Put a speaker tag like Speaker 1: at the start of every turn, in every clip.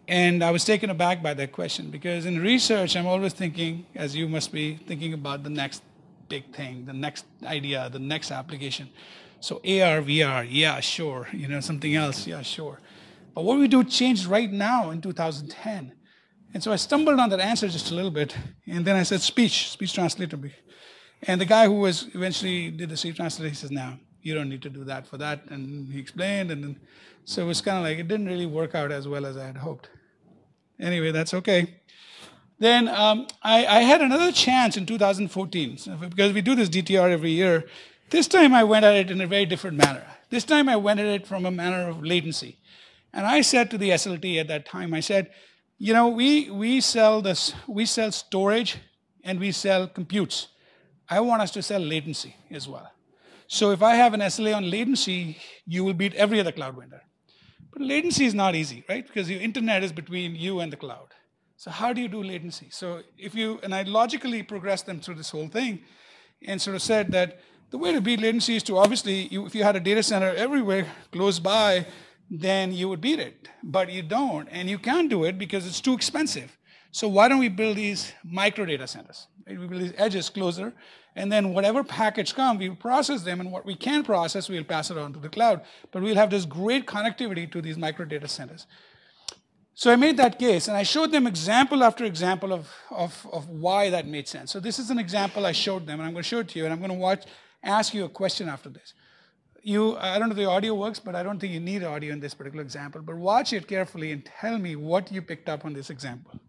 Speaker 1: And I was taken aback by that question because in research, I'm always thinking, as you must be, thinking about the next big thing, the next idea, the next application. So AR, VR, yeah, sure. Something else, yeah, sure. But what we do changed right now in 2010. And so I stumbled on that answer just a little bit. And then I said, speech translator. And the guy who was eventually did the speech translator, he says, no, you don't need to do that for that. And he explained. And then, so it was kind of like, it didn't really work out as well as I had hoped. Anyway, that's okay. Then I had another chance in 2014, because we do this DTR every year. This time I went at it in a very different manner. This time I went at it from a manner of latency. And I said to the SLT at that time, I said, we sell storage and we sell computes. I want us to sell latency as well. So if I have an SLA on latency, you will beat every other cloud vendor. But latency is not easy, right? Because your internet is between you and the cloud. So how do you do latency? So and I logically progressed them through this whole thing and sort of said that the way to beat latency is to obviously, if you had a data center everywhere close by, then you would beat it. But you don't, and you can't do it because it's too expensive. So why don't we build these micro data centers? Right? We build these edges closer, and then whatever packets come, we process them, and what we can process, we'll pass it on to the cloud. But we'll have this great connectivity to these micro data centers. So I made that case, and I showed them example after example of why that made sense. So this is an example I showed them, and I'm going to show it to you, and I'm going to ask you a question after this. I don't know if the audio works, but I don't think you need audio in this particular example. But watch it carefully and tell me what you picked up on this example.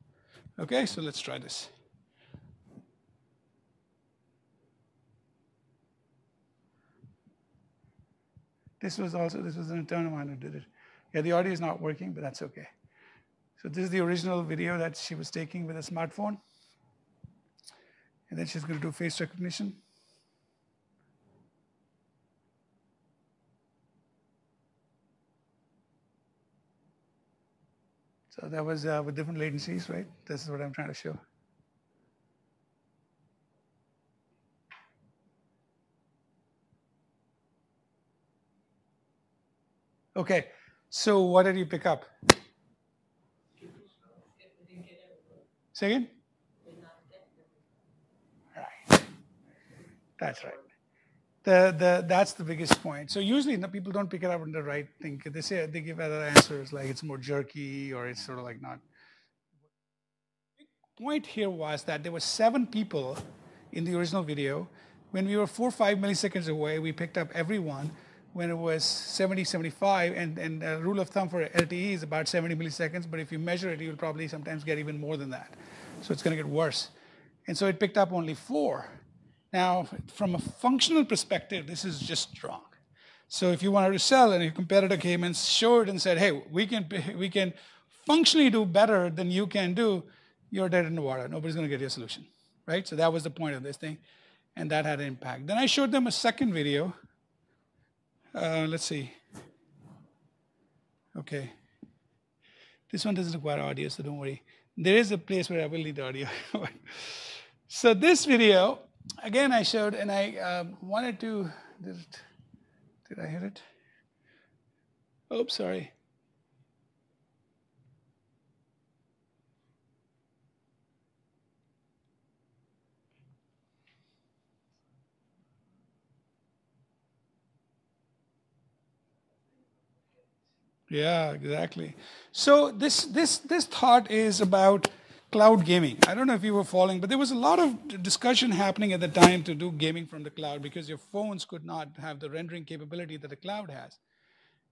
Speaker 1: Okay, so let's try this. This was an internal of mine who did it. Yeah, the audio is not working, but that's okay. So this is the original video that she was taking with a smartphone. And then she's going to do face recognition. So that was with different latencies, right? This is what I'm trying to show. Okay, so what did you pick up? Say again? Right. That's right. That's the biggest point. So usually people don't pick it up on the right thing. They give other answers like it's more jerky or it's sort of like not. The point here was that there were 7 people in the original video. When we were 4 or 5 milliseconds away, we picked up everyone. When it was 70, 75, and the rule of thumb for LTE is about 70 milliseconds, but if you measure it, you'll probably sometimes get even more than that. So it's going to get worse. And so it picked up only 4. Now, from a functional perspective, this is just strong. So if you wanted to sell and your competitor came and showed and said, hey, we can functionally do better than you can do, you're dead in the water. Nobody's going to get your solution, right? So that was the point of this thing, and that had an impact. Then I showed them a second video. Let's see. Okay. This one doesn't require audio, so don't worry. There is a place where I will need audio. So this video, again, I showed, and I wanted to, did I hit it? Oops, sorry. Yeah, exactly. So this thought is about cloud gaming. I don't know if you were following, but there was a lot of discussion happening at the time to do gaming from the cloud because your phones could not have the rendering capability that the cloud has.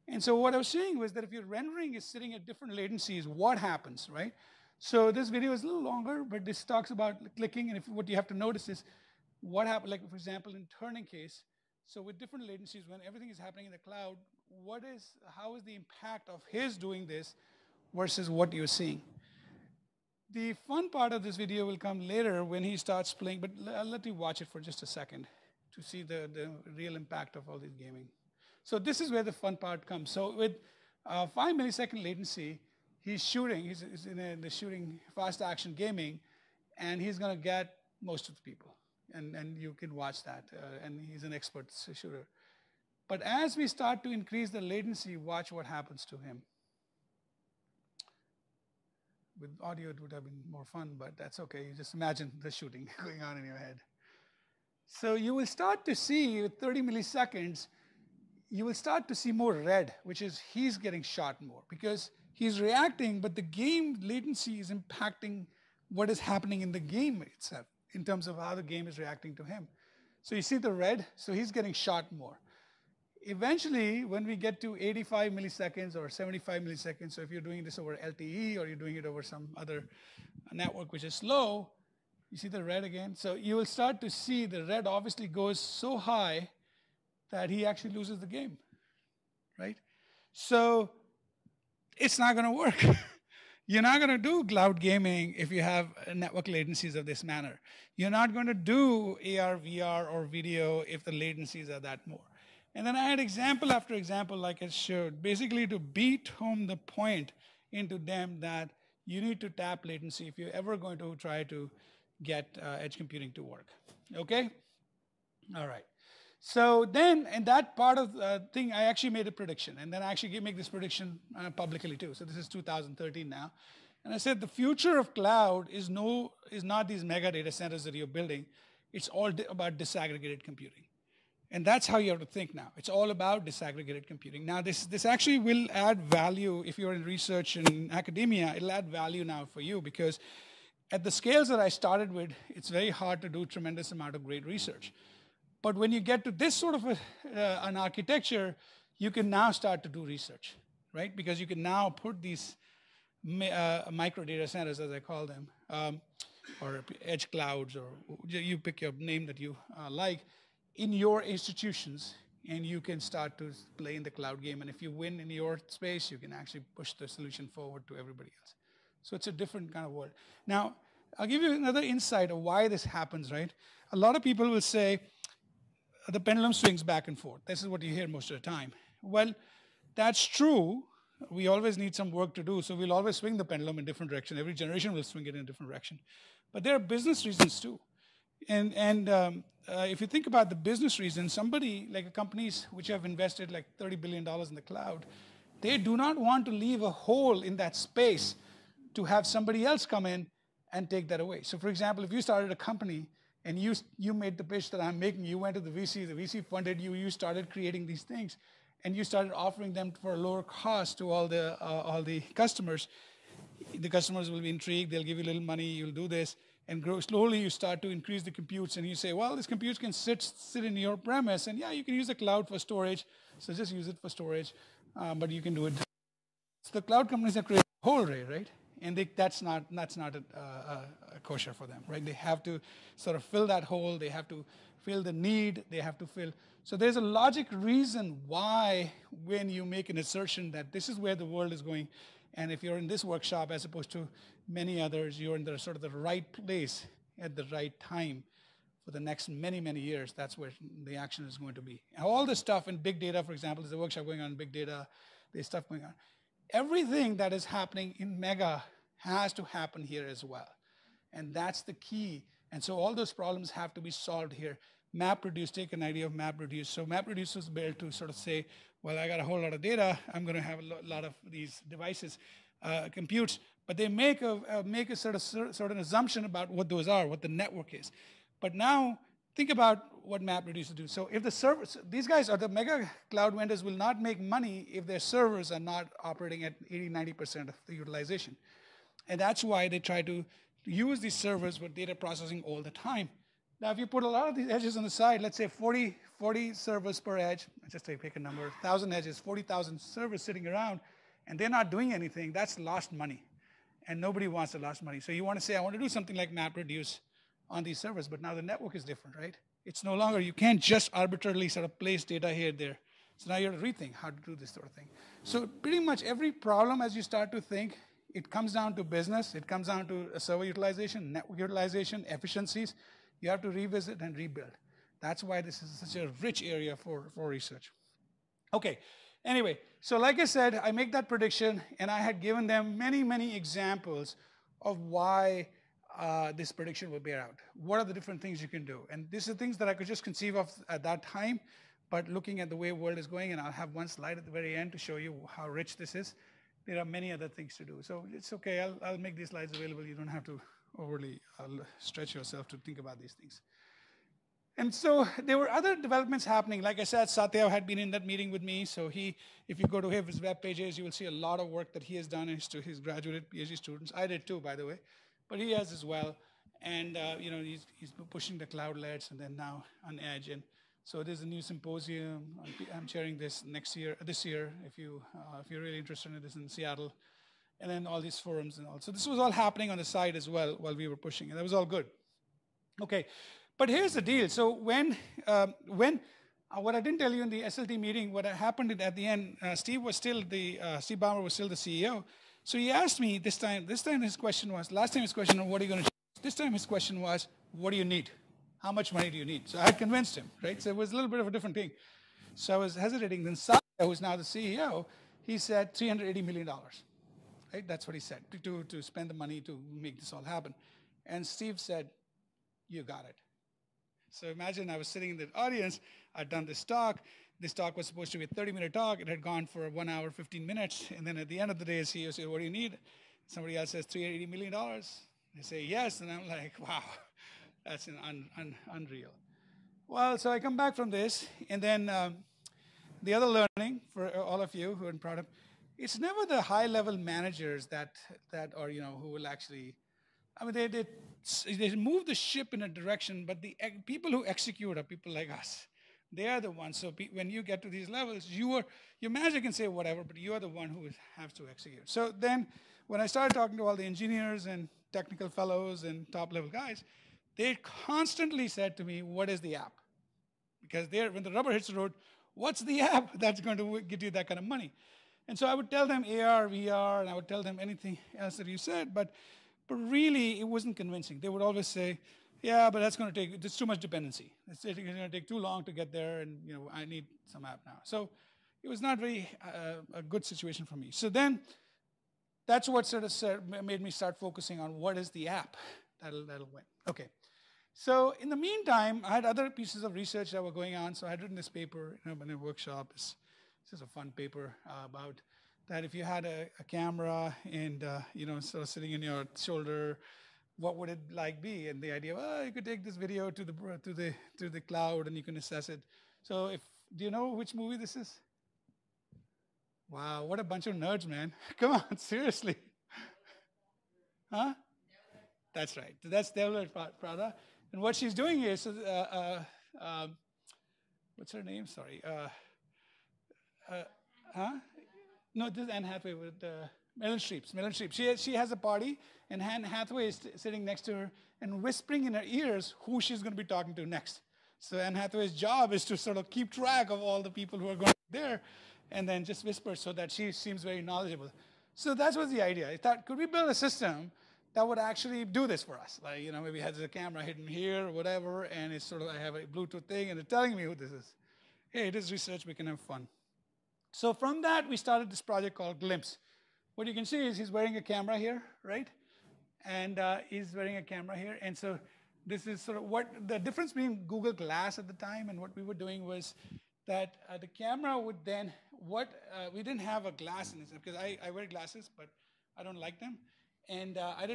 Speaker 1: And so what I was saying was that if your rendering is sitting at different latencies, what happens, right? So this video is a little longer, but this talks about clicking, and what you have to notice is what happened, like for example, in turning case. So with different latencies, when everything is happening in the cloud, how is the impact of his doing this versus what you're seeing? The fun part of this video will come later when he starts playing, but I'll let you watch it for just a second to see the real impact of all this gaming. So this is where the fun part comes. So with 5 millisecond latency, he's shooting, he's in the shooting fast action gaming, and he's going to get most of the people. And you can watch that, and he's an expert shooter. But as we start to increase the latency, watch what happens to him. With audio, it would have been more fun, but that's okay. You just imagine the shooting going on in your head. So you will start to see with 30 milliseconds, you will start to see more red, which is he's getting shot more because he's reacting, but the game latency is impacting what is happening in the game itself in terms of how the game is reacting to him. So you see the red, so he's getting shot more. Eventually, when we get to 85 milliseconds or 75 milliseconds, so if you're doing this over LTE or you're doing it over some other network which is slow, you see the red again? So you will start to see the red obviously goes so high that he actually loses the game, right? So it's not going to work. You're not going to do cloud gaming if you have network latencies of this manner. You're not going to do AR, VR, or video if the latencies are that more. And then I had example after example, like I showed, basically to beat home the point into them that you need to tap latency if you're ever going to try to get edge computing to work. Okay? All right. So then, in that part of the thing, I actually made a prediction. And then I actually make this prediction publicly too. So this is 2013 now. And I said the future of cloud is not these mega data centers that you're building. It's all about disaggregated computing. And that's how you have to think now. It's all about disaggregated computing. Now, this actually will add value if you're in research and academia. It'll add value now for you because at the scales that I started with, it's very hard to do tremendous amount of great research. But when you get to this sort of an architecture, you can now start to do research, right? Because you can now put these micro data centers, as I call them, or edge clouds, or you pick your name that you like, in your institutions, and you can start to play in the cloud game. And if you win in your space, you can actually push the solution forward to everybody else. So it's a different kind of world. Now, I'll give you another insight of why this happens, right? A lot of people will say, the pendulum swings back and forth. This is what you hear most of the time. Well, that's true. We always need some work to do, so we'll always swing the pendulum in different direction. Every generation will swing it in a different direction. But there are business reasons too. And if you think about the business reasons, somebody like companies which have invested like $30 billion in the cloud, they do not want to leave a hole in that space to have somebody else come in and take that away. So for example, if you started a company and you made the pitch that I'm making, you went to the VC funded you, you started creating these things, and you started offering them for a lower cost to all the customers. The customers will be intrigued, they'll give you a little money, you'll do this, and slowly you start to increase the computes, and you say, well, this compute can sit in your premise, and yeah, you can use the cloud for storage, so just use it for storage, but you can do it. So the cloud companies have created a whole array, right? And that's not a kosher for them, right? They have to sort of fill that hole, they have to fill the need, they have to fill. So there's a logic reason why when you make an assertion that this is where the world is going, and if you're in this workshop as opposed to many others, you're in the sort of the right place at the right time for the next many, many years. That's where the action is going to be. And all this stuff in big data, for example, there's a workshop going on in big data, there's stuff going on. Everything that is happening in Mega has to happen here as well. And that's the key. And so all those problems have to be solved here. MapReduce, take an idea of MapReduce. So MapReduce was built to sort of say, well, I got a whole lot of data. I'm going to have a lot of these devices, computes. But they make a sort of assumption about what those are, what the network is. But now think about what MapReduce do. So if the servers, these guys are the mega cloud vendors will not make money if their servers are not operating at 80, 90% of the utilization. And that's why they try to use these servers for data processing all the time. Now, if you put a lot of these edges on the side, let's say 40 servers per edge, just pick a number, 1,000 edges, 40,000 servers sitting around, and they're not doing anything, that's lost money. And nobody wants the lost money. So you want to say, I want to do something like MapReduce on these servers, but now the network is different, right? It's no longer, you can't just arbitrarily sort of place data here, there. So now you have to rethink how to do this sort of thing. So pretty much every problem as you start to think, it comes down to business, it comes down to server utilization, network utilization, efficiencies. You have to revisit and rebuild. That's why this is such a rich area for research. Okay, anyway, so like I said, I make that prediction, and I had given them many, many examples of why this prediction will bear out. What are the different things you can do? And these are things that I could just conceive of at that time, but looking at the way the world is going, and I'll have one slide at the very end to show you how rich this is. there are many other things to do. So it's okay. I'll make these slides available. You don't have to overly stretch yourself to think about these things. And so there were other developments happening. Like I said, Satya had been in that meeting with me. So if you go to his web pages, you will see a lot of work that he has done to his graduate PhD students. I did too, by the way, but he has as well. And he's pushing the cloudlets, and then now on Edge. And so there's a new symposium. I'm chairing this this year, if you're really interested in this, in Seattle. And then all these forums and all. So this was all happening on the side as well while we were pushing, and that was all good. Okay. But here's the deal. So what I didn't tell you in the SLT meeting, what happened at the end, Steve Ballmer was still the CEO. So he asked me this time his question was, last time his question was, what are you going to change? This time his question was, what do you need? How much money do you need? So I had convinced him, right? So it was a little bit of a different thing. So I was hesitating. Then Satya, who's now the CEO, he said $380 million, right? That's what he said, to spend the money to make this all happen. And Steve said, you got it. So imagine I was sitting in the audience. I'd done this talk. This talk was supposed to be a 30-minute talk. It had gone for 1 hour, 15 minutes. And then at the end of the day, the CEO said, what do you need? Somebody else says $380 million. They say yes. And I'm like, wow, that's unreal. Well, so I come back from this. And then the other learning for all of you who are in product, it's never the high-level managers that are, who will actually, I mean, they move the ship in a direction, but the people who execute are people like us. They are the ones. So when you get to these levels, your manager can say whatever, but you are the one who has to execute. So then when I started talking to all the engineers and technical fellows and top-level guys, they constantly said to me, what is the app? Because when the rubber hits the road, what's the app that's going to get you that kind of money? And so I would tell them AR, VR, and I would tell them anything else that you said, but really, it wasn't convincing. They would always say, yeah, but that's too much dependency. It's going to take too long to get there, and I need some app now. So it was not very a good situation for me. So then that's what sort of made me start focusing on what is the app that'll win. Okay. So in the meantime, I had other pieces of research that were going on. So I had written this paper in a workshop. This is a fun paper about that if you had a camera and sort of sitting in your shoulder, what would it be? And the idea, you could take this video to the cloud and you can assess it. So do you know which movie this is? Wow, what a bunch of nerds, man! Come on, seriously, huh? That's right. That's Devlet Prada, and what she's doing is, what's her name? Sorry, huh? No, this is Anne Hathaway with Meryl Streep. She has a party, and Anne Hathaway is sitting next to her and whispering in her ears who she's going to be talking to next. So Anne Hathaway's job is to sort of keep track of all the people who are going to be there, and then just whisper so that she seems very knowledgeable. So that was the idea. I thought, could we build a system that would actually do this for us? Like, maybe it has a camera hidden here or whatever, and it's sort of, I have a Bluetooth thing, and it's telling me who this is. Hey, it is research, we can have fun. So from that, we started this project called Glimpse. What you can see is he's wearing a camera here, right? And he's wearing a camera here. And so this is sort of what the difference between Google Glass at the time and what we were doing was that the camera would then, we didn't have a glass in this, because I wear glasses, but I don't like them. And I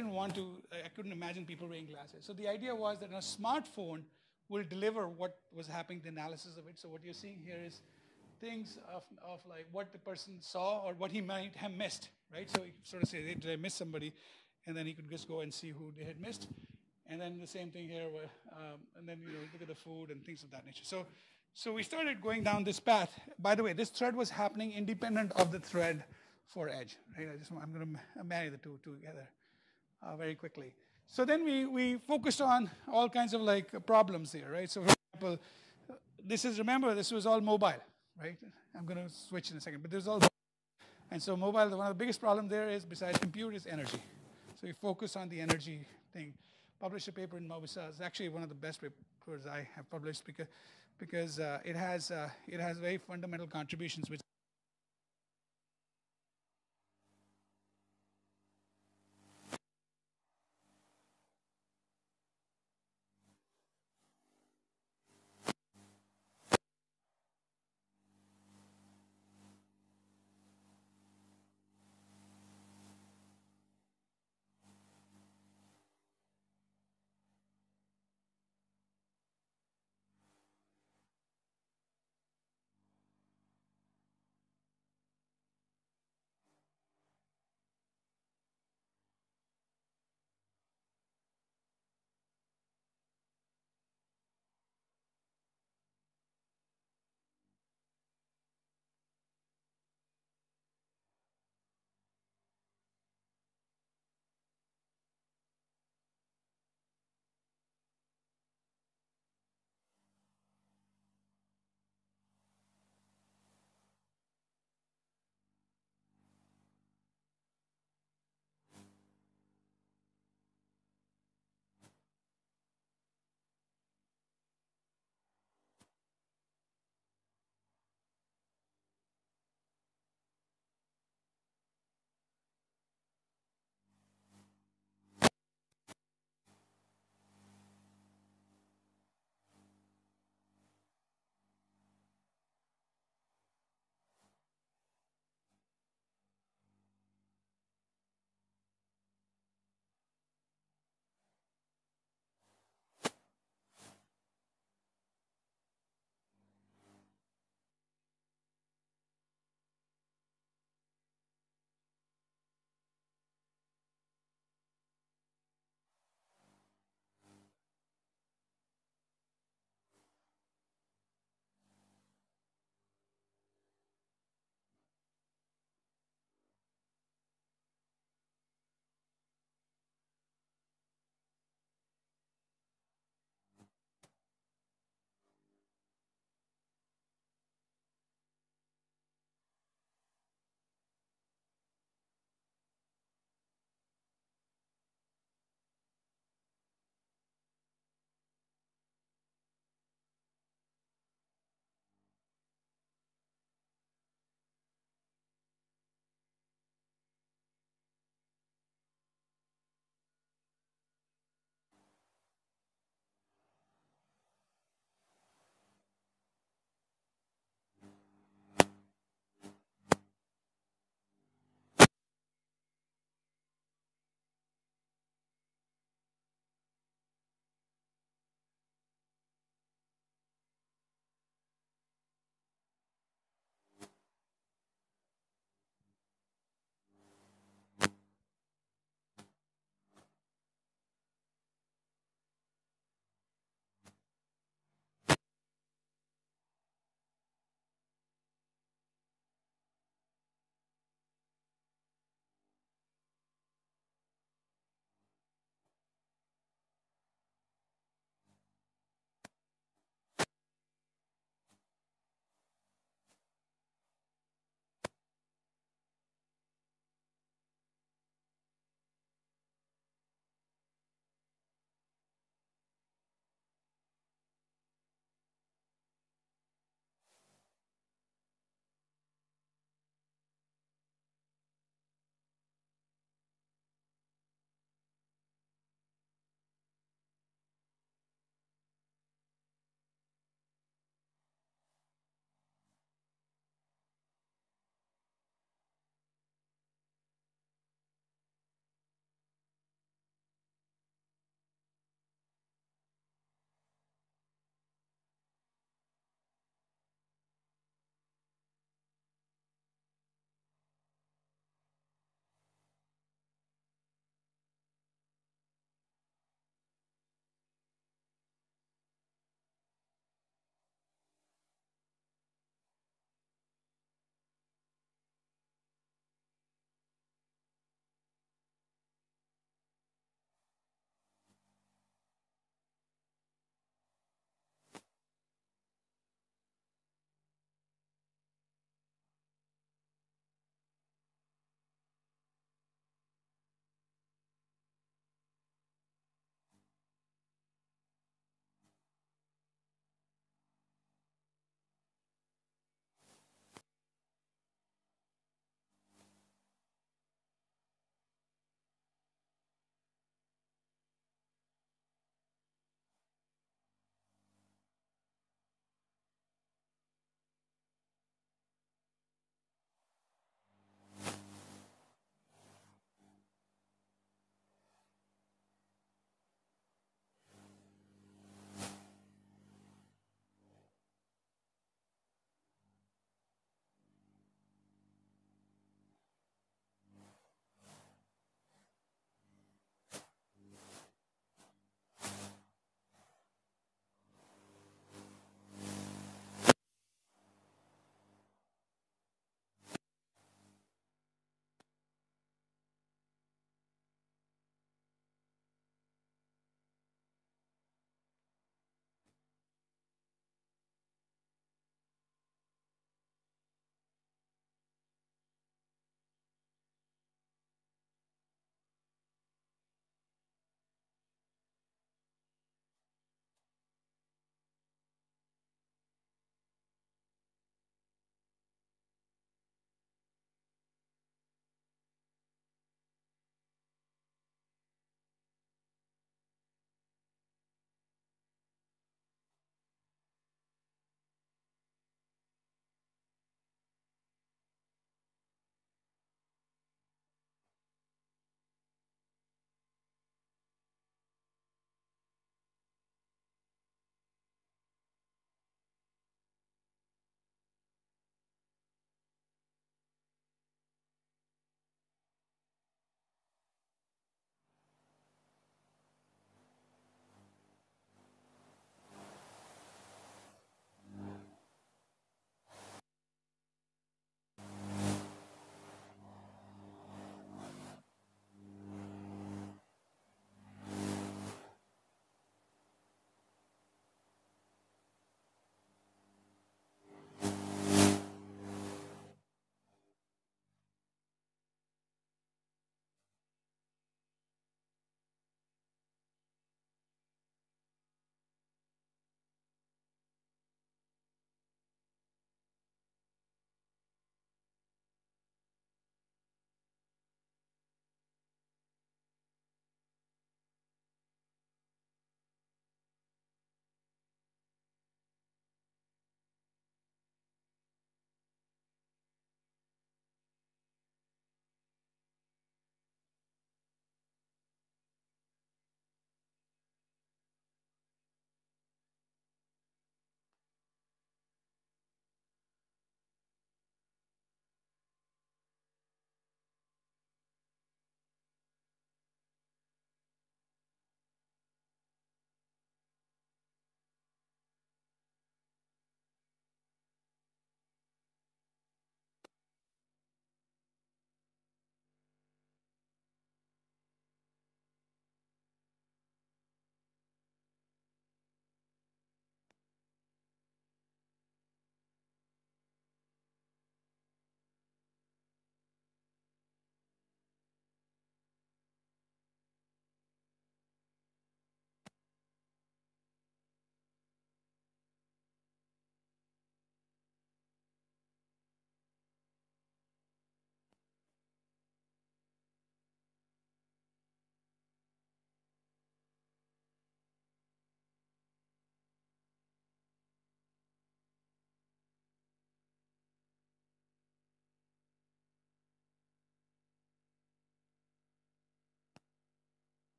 Speaker 1: couldn't imagine people wearing glasses. So the idea was that a smartphone will deliver what was happening, the analysis of it. So what you're seeing here is things of like what the person saw or what he might have missed, right? So he sort of say, hey, did I miss somebody? And then he could just go and see who they had missed. And then the same thing here, and then look at the food and things of that nature. So we started going down this path. By the way, this thread was happening independent of the thread for Edge, right? I'm going to marry the two together very quickly. So then we focused on all kinds of problems here, right? So for example, this was all mobile, right? I'm going to switch in a second, but there's all, and so mobile, one of the biggest problems there is, besides compute, is energy. So we focus on the energy thing. Published a paper in Mobisa. It's actually one of the best papers I have published because it has very fundamental contributions which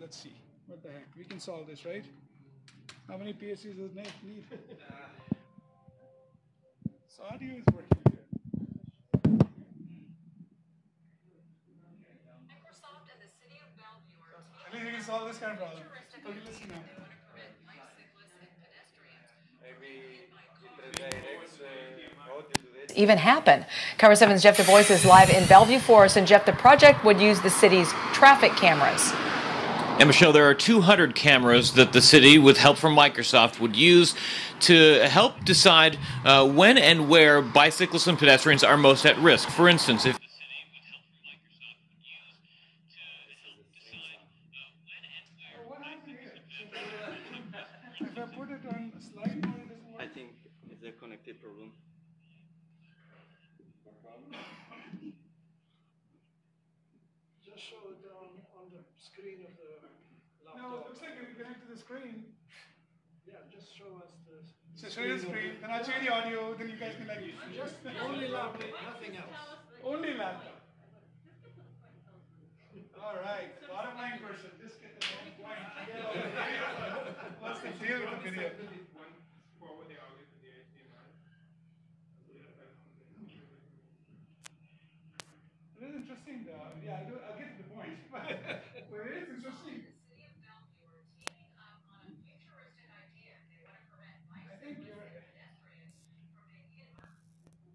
Speaker 1: let's see. What the heck? We can solve this, right? How many PhDs does Nate need? So audio is working here.
Speaker 2: Microsoft and the city of Bellevue are
Speaker 1: At least we can solve this kind of problem. Okay, listen now.
Speaker 2: Even happen. Cover 7's Jeff Du Bois is live in Bellevue for us, and Jeff, the project would use the city's traffic cameras.
Speaker 3: And Michelle, there are 200 cameras that the city, with help from Microsoft, would use to help decide when and where bicyclists and pedestrians are most at risk. For instance, if
Speaker 1: If I put it on a slide, it doesn't work.
Speaker 4: I think it's a connected problem.
Speaker 5: Just show it on the screen of the laptop.
Speaker 1: No, it looks like if you connect to the screen.
Speaker 5: Yeah, just show us the.
Speaker 1: So show you the screen, then I'll show you the audio, then you guys can like.
Speaker 5: Just only laptop, nothing else.
Speaker 1: Only laptop. All right, bottom line person, just get the point. What's the deal with the video? It is interesting though. Yeah, I'll get to the point. But it is interesting. I think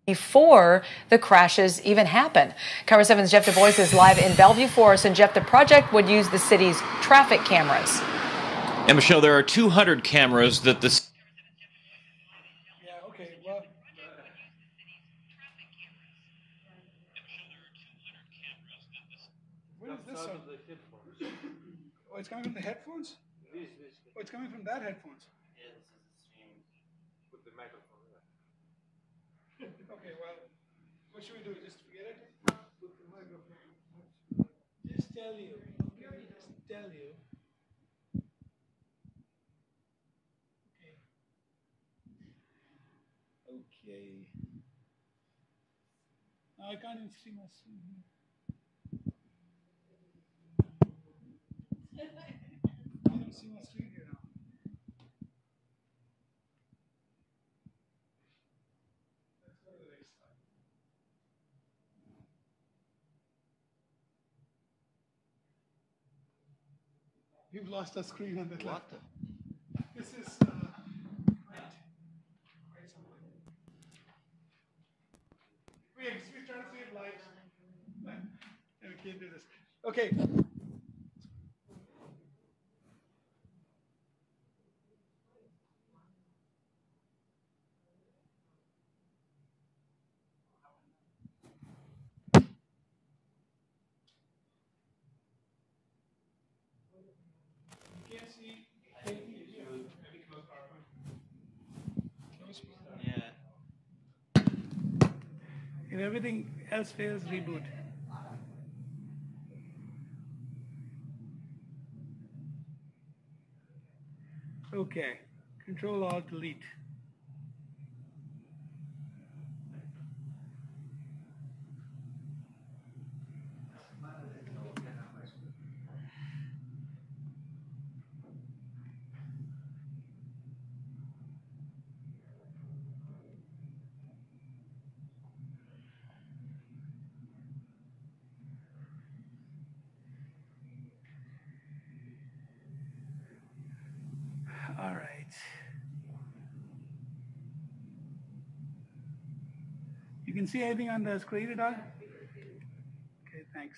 Speaker 2: Before the crashes even happen. Cover 7's Jeff Du Bois is live in Bellevue for us, and Jeff, the project would use the city's traffic cameras.
Speaker 3: and Michelle, there are 200 cameras that the
Speaker 1: yeah, okay, well. What is this sound? Oh, it's coming from the headphones? Oh, it's coming from that headphones.
Speaker 4: Yeah, this is the stream with the microphone.
Speaker 1: Okay, well, what should we do? Just forget it? Put the microphone. Just tell you. Okay, just tell you. Okay. Okay. I can't even see my screen here. I don't see my screen here now. Let's go to the next slide. We've lost our screen on that laptop. This is quite something. We try to see it live. And we can't do this. Okay. Can't see anything. Maybe close PowerPoint. Close PowerPoint.
Speaker 4: Yeah.
Speaker 1: If everything else fails, reboot. Okay. Control Alt Delete. All right. You can see anything on the screen at all? Okay, thanks.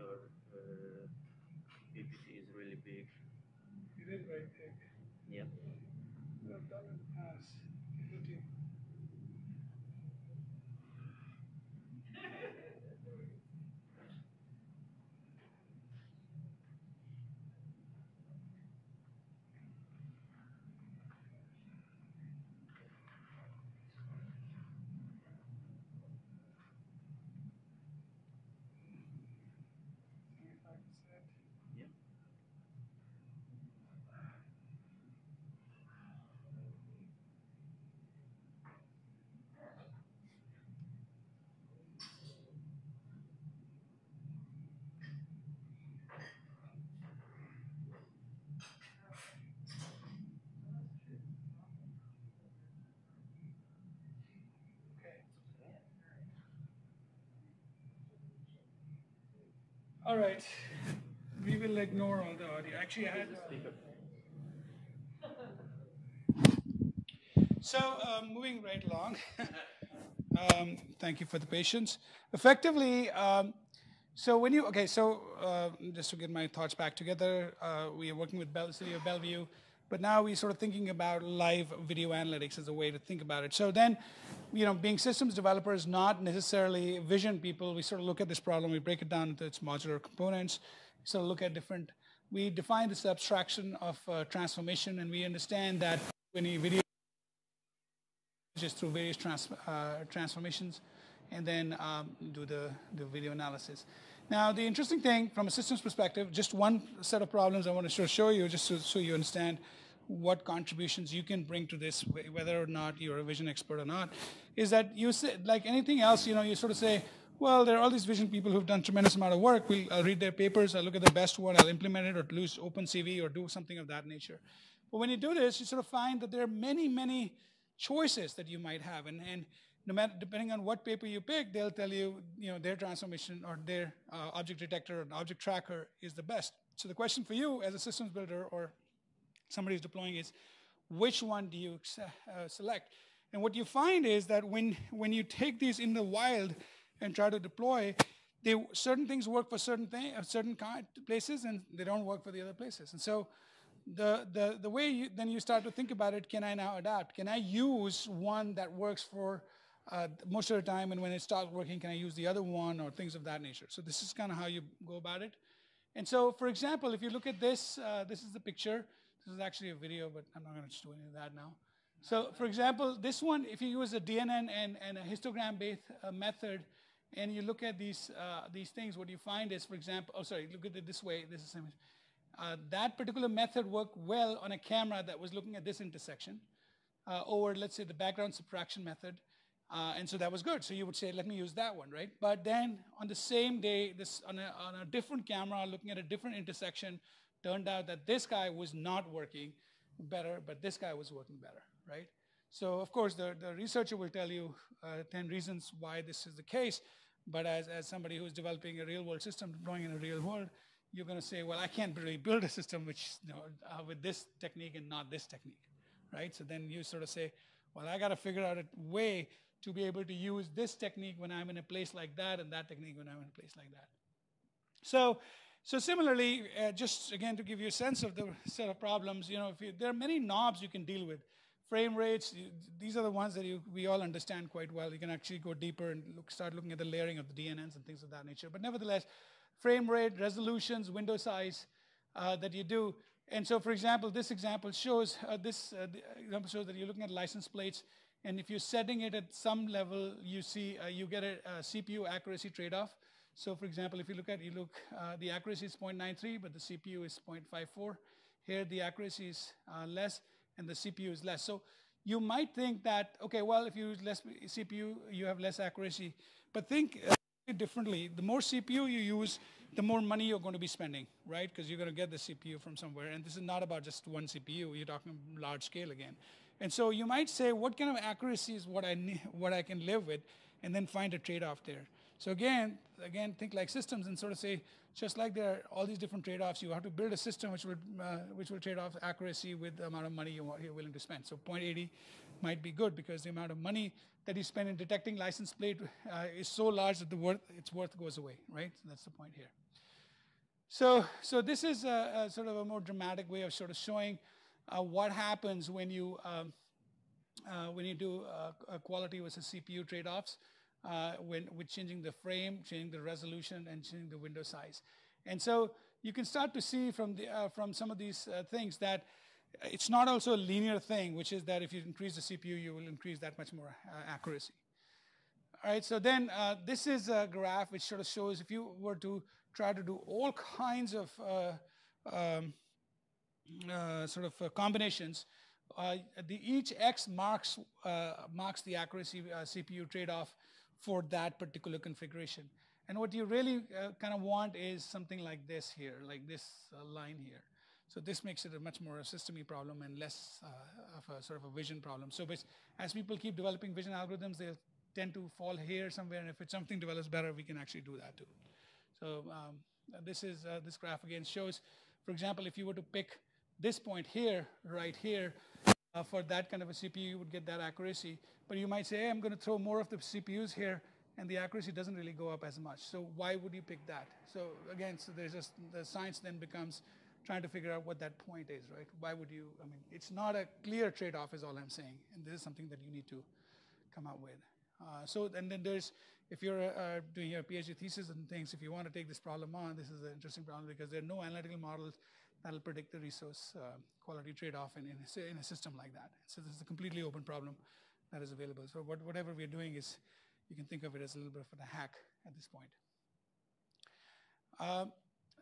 Speaker 4: your PPT is really big.
Speaker 1: It is very big.
Speaker 4: Yep.
Speaker 1: I've done in the past. PPT.
Speaker 4: Yep.
Speaker 1: All right. We will ignore all the audio. Actually, I had. So, moving right along. Thank you for the patience. Effectively, so when you, okay, so just to get my thoughts back together, we are working with the city of Bellevue, but now we're sort of thinking about live video analytics as a way to think about it. So then, you know, being systems developers, not necessarily vision people, we sort of look at this problem, we break it down into its modular components, sort of look at different, we define this abstraction of transformation, and we understand that when you video just through various transformations, and then do the video analysis. Now, the interesting thing from a systems perspective, just one set of problems I want to show you, just so you understand what contributions you can bring to this, whether or not you're a vision expert or not, is that you say, like anything else, you know, you sort of say, well, there are all these vision people who've done tremendous amount of work. I'll read their papers, I'll look at the best one, I'll implement it, or use OpenCV, or do something of that nature. But when you do this, you sort of find that there are many, many choices that you might have, and no matter, depending on what paper you pick, they'll tell you, you know, their transformation or their object detector or object tracker is the best. So the question for you as a systems builder or somebody who's deploying is, which one do you select? And what you find is that when you take these in the wild and try to deploy, certain things work for certain places, and they don't work for the other places. And so the way then you start to think about it, can I now adapt? Can I use one that works for most of the time, and when it stops working, can I use the other one, or things of that nature? So this is kind of how you go about it. And so, for example, if you look at this, this is the picture. This is actually a video, but I'm not going to do any of that now. So, for example, this one, if you use a DNN and a histogram-based method, and you look at these things, what you find is, for example, look at it this way. This is image. That particular method worked well on a camera that was looking at this intersection over, let's say, the background subtraction method. And so that was good. So you would say, let me use that one, right? But then on the same day, on a different camera, looking at a different intersection, turned out that this guy was not working better, but this guy was working better, right? So of course, the researcher will tell you 10 reasons why this is the case. But as somebody who's developing a real world system, deploying in a real world, you're going to say, well, I can't really build a system which, you know, with this technique and not this technique, right? So then you sort of say, well, I got to figure out a way to be able to use this technique when I'm in a place like that, and that technique when I'm in a place like that. So similarly, just again to give you a sense of the set of problems, you know, there are many knobs you can deal with. Frame rates, these are the ones that we all understand quite well. You can actually go deeper and start looking at the layering of the DNNs and things of that nature. But nevertheless, frame rate, resolutions, window size that you do. And so, for example, this example shows that you're looking at license plates, and if you're setting it at some level, you see you get a CPU accuracy trade-off. So, for example, if you look the accuracy is 0.93, but the CPU is 0.54. Here, the accuracy is less, and the CPU is less. So you might think that, okay, well, if you use less CPU, you have less accuracy. But think differently. The more CPU you use, the more money you're going to be spending, right? Because you're going to get the CPU from somewhere. And this is not about just one CPU. You're talking large scale again. And so you might say, what kind of accuracy is what I can live with, and then find a trade-off there. So again, think like systems and sort of say, just like there are all these different trade-offs, you have to build a system which will trade off accuracy with the amount of money you're willing to spend. So 0.80 might be good because the amount of money that you spend in detecting license plate is so large that its worth goes away, right? So that's the point here. So this is a sort of a more dramatic way of sort of showing what happens when you do quality versus CPU trade-offs, with changing the frame, changing the resolution, and changing the window size. And so you can start to see from some of these things that it's not also a linear thing, which is that if you increase the CPU, you will increase that much more accuracy. All right, so then this is a graph which sort of shows if you were to try to do all kinds of combinations, each X marks the accuracy CPU trade-off for that particular configuration. And what you really kind of want is something like this here, like this line here. So this makes it a much more system-y problem and less of a sort of a vision problem. So as people keep developing vision algorithms, they'll tend to fall here somewhere, and if it's something develops better, we can actually do that too. So this graph again shows, for example, if you were to pick this point here, right here, for that kind of a CPU, you would get that accuracy. But you might say, hey, I'm going to throw more of the CPUs here, and the accuracy doesn't really go up as much. So why would you pick that? So again, there's just the science then becomes trying to figure out what that point is, right? Why would you? I mean, it's not a clear trade-off, is all I'm saying, and this is something that you need to come up with. And then there's, if you're doing your PhD thesis and things, if you want to take this problem on, this is an interesting problem because there are no analytical models that'll predict the resource quality trade-off in a system like that. So this is a completely open problem that is available. So whatever we're doing is, you can think of it as a little bit of a hack at this point.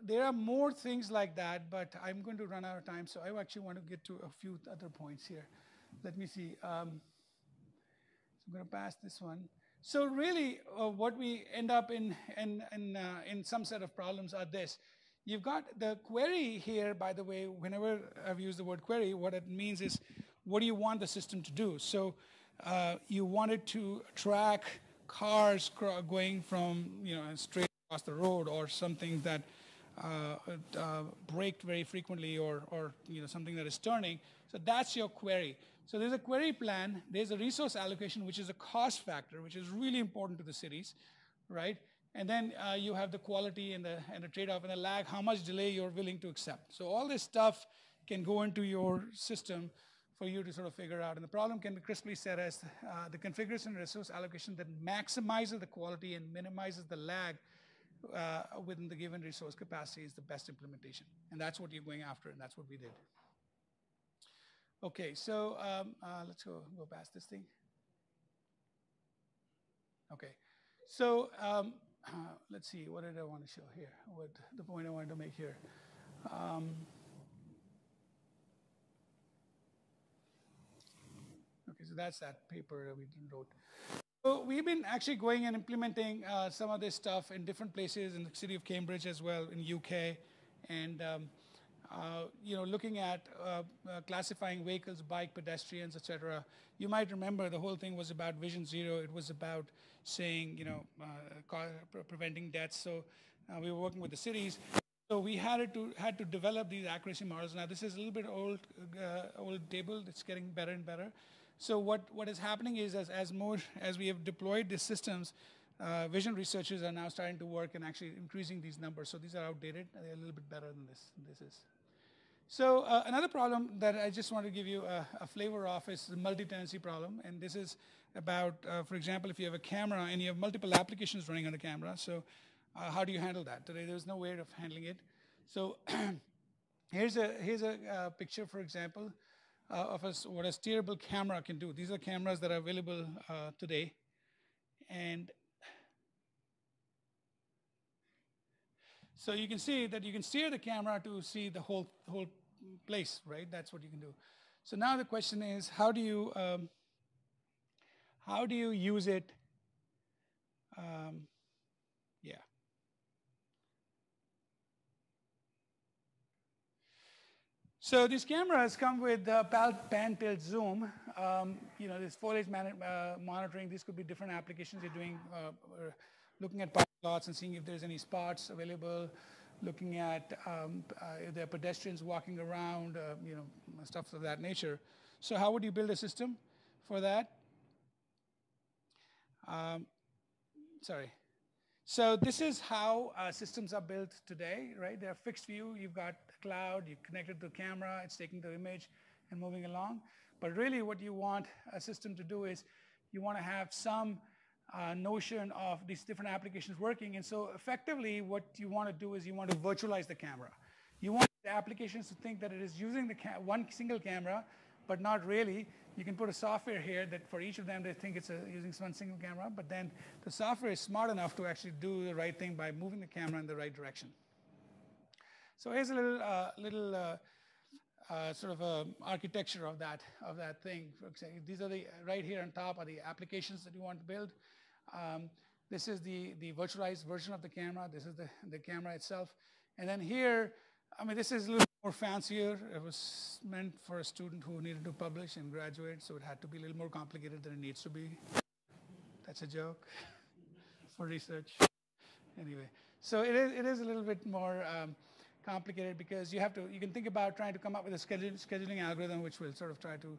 Speaker 1: There are more things like that, but I'm going to run out of time, so I actually want to get to a few other points here. Let me see. I'm going to pass this one. So really, what we end up in some set of problems are this. You've got the query here, by the way, whenever I've used the word query, what it means is, what do you want the system to do? So you want it to track cars going from straight across the road, or something that braked very frequently, or something that is turning. So that's your query. So there's a query plan. There's a resource allocation, which is a cost factor, which is really important to the cities, right? And then you have the quality and the trade-off and the lag, how much delay you're willing to accept. So all this stuff can go into your system for you to sort of figure out. And the problem can be crisply said as the configuration and resource allocation that maximizes the quality and minimizes the lag within the given resource capacity is the best implementation. And that's what you're going after, and that's what we did. Okay, so let's go past this thing. Okay, so let's see, what did I want to show here? What the point I wanted to make here? Okay, so that's that paper that we wrote. So we've been actually going and implementing some of this stuff in different places, in the city of Cambridge as well, in UK, and looking at classifying vehicles, bike, pedestrians, etc. You might remember the whole thing was about Vision Zero. It was about saying, preventing deaths. So we were working with the cities. So we had to develop these accuracy models. Now this is a little bit old table. It's getting better and better. So what is happening is as we have deployed these systems, vision researchers are now starting to work and actually increasing these numbers. So these are outdated. They're a little bit better than this is. So another problem that I just want to give you a flavor of is the multi-tenancy problem. And this is about, for example, if you have a camera and you have multiple applications running on the camera. So how do you handle that? Today there's no way of handling it. So here's a picture, for example, of what a steerable camera can do. These are cameras that are available today. And so you can see that you can steer the camera to see the whole place, right? That's what you can do. So now the question is, how do you use it? Yeah. So these cameras come with pan, tilt, zoom. This foliage monitoring. These could be different applications you're doing, looking at plots and seeing if there's any spots available, looking at if there are pedestrians walking around, stuff of that nature. So how would you build a system for that? So this is how systems are built today, right? They're fixed view. You've got the cloud. You connect it to the camera. It's taking the image and moving along. But really what you want a system to do is you want to have some notion of these different applications working. And so effectively what you want to do is you want to virtualize the camera. You want the applications to think that it is using the one single camera, but not really. You can put a software here that for each of them they think it's using one single camera, but then the software is smart enough to actually do the right thing by moving the camera in the right direction. So here's a little sort of architecture of that thing. For example, these are the right here on top are the applications that you want to build. This is the virtualized version of the camera. This is the camera itself. And then here, I mean, this is a little more fancier. It was meant for a student who needed to publish and graduate, so it had to be a little more complicated than it needs to be. That's a joke for research. Anyway, so it is a little bit more complicated because you can think about trying to come up with a scheduling algorithm which will sort of try to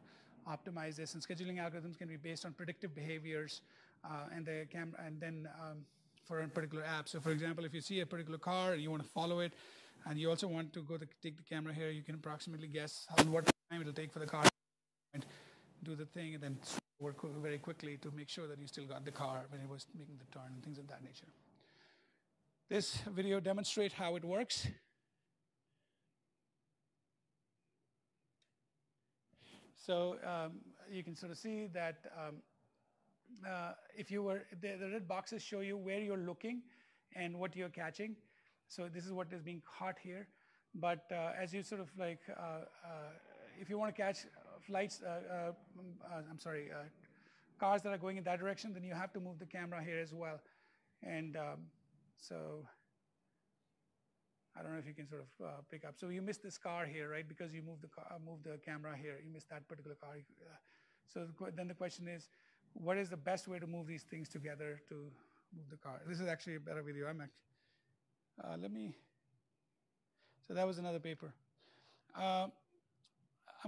Speaker 1: optimize this. And scheduling algorithms can be based on predictive behaviors and then for a particular app. So for example, if you see a particular car and you want to follow it, and you also want to take the camera here, you can approximately guess what time it'll take for the car to do the thing, and then work very quickly to make sure that you still got the car when it was making the turn and things of that nature. This video demonstrates how it works. So you can sort of see that if you were, the red boxes show you where you're looking and what you're catching. So this is what is being caught here. But as you sort of like, if you want to catch cars that are going in that direction, then you have to move the camera here as well. And so I don't know if you can sort of pick up. So you missed this car here, right? Because you moved the camera here. You missed that particular car. So then the question is, what is the best way to move these things together to move the car? This is actually a better video. So that was another paper. I'm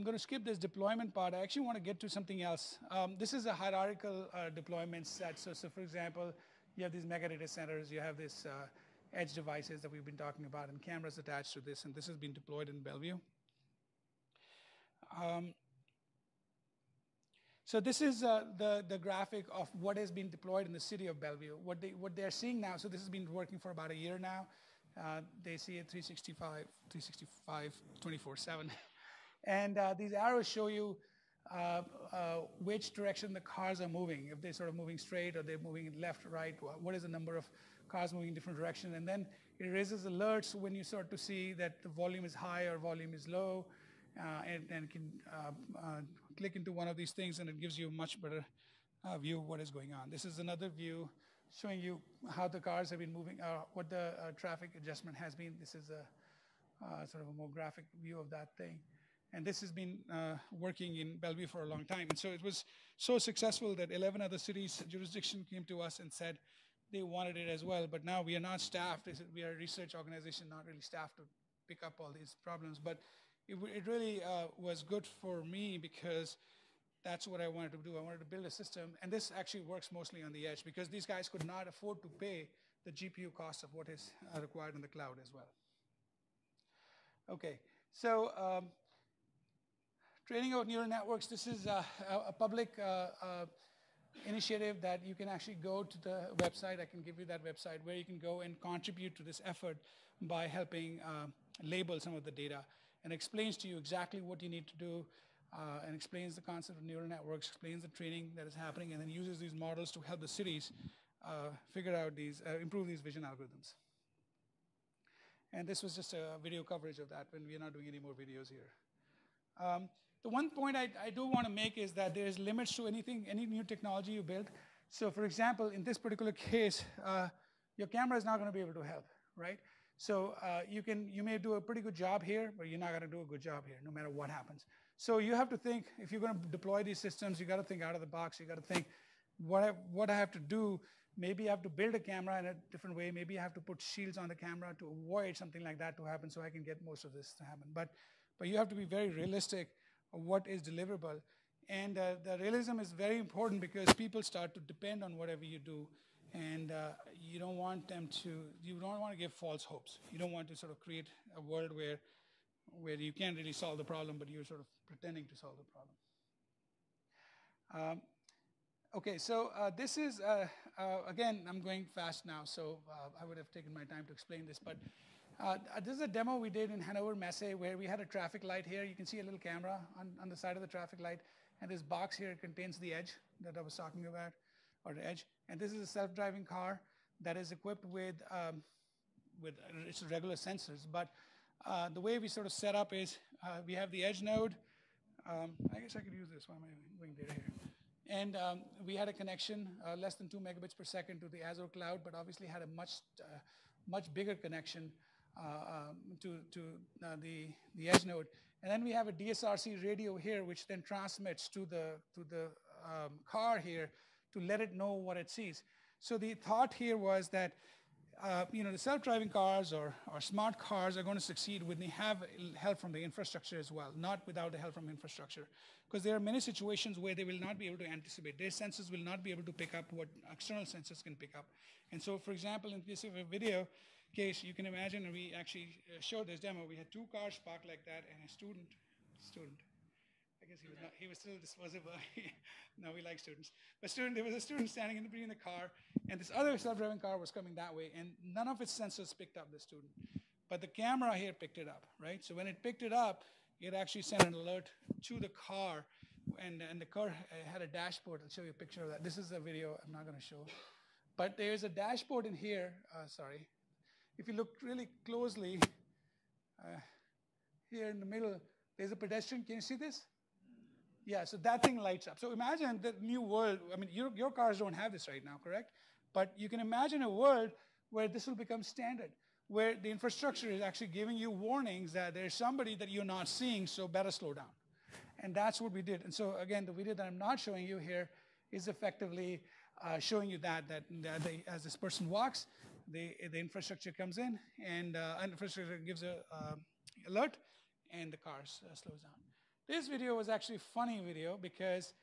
Speaker 1: going to skip this deployment part. I actually want to get to something else. This is a hierarchical deployment set. So for example, you have these mega data centers. You have this edge devices that we've been talking about and cameras attached to this. And this has been deployed in Bellevue. So this is the graphic of what has been deployed in the city of Bellevue. What they're seeing now, so this has been working for about a year now. They see it 365, 24/7. And these arrows show you which direction the cars are moving. If they're sort of moving straight or they're moving left, right, what is the number of cars moving in different directions. And then it raises alerts when you start to see that the volume is high or volume is low. And can click into one of these things, and it gives you a much better view of what is going on. This is another view showing you how the cars have been moving, what the traffic adjustment has been. This is a sort of a more graphic view of that thing. And this has been working in Bellevue for a long time. And so it was so successful that 11 other cities' jurisdiction came to us and said they wanted it as well. But now we are not staffed. We are a research organization, not really staffed to pick up all these problems. But it really was good for me because that's what I wanted to do. I wanted to build a system, and this actually works mostly on the edge because these guys could not afford to pay the GPU cost of what is required in the cloud as well. Okay, so training of neural networks, this is a public initiative that you can actually go to the website. I can give you that website where you can go and contribute to this effort by helping label some of the data, and explains to you exactly what you need to do, and explains the concept of neural networks, explains the training that is happening, and then uses these models to help the cities figure out these, improve these vision algorithms. And this was just a video coverage of that when we are not doing any more videos here. The one point I do want to make is that there is limits to any new technology you build. So for example, in this particular case, your camera is not going to be able to help, right? So you may do a pretty good job here, but you're not going to do a good job here, no matter what happens. So you have to think, if you're going to deploy these systems, you got to think out of the box. You got to think, what I have to do. Maybe I have to build a camera in a different way. Maybe I have to put shields on the camera to avoid something like that to happen, so I can get most of this to happen. But you have to be very realistic of what is deliverable. And the realism is very important because people start to depend on whatever you do. And you don't want to give false hopes. You don't want to sort of create a world where you can't really solve the problem, but you're sort of pretending to solve the problem. Okay, so this is, again, I'm going fast now, so I would have taken my time to explain this, but this is a demo we did in Hannover Messe where we had a traffic light here. You can see a little camera on the side of the traffic light, and this box here contains the edge that I was talking about, or the edge. And this is a self-driving car that is equipped with its regular sensors, but the way we sort of set up is we have the edge node. I guess I could use this. Why am I going data here? And we had a connection less than 2 megabits per second to the Azure cloud, but obviously had a much bigger connection to the edge node. And then we have a DSRC radio here, which then transmits to the car here to let it know what it sees. So the thought here was that the self-driving cars or smart cars are going to succeed when they have help from the infrastructure as well, not without the help from infrastructure. Because there are many situations where they will not be able to anticipate. Their sensors will not be able to pick up what external sensors can pick up. And so, for example, in this video case, you can imagine, and we actually showed this demo, we had 2 cars parked like that and a student. I guess he was still disposable. No, we like students. But there was a student standing in between the car, and this other self-driving car was coming that way, and none of its sensors picked up the student. But the camera here picked it up, right? So when it picked it up, it actually sent an alert to the car, and the car had a dashboard. I'll show you a picture of that. This is a video I'm not going to show. But there's a dashboard in here. Sorry. If you look really closely, here in the middle, there's a pedestrian. Can you see this? Yeah, so that thing lights up. So imagine the new world. I mean, your cars don't have this right now, correct? But you can imagine a world where this will become standard, where the infrastructure is actually giving you warnings that there's somebody that you're not seeing, so better slow down. And that's what we did. And so again, the video that I'm not showing you here is effectively showing you that as this person walks, the infrastructure comes in, and infrastructure gives a alert, and the car slows down. This video was actually a funny video because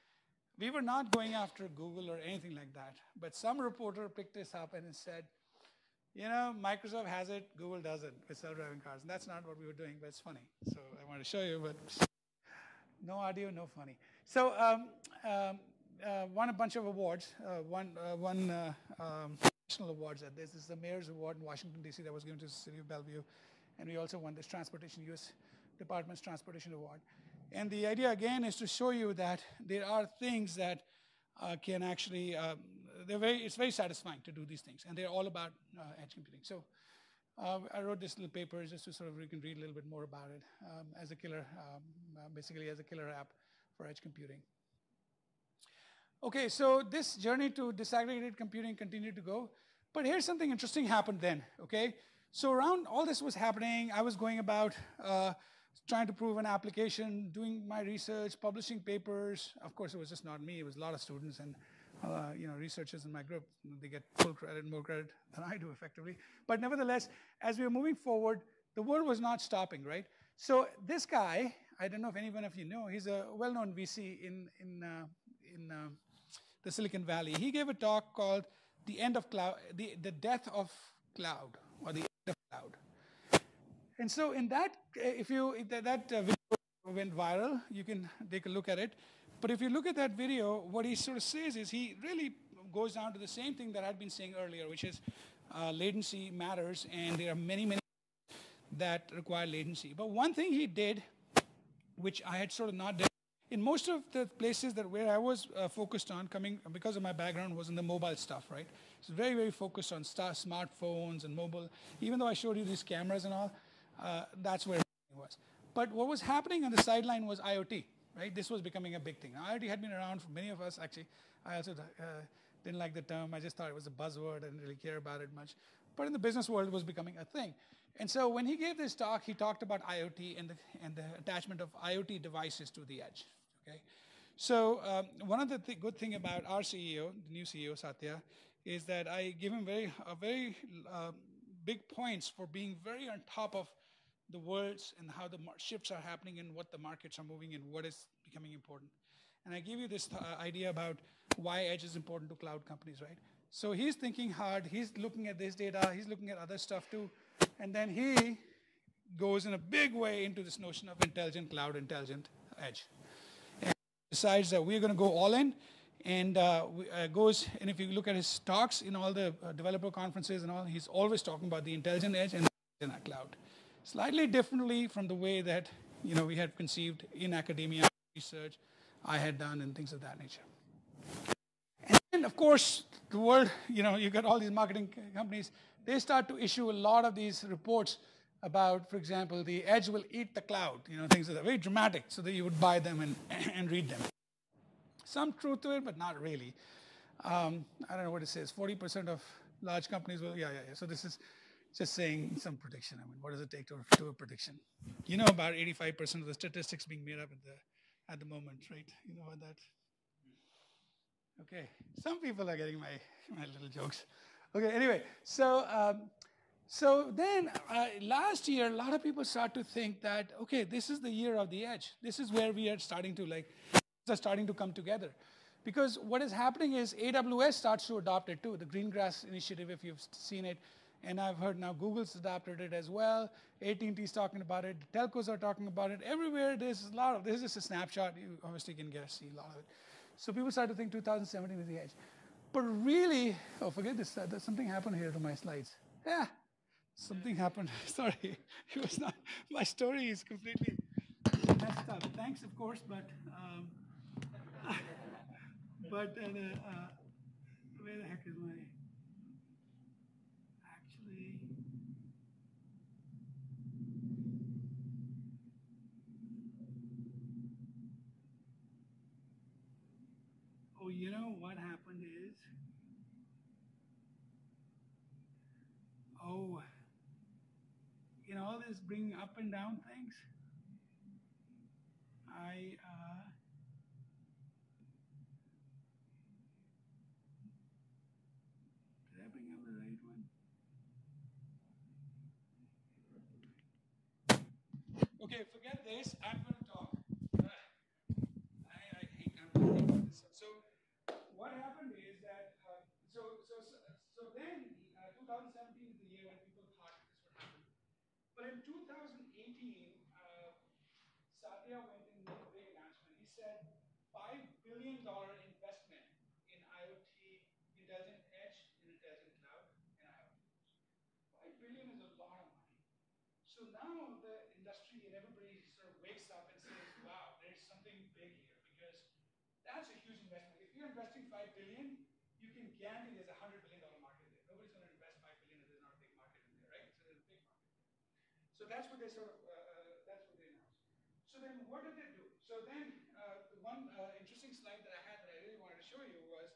Speaker 1: we were not going after Google or anything like that. But some reporter picked this up and said, Microsoft has it, Google doesn't with self-driving cars. And that's not what we were doing, but it's funny. So I want to show you, but no audio, no funny. So won a bunch of awards. One national awards at this. This is the Mayor's Award in Washington, D.C. that was given to the city of Bellevue. And we also won this U.S. Department's Transportation Award. And the idea, again, is to show you that there are things that can actually, it's very satisfying to do these things. And they're all about edge computing. So I wrote this little paper just so you can read a little bit more about it as a killer, basically as a killer app for edge computing. Okay, so this journey to disaggregated computing continued to go. But here's something interesting happened then, okay? So around all this was happening, I was going about trying to prove an application, doing my research, publishing papers. Of course, it was just not me. It was a lot of students and researchers in my group. They get full credit, more credit than I do, effectively. But nevertheless, as we were moving forward, the world was not stopping, right? So this guy, I don't know if anyone of you know, he's a well-known VC in the Silicon Valley. He gave a talk called "The End of Cloud," the Death of Cloud, or the End of Cloud. And so in that, if that video went viral, you can take a look at it. But if you look at that video, what he sort of says is he really goes down to the same thing that I'd been saying earlier, which is latency matters, and there are many that require latency. But one thing he did, which I had sort of not done, in most of the places where I was focused on, because of my background, was in the mobile stuff, right? So very focused on smartphones and mobile. Even though I showed you these cameras and all, that's where it was. But what was happening on the sideline was IoT, right? This was becoming a big thing. Now, IoT had been around for many of us, actually. I also didn't like the term. I just thought it was a buzzword. I didn't really care about it much. But in the business world, it was becoming a thing. And so when he gave this talk, he talked about IoT and the attachment of IoT devices to the edge. Okay, so one of the good thing about our CEO, the new CEO Satya, is that I give him very big points for being very on top of the worlds and how the shifts are happening and what the markets are moving and what is becoming important. And I give you this idea about why edge is important to cloud companies, right? So he's thinking hard. He's looking at this data. He's looking at other stuff too. And then he goes in a big way into this notion of intelligent cloud, intelligent edge. And decides that we're going to go all in. And and if you look at his talks in all the developer conferences and all, he's always talking about the intelligent edge and the cloud. Slightly differently from the way that we had conceived in academia, research, I had done, and things of that nature. And then, of course, the world, you got all these marketing companies, they start to issue a lot of these reports about, for example, the edge will eat the cloud, things like that, very dramatic, so that you would buy them and read them. Some truth to it, but not really. I don't know what it says. 40% of large companies will, yeah. So this is just saying some prediction. I mean, what does it take to do a prediction? About 85% of the statistics being made up at the moment, right? You know about that? Okay. Some people are getting my little jokes. Okay. Anyway, so then last year, a lot of people start to think that, okay, this is the year of the edge. This is where we are starting to come together. Because what is happening is AWS starts to adopt it too, the Greengrass initiative, if you've seen it. And I've heard now Google's adopted it as well. AT&T's talking about it. The telcos are talking about it. Everywhere there's a lot of, this is just a snapshot. You obviously can see a lot of it. So people start to think 2017 is the edge. But really, forget this. There's something happened here to my slides. Yeah, something happened. Sorry, it was not, my story is completely messed up. Thanks, of course, but where the heck is my, actually, what happened is, all this bringing up and down things, did I bring up the right one? Okay, forget this. I'm going to talk. I hate talking about this. So what happened is that so then 2017 is the year when people thought this would happen. But in 2018, Satya went and made a big announcement. He said $5 billion investment in IoT, intelligent edge, and intelligent cloud, and IoT. $5 billion is a lot of money. So now the industry and everybody sort of wakes up and says, wow, there's something big here, because that's a huge investment. If you're investing $5 billion, you can guarantee there's a $100 billion market there. Nobody's going to invest $5 billion if there's not a big market in there, right? So there's a big market there. So that's what they that's what they announced. So then what did they do? So then the one interesting slide that I had that I really wanted to show you was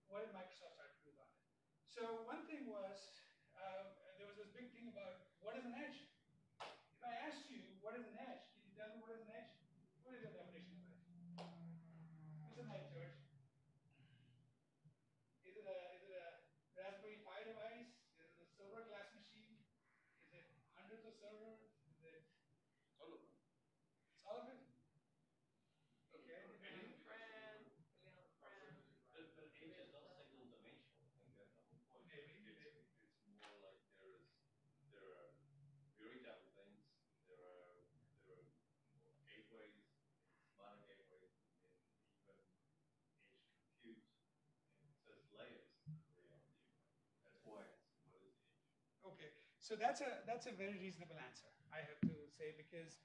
Speaker 1: what did Microsoft start to do about it? So one thing was, there was this big thing about what is an edge? If I asked you what is an edge, can you tell me what is an edge? What is the definition of edge? What's an edge, George? Is it a Raspberry Pi device? Is it a server class machine? Is it hundreds of servers? Is it all of them? It's all of it? Okay.
Speaker 4: But age is not single dimensional. I think that's the whole point.
Speaker 1: Maybe.
Speaker 4: It's more like there are very table things. There are gateways, smarter gateways, and even edge compute. And it says layers really on the UI. That's why it's what is the edge.
Speaker 1: Okay, so that's a very reasonable answer, I have to say, because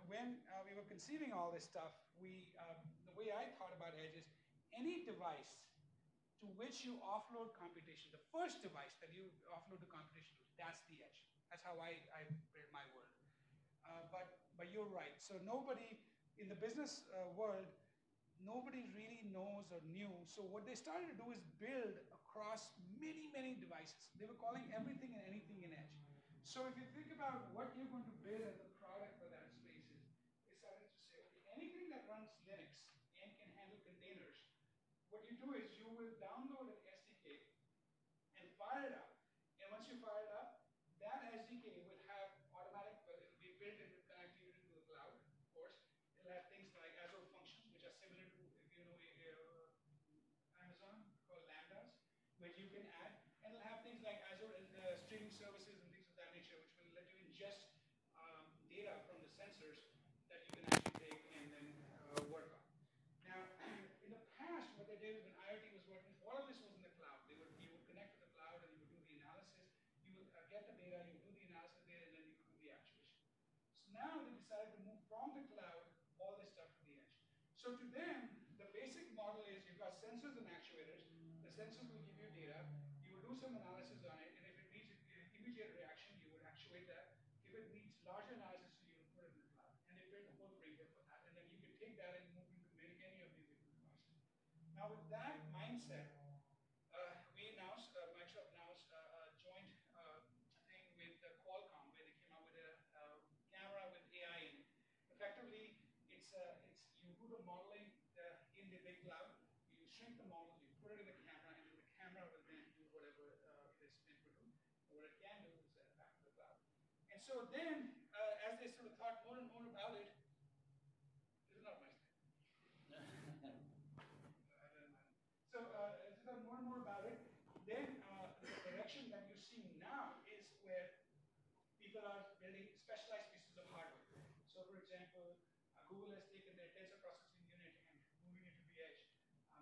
Speaker 1: when we were conceiving all this stuff, the way I thought about edge is any device to which you offload computation, the first device that you offload the computation to, that's the edge. That's how I build my world. But you're right. So nobody in the business world, nobody really knows or knew. So what they started to do is build across many, many devices. They were calling everything and anything an edge. So if you think about what you're going to build as a product for that space is, they started to say, okay, anything that runs Linux and can handle containers, what you do is you will download an SDK and fire it up. And once you fire it up, that SDK will have automatic, it'll be built into connectivity to the cloud, of course. It'll have things like Azure functions, which are similar to, if you know, Amazon now they decided to move from the cloud all this stuff to the edge. So to them, the basic model is you've got sensors and actuators. The sensors will give you data. You will do some analysis on it, and if it needs immediate reaction, you would actuate that. If it needs larger analysis, you would put it in the cloud. And they built a whole framework for that. And then you can take that and move into any of these different devices. Now with that mindset, we announced, Microsoft announced a joint thing with Qualcomm, where they came out with a camera with AI in it. Effectively, it's you do the modeling in the big cloud. You shrink the model, you put it in the camera, and then the camera will then do whatever it is meant to do. What it can do is send it back to the cloud. And so then, as they sort of thought more and more about it, this is not my slide. So as they thought more and more about it, then the direction that you're seeing now is where people are building specialized pieces of hardware. So for example, Google has taken their tensor processing unit and moving it to the edge.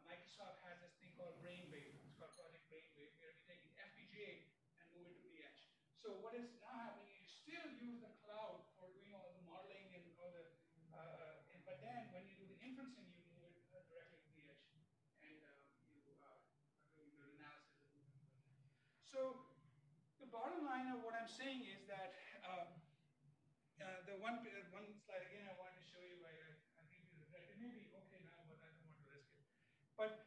Speaker 1: Microsoft has this thing called Brainwave. It's called Project Brainwave, where we take an FPGA and move it to the edge. So what is now happening is you still use the cloud for doing all the modeling and all the, but then when you do the inferencing, you move it directly to the edge, and you are doing the analysis. So the bottom line of what I'm saying is that the one slide again I wanted to show you. I think it may be okay now, but I don't want to risk it. But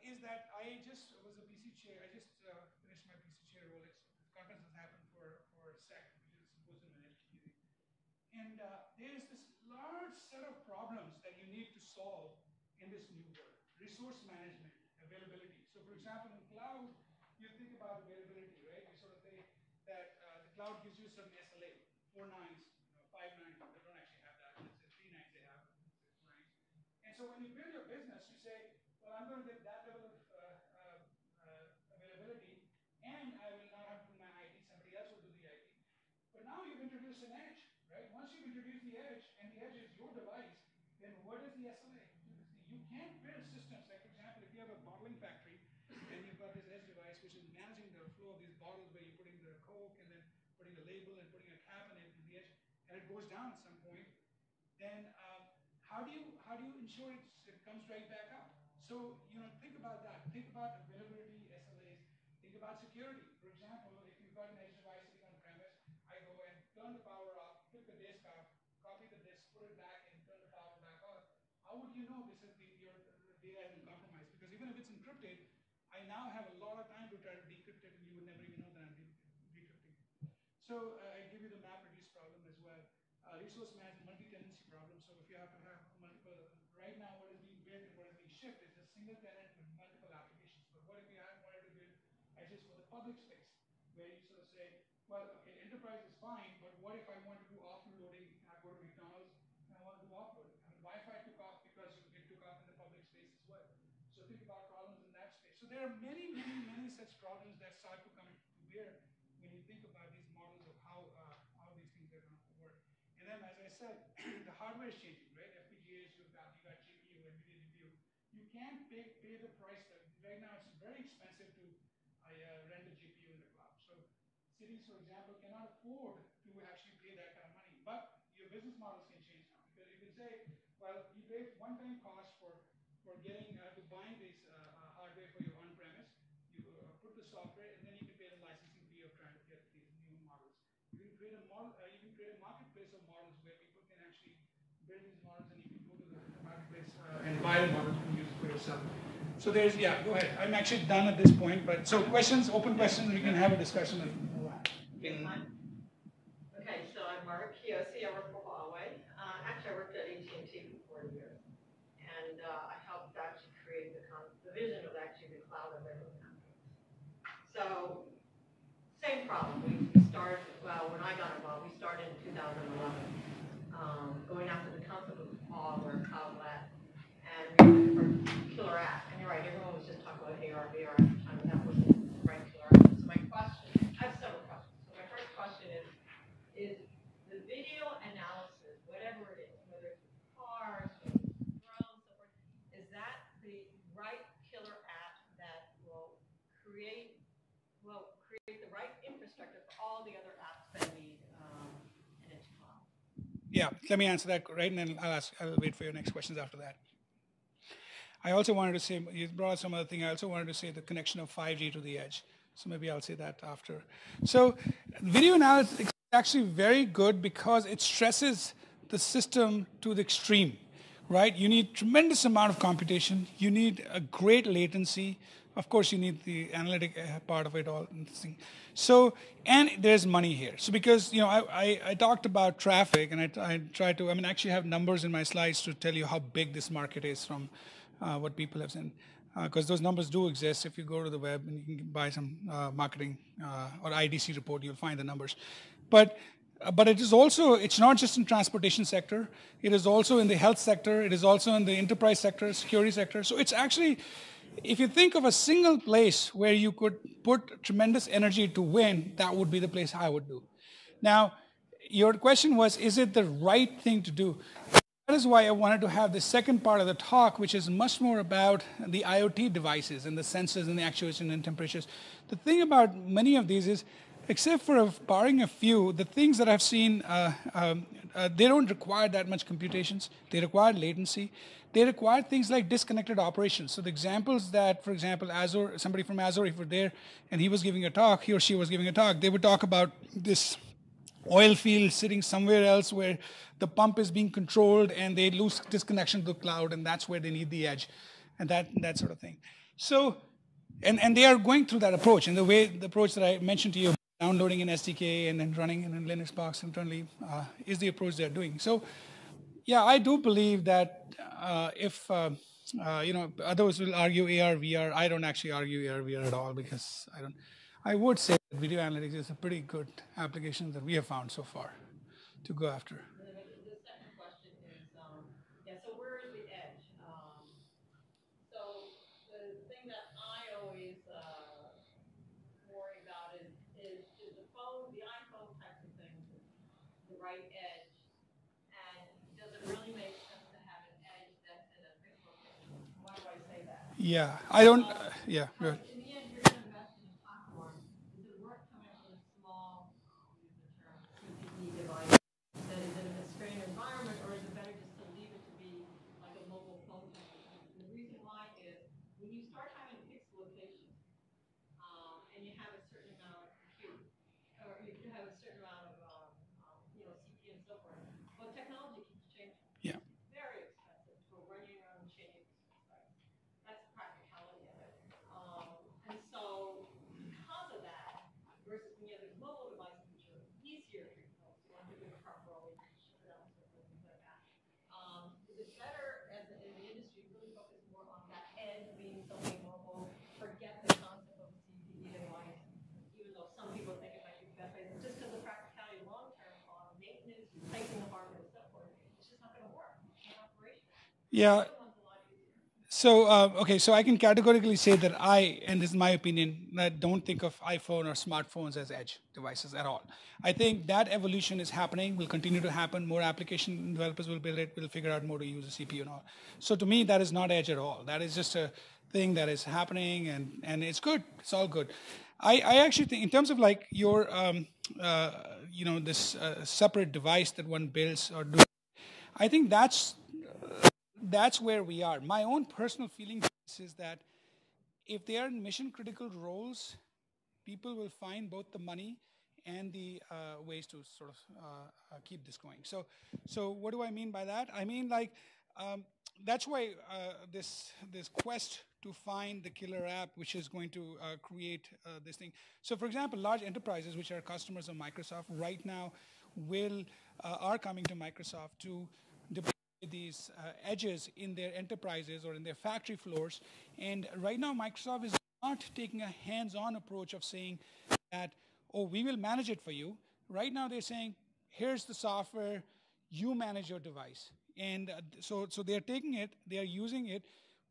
Speaker 1: is that I just was a PC chair. I just finished my PC chair role. This conference has happened for SEC, which is Symposium on Edge Computing. And there's this large set of problems that you need to solve in this new world. Resource management, availability. So for example, in cloud, you think about availability, right? You sort of say that the cloud gives you some SLA, 4 nines, 5 nines. They don't actually have that. It's 3 nines they have, 6 nines. And so when you build your business, you say, well, I'm going to get that level of availability, and I will not have to do my IT. Somebody else will do the IT. But now you've introduced an edge, right? Once you've introduced the edge, and the edge is your device, then what is the SLA? You can't build systems. Like, for example, if you have a bottling factory, and you've got this edge device, which is managing the flow of these bottles, where you're putting the Coke, and then putting a label, and putting a cap in it, and the edge, and it goes down at some point, then how do you ensure it comes right back up? So, think about that. Think about availability, SLAs. Think about security. For example, if you've got an edge device sitting on premise, I go and turn the power off, flip the disk off, copy the disk, put it back, and turn the power back on. How would you know this is your data has been compromised? Because even if it's encrypted, I now have a lot of time to try to decrypt it, and you would never even know that I'm decrypting. So I give you the map reduce problem as well. Resource management, multi-tenancy problem. So if you have to have multiple, right now what is being built and what is being shipped is a single tenant with multiple applications. But what if you wanted to build edges for the public space, where you sort of say, well, okay, enterprise is fine, but what if I want to do offloading? I go to McDonald's and I want to do offloading. I mean, Wi-Fi took off because it took off in the public space as well. So think about problems in that space. So there are many, many, many such problems that start to come to bear when you think about these models of how these things are going to work. And then, as I said, the hardware is changing, right? FPGAs, you got GPU, NVIDIA GPU. You can't pay the price. Right now, it's very expensive to rent a GPU in the cloud. So cities, for example, cannot afford to actually pay that kind of money. But your business models can change now, because you can say, well, you pay one-time cost for getting to buying this hardware for your on-premise. You put the software, and then you can pay the licensing fee of trying to get these new models. You can create a model. You can create a marketplace of models where people can actually build these models, and you can go to the marketplace and buy the models and use it for yourself. So there's, go ahead. I'm actually done at this point, but so questions, open questions, we can have a discussion.
Speaker 6: Okay, so I'm Mark Yosi. I work for Huawei. Actually, I worked at AT&T for 4 years, and I helped actually create the vision of actually the cloud of everything. So, same problem. We started, well, when I got involved, we started in 2011, going after the concept of Bahl or CABaRet, and we were killer app. And you're right, everyone was just talking about AR, VR at the time, and that wasn't the right killer app. So my question, I have several questions. So my first question is the video analysis, whatever it is, whether it's cars, drones, so forth, is that the right killer app that will create the right infrastructure for all the other apps that need in its cloud?
Speaker 1: Yeah, let me answer that right, and then I'll wait for your next questions after that. I also wanted to say, you brought up some other thing, I also wanted to say the connection of 5G to the edge. So maybe I'll say that after. So video analytics is actually very good because it stresses the system to the extreme, right? You need tremendous amount of computation. You need a great latency. Of course, you need the analytic part of it all. So, and there's money here. So because, I talked about traffic, and I tried to, actually have numbers in my slides to tell you how big this market is from what people have seen. Because those numbers do exist. If you go to the web and you can buy some marketing or IDC report, you'll find the numbers. But it is also, it's not just in transportation sector. It is also in the health sector. It is also in the enterprise sector, security sector. So it's actually, if you think of a single place where you could put tremendous energy to win, that would be the place I would do. Now, your question was, is it the right thing to do? That is why I wanted to have the second part of the talk, which is much more about the IoT devices and the sensors and the actuation and temperatures. The thing about many of these is, except for barring a few, the things that I've seen, they don't require that much computations. They require latency. They require things like disconnected operations. So the examples that, for example, Azure, somebody from Azure, if we're there, and he was giving a talk, he or she was giving a talk, they would talk about this oil field sitting somewhere else where the pump is being controlled and they lose disconnection to the cloud, and that's where they need the edge, and that sort of thing. So, and they are going through that approach, and the approach that I mentioned to you, downloading an SDK and then running in a Linux box internally, is the approach they're doing. So, yeah, I do believe that if others will argue AR, VR, I don't actually argue AR, VR at all, because I would say that video analytics is a pretty good application that we have found so far to go after.
Speaker 6: The second question is, so where is the edge? So the thing that I always worry about is the iPhone type of thing, the right edge, and does it really make sense to have an edge that's in a fixed location? Why do I say that?
Speaker 1: Yeah, I don't, yeah.
Speaker 6: In the end, you're going to invest in a platform. Is it worth coming up with a small, I'll use the term, CPE device that is in a constrained environment, or is it better just to leave it to be like a mobile phone type of thing? And the reason why is when you start having fixed locations, and you have a certain amount of compute, or you have a certain amount of CPU and so forth, well, technology keeps changing.
Speaker 1: Yeah.
Speaker 6: It's very expensive to run your own chain. That's the practicality of it. And so because of that, versus when you have these mobile devices which are easier for you folks, you don't have to do it properly, ship it out, so forth, things like that. Is it better as in the industry really focus more on that edge being something mobile, forget the concept of a CPE device, even though some people think it might be the best way, just because the practicality long term on maintenance, replacing the hardware and so forth, it's just not going to work in operation.
Speaker 1: Yeah. So, okay, so I can categorically say that and this is my opinion, I don't think of iPhone or smartphones as edge devices at all. I think that evolution is happening, will continue to happen. More application developers will build it, will figure out more to use a CPU and all. So to me, that is not edge at all. That is just a thing that is happening, and it's good. It's all good. I actually think, in terms of like your, this separate device that one builds or does, I think that's where we are. My own personal feeling is that if they are in mission critical roles, people will find both the money and the ways to sort of keep this going. So what do I mean by that? I mean, like, that's why this quest to find the killer app which is going to create this thing. So for example, large enterprises which are customers of Microsoft right now are coming to Microsoft to deploy these edges in their enterprises or in their factory floors. And right now, Microsoft is not taking a hands-on approach of saying that, oh, we will manage it for you. Right now, they're saying, here's the software, you manage your device. And so they're taking it, they are using it.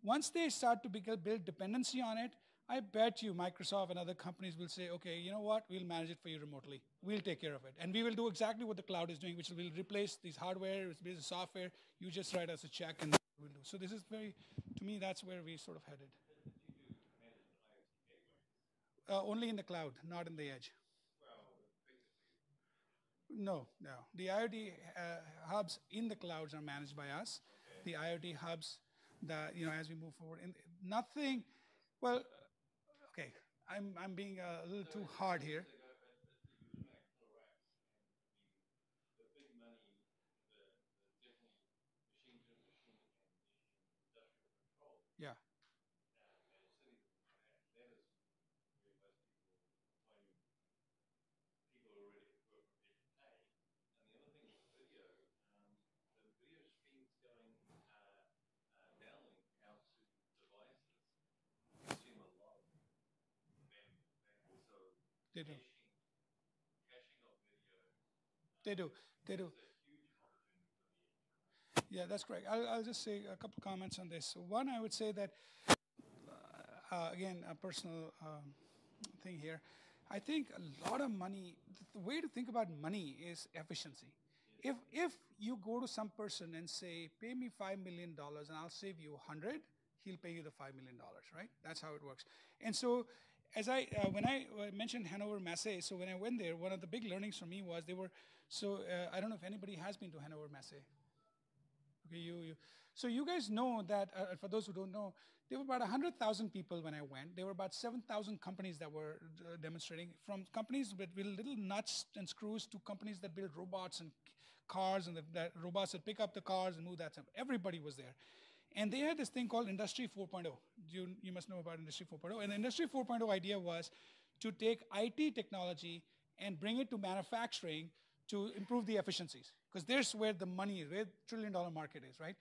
Speaker 1: Once they start to build dependency on it, I bet you Microsoft and other companies will say, okay, you know what, we'll manage it for you remotely. We'll take care of it. And we will do exactly what the cloud is doing, which will replace these hardware, replace the software. You just write us a check and we'll do. So this is to me, that's where we sort of headed. Only in the cloud, not in the edge. No, no. The IoT hubs in the clouds are managed by us. The IoT hubs, as we move forward, and nothing. Well, okay. I'm being a little too hard here.
Speaker 4: The big money, the different machine to machine and industrial control,
Speaker 1: Yeah.
Speaker 4: and cities, that is where most people find people who are prepared to pay. And the other thing with the video streams going downlink out to devices consume a lot of bandwidth. So
Speaker 1: They do.
Speaker 4: caching of video.
Speaker 1: They do. They do.
Speaker 4: It's a huge opportunity for the
Speaker 1: Yeah, that's correct. I'll just say a couple comments on this. So one, I would say that, again, a personal thing here. I think a lot of money, the way to think about money is efficiency. If you go to some person and say, pay me $5 million and I'll save you 100, he'll pay you the $5 million, right? That's how it works. And so when I mentioned Hannover Messe, so when I went there, one of the big learnings for me was I don't know if anybody has been to Hannover Messe. Okay, so you guys know that, for those who don't know, there were about 100,000 people when I went. There were about 7,000 companies that were demonstrating, from companies with little nuts and screws to companies that build robots and cars, and that robots that pick up the cars and move that stuff. Everybody was there. And they had this thing called Industry 4.0. You must know about Industry 4.0. And the Industry 4.0 idea was to take IT technology and bring it to manufacturing to improve the efficiencies, because there's where the money is, where the trillion-dollar market is, right?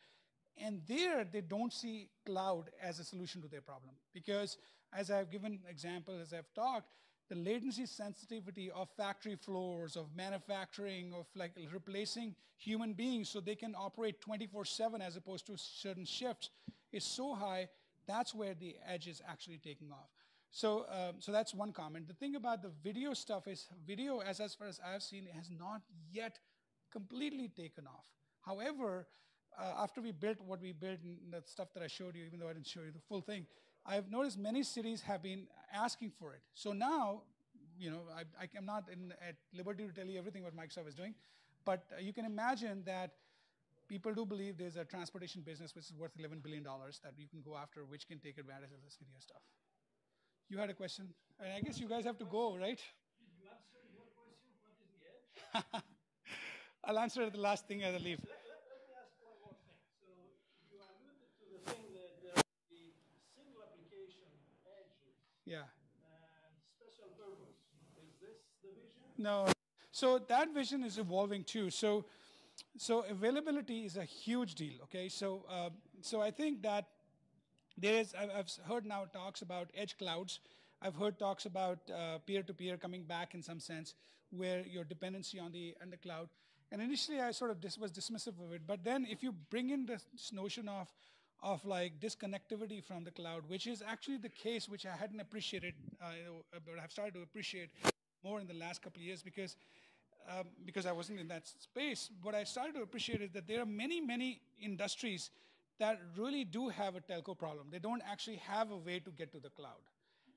Speaker 1: And there, they don't see cloud as a solution to their problem, because as I've given example, as I've talked, the latency sensitivity of factory floors, of manufacturing, of like replacing human beings so they can operate 24/7 as opposed to certain shifts is so high. That's where the edge is actually taking off. So that's one comment. The thing about the video stuff is video, as far as I've seen, has not yet completely taken off. However, after we built what we built and the stuff that I showed you, even though I didn't show you the full thing, I've noticed many cities have been asking for it. So now, I'm not at liberty to tell you everything what Microsoft is doing, but you can imagine that people do believe there's a transportation business which is worth $11 billion that you can go after, which can take advantage of this video stuff. You had a question? And I guess you guys have to go, right?
Speaker 5: Did you answer your question? What is the edge?
Speaker 1: I'll answer at the last thing as I leave.
Speaker 5: Let me ask one more thing. So you alluded to the thing that there will be single application edges.
Speaker 1: Yeah.
Speaker 5: And special purpose. Is this the vision?
Speaker 1: No. So that vision is evolving too. So availability is a huge deal. Okay. So I think that I've heard now talks about edge clouds. I've heard talks about peer-to-peer coming back in some sense, where your dependency on the cloud. And initially, I sort of was dismissive of it. But then, if you bring in this notion of like disconnectivity from the cloud, which is actually the case, which I hadn't appreciated, but I've started to appreciate more in the last couple of years because I wasn't in that space. What I started to appreciate is that there are many industries that really do have a telco problem. They don't actually have a way to get to the cloud.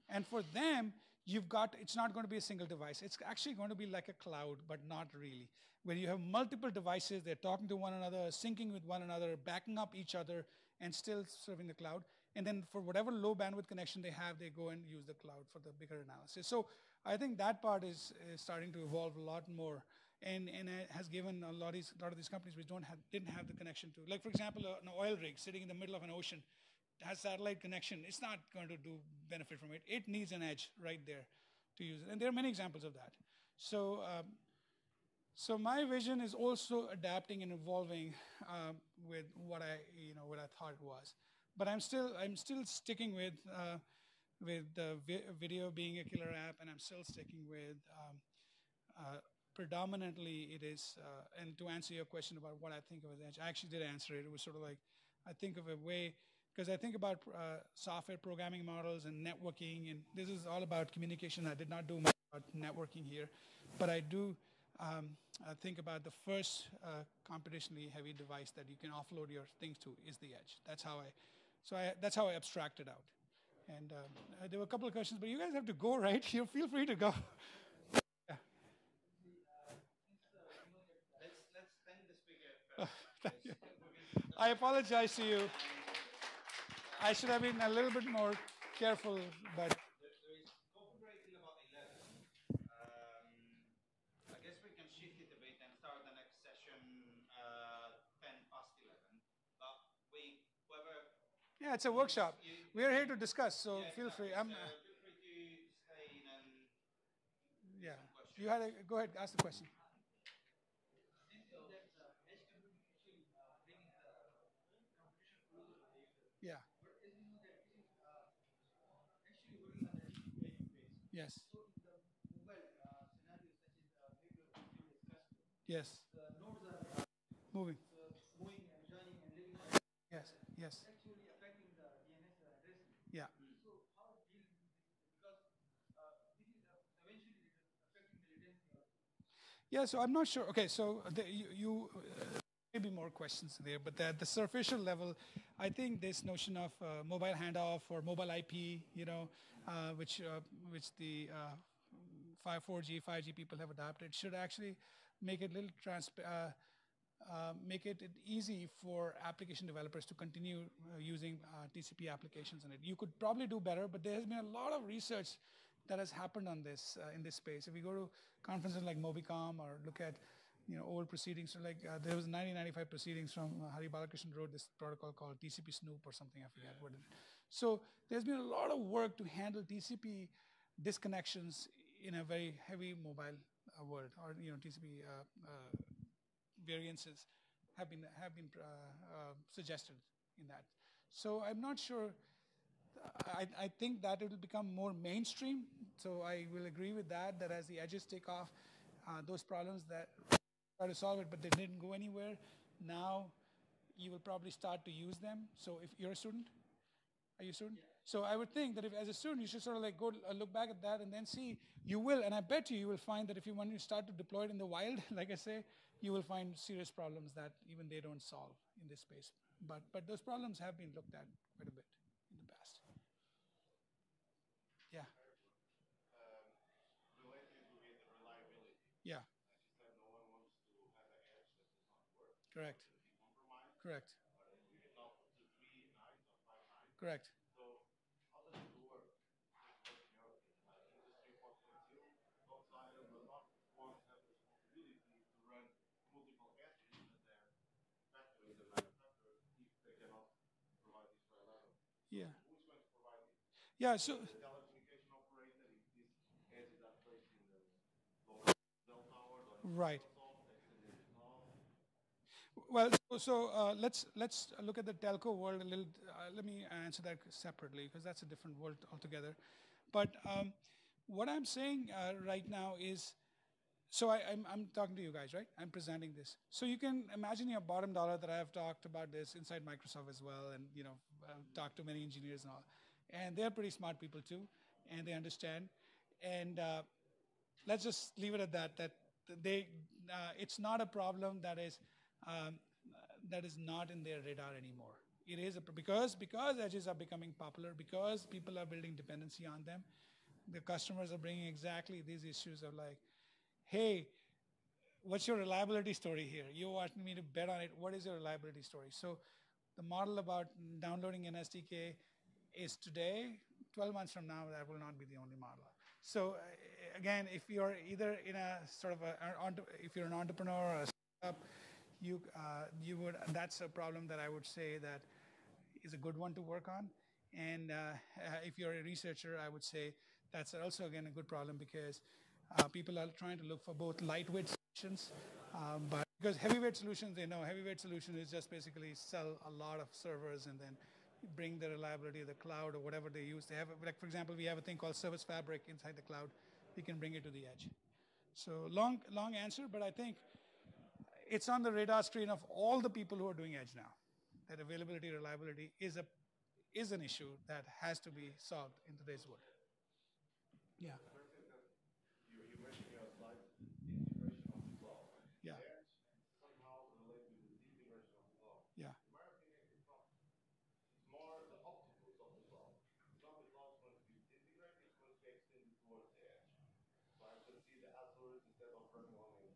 Speaker 1: And for them, it's not going to be a single device. It's actually going to be like a cloud, but not really. Where you have multiple devices, they're talking to one another, syncing with one another, backing up each other, and still serving the cloud. And then for whatever low bandwidth connection they have, they go and use the cloud for the bigger analysis. So I think that part is starting to evolve a lot more. And it has given a lot of these companies which didn't have the connection to, like for example, an oil rig sitting in the middle of an ocean has satellite connection. It's not going to benefit from it. It needs an edge right there to use it. And there are many examples of that. So my vision is also adapting and evolving with what I thought it was. But I'm still sticking with the video being a killer app, and I'm still sticking with predominantly it is. And to answer your question about what I think of as edge, I actually did answer it. It was sort of like I think of a way. Because I think about software programming models and networking, and this is all about communication. I did not do much about networking here, but I do think about the first computationally heavy device that you can offload your things to is the edge. That's how I abstracted out. And there were a couple of questions, but you guys have to go, right? You feel free to go. Yeah. I apologize to you. I should have been a little bit more careful, but
Speaker 7: There is copyright till about 11. I guess we can shift it a bit and start the next session 10 past 11. But whoever.
Speaker 1: yeah, it's a workshop. We are here to discuss, so feel free.
Speaker 7: Feel free to stay in and
Speaker 1: yeah. You had a go ahead, ask the question. Yeah. Yes. Yes. Moving. Yes. Yes.
Speaker 5: Actually affecting the DNS address.
Speaker 1: Yeah.
Speaker 5: So how it deals with it? Because this is eventually affecting the latency.
Speaker 1: Yeah, so I'm not sure. Okay, so you maybe more questions there, but at the superficial level, I think this notion of mobile handoff or mobile IP, which the 4G, 5G people have adopted, should actually make it make it easy for application developers to continue using TCP applications in it. You could probably do better, but there has been a lot of research that has happened on this in this space. If we go to conferences like MECOMM or look at old proceedings, so like there was 1995 proceedings from Hari Balakrishnan wrote this protocol called TCP Snoop or something, I forget what it is. So there's been a lot of work to handle TCP disconnections in a very heavy mobile world, or TCP variances have been suggested in that. So I'm not sure. I think that it will become more mainstream. So I will agree with that. That as the edges take off, those problems that try to solve it, but they didn't go anywhere. Now you will probably start to use them. So if you're a student. Are you a student? Yeah. So I would think that if, as a student, you should sort of like go look back at that and then see. You will, and I bet you will find that if you want to start to deploy it in the wild, like I say, you will find serious problems that even they don't solve in this space. But those problems have been looked at quite a bit in the past. Yeah.
Speaker 4: Related with reliability.
Speaker 1: Yeah.
Speaker 4: As you said, no one wants to have an edge that does not work.
Speaker 1: Correct.
Speaker 4: Compromised.
Speaker 1: Correct.
Speaker 4: Not to 3 nines or 5 nines.
Speaker 1: Correct.
Speaker 4: So how does it work? Like Industry 4.0, outsiders do not want to have the responsibility to run multiple edges in their factories and manufacturers if they cannot provide this reliable.
Speaker 1: Yeah.
Speaker 4: Who's going to provide it?
Speaker 1: Yeah. So.
Speaker 4: The telecommunication operator, if these edges are placed in the local cell towers or
Speaker 1: Right.
Speaker 4: Well,
Speaker 1: so let's look at the telco world a little. Let me answer that separately because that's a different world altogether. But what I'm saying right now is, so I'm talking to you guys, right? I'm presenting this. So you can imagine your bottom dollar that I have talked about this inside Microsoft as well, and talked to many engineers and all, and they're pretty smart people too, and they understand. And let's just leave it at that. That it's not a problem that is not in their radar anymore. It is because edges are becoming popular, because people are building dependency on them. The customers are bringing exactly these issues of like, hey, what's your reliability story here? You want me to bet on it. What is your reliability story? So the model about downloading an SDK is today. 12 months from now, that will not be the only model. So again, if you're either in a sort of if you're an entrepreneur or a startup, you would, that's a problem that I would say that is a good one to work on. And if you're a researcher, I would say that's also, again, a good problem because people are trying to look for both lightweight solutions, but because heavyweight solutions, they know heavyweight solution is just basically sell a lot of servers and then bring the reliability of the cloud or whatever they use. They have, like for example, we have a thing called Service Fabric inside the cloud. We can bring it to the edge. So long answer, but I think it's on the radar screen of all the people who are doing edge now. That availability, reliability is an issue that has to be solved in today's world. Yeah.
Speaker 4: You mentioned in your slide the integration of the cloud.
Speaker 1: Yeah.
Speaker 4: The edge somehow related with the integration of the cloud.
Speaker 1: Yeah.
Speaker 4: In my opinion, it's not. It's more the opticals of the cloud. It's not the cloud is going to be integrated, it's going to be extended towards the edge. So I could see the Azure instead of running on big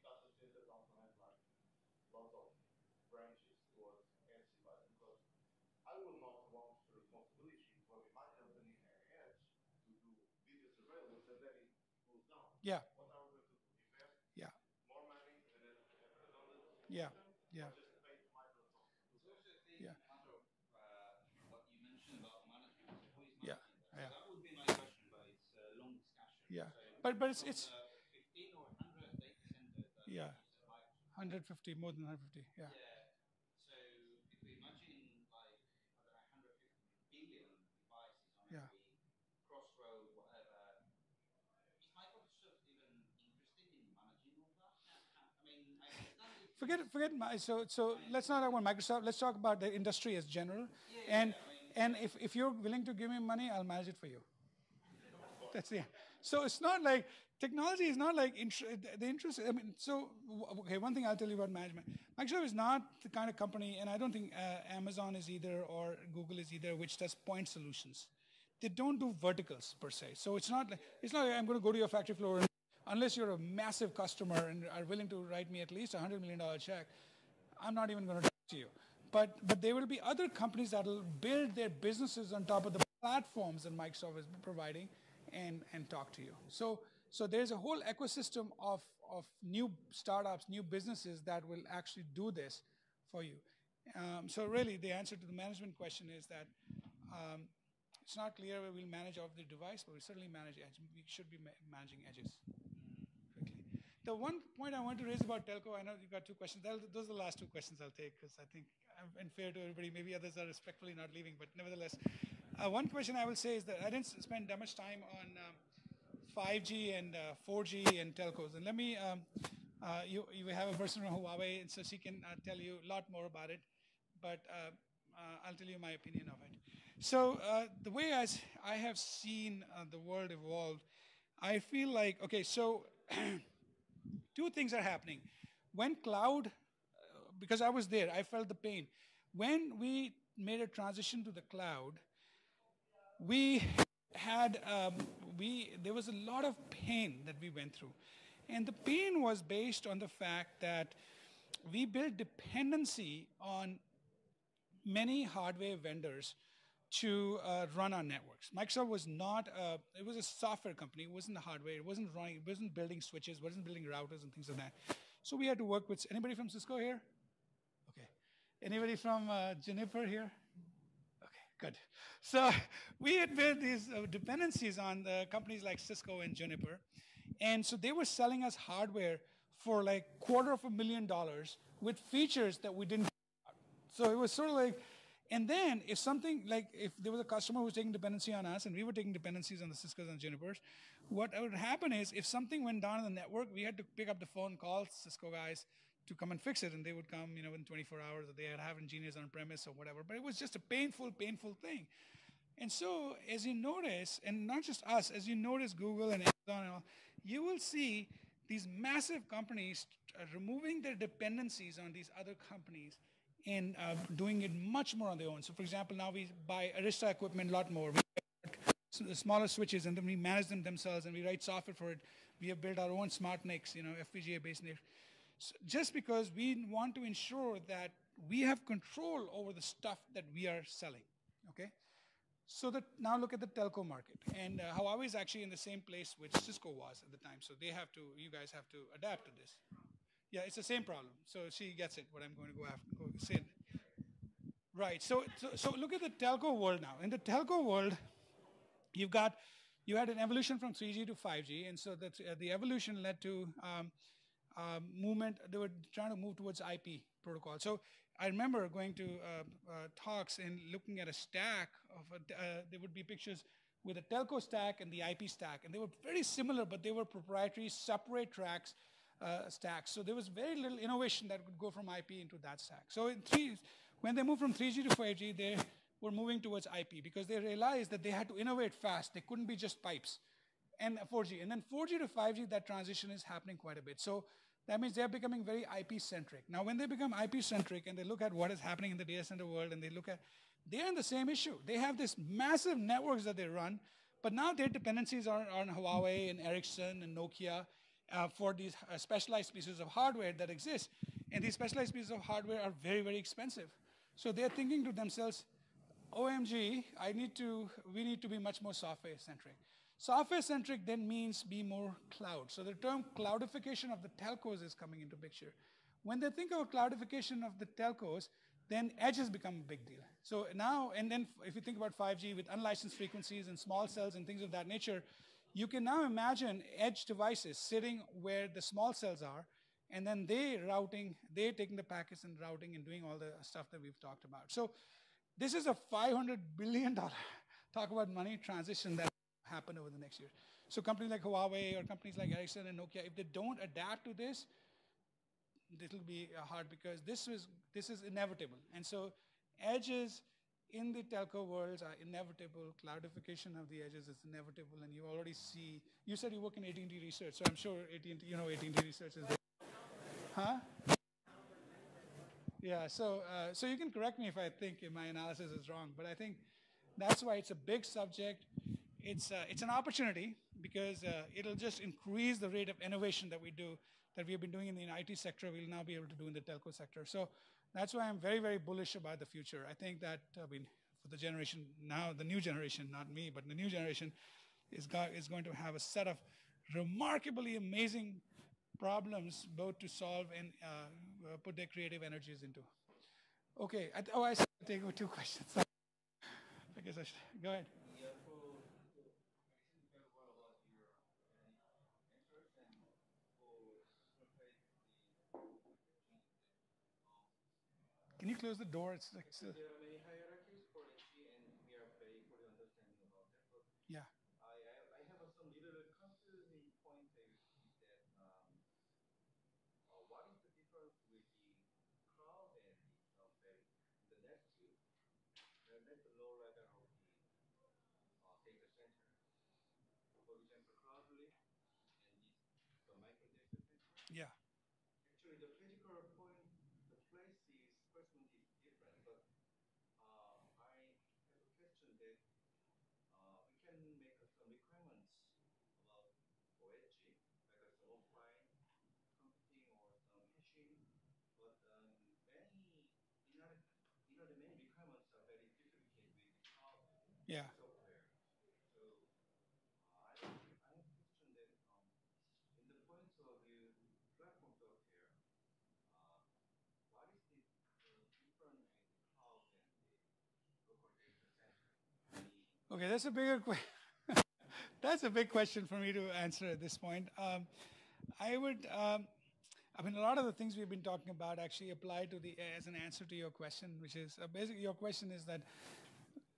Speaker 4: data centers also have like lots of branches towards
Speaker 1: Yeah.
Speaker 4: What are we going to invest?
Speaker 1: Yeah.
Speaker 4: More money and then have redundant?
Speaker 1: Yeah. Yeah.
Speaker 4: Just pay Microsoft to do
Speaker 7: There's also a thing,
Speaker 1: Yeah.
Speaker 7: matter of what you mentioned about management. So who is
Speaker 1: Yeah.
Speaker 7: managing that? So
Speaker 1: Yeah.
Speaker 7: that would be my question, but it's a long discussion.
Speaker 1: Yeah.
Speaker 7: So
Speaker 1: But
Speaker 7: from
Speaker 1: it's
Speaker 7: the 15 or 100 data centers that
Speaker 1: yeah.
Speaker 7: uses Microsoft.
Speaker 1: 150, more than 150. Yeah.
Speaker 7: Yeah. So if we imagine like I don't know, 150 billion devices on
Speaker 1: Yeah.
Speaker 7: every crossroad, whatever, is Microsoft even interested in managing all that? I mean, I understand it.
Speaker 1: So let's not talk about Microsoft. Let's talk about the industry as general.
Speaker 7: Yeah,
Speaker 1: And if you're willing to give me money, I'll manage it for you. That's the. So it's not like technology is not like the interest. I mean, so okay. One thing I'll tell you about management. Microsoft is not the kind of company, and I don't think Amazon is either or Google is either, which does point solutions. They don't do verticals per se. So it's not like I'm going to go to your factory floor and, unless you're a massive customer and are willing to write me at least $100 million check, I'm not even going to talk to you. But there will be other companies that will build their businesses on top of the platforms that Microsoft is providing and talk to you. So there's a whole ecosystem of new startups, new businesses that will actually do this for you. So really, the answer to the management question is that it's not clear where we'll manage off the device, but we certainly manage edge. We should be managing edges. Quickly. The one point I want to raise about telco, I know you got two questions. Those are the last two questions I'll take because I think I'm unfair to everybody. Maybe others are respectfully not leaving, but nevertheless, one question I will say is that I didn't spend that much time on 5G and 4G and telcos. And let me, you have a person from Huawei, and so she can tell you a lot more about it. But I'll tell you my opinion of it. So the way as I have seen the world evolve, I feel like, okay, so two things are happening. When cloud, because I was there, I felt the pain. When we made a transition to the cloud, we had, there was a lot of pain that we went through. And the pain was based on the fact that we built dependency on many hardware vendors to run our networks. Microsoft was not, it was a software company, it wasn't the hardware, it wasn't running, it wasn't building switches, it wasn't building routers and things like that. So we had to work with, anybody from Cisco here? Okay. Anybody from Juniper here? Okay, good. So we had built these dependencies on the companies like Cisco and Juniper. And so they were selling us hardware for like $250,000 with features that we didn't. So it was sort of like, and then if something like, if there was a customer who was taking dependency on us and we were taking dependencies on the Cisco's and Junipers, what would happen is if something went down in the network, we had to pick up the phone, call Cisco guys to come and fix it. And they would come, in 24 hours, or they would have engineers on premise or whatever. But it was just a painful, painful thing. And so as you notice, and not just us, as you notice Google and Amazon and all, you will see these massive companies removing their dependencies on these other companies and doing it much more on their own. So for example, now we buy Arista equipment a lot more. We buy smaller switches and then we manage them themselves and we write software for it. We have built our own smart NICs, FPGA-based NICs. So just because we want to ensure that we have control over the stuff that we are selling, okay? So now look at the telco market. And Huawei is actually in the same place which Cisco was at the time. So you guys have to adapt to this. Yeah, it's the same problem. So she gets it, what I'm going to go say. Right, so look at the telco world now. In the telco world, you had an evolution from 3G to 5G. And so the evolution led to movement. They were trying to move towards IP protocol. So I remember going to talks and looking at a stack of, there would be pictures with a telco stack and the IP stack. And they were very similar, but they were proprietary, separate tracks, stacks. So there was very little innovation that could go from IP into that stack. So when they moved from 3G to 5G, they were moving towards IP because they realized that they had to innovate fast. They couldn't be just pipes. And 4G. And then 4G to 5G, that transition is happening quite a bit. So that means they're becoming very IP-centric. Now, when they become IP-centric and they look at what is happening in the data center world and they're in the same issue. They have this massive networks that they run, but now their dependencies are on Huawei and Ericsson and Nokia for these specialized pieces of hardware that exist. And these specialized pieces of hardware are very, very expensive. So they're thinking to themselves, OMG, we need to be much more software-centric. Software-centric then means be more cloud. So the term cloudification of the telcos is coming into picture. When they think of cloudification of the telcos, then edge has become a big deal. So now, and then if you think about 5G with unlicensed frequencies and small cells and things of that nature, you can now imagine edge devices sitting where the small cells are, and then they're taking the packets and routing and doing all the stuff that we've talked about. So this is a $500 billion, talk about money, transition that happen over the next year. So companies like Huawei or companies like Ericsson and Nokia, if they don't adapt to this, it'll be hard because this is inevitable. And so edges in the telco worlds are inevitable. Cloudification of the edges is inevitable, and you already see. You said you work in AT&T research, so I'm sure AT&T, AT&T research is. Huh? Yeah. So you can correct me if I think my analysis is wrong, but I think that's why it's a big subject. It's an opportunity because it'll just increase the rate of innovation that we have been doing in the IT sector. We'll now be able to do in the telco sector. So that's why I'm very, very bullish about the future. I think that for the generation now, the new generation, not me, but the new generation is going to have a set of remarkably amazing problems both to solve and put their creative energies into. Okay. I should take 2 questions. I guess I should go ahead. Can you close the door? It's like
Speaker 4: there are many hierarchies for HE, and we are very fully understanding about that. But
Speaker 1: yeah.
Speaker 4: I have some little confusing point there is that what is the difference with the cloud and the net view? That's the low level of the data center. For example, Cloudly and the micro data center.
Speaker 1: Yeah.
Speaker 4: Actually, the physical point, the placement is different, but I have a question that we can make some requirements about OSG, like some offline computing or some hashing, but the many requirements are very duplicated with the cloud software. So I have a question that in the point of view platform software, what is the difference with the cloud and the local data center?
Speaker 1: Okay, that's a bigger question. That's a big question for me to answer at this point. A lot of the things we've been talking about actually apply to as an answer to your question, which is basically your question is that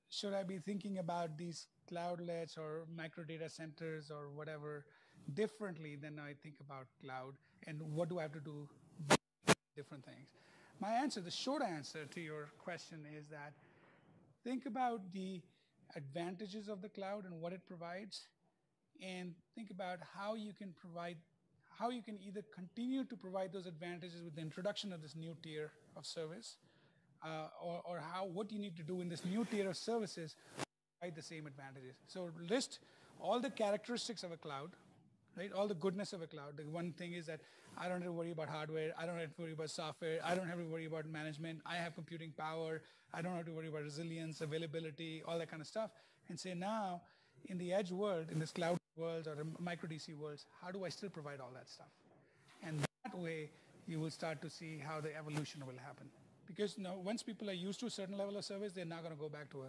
Speaker 1: should I be thinking about these cloudlets or micro data centers or whatever differently than I think about cloud, and what do I have to do different things? My answer, the short answer to your question is that think about the advantages of the cloud and what it provides, and think about how you can either continue to provide those advantages with the introduction of this new tier of service, or what you need to do in this new tier of services to provide the same advantages. So list all the characteristics of a cloud, right? All the goodness of a cloud. The one thing is that I don't have to worry about hardware. I don't have to worry about software. I don't have to worry about management. I have computing power. I don't have to worry about resilience, availability, all that kind of stuff. And say now, in the edge world, in this cloud world or micro DC worlds, how do I still provide all that stuff? And that way, you will start to see how the evolution will happen. Because once people are used to a certain level of service, they're not going to go back to a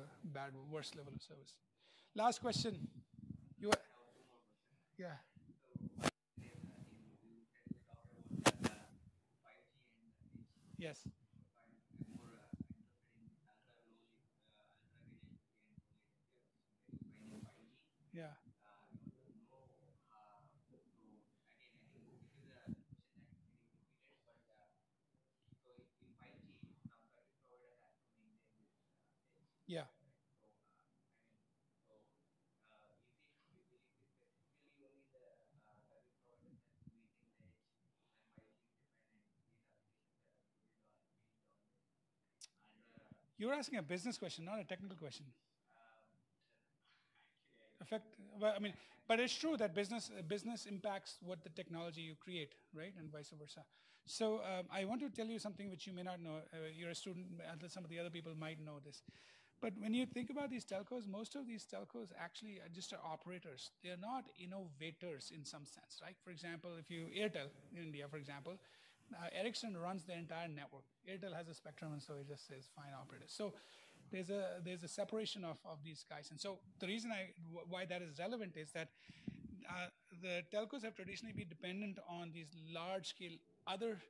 Speaker 1: worse level of service. Last question. Yeah. Yes. Yeah. Yeah. You're asking a business question, not a technical question. But it's true that business impacts what the technology you create, right, and vice versa. So I want to tell you something which you may not know. You're a student, some of the other people might know this. But when you think about these telcos, most of these telcos actually are just operators. They're not innovators in some sense, right? For example, if you, Airtel in India, for example, Ericsson runs the entire network. Airtel has a spectrum, and so it just says fine operators. So there's a separation of these guys. And so the reason why that is relevant is that the telcos have traditionally been dependent on these large-scale other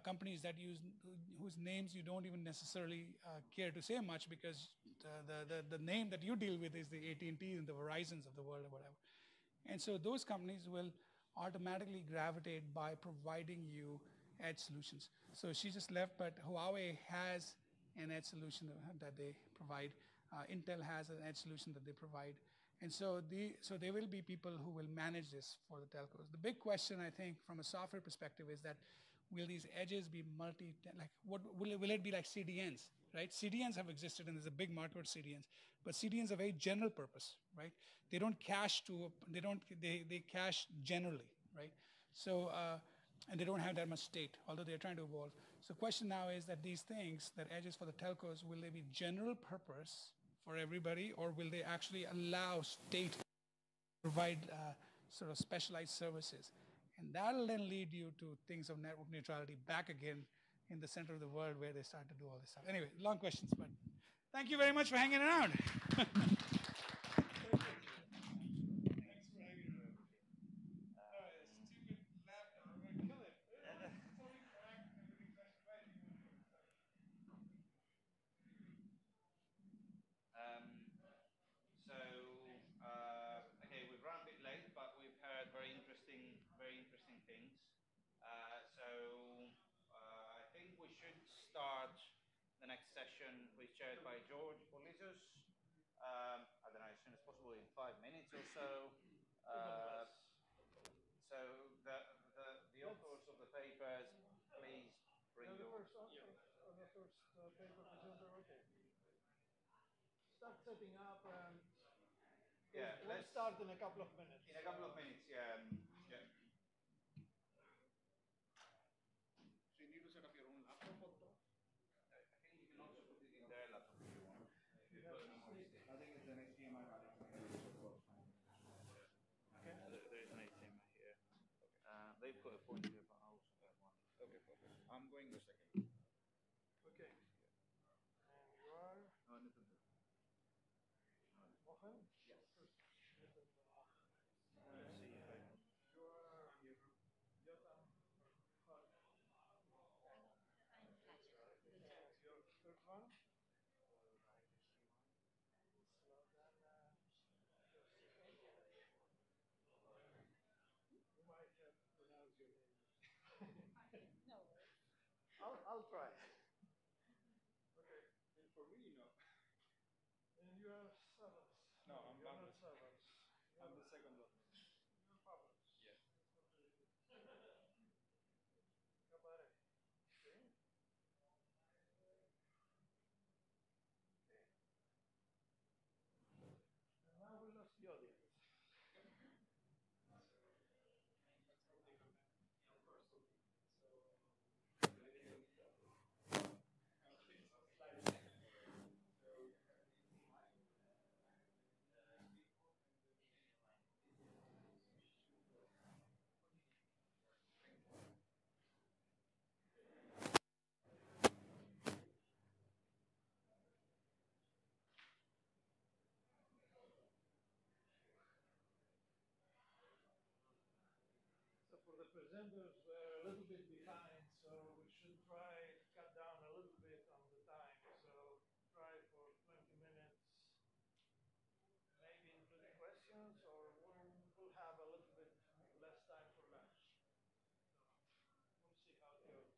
Speaker 1: companies that whose names you don't even necessarily care to say much, because the name that you deal with is the AT&T and the Verizons of the world or whatever. And so those companies will automatically gravitate by providing you edge solutions. So she just left, but Huawei has an edge solution that they provide. Intel has an edge solution that they provide. And so there will be people who will manage this for the telcos. The big question, I think, from a software perspective is that will these edges be will it be like CDNs, right? CDNs have existed, and there's a big market for CDNs, but CDNs are very general purpose, right? They don't cache they cache generally, right? So, and they don't have that much state, although they're trying to evolve. So the question now is that these things, that edges for the telcos, will they be general purpose for everybody, or will they actually allow state to provide sort of specialized services? And that'll then lead you to things of network neutrality back again in the center of the world where they start to do all this stuff. Anyway, long questions, but thank you very much for hanging around. Thanks for hanging around. Stupid laptop, I'm going to kill it. It's only cracked and everything's right.
Speaker 7: Okay, we've run a bit late, but we've heard very interesting things. I think we should start the next session, which is chaired by George Polisos. I don't know, as soon as possible, in 5 minutes or so. So the authors of the papers, please bring your...
Speaker 5: The first paper presenter, okay. Start setting up and let's start in a couple of minutes.
Speaker 7: In a couple of minutes, yeah.
Speaker 5: So you need to set up your own laptop also?
Speaker 7: I think you can also put it in their laptop if you want.
Speaker 5: I think it's an HDMI connector.
Speaker 7: Okay. There is an HDMI here. Okay. They've got a point here, but I also have one. Okay, perfect. I'm going a second.
Speaker 5: Okay. And you are?
Speaker 7: Nitinder.
Speaker 5: Mohan?
Speaker 7: Yes.
Speaker 5: Let's see. You are Yotam. Your third one? Sladana. You might have pronounced your name. No. I'll try. Okay.
Speaker 4: And for me, no.
Speaker 5: And you are Savvas.
Speaker 4: No,
Speaker 5: you're not Savvas.
Speaker 4: I'm the second one.
Speaker 5: You're Pavlos.
Speaker 4: Yes.
Speaker 5: CABaRet. Okay. Okay. And now we lost the audience. The presenters were a little bit behind, so we should try to cut down a little bit on the time. So try for 20 minutes, maybe including questions, or we'll have a little bit less time for lunch. So we'll see how it goes.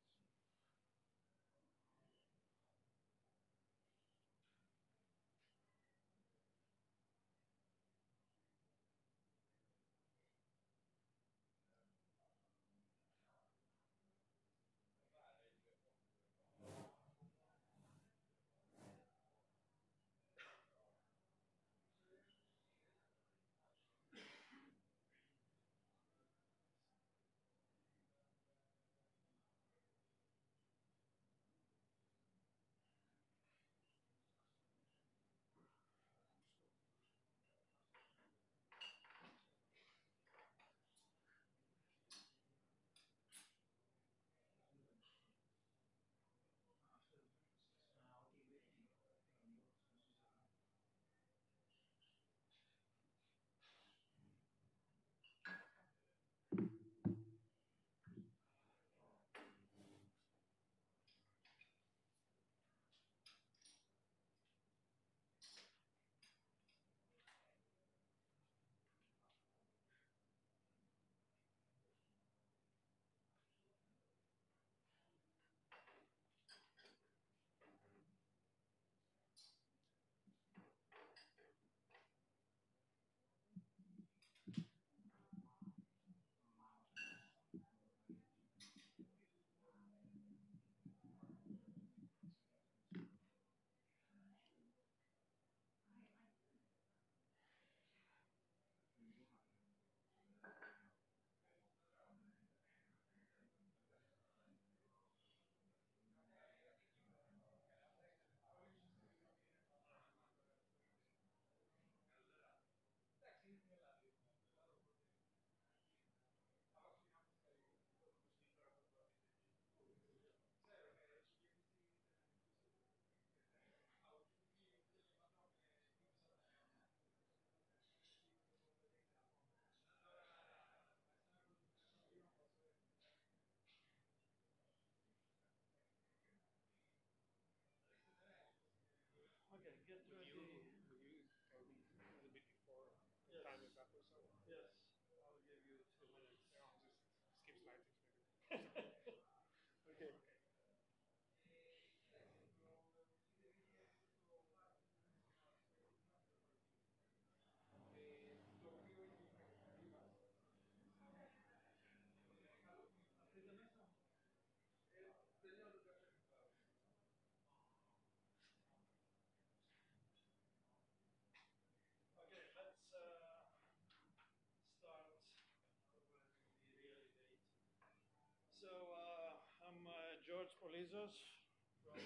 Speaker 5: Polizos from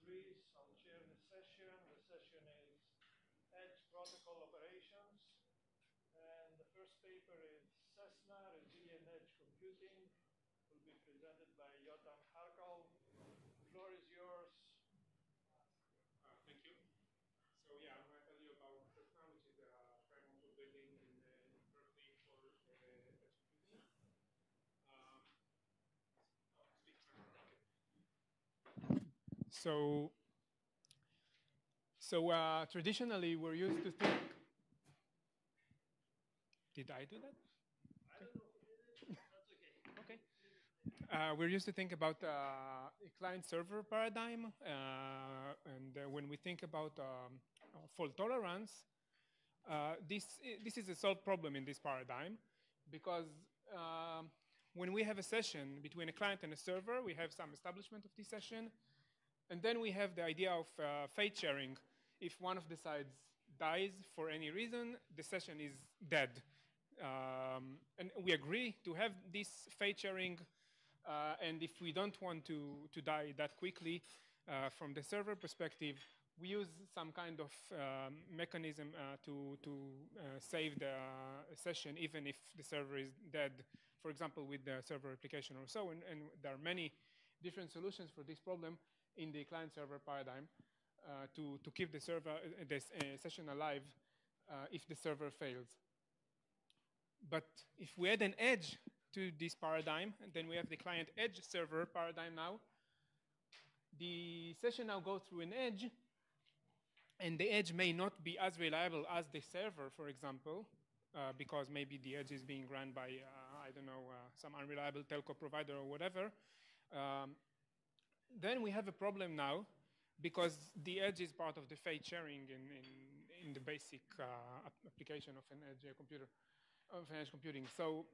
Speaker 5: Greece. I'll chair the session. The session is Edge Protocol Operations. And the first paper is CESSNA, Resilient Edge Computing. Will be presented by Yotam Harchol. The floor is yours.
Speaker 8: Thank you. So yeah, I'm going to tell you about CESSNA, which is a framework we're building in Berkeley for edge computing. So traditionally, we're used to think. Did I do that?
Speaker 5: I don't know who did it. That's okay.
Speaker 8: Okay. We're used to think about a client-server paradigm, and when we think about fault tolerance, this is a solved problem in this paradigm, because when we have a session between a client and a server, we have some establishment of this session, and then we have the idea of fate sharing. If one of the sides dies for any reason, the session is dead. And we agree to have this fate sharing, and if we don't want to die that quickly, from the server perspective, we use some kind of mechanism to save the session even if the server is dead, for example, with the server replication or so. And there are many different solutions for this problem in the client-server paradigm to keep the server, this session alive if the server fails. But if we add an edge to this paradigm, then we have the client edge server paradigm now. The session now goes through an edge, and the edge may not be as reliable as the server, for example, because maybe the edge is being run by, I don't know, some unreliable telco provider or whatever. Then we have a problem now, because the edge is part of the fate sharing in the basic application of an edge computer. Of edge computing. So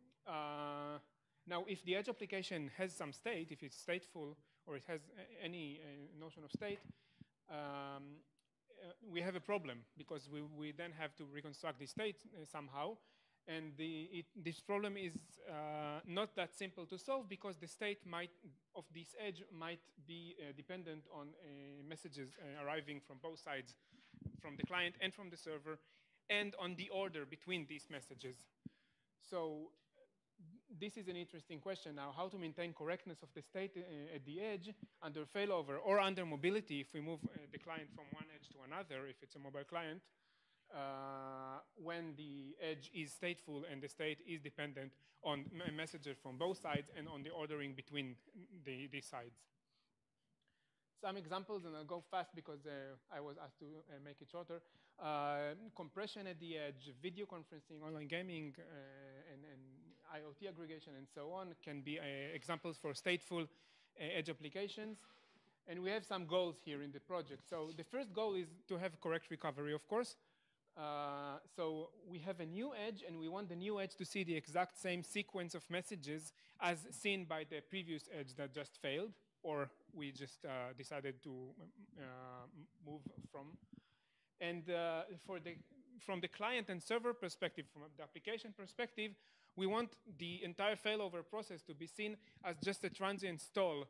Speaker 8: now, if the edge application has some state, if it's stateful or it has any notion of state, we have a problem, because we then have to reconstruct the state somehow. And this problem is not that simple to solve, because the state of this edge might be dependent on messages arriving from both sides, from the client and from the server, and on the order between these messages. So this is an interesting question now, how to maintain correctness of the state at the edge under failover or under mobility if we move the client from one edge to another, if it's a mobile client, when the edge is stateful and the state is dependent on messages from both sides and on the ordering between these sides. Some examples, and I'll go fast because I was asked to make it shorter. Compression at the edge, video conferencing, online gaming, and IoT aggregation, and so on can be examples for stateful edge applications. And we have some goals here in the project. So the first goal is to have correct recovery, of course. So we have a new edge, and we want the new edge to see the exact same sequence of messages as seen by the previous edge that just failed, or we just decided to move from. And from the client and server perspective, from the application perspective, we want the entire failover process to be seen as just a transient stall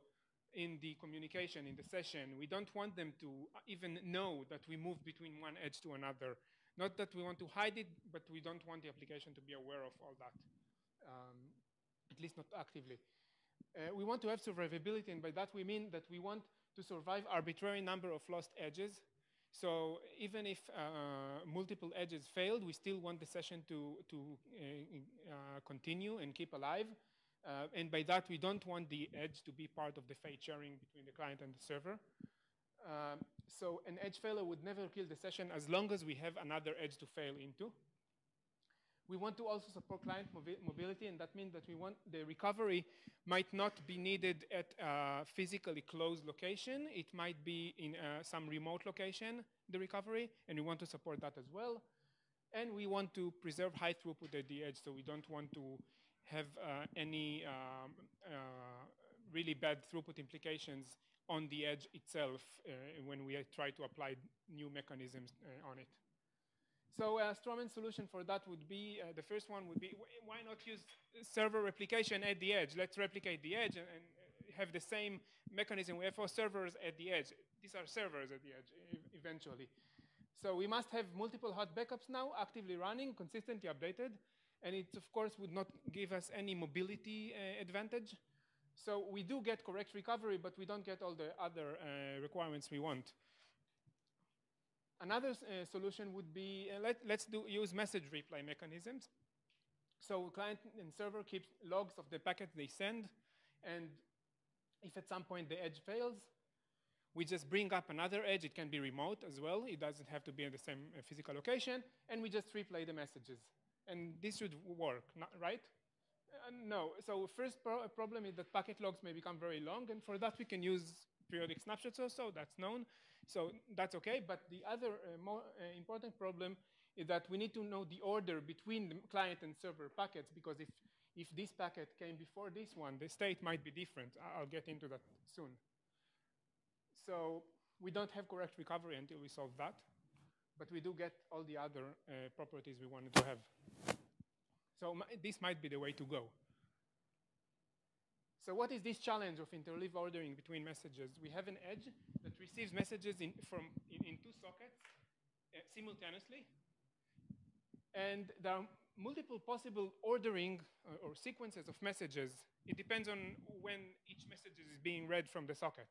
Speaker 8: in the communication, in the session. We don't want them to even know that we move between one edge to another. Not that we want to hide it, but we don't want the application to be aware of all that, at least not actively. We want to have survivability, and by that we mean that we want to survive arbitrary number of lost edges. So even if multiple edges failed, we still want the session to continue and keep alive. And by that, we don't want the edge to be part of the fate sharing between the client and the server. So an edge failure would never kill the session as long as we have another edge to fail into. We want to also support client mobility, and that means that we want the recovery might not be needed at a physically closed location. It might be in some remote location, the recovery, and we want to support that as well. And we want to preserve high throughput at the edge, so we don't want to have any really bad throughput implications on the edge itself when we try to apply new mechanisms on it. So a Strawman solution for that would be, the first one would be, why not use server replication at the edge? Let's replicate the edge, and have the same mechanism we have for servers at the edge. These are servers at the edge eventually. So we must have multiple hot backups now actively running, consistently updated. And it, of course, would not give us any mobility advantage. So we do get correct recovery, but we don't get all the other requirements we want. Another solution would be, let's use message replay mechanisms. So client and server keep logs of the packets they send. And if at some point the edge fails, we just bring up another edge. It can be remote as well. It doesn't have to be in the same physical location. And we just replay the messages. And this should work, right? No. So first problem is that packet logs may become very long. And for that, we can use periodic snapshots or so. That's known. So that's OK. But the other more important problem is that we need to know the order between the client and server packets. Because if this packet came before this one, the state might be different. I'll get into that soon. So we don't have correct recovery until we solve that. But we do get all the other properties we wanted to have. So this might be the way to go. So what is this challenge of interleave ordering between messages? We have an edge that receives messages in two sockets simultaneously. And there are multiple possible ordering or sequences of messages. It depends on when each message is being read from the socket.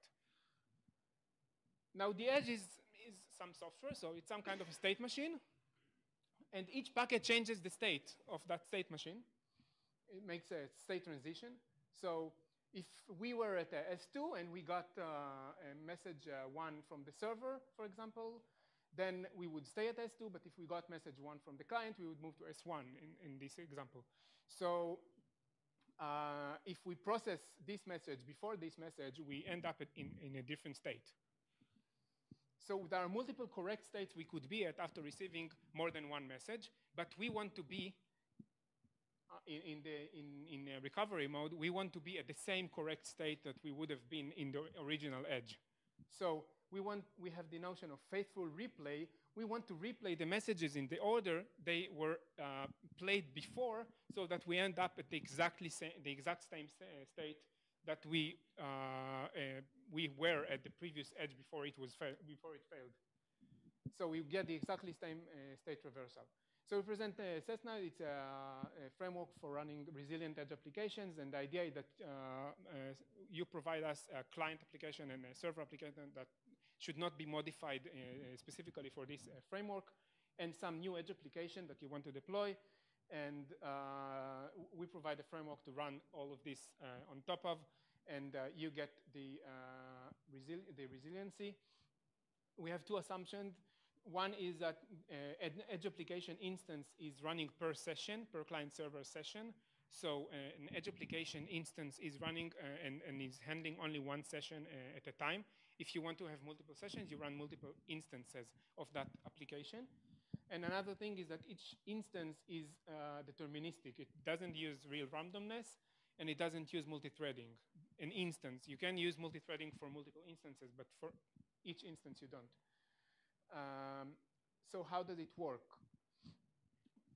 Speaker 8: Now, the edge is some software, so it's some kind of a state machine. And each packet changes the state of that state machine. It makes a state transition. So if we were at S2 and we got a message 1 from the server, for example, then we would stay at S2. But if we got message 1 from the client, we would move to S1 in this example. So if we process this message before this message, we end up in a different state. So there are multiple correct states we could be at after receiving more than one message, but we want to be in a recovery mode. We want to be at the same correct state that we would have been in the original edge. So we have the notion of faithful replay. We want to replay the messages in the order they were played before, so that we end up at the exact same state that we were at the previous edge before it failed. So we get the exactly same state reversal. So we present CESSNA. It's a framework for running resilient edge applications. And the idea is that you provide us a client application and a server application that should not be modified specifically for this framework, and some new edge application that you want to deploy. And we provide a framework to run all of this on top of. And you get the resiliency. We have two assumptions. One is that an edge application instance is running per session, per client-server session. So an edge application instance is running and is handling only one session at a time. If you want to have multiple sessions, you run multiple instances of that application. And another thing is that each instance is deterministic. It doesn't use real randomness, and it doesn't use multi-threading. An instance, you can use multi-threading for multiple instances, but for each instance you don't. So how does it work?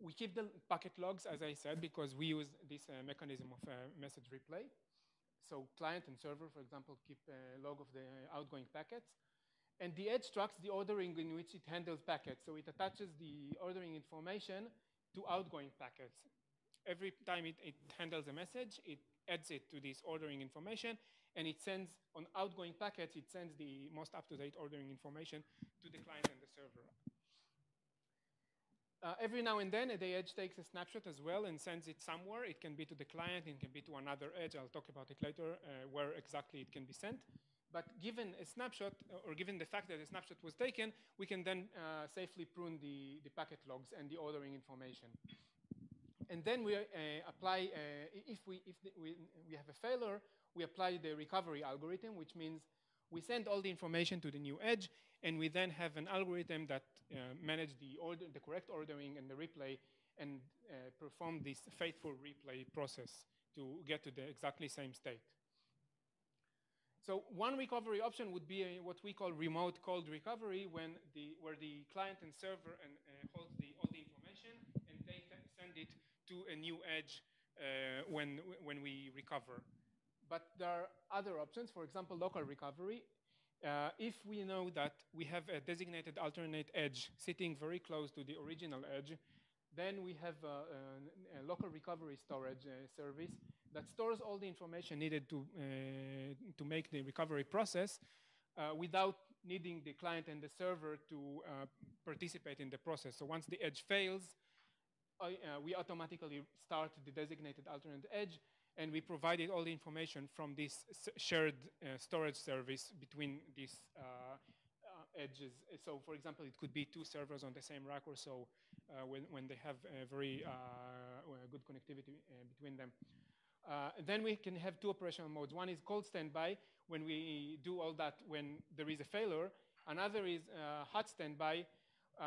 Speaker 8: We keep the packet logs, as I said, because we use this mechanism of message replay. So client and server, for example, keep a log of the outgoing packets. And the edge tracks the ordering in which it handles packets. So it attaches the ordering information to outgoing packets. Every time it handles a message, it adds it to this ordering information, and it sends, on outgoing packets, it sends the most up-to-date ordering information to the client and the server. Every now and then, the edge takes a snapshot as well and sends it somewhere. It can be to the client, it can be to another edge. I'll talk about it later, where exactly it can be sent. But given a snapshot, or given the fact that a snapshot was taken, we can then safely prune the packet logs and the ordering information. And then we apply, if we have a failure, we apply the recovery algorithm, which means we send all the information to the new edge, and we then have an algorithm that manages the correct ordering and the replay, and perform this faithful replay process to get to the exactly same state. So one recovery option would be what we call remote cold recovery, where the client and server holds all the information, and they send it to a new edge when we recover. But there are other options, for example, local recovery. If we know that we have a designated alternate edge sitting very close to the original edge, then we have a local recovery storage service that stores all the information needed to make the recovery process without needing the client and the server to participate in the process. So once the edge fails, we automatically start the designated alternate edge, and we provided all the information from this shared storage service between these edges. So for example, it could be two servers on the same rack or so when they have a very good connectivity between them. Then we can have two operational modes. One is cold standby, when we do all that when there is a failure. Another is hot standby,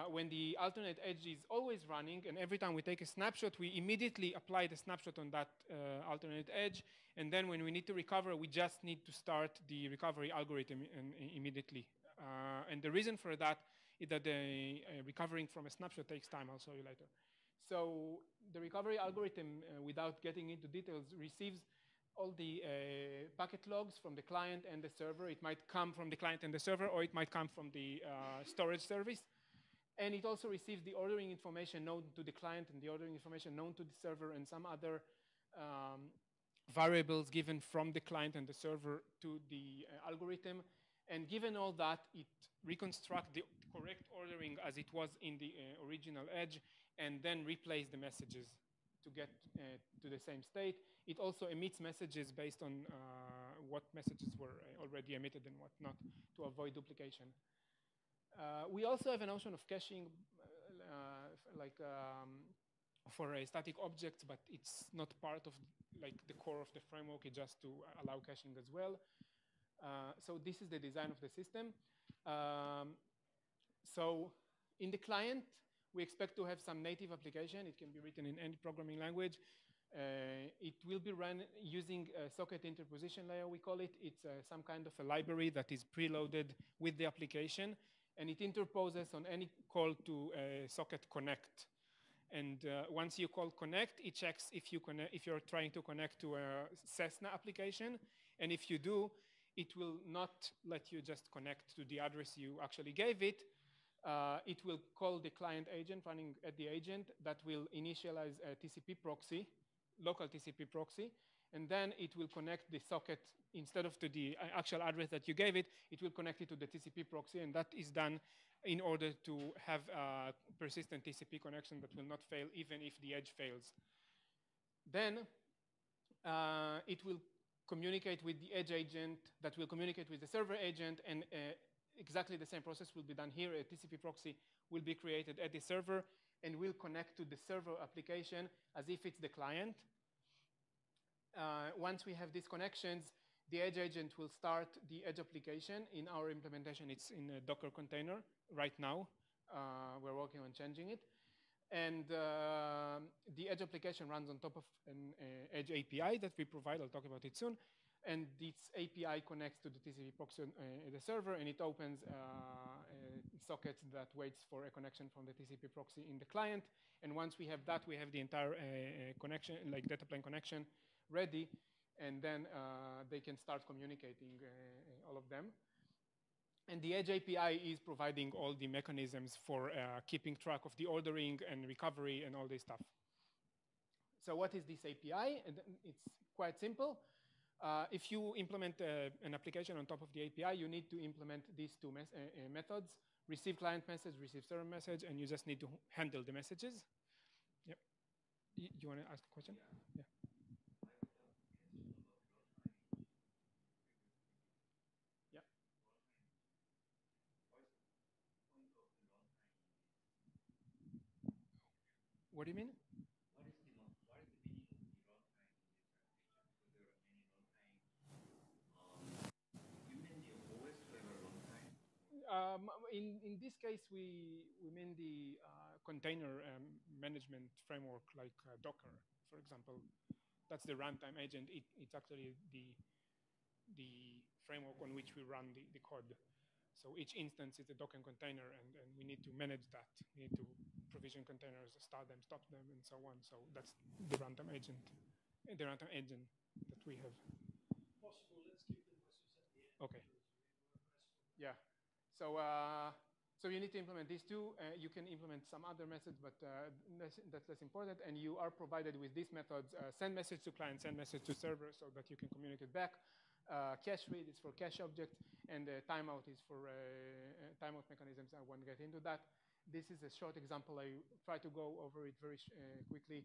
Speaker 8: when the alternate edge is always running, and every time we take a snapshot, we immediately apply the snapshot on that alternate edge. And then when we need to recover, we just need to start the recovery algorithm immediately. And the reason for that is that recovering from a snapshot takes time. I'll show you later. So the recovery algorithm, without getting into details, receives all the packet logs from the client and the server. It might come from the client and the server, or it might come from the storage service. And it also receives the ordering information known to the client and the ordering information known to the server, and some other variables given from the client and the server to the algorithm. And given all that, it reconstructs the correct ordering as it was in the original edge, and then replays the messages to get to the same state. It also emits messages based on what messages were already emitted and what not, to avoid duplication. We also have a notion of caching, for a static object, but it's not part of the core of the framework. It's just to allow caching as well. So this is the design of the system. So in the client, we expect to have some native application. It can be written in any programming language. It will be run using a socket interposition layer, we call it. It's some kind of a library that is preloaded with the application, and it interposes on any call to socket connect. And once you call connect, it checks if you're trying to connect to a CESSNA application. And if you do, it will not let you just connect to the address you actually gave it. It will call the client agent running at the agent that will initialize a TCP proxy, local TCP proxy, and then it will connect the socket instead of to the actual address that you gave it. It will connect it to the TCP proxy, and that is done in order to have a persistent TCP connection that will not fail even if the edge fails. Then it will communicate with the edge agent that will communicate with the server agent, and exactly the same process will be done here. A TCP proxy will be created at the server and will connect to the server application as if it's the client. Once we have these connections, the edge agent will start the edge application. In our implementation, it's in a Docker container right now. We're working on changing it. And the edge application runs on top of an edge API that we provide. I'll talk about it soon. And this API connects to the TCP proxy at the server, and it opens a socket that waits for a connection from the TCP proxy in the client. And once we have that, we have the entire connection, like data plane connection, ready. And then they can start communicating, all of them. And the Edge API is providing all the mechanisms for keeping track of the ordering and recovery and all this stuff. So what is this API? And it's quite simple. If you implement an application on top of the API, you need to implement these two methods: receive client message, receive server message, and you just need to handle the messages. Yep. You want to ask a question? Yeah. What do you mean?
Speaker 4: What is the meaning of the runtime in this application? Because there are many runtime. You mean the OS level runtime?
Speaker 8: In this case, we mean the container management framework, like Docker, for example. That's the runtime agent. It's actually the framework on which we run the code. So each instance is a Docker container, and we need to manage that. We need to provision containers, start them, stop them, and so on. So that's the runtime agent, the runtime engine that we have. So you need to implement these two. You can implement some other methods, but that's less important. And you are provided with these methods: send message to client, send message to server, so that you can communicate back. Cache read is for cache objects, and timeout is for timeout mechanisms. I won't get into that. This is a short example. I try to go over it very quickly.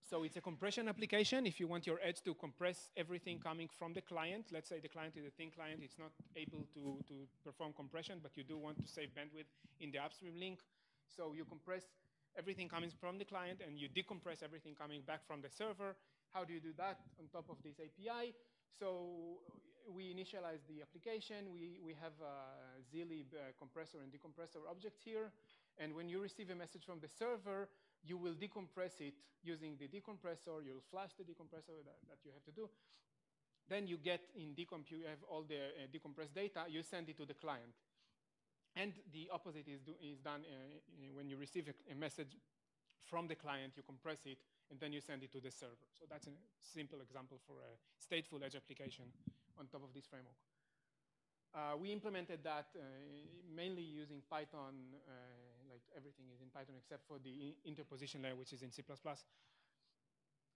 Speaker 8: So it's a compression application. If you want your edge to compress everything coming from the client, let's say the client is a thin client, it's not able to perform compression, but you do want to save bandwidth in the upstream link. So you compress everything coming from the client, and you decompress everything coming back from the server. How do you do that on top of this API? So we initialize the application. We have a zlib compressor and decompressor objects here. And when you receive a message from the server, you will decompress it using the decompressor. You'll flash the decompressor that you have to do. Then you get in decomp, you have all the decompressed data. You send it to the client. And the opposite is done when you receive a message from the client, you compress it, and then you send it to the server. So that's a simple example for a stateful edge application on top of this framework. We implemented that mainly using Python. Like everything is in Python except for the interposition layer, which is in C++.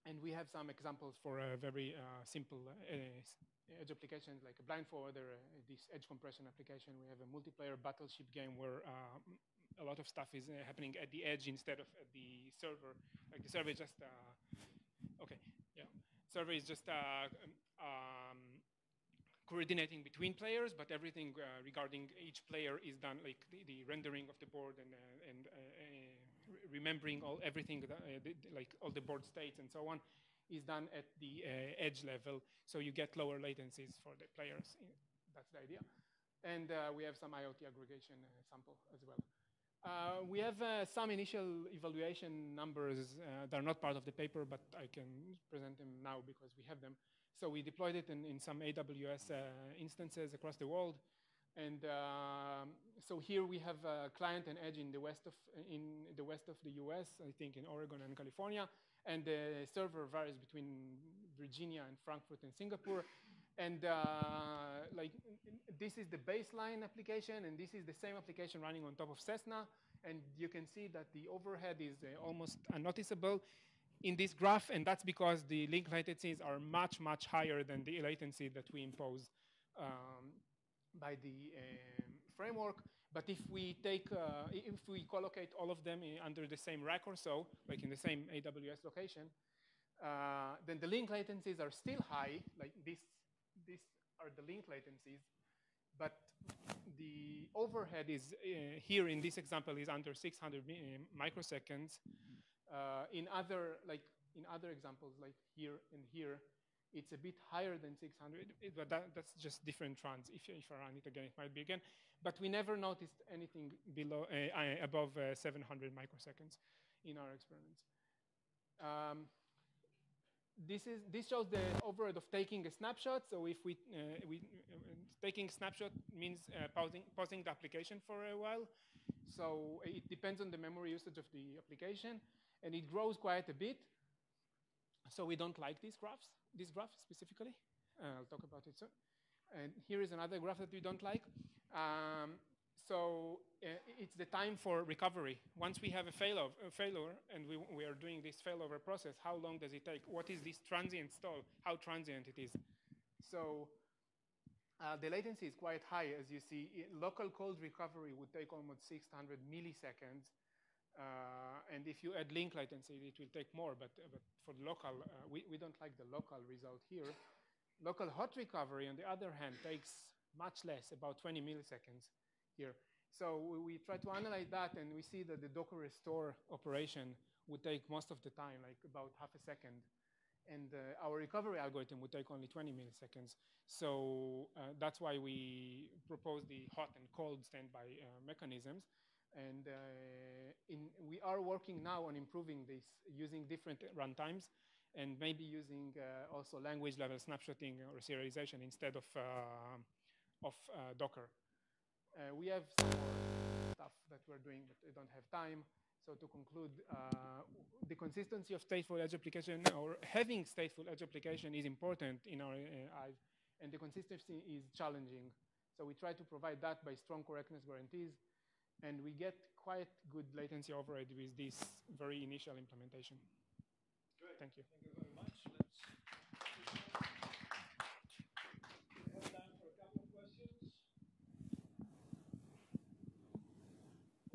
Speaker 8: And we have some examples for a very simple edge applications, like a blind forwarder, this edge compression application. We have a multiplayer battleship game where a lot of stuff is happening at the edge instead of at the server. Like the server is just, server is just coordinating between players, but everything regarding each player is done, like the rendering of the board and remembering everything, like all the board states and so on, is done at the edge level. So you get lower latencies for the players. That's the idea. And we have some IoT aggregation sample as well. We have some initial evaluation numbers that are not part of the paper, but I can present them now because we have them. So we deployed it in some AWS instances across the world. And so here we have client and edge in the west of the US, I think in Oregon and California. And the server varies between Virginia and Frankfurt and Singapore. And like this is the baseline application, and this is the same application running on top of CESSNA. And you can see that the overhead is almost unnoticeable in this graph, and that's because the link latencies are much, much higher than the latency that we impose by the framework. But if we take, if we collocate all of them under the same rack or so, like in the same AWS location, then the link latencies are still high. Like these are the link latencies, but the overhead is here in this example is under 600 microseconds. In other examples, like here and here, it's a bit higher than 600, but that's just different runs. If I run it again, it might be again. But we never noticed anything below, above 700 microseconds in our experiments. This shows the overhead of taking a snapshot. So if taking snapshot means pausing the application for a while. So it depends on the memory usage of the application, and it grows quite a bit. So we don't like these graphs, this graph specifically. I'll talk about it soon. And here is another graph that we don't like. So it's the time for recovery. Once we have a failure and we are doing this failover process, how long does it take? What is this transient stall? How transient it is? So the latency is quite high, as you see. Local cold recovery would take almost 600 milliseconds. And if you add link latency, it will take more. But for the local, we don't like the local result here. Local hot recovery, on the other hand, takes much less, about 20 milliseconds here. So we try to analyze that, and we see that the Docker restore operation would take most of the time, like about half a second. And our recovery algorithm would take only 20 milliseconds. So that's why we propose the hot and cold standby mechanisms. And we are working now on improving this using different runtimes and maybe using also language level snapshotting or serialization instead of Docker. We have some more stuff that we're doing, but I don't have time. So to conclude, the consistency of stateful edge application or having stateful edge application is important in our eyes, and the consistency is challenging. So we try to provide that by strong correctness guarantees, and we get quite good latency override with this very initial implementation.
Speaker 5: Great.
Speaker 8: Thank you.
Speaker 5: Thank you very much. Let's we have time for a couple of questions.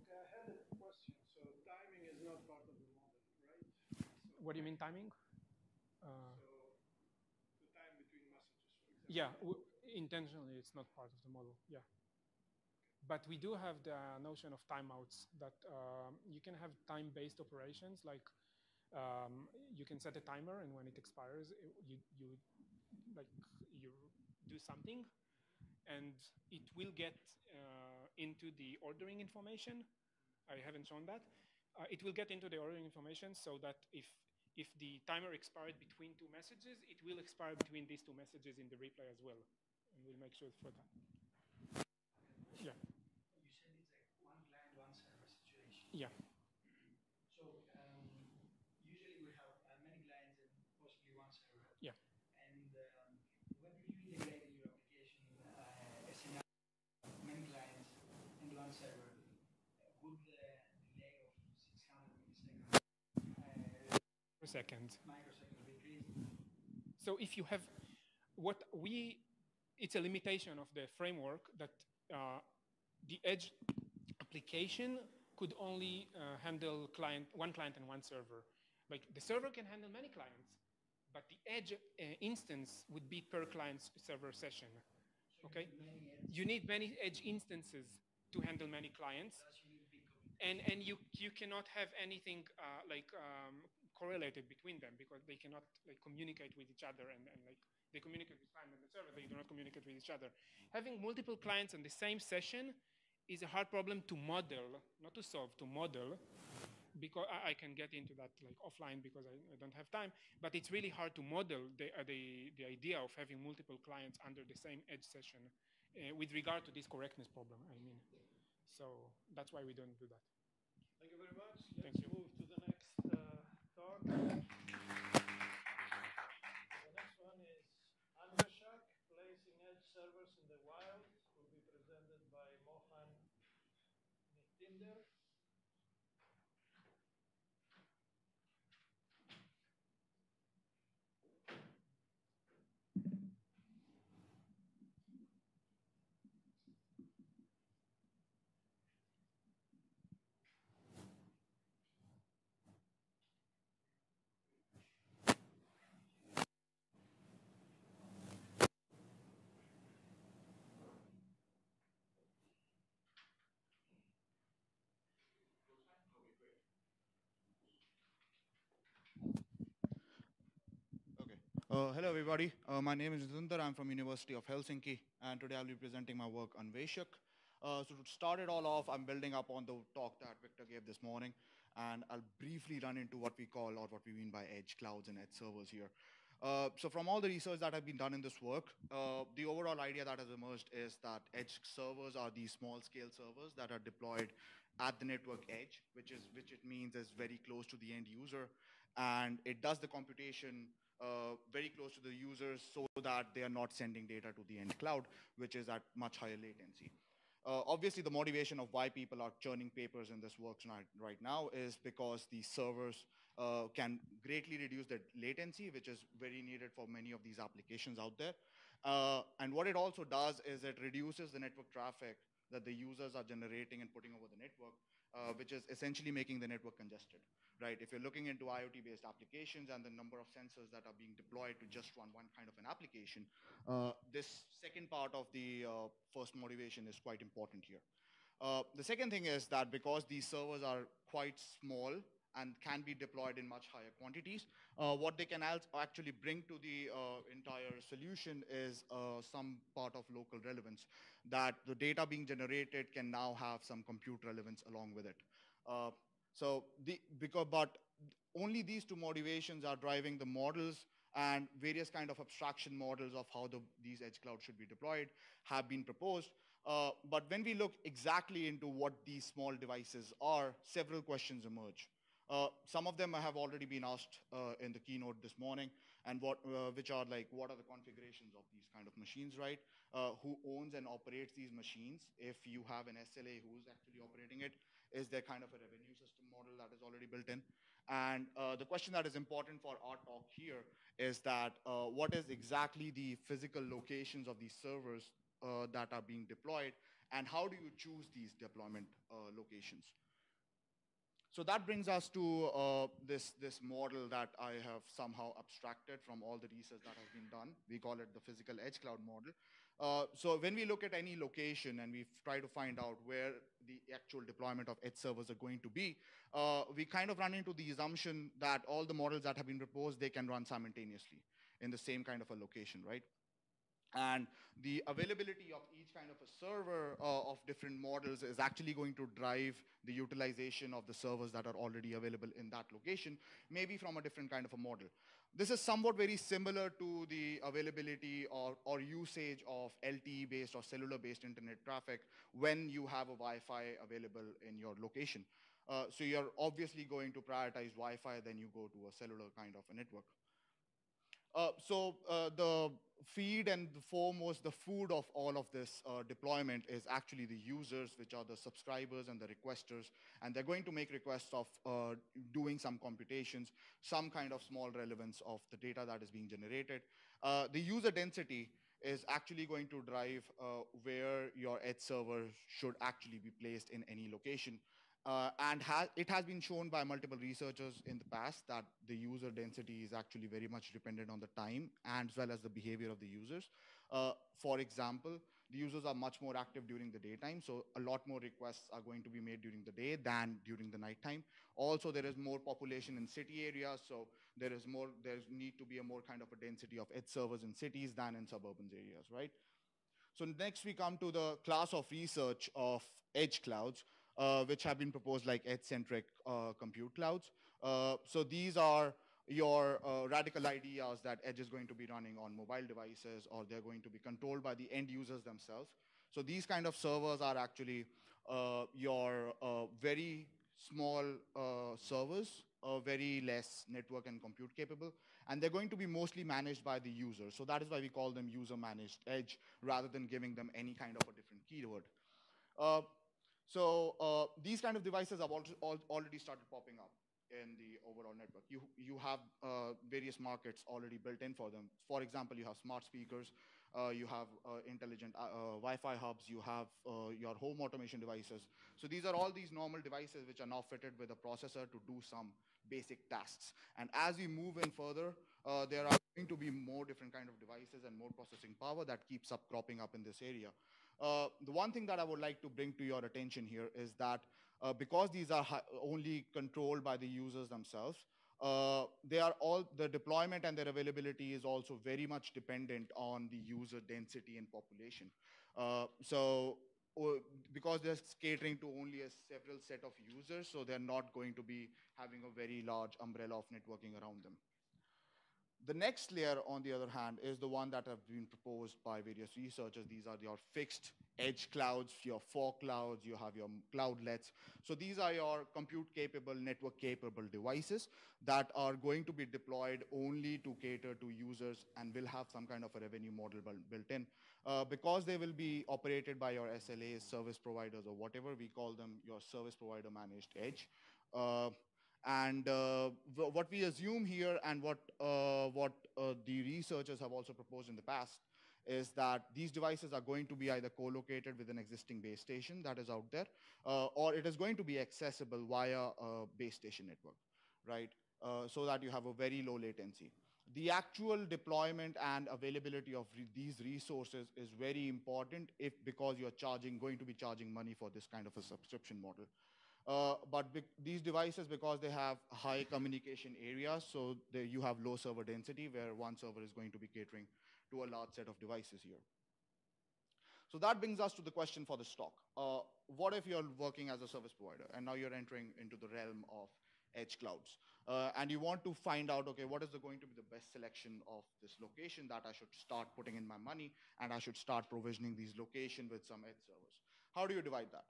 Speaker 5: Okay, I had a question. So timing is not part of the model, right? So
Speaker 8: What do you mean timing?
Speaker 5: so the time between messages, for example.
Speaker 8: Yeah, intentionally it's not part of the model, yeah. But we do have the notion of timeouts that you can have time-based operations, like you can set a timer, and when it expires, you do something, and it will get into the ordering information. I haven't shown that. It will get into the ordering information so that if the timer expired between two messages, it will expire between these two messages in the replay as well, and we'll make sure for that. Yeah.
Speaker 9: You said it's a one client, one server situation.
Speaker 8: Yeah.
Speaker 9: So usually we have many clients and possibly one server.
Speaker 8: Yeah.
Speaker 9: And when you integrate in your application a scenario of many clients and one server, would the delay of 600 milliseconds
Speaker 8: Per second.
Speaker 9: microseconds decrease?
Speaker 8: So if you have it's a limitation of the framework that the edge application could only handle one client and one server. Like the server can handle many clients, but the edge instance would be per client server session.
Speaker 9: So
Speaker 8: Okay?
Speaker 9: you need many
Speaker 8: You need many edge instances to handle many clients.
Speaker 9: Thus you need big computation.
Speaker 8: And you cannot have anything correlated between them because they cannot communicate with each other and like they communicate with client and the server, they do not communicate with each other. Having multiple clients on the same session is a hard problem to model, not to solve, to model, because I can get into that offline because I don't have time, but it's really hard to model the idea of having multiple clients under the same edge session with regard to this correctness problem, I mean. So that's why we don't do that.
Speaker 5: Thank you very much.
Speaker 8: Thank
Speaker 5: Let's
Speaker 8: you.
Speaker 5: move to the next talk. The next one is Anveshak, placing edge servers in the wild, will be presented by Mohan Nitinder.
Speaker 10: Hello, everybody. My name is Nitinder. I'm from University of Helsinki, and today I'll be presenting my work on Anveshak. So to start it all off, I'm building up on the talk that Victor gave this morning, and I'll briefly run into what we call or what we mean by edge clouds and edge servers here. So from all the research that has been done in this work, the overall idea that has emerged is that edge servers are these small-scale servers that are deployed at the network edge, which it means is very close to the end user, and it does the computation very close to the users so that they are not sending data to the end cloud, which is at much higher latency. Obviously, the motivation of why people are churning papers in this work right now is because the servers can greatly reduce the latency, which is very needed for many of these applications out there. And what it also does is it reduces the network traffic that the users are generating and putting over the network, which is essentially making the network congested. Right? If you're looking into IoT-based applications and the number of sensors that are being deployed to just run one kind of an application, this second part of the first motivation is quite important here. The second thing is that because these servers are quite small and can be deployed in much higher quantities, what they can actually bring to the entire solution is some part of local relevance, that the data being generated can now have some compute relevance along with it. But only these two motivations are driving the models, and various kind of abstraction models of how these edge clouds should be deployed have been proposed. But when we look exactly into what these small devices are, several questions emerge. Some of them have already been asked in the keynote this morning, and which are like, what are the configurations of these kind of machines, right? Who owns and operates these machines? If you have an SLA, who's actually operating it? Is there kind of a revenue system model that is already built in? And the question that is important for our talk here is that what is exactly the physical locations of these servers that are being deployed, and how do you choose these deployment locations? So that brings us to this model that I have somehow abstracted from all the research that has been done. We call it the physical edge cloud model. So when we look at any location and we try to find out where the actual deployment of edge servers are going to be, we kind of run into the assumption that all the models that have been proposed, they can run simultaneously in the same kind of a location, right? And the availability of each kind of a server of different models is actually going to drive the utilization of the servers that are already available in that location, maybe from a different kind of a model. This is somewhat very similar to the availability or usage of LTE-based or cellular-based internet traffic when you have a Wi-Fi available in your location. So you're obviously going to prioritize Wi-Fi, then you go to a cellular kind of a network. The feed and the foremost, the food of all of this deployment is actually the users, which are the subscribers and the requesters. And they're going to make requests of doing some computations, some kind of small relevance of the data that is being generated. The user density is actually going to drive where your edge server should actually be placed in any location. And it has been shown by multiple researchers in the past that the user density is actually very much dependent on the time as well as the behavior of the users. For example, the users are much more active during the daytime, so a lot more requests are going to be made during the day than during the nighttime. Also, there is more population in city areas, so there's need to be a more kind of a density of edge servers in cities than in suburban areas, right? So next we come to the class of research of edge clouds, which have been proposed like edge-centric compute clouds. So these are your radical ideas that edge is going to be running on mobile devices, or they're going to be controlled by the end users themselves. So these kind of servers are actually your very small servers, very less network and compute capable, and they're going to be mostly managed by the user. So that is why we call them user-managed edge, rather than giving them any kind of a different keyword. These kind of devices have already started popping up in the overall network. You have various markets already built in for them. For example, you have smart speakers, you have intelligent Wi-Fi hubs, you have your home automation devices. So these are all these normal devices which are now fitted with a processor to do some basic tasks. And as we move in further, there are going to be more different kind of devices and more processing power that keeps cropping up in this area. The one thing that I would like to bring to your attention here is that because these are only controlled by the users themselves, the deployment and their availability is also very much dependent on the user density and population. Because they're catering to only a several set of users, so they're not going to be having a very large umbrella of networking around them. The next layer, on the other hand, is the one that have been proposed by various researchers. These are your fixed edge clouds, your fog clouds, you have your cloudlets. So these are your compute-capable, network-capable devices that are going to be deployed only to cater to users and will have some kind of a revenue model built in. Because they will be operated by your SLAs, service providers, or whatever, we call them your service provider managed edge. What we assume here, and what the researchers have also proposed in the past, is that these devices are going to be either co-located with an existing base station that is out there, or it is going to be accessible via a base station network, right? So that you have a very low latency. The actual deployment and availability of these resources is very important because you're going to be charging money for this kind of a subscription model. But these devices, because they have high communication areas, so you have low server density, where one server is going to be catering to a large set of devices here. So that brings us to the question for this talk. What if you're working as a service provider, and now you're entering into the realm of edge clouds, and you want to find out, okay, what is going to be the best selection of this location that I should start putting in my money, and I should start provisioning these locations with some edge servers. How do you divide that?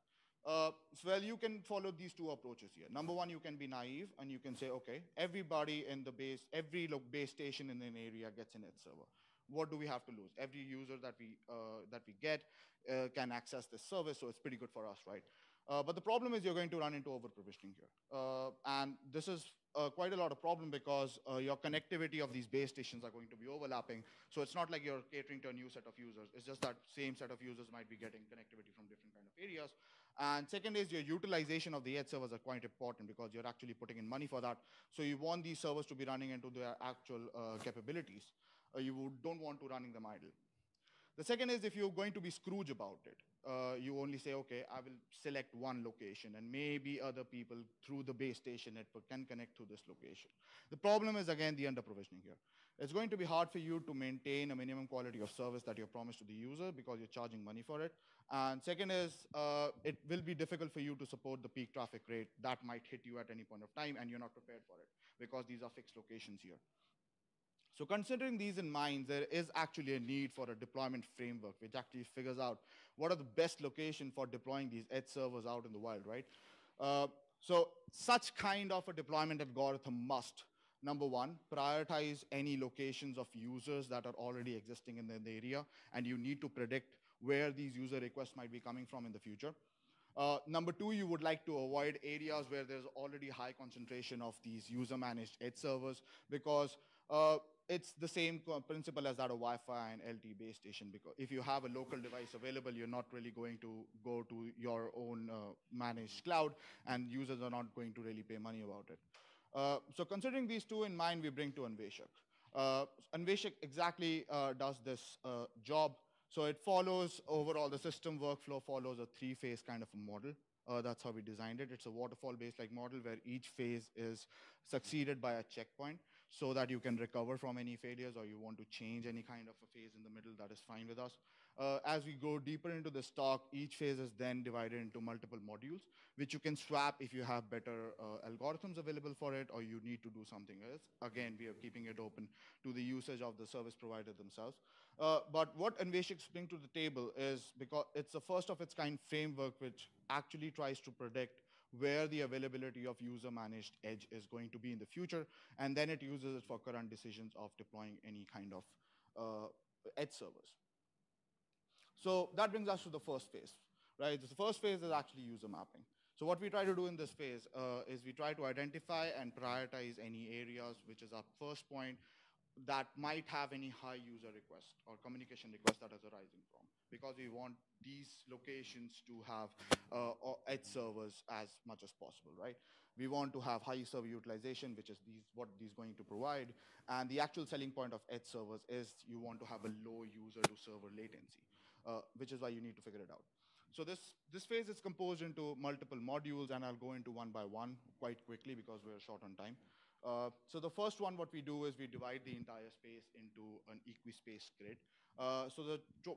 Speaker 10: Well, you can follow these two approaches here. Number one, you can be naive and you can say, okay, everybody in the base, every base station in an area gets an edge server. What do we have to lose? Every user that we get can access this service, so it's pretty good for us, right? But the problem is you're going to run into over-provisioning here. And this is quite a lot of problem because your connectivity of these base stations are going to be overlapping. So it's not like you're catering to a new set of users. It's just that same set of users might be getting connectivity from different kind of areas. And second is your utilization of the edge servers are quite important because you're actually putting in money for that. So you want these servers to be running into their actual capabilities. You don't want to running them idle. The second is if you're going to be Scrooge about it, you only say, okay, I will select one location and maybe other people through the base station network can connect to this location. The problem is, again, the under-provisioning here. It's going to be hard for you to maintain a minimum quality of service that you've promised to the user because you're charging money for it. And second is, it will be difficult for you to support the peak traffic rate that might hit you at any point of time and you're not prepared for it because these are fixed locations here. So considering these in mind, there is actually a need for a deployment framework which actually figures out what are the best locations for deploying these edge servers out in the wild, right? So such kind of a deployment algorithm must, number one, prioritize any locations of users that are already existing in the area, and you need to predict where these user requests might be coming from in the future. Number two, you would like to avoid areas where there's already high concentration of these user-managed edge servers because it's the same principle as that of Wi-Fi and LTE base station, because if you have a local device available, you're not really going to go to your own managed cloud, and users are not going to really pay money about it. So considering these two in mind, we bring to Anveshak. Anveshak exactly does this job. So it follows overall, the system workflow follows a three-phase kind of a model. That's how we designed it. It's a waterfall-based like model where each phase is succeeded by a checkpoint so that you can recover from any failures, or you want to change any kind of a phase in the middle, that is fine with us. As we go deeper into this talk, each phase is then divided into multiple modules, which you can swap if you have better algorithms available for it, or you need to do something else. Again, we are keeping it open to the usage of the service provider themselves. But what Anveshak brings to the table is, because it's the first of its kind framework which actually tries to predict where the availability of user-managed edge is going to be in the future, and then it uses it for current decisions of deploying any kind of edge servers. So that brings us to the first phase, right? The first phase is actually user mapping. So what we try to do in this phase is we try to identify and prioritize any areas, which is our first point, that might have any high user request or communication request that is arising from, because we want these locations to have edge servers as much as possible, right? We want to have high server utilization, which is what these going to provide. And the actual selling point of edge servers is you want to have a low user to server latency, which is why you need to figure it out. So this phase is composed into multiple modules, and I'll go into one by one quite quickly because we're short on time. So the first one, what we do is we divide the entire space into an equi-space grid.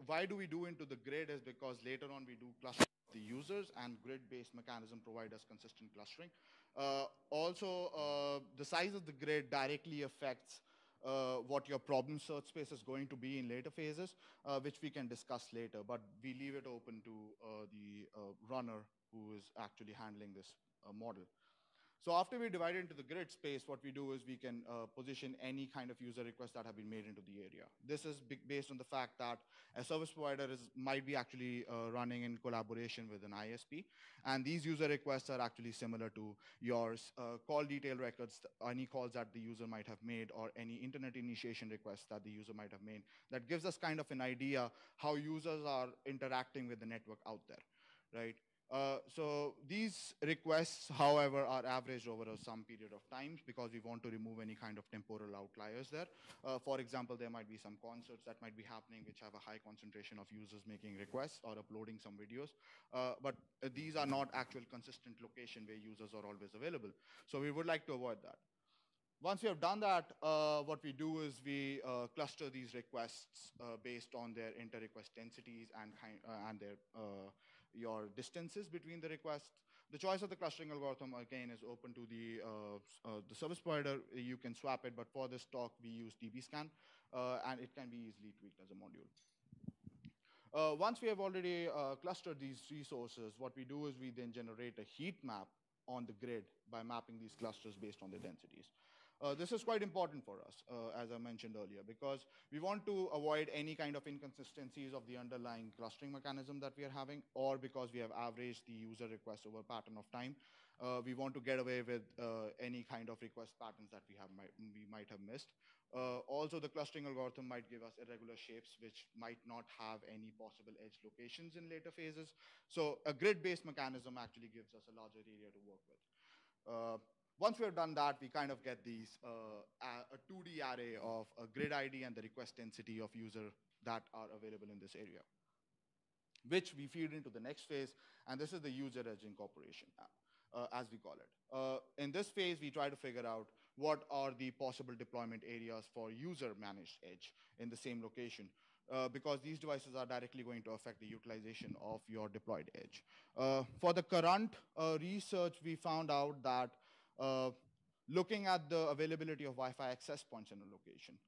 Speaker 10: Why do we do into the grid is because later on we do clustering of the users, and grid-based mechanism provide us consistent clustering. Also, the size of the grid directly affects what your problem search space is going to be in later phases, which we can discuss later, but we leave it open to the runner who is actually handling this model. So after we divide it into the grid space, what we do is we can position any kind of user requests that have been made into the area. This is based on the fact that a service provider might be actually running in collaboration with an ISP. And these user requests are actually similar to your call detail records, any calls that the user might have made, or any internet initiation requests that the user might have made. That gives us kind of an idea how users are interacting with the network out there, right? So these requests, however, are averaged over some period of time because we want to remove any kind of temporal outliers there. For example, there might be some concerts that might be happening which have a high concentration of users making requests or uploading some videos. But these are not actual consistent location where users are always available. So we would like to avoid that. Once we have done that, what we do is we cluster these requests based on their inter-request densities and your distances between the requests. The choice of the clustering algorithm, again, is open to the service provider. You can swap it, but for this talk, we use dbScan, and it can be easily tweaked as a module. Once we have already clustered these resources, what we do is we then generate a heat map on the grid by mapping these clusters based on their densities. This is quite important for us, as I mentioned earlier, because we want to avoid any kind of inconsistencies of the underlying clustering mechanism that we are having, or because we have averaged the user request over a pattern of time. We want to get away with any kind of request patterns that we might have missed. Also, the clustering algorithm might give us irregular shapes, which might not have any possible edge locations in later phases. So a grid-based mechanism actually gives us a larger area to work with. Once we have done that, we kind of get these a 2D array of a grid ID and the request density of user that are available in this area, which we feed into the next phase, and this is the user edge incorporation, as we call it. In this phase, we try to figure out what are the possible deployment areas for user-managed edge in the same location, because these devices are directly going to affect the utilization of your deployed edge. For the current research, we found out that looking at the availability of Wi-Fi access points in a location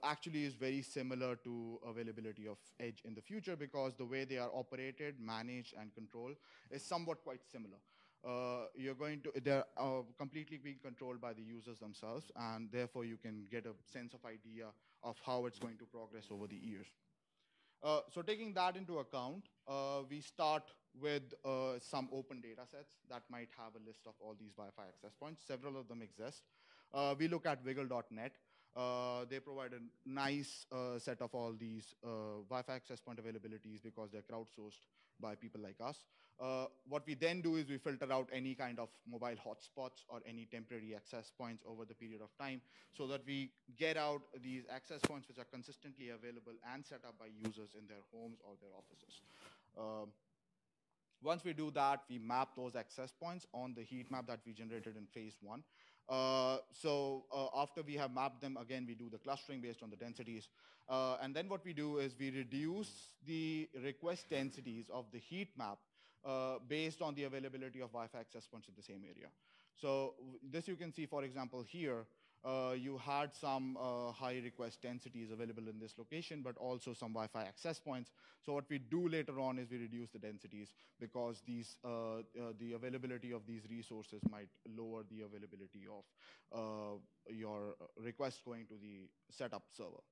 Speaker 10: actually is very similar to availability of edge in the future, because the way they are operated, managed, and controlled is somewhat quite similar. They're completely being controlled by the users themselves, and therefore you can get a sense of idea of how it's going to progress over the years. So taking that into account, we start with some open data sets that might have a list of all these Wi-Fi access points. Several of them exist. We look at wiggle.net. They provide a nice set of all these Wi-Fi access point availabilities because they're crowdsourced by people like us. What we then do is we filter out any kind of mobile hotspots or any temporary access points over the period of time, so that we get out these access points which are consistently available and set up by users in their homes or their offices. Once we do that, we map those access points on the heat map that we generated in phase one. After we have mapped them, again, we do the clustering based on the densities. And then what we do is we reduce the request densities of the heat map based on the availability of Wi-Fi access points in the same area. So this you can see, for example, here, you had some high request densities available in this location, but also some Wi-Fi access points. So what we do later on is we reduce the densities, because these, the availability of these resources might lower the availability of your request going to the setup server.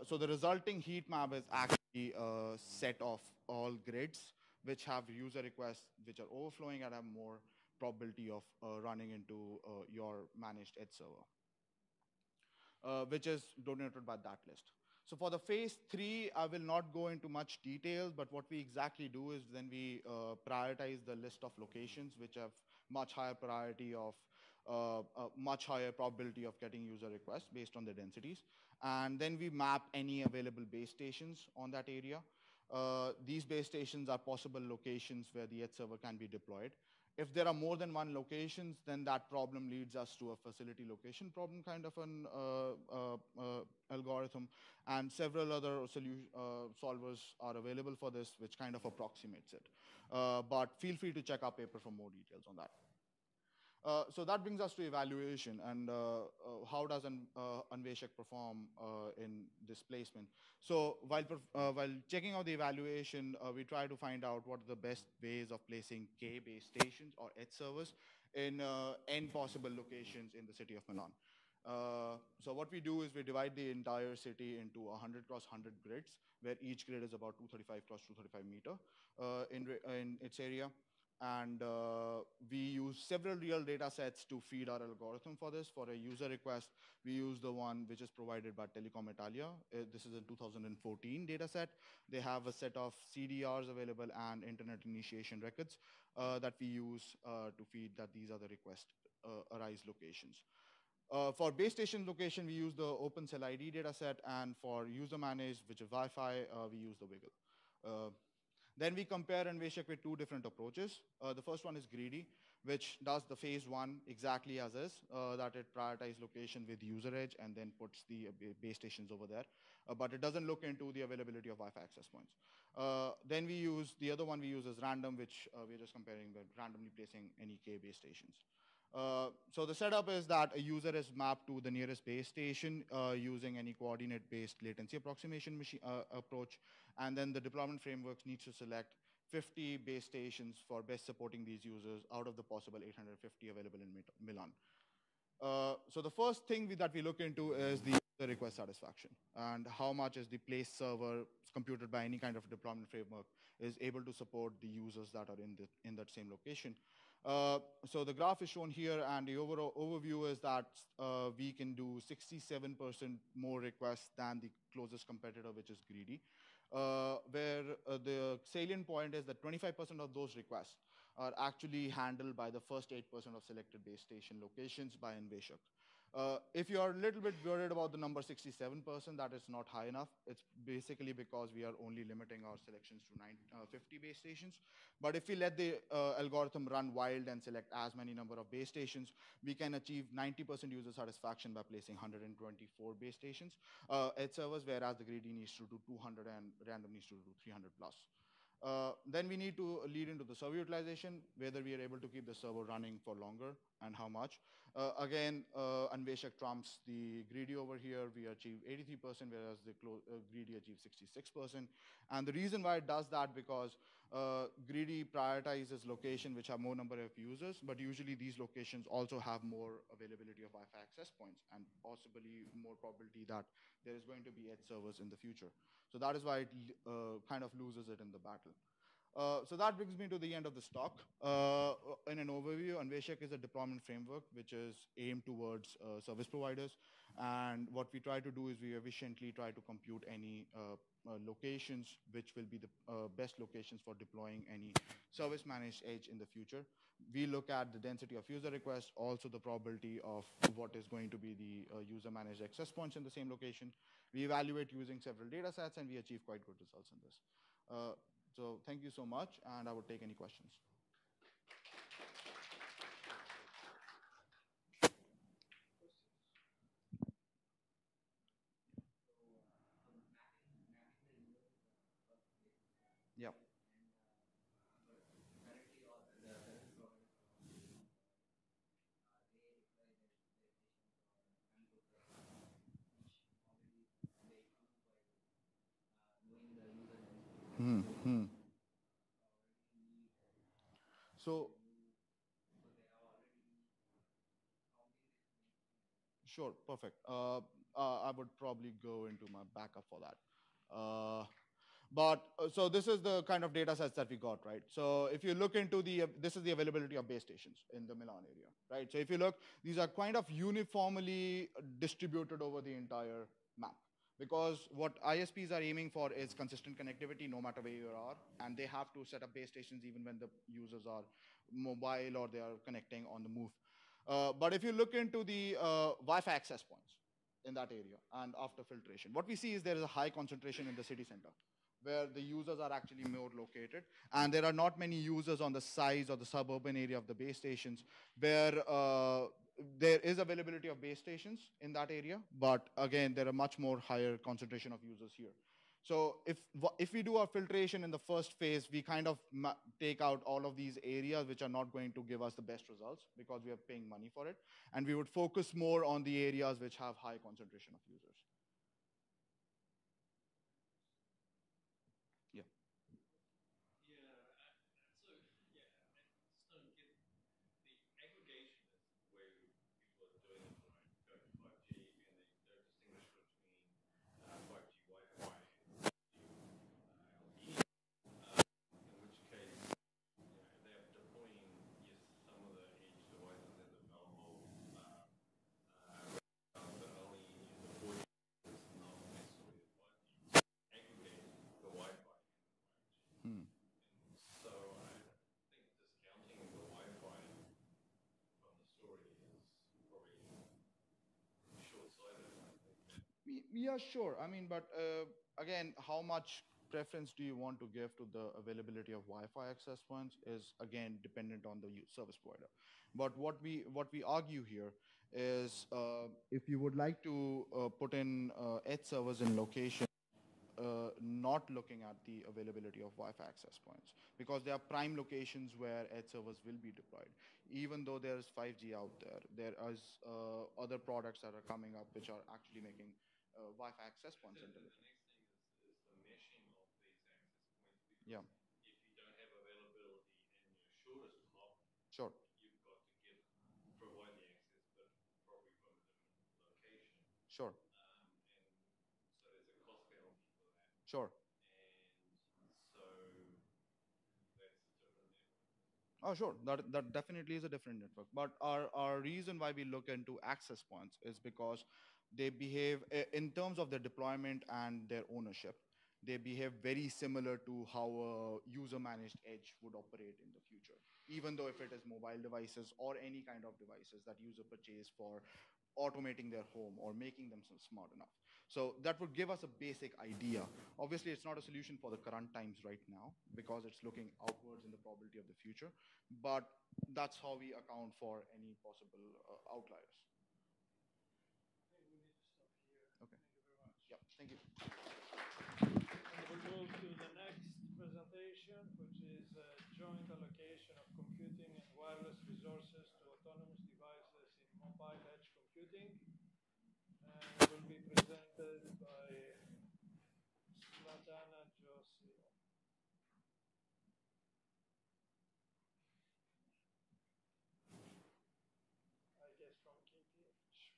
Speaker 10: So the resulting heat map is actually a set of all grids which have user requests which are overflowing and have more probability of running into your managed edge server, which is denoted by that list. So for the phase 3, I will not go into much detail, but what we exactly do is then we prioritize the list of locations which have much higher priority of much higher probability of getting user requests based on the densities. And then we map any available base stations on that area. These base stations are possible locations where the edge server can be deployed. If there are more than one locations, then that problem leads us to a facility location problem kind of an algorithm. And several other solvers are available for this, which kind of approximates it. But feel free to check our paper for more details on that. So that brings us to evaluation and how does Anveshak perform in this placement. So while checking out the evaluation, we try to find out what are the best ways of placing K base stations or edge servers in n possible locations in the city of Milan. So what we do is we divide the entire city into 100 cross 100 grids, where each grid is about 235 cross 235 meter in its area. And we use several real data sets to feed our algorithm for this. For a user request, we use the one which is provided by Telecom Italia. This is a 2014 data set. They have a set of CDRs available and internet initiation records that we use to feed that these are the request arise locations. For base station location, we use the OpenCell ID data set, and for user managed, which is Wi-Fi, we use the Wiggle. Then we compare Anveshak with two different approaches. The first one is greedy, which does the phase 1 exactly as is, that it prioritizes location with user edge and then puts the base stations over there. But it doesn't look into the availability of Wi-Fi access points. Then we use, the other one we use is random, which we're just comparing with randomly placing any K base stations. So the setup is that a user is mapped to the nearest base station using any coordinate-based latency approximation approach, and then the deployment framework needs to select 50 base stations for best supporting these users out of the possible 850 available in Milan. So the first thing that we look into is the request satisfaction and how much is the place server computed by any kind of deployment framework is able to support the users that are in that same location. So the graph is shown here, and the overall overview is that we can do 67% more requests than the closest competitor, which is Greedy, where the salient point is that 25% of those requests are actually handled by the first 8% of selected base station locations by Anveshak. If you are a little bit worried about the number 67%, that is not high enough. It's basically because we are only limiting our selections to 50 base stations. But if we let the algorithm run wild and select as many number of base stations, we can achieve 90% user satisfaction by placing 124 base stations at servers, whereas the Greedy needs to do 200 and random needs to do 300 plus. Then we need to lead into the server utilization, whether we are able to keep the server running for longer and how much. Again, Anveshak trumps the Greedy over here. We achieve 83%, whereas the Greedy achieves 66%. And the reason why it does that because Greedy prioritizes location which have more number of users, but usually these locations also have more availability of Wi-Fi access points and possibly more probability that there is going to be edge servers in the future. So that is why it kind of loses it in the battle. So that brings me to the end of this talk. In an overview, Anveshak is a deployment framework which is aimed towards service providers. And what we try to do is we efficiently try to compute any locations which will be the best locations for deploying any service managed edge in the future. We look at the density of user requests, also the probability of what is going to be the user managed access points in the same location. We evaluate using several data sets, and we achieve quite good results in this. So thank you so much, and I would take any questions. Yeah. So, sure, perfect. I would probably go into my backup for that. So this is the kind of data sets that we got, right? So if you look into this is the availability of base stations in the Milan area, right? So if you look, these are kind of uniformly distributed over the entire map. Because what ISPs are aiming for is consistent connectivity no matter where you are, and they have to set up base stations even when the users are mobile or they are connecting on the move. But if you look into the Wi-Fi access points in that area and after filtration, what we see is there is a high concentration in the city center where the users are actually more located, and there are not many users on the sides or the suburban area of the base stations where there is availability of base stations in that area, but again, there are much more higher concentration of users here. So if we do our filtration in the first phase, we kind of take out all of these areas which are not going to give us the best results because we are paying money for it, and we would focus more on the areas which have high concentration of users. Yeah. Yeah, sure. I mean, but again, how much preference do you want to give to the availability of Wi-Fi access points is again dependent on the service provider. But what we argue here is if you would like to put in edge servers in location not looking at the availability of Wi-Fi access points because they are prime locations where edge servers will be deployed. Even though there's 5G out there, there is other products that are coming up which are actually making Wi-Fi access points
Speaker 4: So
Speaker 10: intelligent.
Speaker 4: the next thing is the meshing of these access points, because
Speaker 10: Yeah.
Speaker 4: if you don't have availability in your shortest hop,
Speaker 10: Sure.
Speaker 4: you've got to provide the access, but probably from a different location.
Speaker 10: Sure.
Speaker 4: And so there's a cost penalty for that.
Speaker 10: Sure.
Speaker 4: And so that's a different network.
Speaker 10: Oh, sure. That definitely is a different network. But our reason why we look into access points is because they behave, in terms of their deployment and their ownership, they behave very similar to how a user-managed edge would operate in the future, even though if it is mobile devices or any kind of devices that user purchase for automating their home or making them smart enough. So that would give us a basic idea. Obviously, it's not a solution for the current times right now because it's looking outwards in the probability of the future, but that's how we account for any possible outliers.
Speaker 5: I think we need to stop here.
Speaker 10: Okay.
Speaker 5: Thank you very much.
Speaker 10: Yep, thank you.
Speaker 5: And we'll move to the next presentation, which is joint allocation of computing and wireless resources to autonomous devices in mobile edge computing. And will be presented by Sladana, Josilo. I guess from KTH.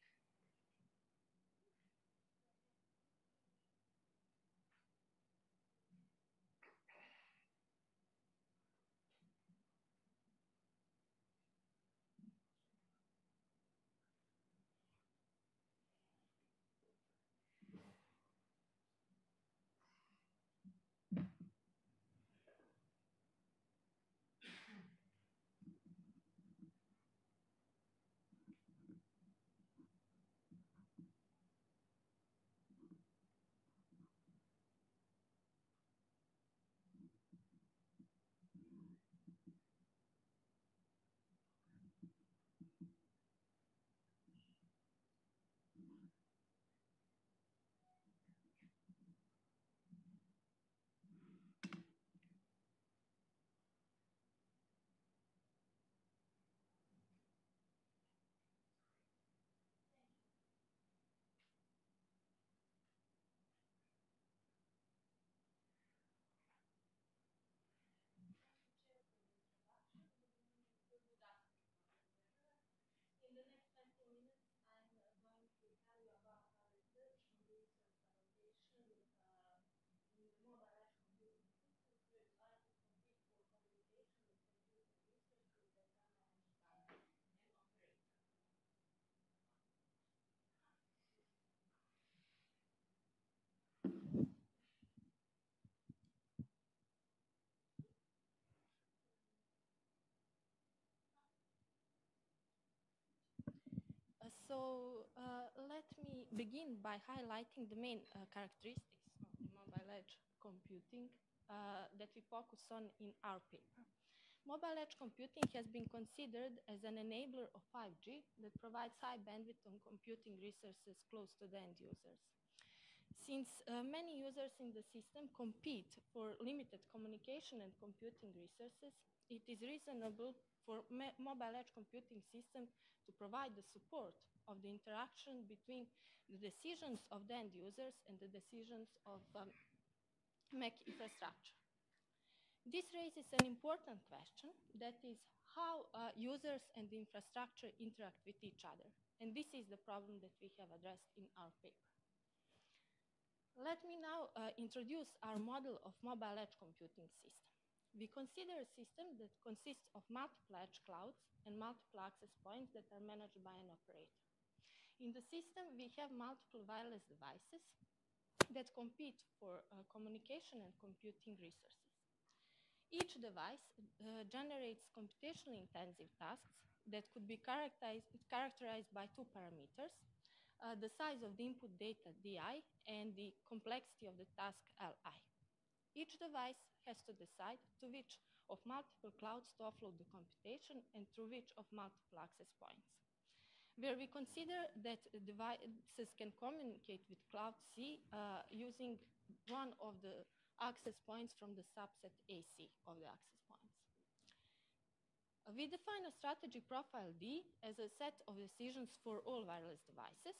Speaker 11: In the next 20 minutes, I'm going to tell you about our research on resource allocation in the mobile edge computing systems where devices compete for communication with computing resources that are managed by an operator. Let me begin by highlighting the main characteristics of the mobile edge computing that we focus on in our paper. Mobile edge computing has been considered as an enabler of 5G that provides high bandwidth on computing resources close to the end users. Since many users in the system compete for limited communication and computing resources, it is reasonable for mobile edge computing system to provide the support of the interaction between the decisions of the end users and the decisions of MEC infrastructure. This raises an important question, that is how users and the infrastructure interact with each other. And this is the problem that we have addressed in our paper. Let me now introduce our model of mobile edge computing system. We consider a system that consists of multiple edge clouds and multiple access points that are managed by an operator. In the system, we have multiple wireless devices that compete for communication and computing resources. Each device generates computationally intensive tasks that could be characterized by two parameters, the size of the input data, di, and the complexity of the task, li. Each device has to decide to which of multiple clouds to offload the computation and through which of multiple access points. Where we consider that devices can communicate with cloud C using one of the access points from the subset AC of the access points. We define a strategic profile D as a set of decisions for all wireless devices,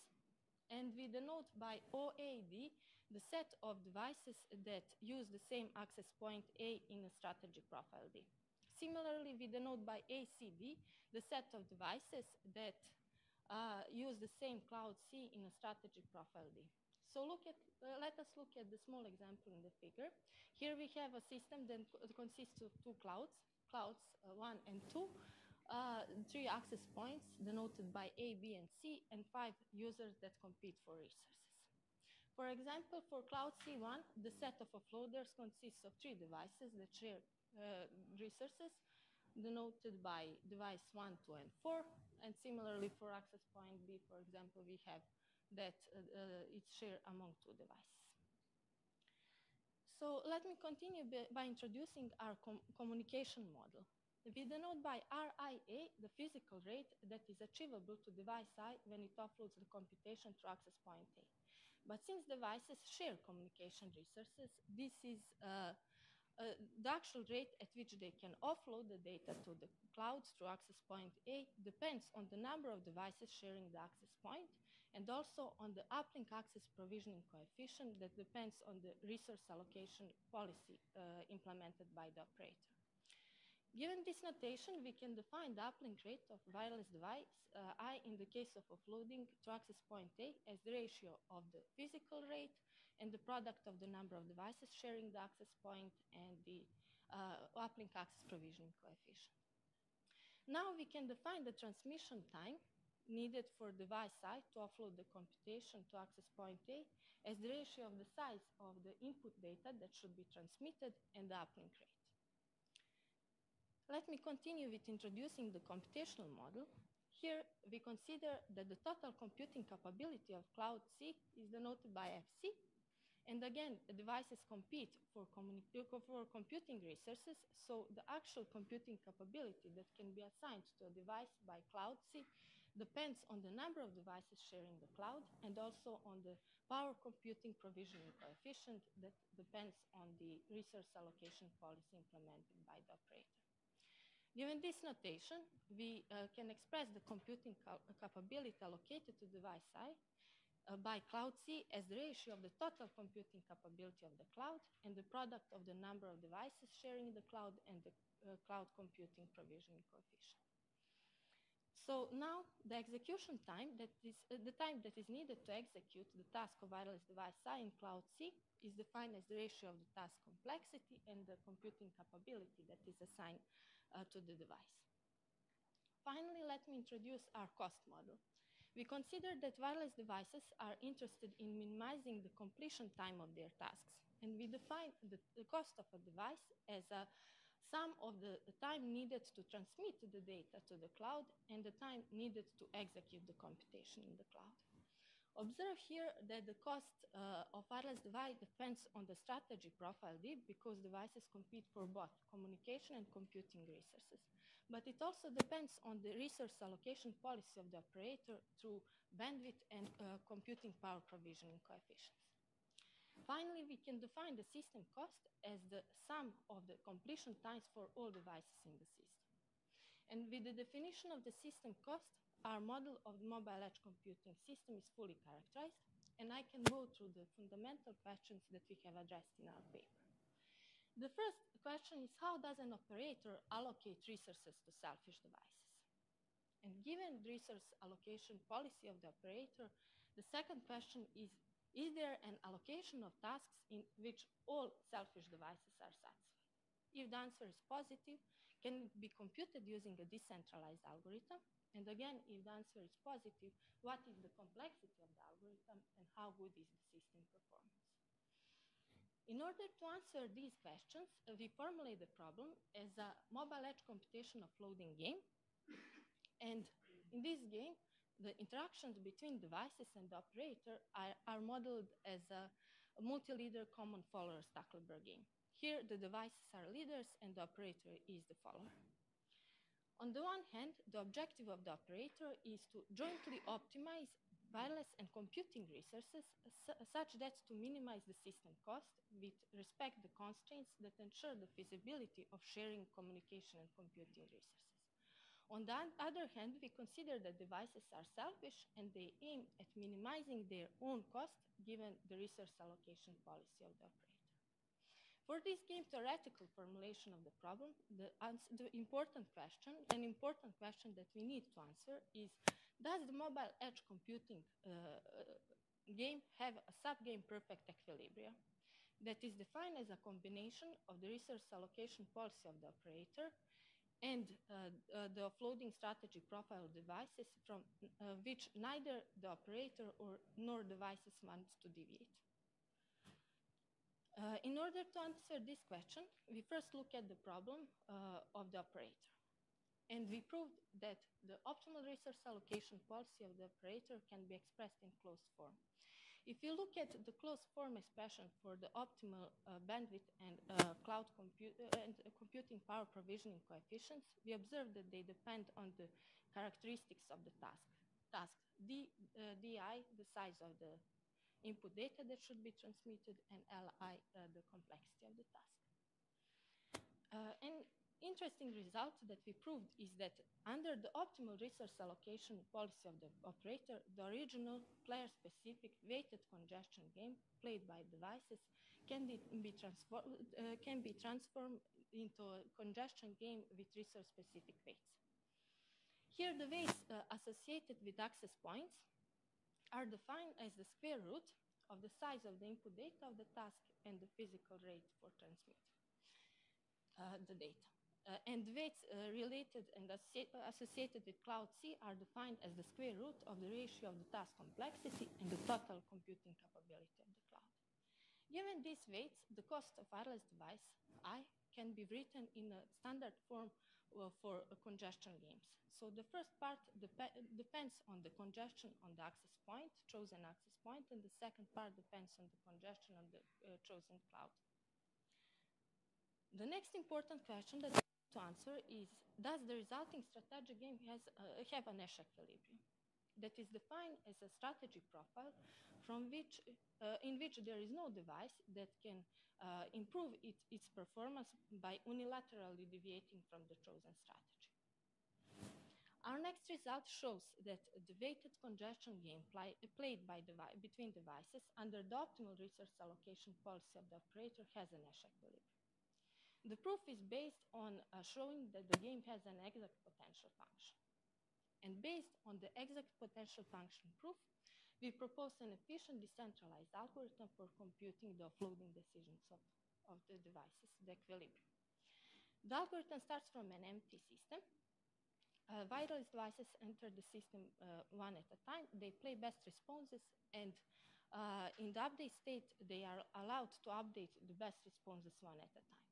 Speaker 11: and we denote by OAD the set of devices that use the same access point A in a strategic profile D. Similarly, we denote by ACD the set of devices that use the same cloud C in a strategic profile D. So let us look at the small example in the figure. Here we have a system that consists of two clouds, clouds 1 and 2, 3 access points denoted by A, B, and C, and 5 users that compete for resources. For example, for cloud C1, the set of offloaders consists of 3 devices that share resources denoted by device 1, 2, and 4. And similarly for access point B, for example, we have that it's shared among 2 devices. So let me continue by introducing our communication model. We denote by RIA the physical rate that is achievable to device I when it offloads the computation to access point A. But since devices share communication resources, this is the actual rate at which they can offload the data to the cloud through access point A depends on the number of devices sharing the access point, and also on the uplink access provisioning coefficient that depends on the resource allocation policy implemented by the operator. Given this notation, we can define the uplink rate of wireless device I in the case of offloading to access point A as the ratio of the physical rate and the product of the number of devices sharing the access point and the uplink access provisioning coefficient. Now we can define the transmission time needed for device I to offload the computation to access point A as the ratio of the size of the input data that should be transmitted and the uplink rate. Let me continue with introducing the computational model. Here we consider that the total computing capability of cloud C is denoted by FC. And again, the devices compete for computing resources, so the actual computing capability that can be assigned to a device by cloud C depends on the number of devices sharing the cloud and also on the power computing provisioning coefficient that depends on the resource allocation policy implemented by the operator. Given this notation, we can express the computing capability allocated to device I by cloud C as the ratio of the total computing capability of the cloud and the product of the number of devices sharing the cloud and the cloud computing provisioning coefficient. So now the execution time, that is the time that is needed to execute the task of wireless device I in cloud C is defined as the ratio of the task complexity and the computing capability that is assigned to the device. Finally, let me introduce our cost model. We consider that wireless devices are interested in minimizing the completion time of their tasks, and we define the cost of a device as a sum of the time needed to transmit the data to the cloud and the time needed to execute the computation in the cloud. Observe here that the cost of wireless device depends on the strategy profile D because devices compete for both communication and computing resources. But it also depends on the resource allocation policy of the operator through bandwidth and computing power provisioning coefficients. Finally, we can define the system cost as the sum of the completion times for all devices in the system. And with the definition of the system cost, our model of the mobile edge computing system is fully characterized, and I can go through the fundamental questions that we have addressed in our paper. The first question is, how does an operator allocate resources to selfish devices? And given the resource allocation policy of the operator, the second question is there an allocation of tasks in which all selfish devices are satisfied? If the answer is positive, can it be computed using a decentralized algorithm? And again, if the answer is positive, what is the complexity of the algorithm and how good is the system performance? In order to answer these questions, we formulate the problem as a mobile edge computation offloading game. And in this game, the interactions between devices and the operator are modeled as a multi-leader common follower Stackelberg game. Here, the devices are leaders and the operator is the follower. On the one hand, the objective of the operator is to jointly optimize wireless and computing resources such that to minimize the system cost with respect the constraints that ensure the feasibility of sharing communication and computing resources. On the other hand, we consider that devices are selfish and they aim at minimizing their own cost given the resource allocation policy of the operator. For this game theoretical formulation of the problem, the important question that we need to answer is, does the mobile edge computing game have a subgame perfect equilibrium that is defined as a combination of the resource allocation policy of the operator and the offloading strategy profile of devices from which neither the operator nor devices wants to deviate. In order to answer this question, we first look at the problem of the operator. And we proved that the optimal resource allocation policy of the operator can be expressed in closed form. If you look at the closed form expression for the optimal bandwidth and computing power provisioning coefficients, we observe that they depend on the characteristics of the task. DI, the size of the input data that should be transmitted, and LI, the complexity of the task. An interesting result that we proved is that under the optimal resource allocation policy of the operator, the original player-specific weighted congestion game played by devices can be transformed into a congestion game with resource-specific weights. Here, the weights associated with access points are defined as the square root of the size of the input data of the task and the physical rate for transmitting the data. And weights related and associated with Cloud C are defined as the square root of the ratio of the task complexity and the total computing capability of the cloud. Given these weights, the cost of wireless device I can be written in a standard form for congestion games. So the first part depends on the congestion on the access point, chosen access point, and the second part depends on the congestion on the chosen cloud. The next important question that to answer is, does the resulting strategic game have an Nash equilibrium that is defined as a strategy profile from which, in which there is no device that can improve its performance by unilaterally deviating from the chosen strategy. Our next result shows that the weighted congestion game played between devices under the optimal resource allocation policy of the operator has a Nash equilibrium. The proof is based on showing that the game has an exact potential function. And based on the exact potential function proof, we propose an efficient decentralized algorithm for computing the offloading decisions of the devices, the equilibrium. The algorithm starts from an empty system. Wireless devices enter the system one at a time. They play best responses, and in the update state, they are allowed to update the best responses one at a time.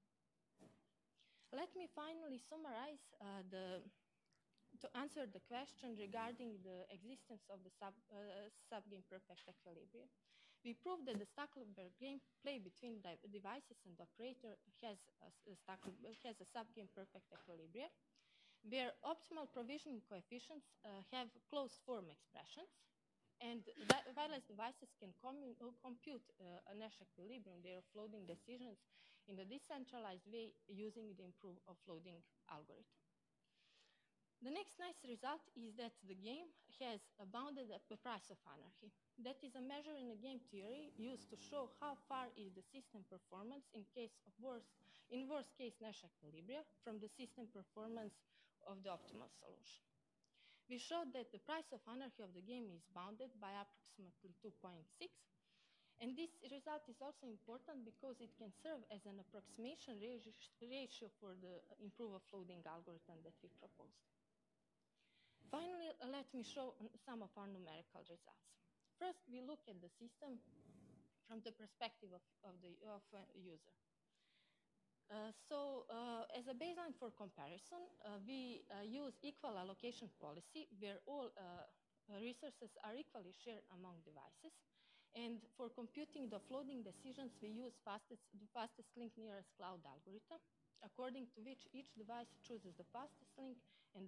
Speaker 11: Let me finally summarize to answer the question regarding the existence of the subgame perfect equilibrium. We proved that the Stuckleberg game play between devices and the operator has a subgame perfect equilibrium, where optimal provisioning coefficients have closed form expressions, and wireless devices can compute a Nash equilibrium, their offloading decisions in a decentralized way using the improved offloading algorithm. The next nice result is that the game has a bounded price of anarchy. That is a measure in a game theory used to show how far is the system performance in worst case Nash equilibria from the system performance of the optimal solution. We showed that the price of anarchy of the game is bounded by approximately 2.6. And this result is also important because it can serve as an approximation ratio for the improved offloading algorithm that we proposed. Finally, let me show some of our numerical results. First, we look at the system from the perspective of a user. As a baseline for comparison, we use equal allocation policy where all resources are equally shared among devices. And for computing the offloading decisions, we use the fastest link nearest cloud algorithm, according to which each device chooses the fastest link and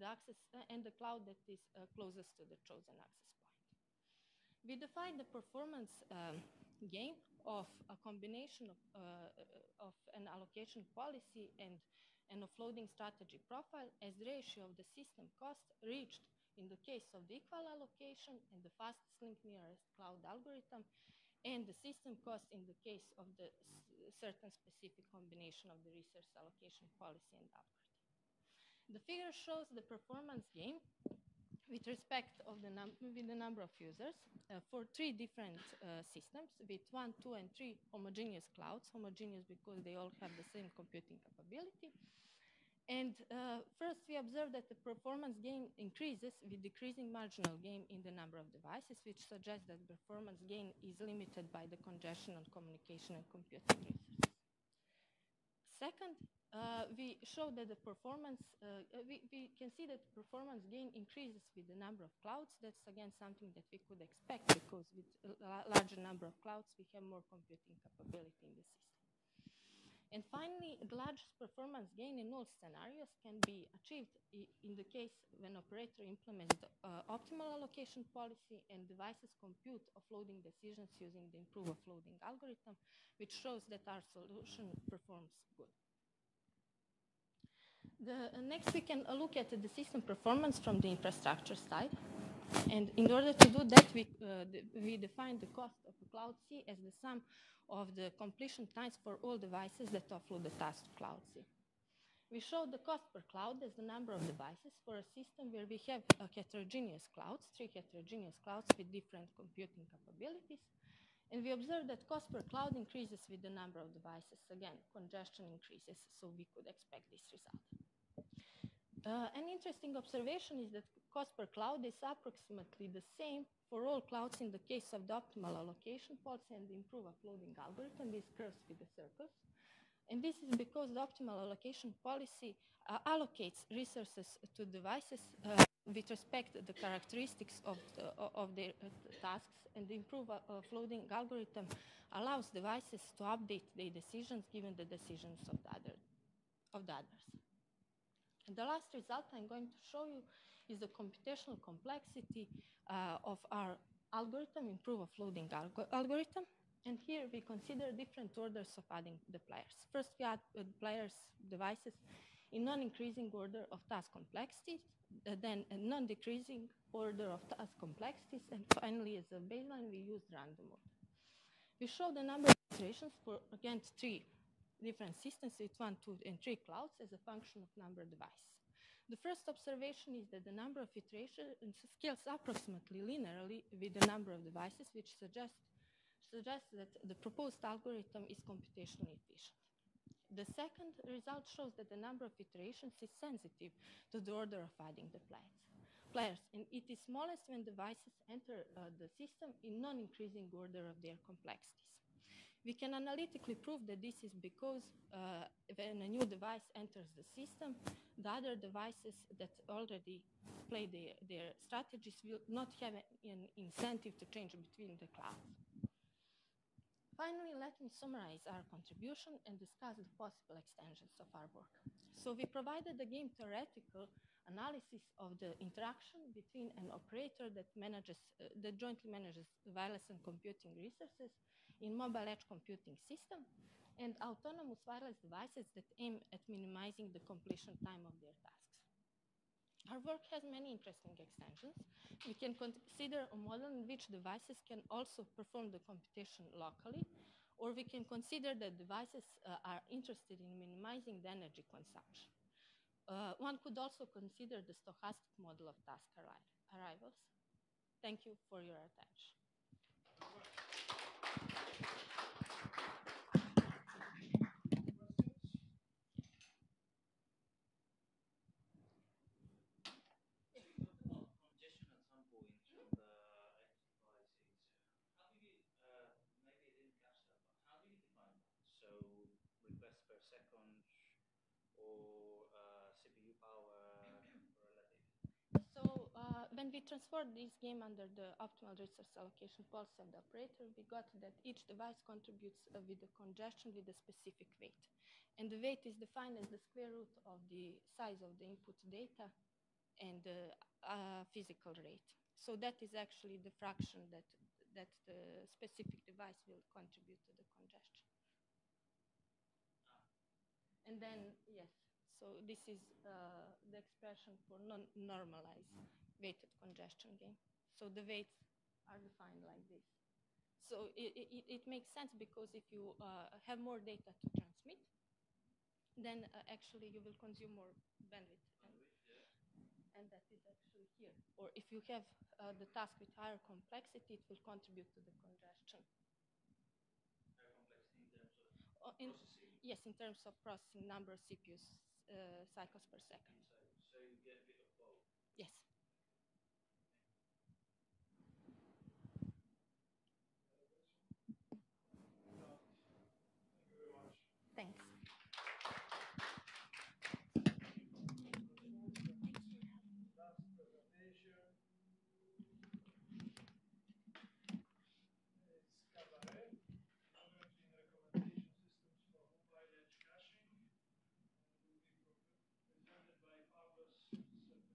Speaker 11: the cloud that is closest to the chosen access point. We define the performance gain of a combination of an allocation policy and an offloading strategy profile as the ratio of the system cost reached in the case of the equal allocation and the fastest link nearest cloud algorithm, and the system cost in the case of the certain specific combination of the resource allocation policy and algorithm. The figure shows the performance gain with respect of the number of users for 3 different systems with 1, 2, and 3 homogeneous clouds, homogeneous because they all have the same computing capability. And first, we observe that the performance gain increases with decreasing marginal gain in the number of devices, which suggests that performance gain is limited by the congestion on communication and computing resources. Second, we show that the performance, we can see that performance gain increases with the number of clouds. That's again something that we could expect because with a larger number of clouds, we have more computing capability in the system. And finally, the largest performance gain in all scenarios can be achieved in the case when operator implements the optimal allocation policy and devices compute offloading decisions using the improved offloading algorithm, which shows that our solution performs good. Next, we can look at the system performance from the infrastructure side. And in order to do that, we define the cost of a Cloud C as the sum of the completion times for all devices that offload the task to Cloud C. We show the cost per cloud as the number of devices for a system where we have heterogeneous clouds, 3 heterogeneous clouds with different computing capabilities. And we observe that cost per cloud increases with the number of devices. Again, congestion increases, so we could expect this result. An interesting observation is that cost per cloud is approximately the same for all clouds in the case of the optimal allocation policy and the improved offloading algorithm, these curves with the circles. And this is because the optimal allocation policy allocates resources to devices with respect to the characteristics of their tasks, and the improved offloading algorithm allows devices to update their decisions given the decisions of the others. And the last result I'm going to show you is the computational complexity of our algorithm, improved offloading algorithm. And here we consider different orders of adding the players. First, we add players devices in non-increasing order of task complexities, then a non-decreasing order of task complexities, and finally, as a baseline, we use random order. We show the number of iterations for, again, 3 different systems with 1, 2, and 3 clouds as a function of number of devices. The first observation is that the number of iterations scales approximately linearly with the number of devices, which suggests that the proposed algorithm is computationally efficient. The second result shows that the number of iterations is sensitive to the order of adding the players, and it is smallest when devices enter the system in non-increasing order of their complexities. We can analytically prove that this is because when a new device enters the system, the other devices that already play their strategies will not have an incentive to change between the clouds. Finally, let me summarize our contribution and discuss the possible extensions of our work. So we provided the game theoretical analysis of the interaction between an operator that jointly manages wireless and computing resources in mobile edge computing system and autonomous wireless devices that aim at minimizing the completion time of their tasks. Our work has many interesting extensions. We can consider a model in which devices can also perform the computation locally, or we can consider that devices are interested in minimizing the energy consumption. One could also consider the stochastic model of task arrivals. Thank you for your attention. When we transferred this game under the optimal resource allocation policy of the operator, we got that each device contributes with the congestion with a specific weight. And the weight is defined as the square root of the size of the input data and the physical rate. So that is actually the fraction that that the specific device will contribute to the congestion. And then, yes, so this is the expression for non-normalized weighted congestion gain. So the weights are defined like this. So it makes sense because if you have more data to transmit, then actually you will consume more bandwidth. And that is actually here. Or if you have the task with higher complexity, it will contribute to the congestion.
Speaker 4: Higher complexity in terms of processing?
Speaker 11: Yes, in terms of processing number of CPU cycles per second.
Speaker 4: So you get a bit of both?
Speaker 11: Yes.
Speaker 5: Thank you very much.
Speaker 11: Thanks.
Speaker 5: Last presentation is CABaRet, Currently in Recommendation Systems for Mobile Edge Caching. Will be presented by Pavlos Serpentis.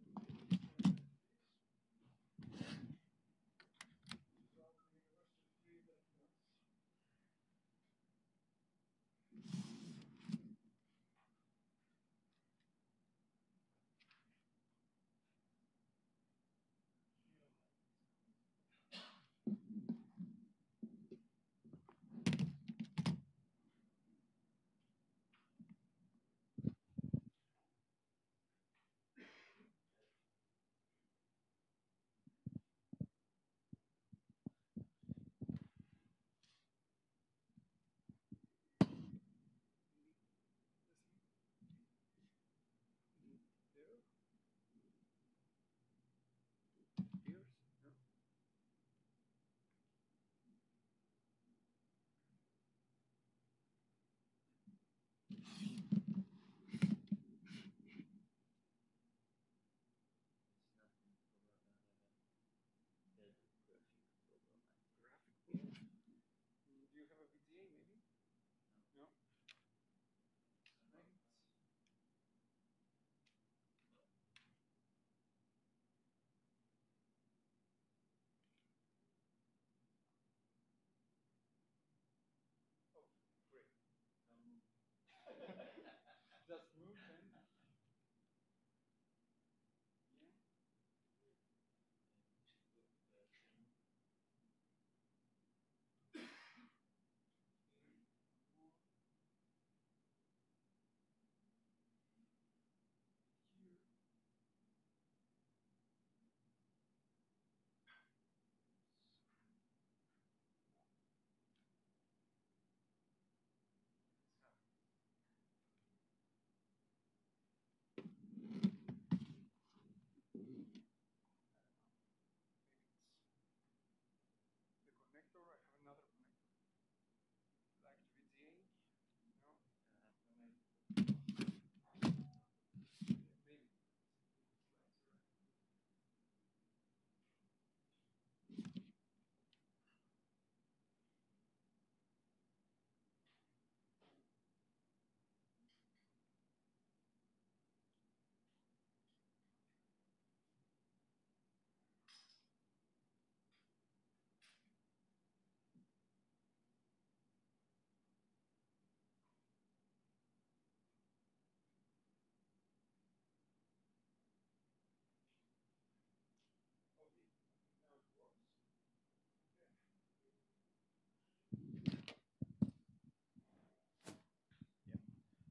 Speaker 5: From the University of Cleveland.
Speaker 8: Do you have a VGA maybe? No? Oh, great. Just move then. Yeah. The connector, I have another connector. Like VGA? No? Maybe.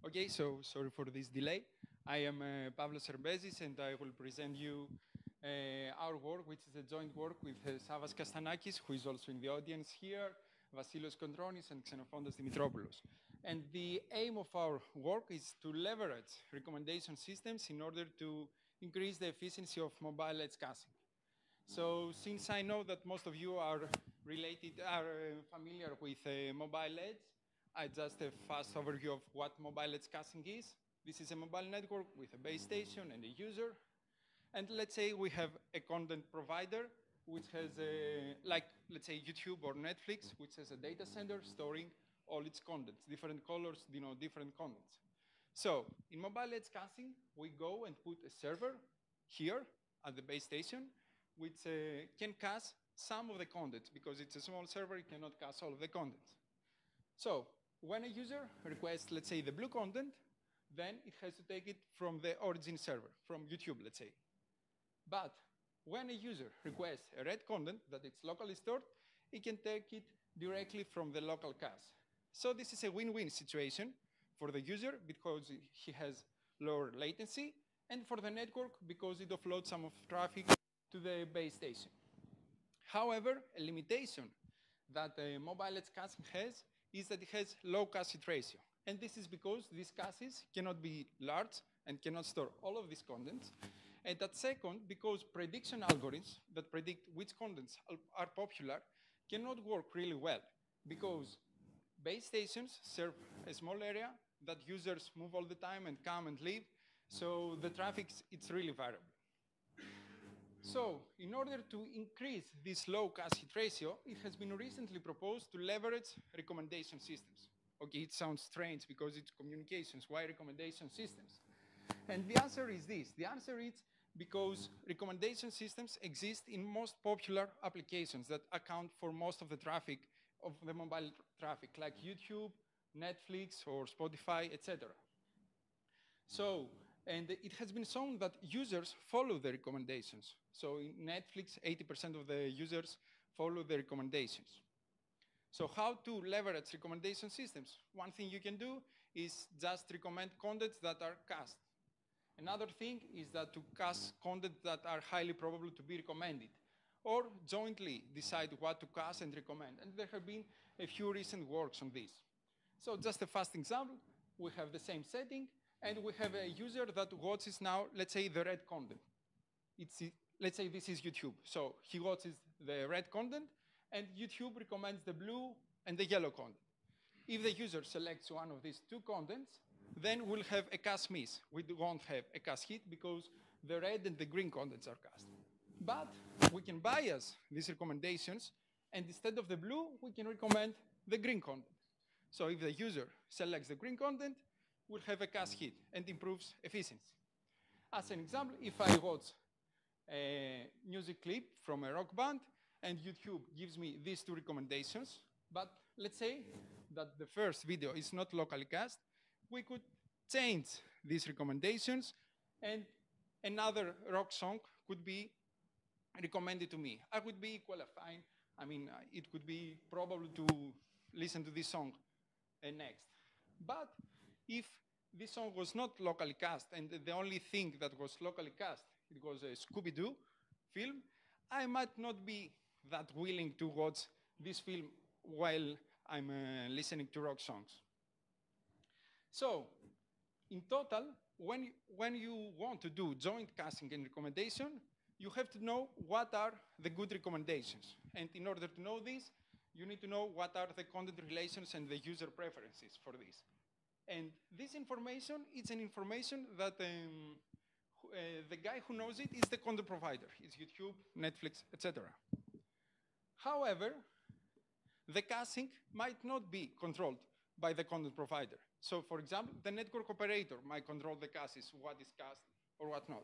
Speaker 8: Okay, so sorry for this delay. I am Pavlos Serpentis, and I will present you our work, which is a joint work with Savvas Kastanakis, who is also in the audience here, Vasilos Kondronis, and Xenophontas Dimitropoulos. And the aim of our work is to leverage recommendation systems in order to increase the efficiency of mobile edge caching. So since I know that most of you are familiar with mobile edge, I just a fast overview of what mobile edge caching is. This is a mobile network with a base station and a user. And let's say we have a content provider which has like, let's say YouTube or Netflix, which has a data center storing all its contents. Different colors denote different contents. So in mobile edge caching, we go and put a server here at the base station, which can cache
Speaker 12: some of the content. Because it's a small server, it cannot cache all of the content. So when a user requests, let's say, the blue content, then it has to take it from the origin server, from YouTube, let's say. But when a user requests a red content that it's locally stored, it can take it directly from the local cache. So this is a win-win situation for the user because he has lower latency, and for the network because it offloads some of traffic to the base station. However, a limitation that mobile edge caching has is that it has low cache hit ratio. And this is because these caches cannot be large and cannot store all of these contents. And that second, because prediction algorithms that predict which contents are popular cannot work really well, because base stations serve a small area that users move all the time and come and leave, so the traffic, it's really variable. So in order to increase this low cache hit ratio, it has been recently proposed to leverage recommendation systems. Okay, it sounds strange because it's communications. Why recommendation systems? And the answer is this. The answer is because recommendation systems exist in most popular applications that account for most of the traffic of the mobile traffic, like YouTube, Netflix, or Spotify, etc. So, and it has been shown that users follow the recommendations. So in Netflix, 80% of the users follow the recommendations. So how to leverage recommendation systems? One thing you can do is just recommend contents that are cached. Another thing is that to cache content that are highly probable to be recommended, or jointly decide what to cache and recommend. And there have been a few recent works on this. So just a fast example, we have the same setting, and we have a user that watches now, let's say, the red content. Let's say this is YouTube. So he watches the red content, and YouTube recommends the blue and the yellow content. If the user selects one of these two contents, then we'll have a cache miss. We won't have a cache hit because the red and the green contents are cached. But we can bias these recommendations, and instead of the blue, we can recommend the green content. So if the user selects the green content, we'll have a cache hit and improves efficiency. As an example, if I watch a music clip from a rock band, and YouTube gives me these two recommendations, but let's say that the first video is not locally cached, we could change these recommendations, and another rock song could be recommended to me. I would be equally fine. I mean, it could be probable to listen to this song next. But if this song was not locally cast, and the only thing that was locally cast, it was a Scooby-Doo film, I might not be that willing to watch this film while I'm listening to rock songs. So, in total, when you want to do joint casting and recommendation, you have to know what are the good recommendations. And in order to know this, you need to know what are the content relations and the user preferences for this. And this information, it's an information that the guy who knows it is the content provider. It's YouTube, Netflix, etc. However, the caching might not be controlled by the content provider. So, for example, the network operator might control the caches, what is cached or what not.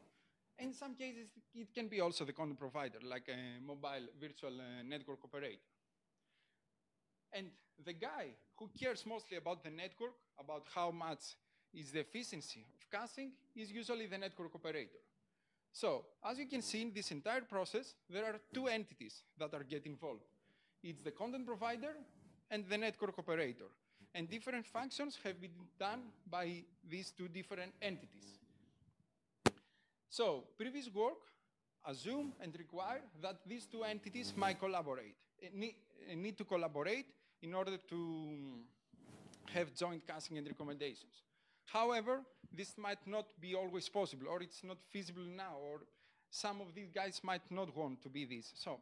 Speaker 12: In some cases, it can be also the content provider, like a mobile virtual network operator. And the guy who cares mostly about the network, about how much is the efficiency of caching, is usually the network operator. So, as you can see in this entire process, there are two entities that are getting involved. It's the content provider and the network operator. And different functions have been done by these two different entities. So, previous work assume and require that these two entities might collaborate, need to collaborate in order to have joint caching and recommendations. However, this might not be always possible, or it's not feasible now, or some of these guys might not want to be this. So,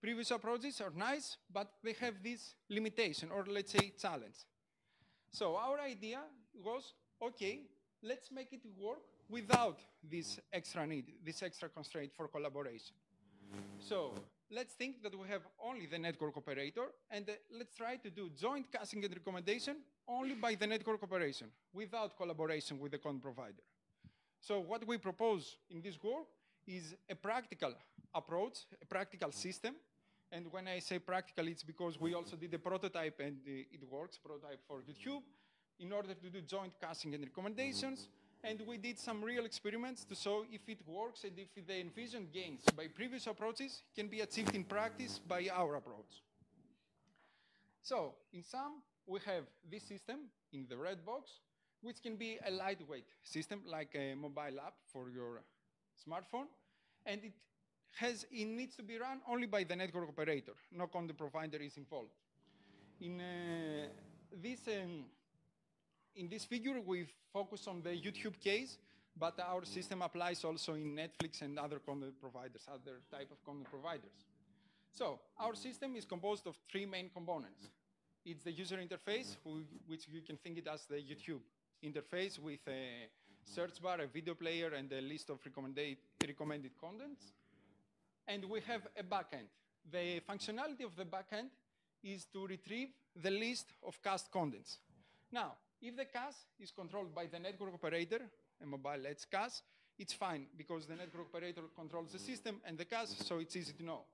Speaker 12: previous approaches are nice, but they have this limitation, or let's say challenge. So our idea was, okay, let's make it work without this extra need, this extra constraint for collaboration. So let's think that we have only the network operator, and let's try to do joint caching and recommendation only by the network operation, without collaboration with the content provider. So what we propose in this work is a practical approach, a practical system. And when I say practical, it's because we also did a prototype and it works, prototype for YouTube, in order to do joint casting and recommendations. And we did some real experiments to show if it works and if the envisioned gains by previous approaches can be achieved in practice by our approach. So in sum, we have this system in the red box, which can be a lightweight system like a mobile app for your smartphone. And it needs to be run only by the network operator. No content provider is involved. In this figure, we focus on the YouTube case, but our system applies also in Netflix and other content providers, other type of content providers. So our system is composed of three main components. It's the user interface, which you can think it as the YouTube interface with a search bar, a video player, and a list of recommended contents. And we have a backend. The functionality of the backend is to retrieve the list of cached contents. Now, if the cache is controlled by the network operator, a mobile edge cache, it's fine because the network operator controls the system and the cache, so it's easy to know.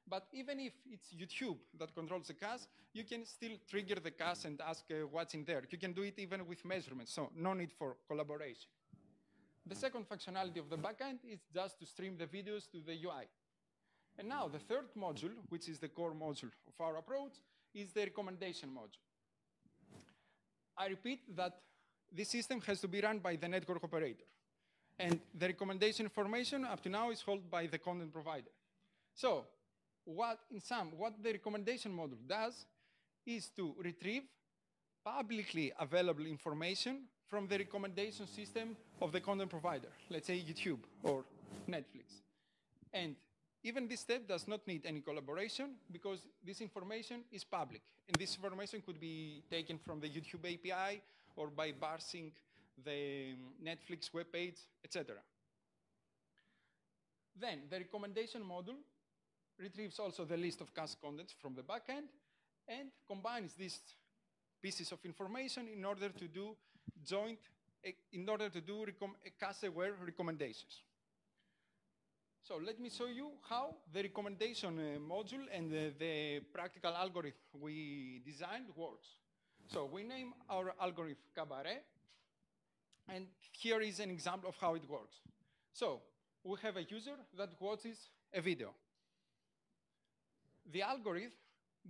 Speaker 12: But even if it's YouTube that controls the cache, you can still trigger the cache and ask what's in there. You can do it even with measurements, so no need for collaboration. The second functionality of the backend is just to stream the videos to the UI. And now the third module, which is the core module of our approach, is the recommendation module. I repeat that this system has to be run by the network operator. And the recommendation information up to now is held by the content provider. So in sum, what the recommendation module does is to retrieve publicly available information from the recommendation system of the content provider, let's say YouTube or Netflix. And even this step does not need any collaboration because this information is public. And this information could be taken from the YouTube API or by parsing the Netflix webpage, etc. Then the recommendation module retrieves also the list of cached contents from the backend and combines these pieces of information in order to do cache-aware recommendations. So let me show you how the recommendation module and the practical algorithm we designed works. So we name our algorithm CABaRet, and here is an example of how it works. So we have a user that watches a video. The algorithm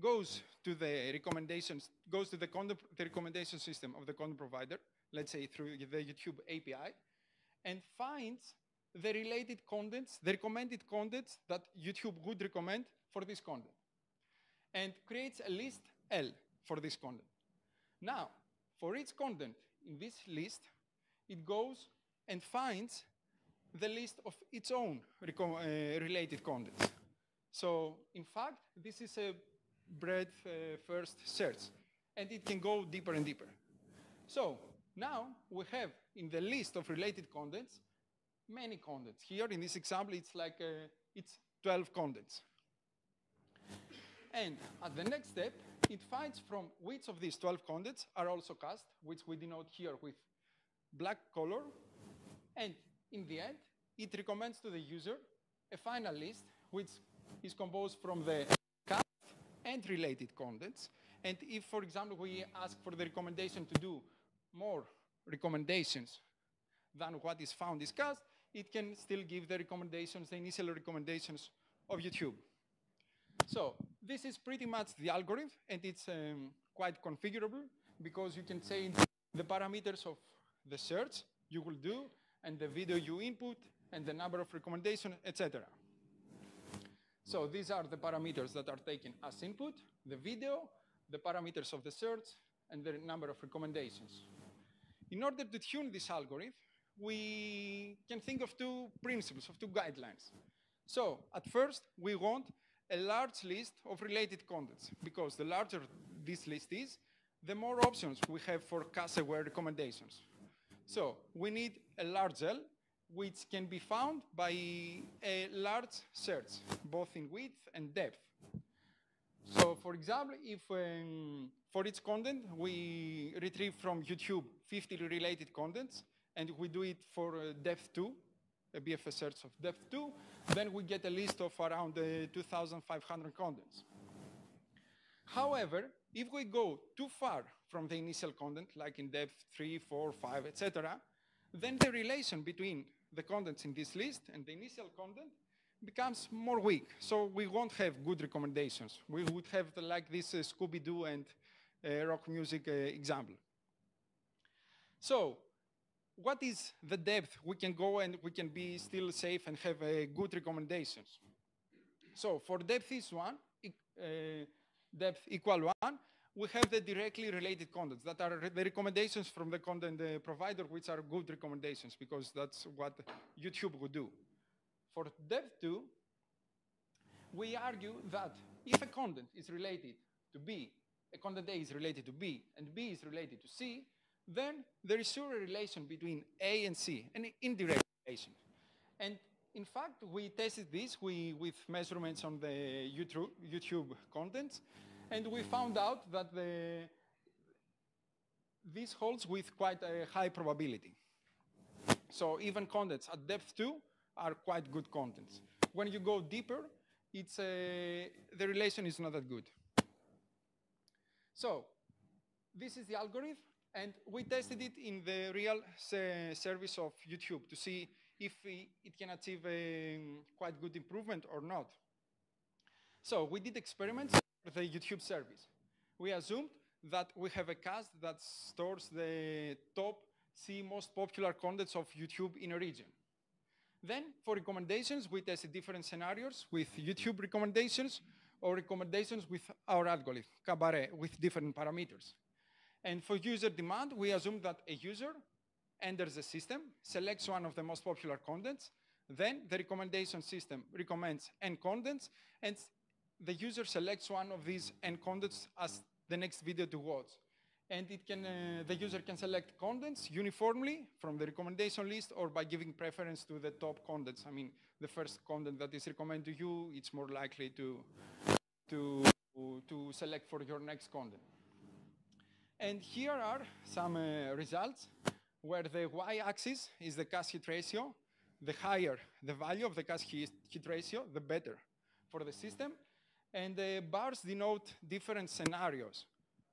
Speaker 12: goes to the recommendations, goes to the recommendation system of the content provider, let's say through the YouTube API, and finds the related contents, the recommended contents that YouTube would recommend for this content, and creates a list L for this content. Now, for each content in this list, it goes and finds the list of its own related contents. So, in fact, this is a breadth first search, and it can go deeper and deeper. So, now we have in the list of related contents many contents. Here in this example, it's like it's 12 contents. And at the next step, it finds from which of these 12 contents are also cached, which we denote here with black color. And in the end, it recommends to the user a final list, which is composed from the cached and related contents. And if, for example, we ask for the recommendation to do more recommendations than what is found is cached, it can still give the recommendations, the initial recommendations of YouTube. So this is pretty much the algorithm, and it's quite configurable because you can change the parameters of the search you will do, and the video you input, and the number of recommendations, etc. So these are the parameters that are taken as input, the video, the parameters of the search, and the number of recommendations. In order to tune this algorithm, we can think of two principles, of two guidelines. So at first, we want a large list of related contents, because the larger this list is, the more options we have for cache-aware recommendations. So we need a large L, which can be found by a large search, both in width and depth. So for example, if for each content, we retrieve from YouTube 50 related contents, and we do it for depth 2, a BFS search of depth 2, then we get a list of around 2,500 contents. However, if we go too far from the initial content, like in depth 3, 4, 5, etc., then the relation between the contents in this list and the initial content becomes more weak. So we won't have good recommendations. We would have like this Scooby-Doo and rock music example. So what is the depth we can go and we can be still safe and have good recommendations? So for depth is 1, depth equal 1, we have the directly related contents that are the recommendations from the content provider, which are good recommendations because that's what YouTube would do. For depth 2, we argue that if a content is related to B, a content A is related to B, and B is related to C, then there is sure a relation between A and C, an indirect relation. And in fact, we tested this with measurements on the YouTube contents, and we found out that this holds with quite a high probability. So even contents at depth 2 are quite good contents. When you go deeper, the relation is not that good. So this is the algorithm, and we tested it in the real service of YouTube to see if it can achieve a quite good improvement or not. So we did experiments with the YouTube service. We assumed that we have a cast that stores the top most popular contents of YouTube in a region. Then for recommendations, we tested different scenarios with YouTube recommendations or recommendations with our algorithm, CABaRet, with different parameters. And for user demand, we assume that a user enters the system, selects one of the most popular contents, then the recommendation system recommends n contents, and the user selects one of these n contents as the next video to watch. And the user can select contents uniformly from the recommendation list or by giving preference to the top contents. I mean, the first content that is recommended to you, it's more likely to select for your next content. And here are some results where the y-axis is the cast hit ratio. The higher the value of the cast hit ratio, the better for the system. And the bars denote different scenarios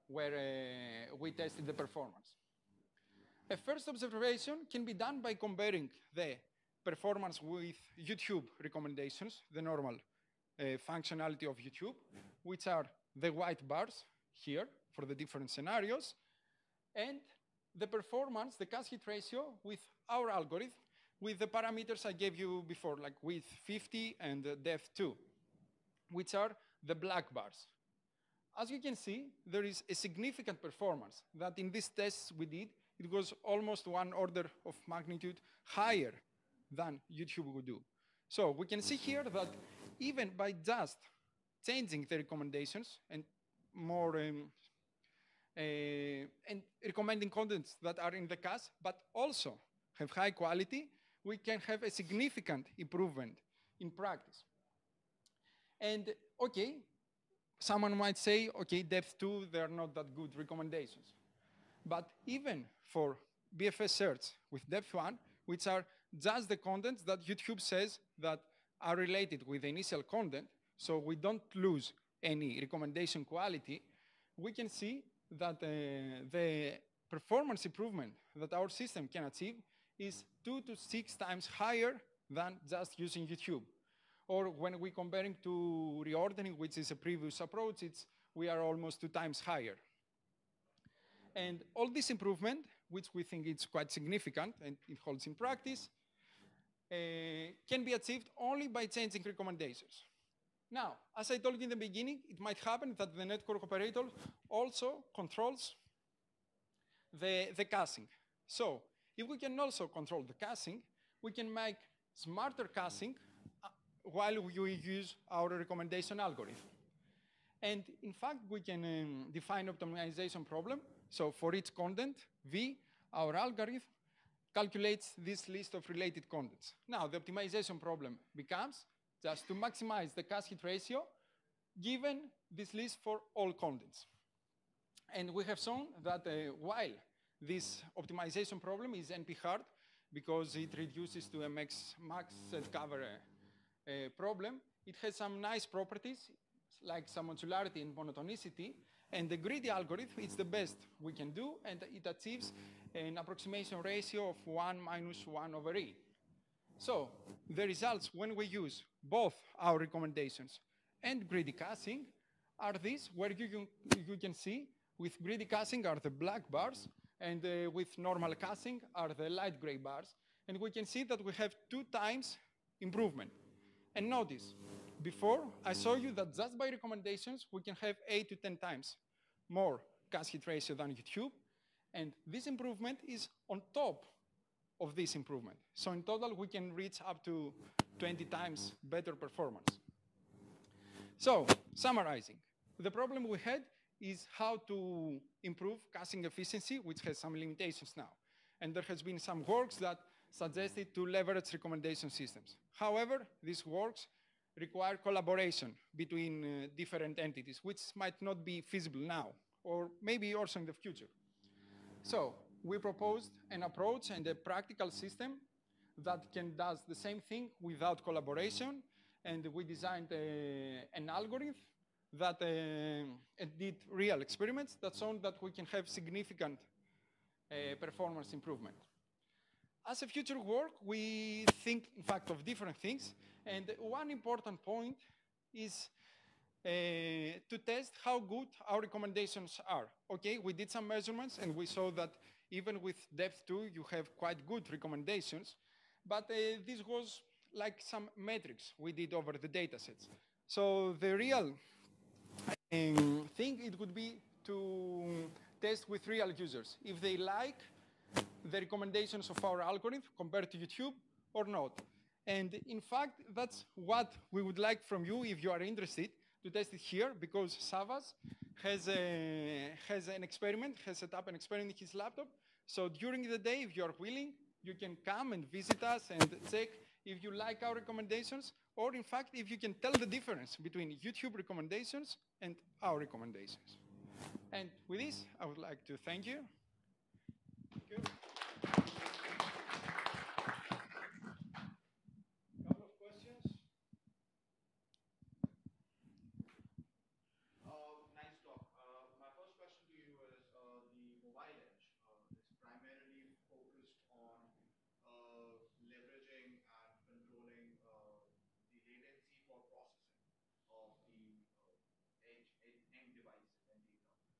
Speaker 12: where we tested the performance. A first observation can be done by comparing the performance with YouTube recommendations, the normal functionality of YouTube, which are the white bars here for the different scenarios, and the performance, the cast hit ratio with our algorithm, with the parameters I gave you before, like width 50 and depth 2, which are the black bars. As you can see, there is a significant performance that in these tests we did, it was almost 1 order of magnitude higher than YouTube would do. So we can see here that even by just changing the recommendations and more and recommending contents that are in the cast, but also have high quality, we can have a significant improvement in practice. And okay, someone might say, okay, depth 2, they are not that good recommendations. But even for BFS search with depth 1, which are just the contents that YouTube says that are related with the initial content, so we don't lose any recommendation quality, we can see that the performance improvement that our system can achieve is 2 to 6 times higher than just using YouTube. Or when we comparing to reordering, which is a previous approach, we are almost 2 times higher. And all this improvement, which we think is quite significant and it holds in practice, can be achieved only by changing recommendations. Now, as I told you in the beginning, it might happen that the network operator also controls the caching. So if we can also control the caching, we can make smarter caching while we use our recommendation algorithm. And in fact, we can define optimization problem. So for each content, V, our algorithm calculates this list of related contents. Now, the optimization problem becomes just to maximize the cast hit ratio given this list for all contents. And we have shown that while this optimization problem is NP hard, because it reduces to a max set cover problem. It has some nice properties, like some modularity and monotonicity, and the greedy algorithm is the best we can do, and it achieves an approximation ratio of 1 minus 1 over e. So the results when we use both our recommendations and greedy caching are these, where you can see with greedy caching are the black bars, and with normal caching are the light gray bars. And we can see that we have 2 times improvement. And notice, before I saw you that just by recommendations, we can have 8 to 10 times more cache hit ratio than YouTube. And this improvement is on top of this improvement. So in total, we can reach up to 20 times better performance. So summarizing, the problem we had is how to improve caching efficiency, which has some limitations now. And there has been some works that suggested to leverage recommendation systems. However, these works require collaboration between different entities, which might not be feasible now, or maybe also in the future. So we proposed an approach and a practical system that can do the same thing without collaboration, and we designed an algorithm that did real experiments that shown that we can have significant performance improvement. As a future work, we think, in fact, of different things, and one important point is to test how good our recommendations are. Okay, we did some measurements, and we saw that even with depth 2, you have quite good recommendations, but this was like some metrics we did over the data sets. So the real thing, it would be to test with real users, if they like the recommendations of our algorithm compared to YouTube or not. And in fact, that's what we would like from you if you are interested to test it here, because Savvas has an experiment, has set up an experiment in his laptop. So during the day, if you are willing, you can come and visit us and check if you like our recommendations, or in fact, if you can tell the difference between YouTube recommendations and our recommendations. And with this, I would like to thank you. Thank you. Couple of questions.
Speaker 10: Nice talk. My first question to you is the mobile edge is primarily focused on leveraging and controlling the latency for processing of the end devices and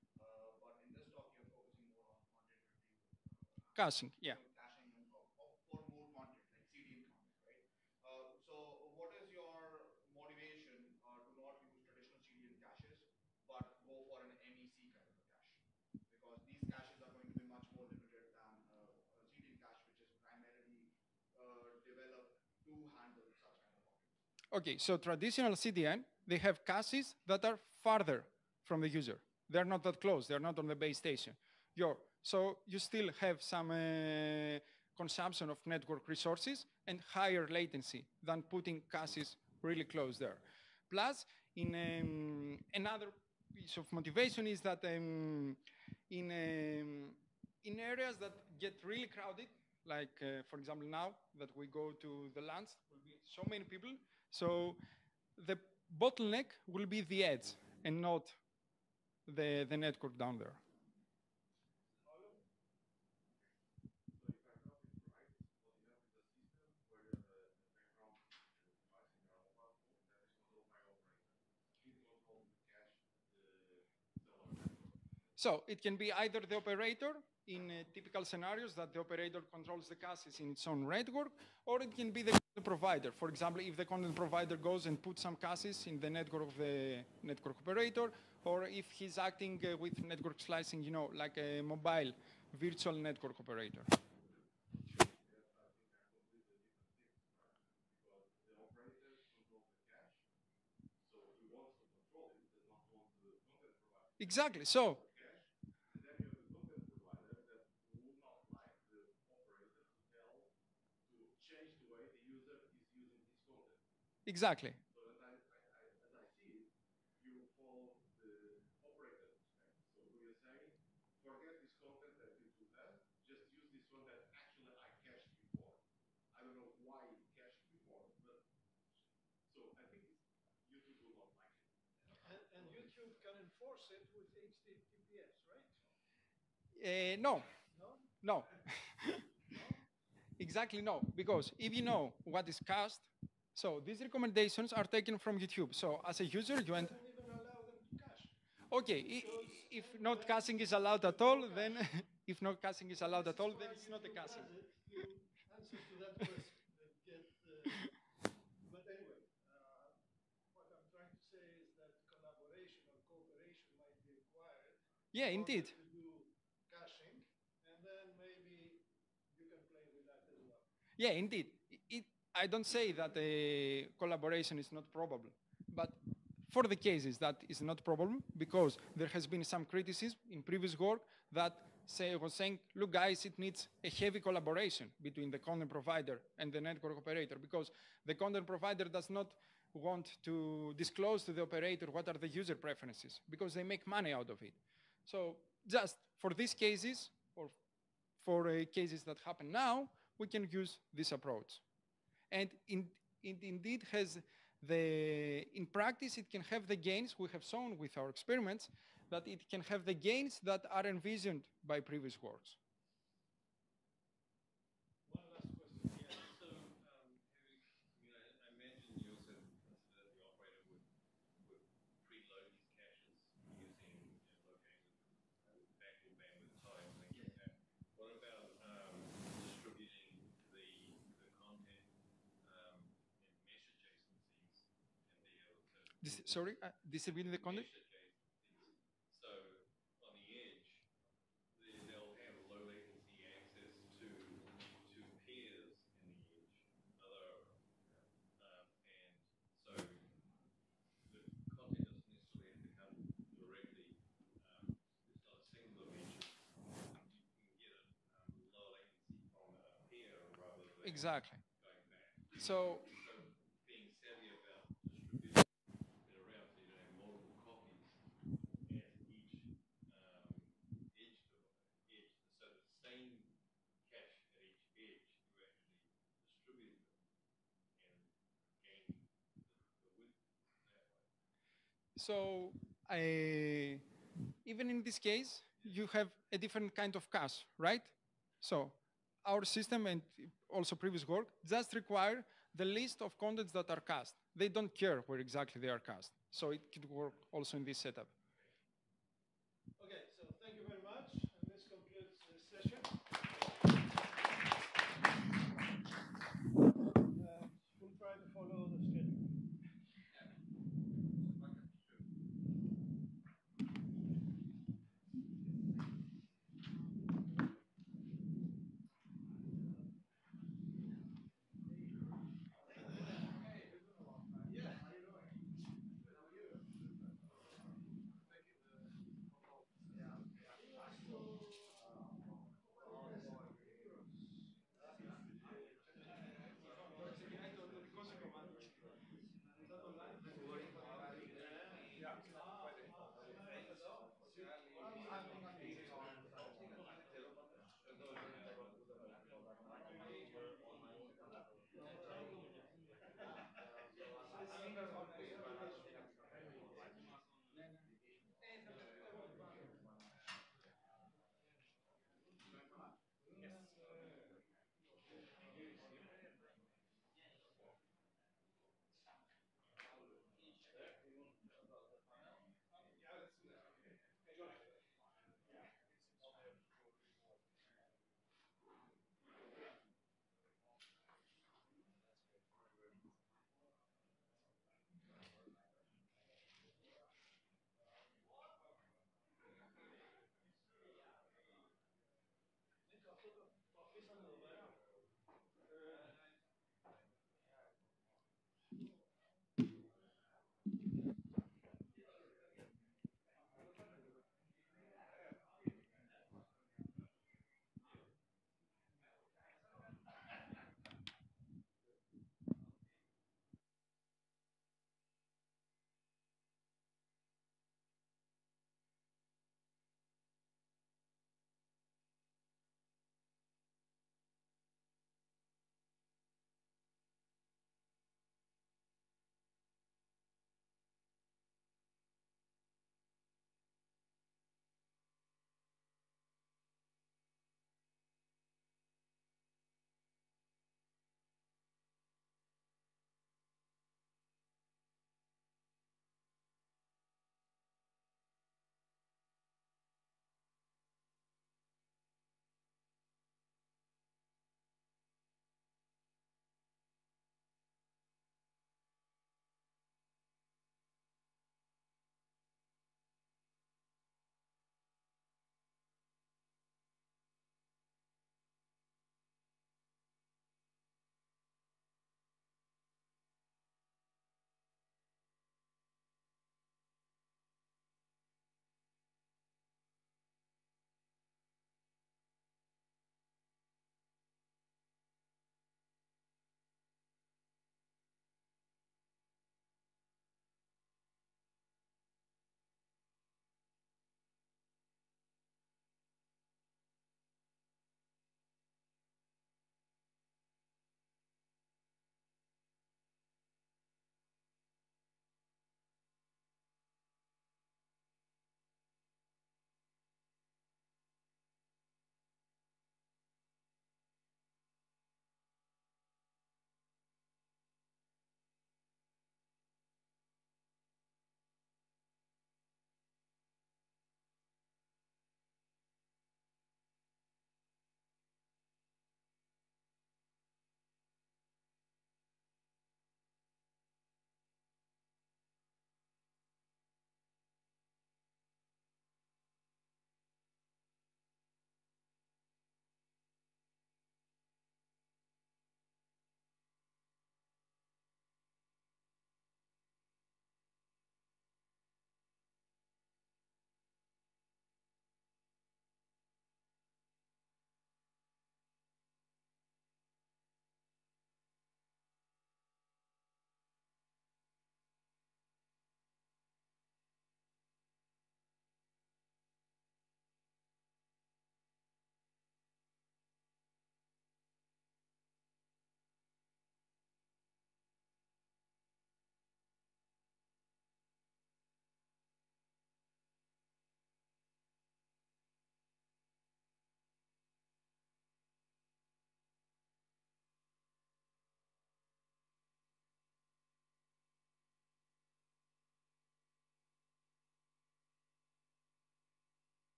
Speaker 10: data. But in this talk, you're focusing more on content retrieval.
Speaker 12: Caching, yeah.
Speaker 10: Caching for more content, like CDN content, right? So what is your motivation to not use traditional CDN caches, but go for an MEC kind of a cache? Because these caches are going to be much more limited than a CDN cache, which is primarily developed to handle such kind of objects.
Speaker 12: Okay, so traditional CDN, they have caches that are farther from the user. They're not that close. They're not on the base station. So you still have some consumption of network resources and higher latency than putting caches really close there. Plus, another piece of motivation is that in areas that get really crowded, like for example now that we go to the lunch, will be so many people. So the bottleneck will be the edge and not the network down there. So it can be either the operator in typical scenarios that the operator controls the caches in its own network, or it can be the content provider. For example, if the content provider goes and puts some caches in the network of the network operator, or if he's acting with network slicing, you know, like a mobile virtual network operator. Exactly. So. Exactly.
Speaker 10: So as I see it, you follow the operator perspective. So you're saying, forget this content that you do that, just use this one that actually I cached before.
Speaker 5: YouTube can enforce it with HTTPS, right?
Speaker 12: No,
Speaker 5: No?
Speaker 12: no. Exactly no, because if you know what is cached, so these recommendations are taken from YouTube. So as a user, you
Speaker 5: Doesn't even allow them to cache.
Speaker 12: okay, if not caching is allowed at all, then if not caching is allowed at all, then it's not a caching.
Speaker 5: You answer to that question and get. But anyway, what I'm trying to say is that collaboration or cooperation might be required.
Speaker 12: Yeah,
Speaker 5: in order
Speaker 12: indeed.
Speaker 5: To do caching, and then maybe you can play with that as well.
Speaker 12: Yeah, indeed. I don't say that collaboration is not probable, but for the cases that is not probable, because there has been some criticism in previous work that was saying, look guys, it needs a heavy collaboration between the content provider and the network operator, because the content provider does not want to disclose to the operator what are the user preferences, because they make money out of it. So just for these cases, or for cases that happen now, we can use this approach. And it indeed has in practice, it can have the gains we have shown with our experiments, that it can have the gains that are envisioned by previous works.
Speaker 4: One last question. Yeah. So, I imagine you also consider that the operator would preload these caches using located backend bandwidth time, things like that. What about distributing the content in mesh adjacencies and be able to
Speaker 12: Distributing the content?
Speaker 4: So on the edge, they'll have low latency access to peers in the edge, and so the content doesn't necessarily have to come directly. It's not a single dimension. You can get a low latency from a peer rather than
Speaker 12: Exactly.
Speaker 4: going back.
Speaker 12: So
Speaker 4: being savvy about distributing it around so you don't have multiple copies at each edge. So the same cache at each edge, you actually distribute them and gain the width that way.
Speaker 12: So even in this case, you have a different kind of cache, right? So our system and also previous work just require the list of contents that are cached. They don't care where exactly they are cached. So it could work also in this setup.
Speaker 5: Okay, so thank you very much. And this concludes this session. We'll try to follow the schedule. Yeah, how you doing? Good, how are you?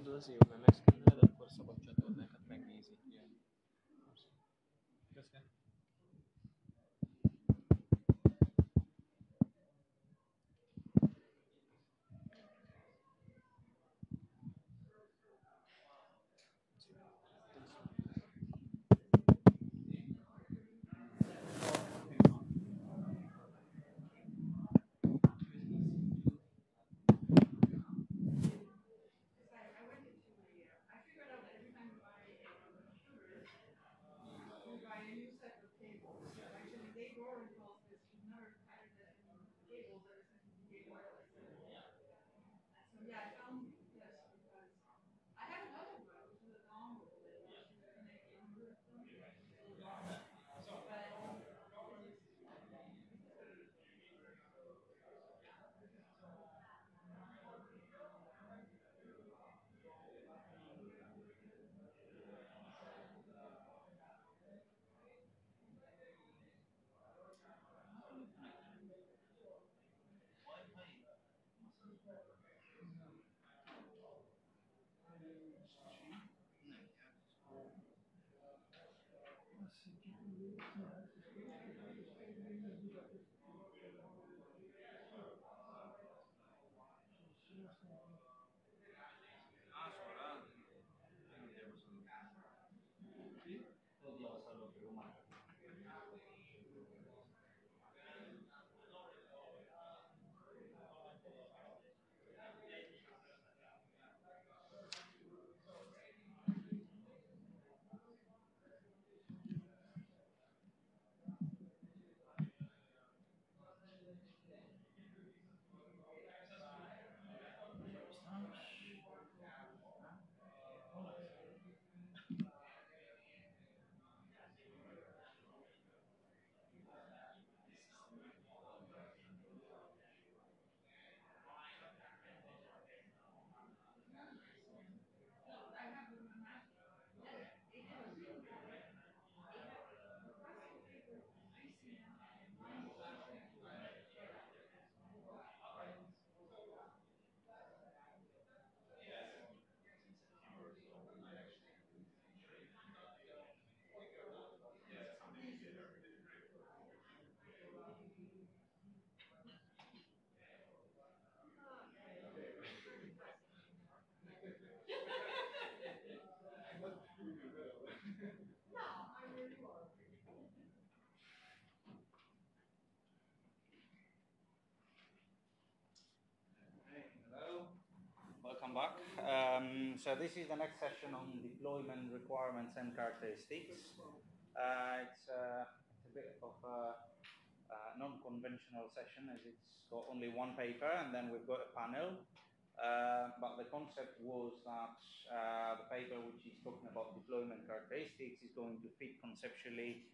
Speaker 13: Abdulaziz, megszkenneled, akkor szabad csatornákat megnézi. Ilyen. Köszönöm.
Speaker 7: Welcome back. So this is the next session on deployment requirements and characteristics. It's a bit of a non-conventional session as it's got only one paper and then we've got a panel. But the concept was that the paper which is talking about deployment characteristics is going to fit conceptually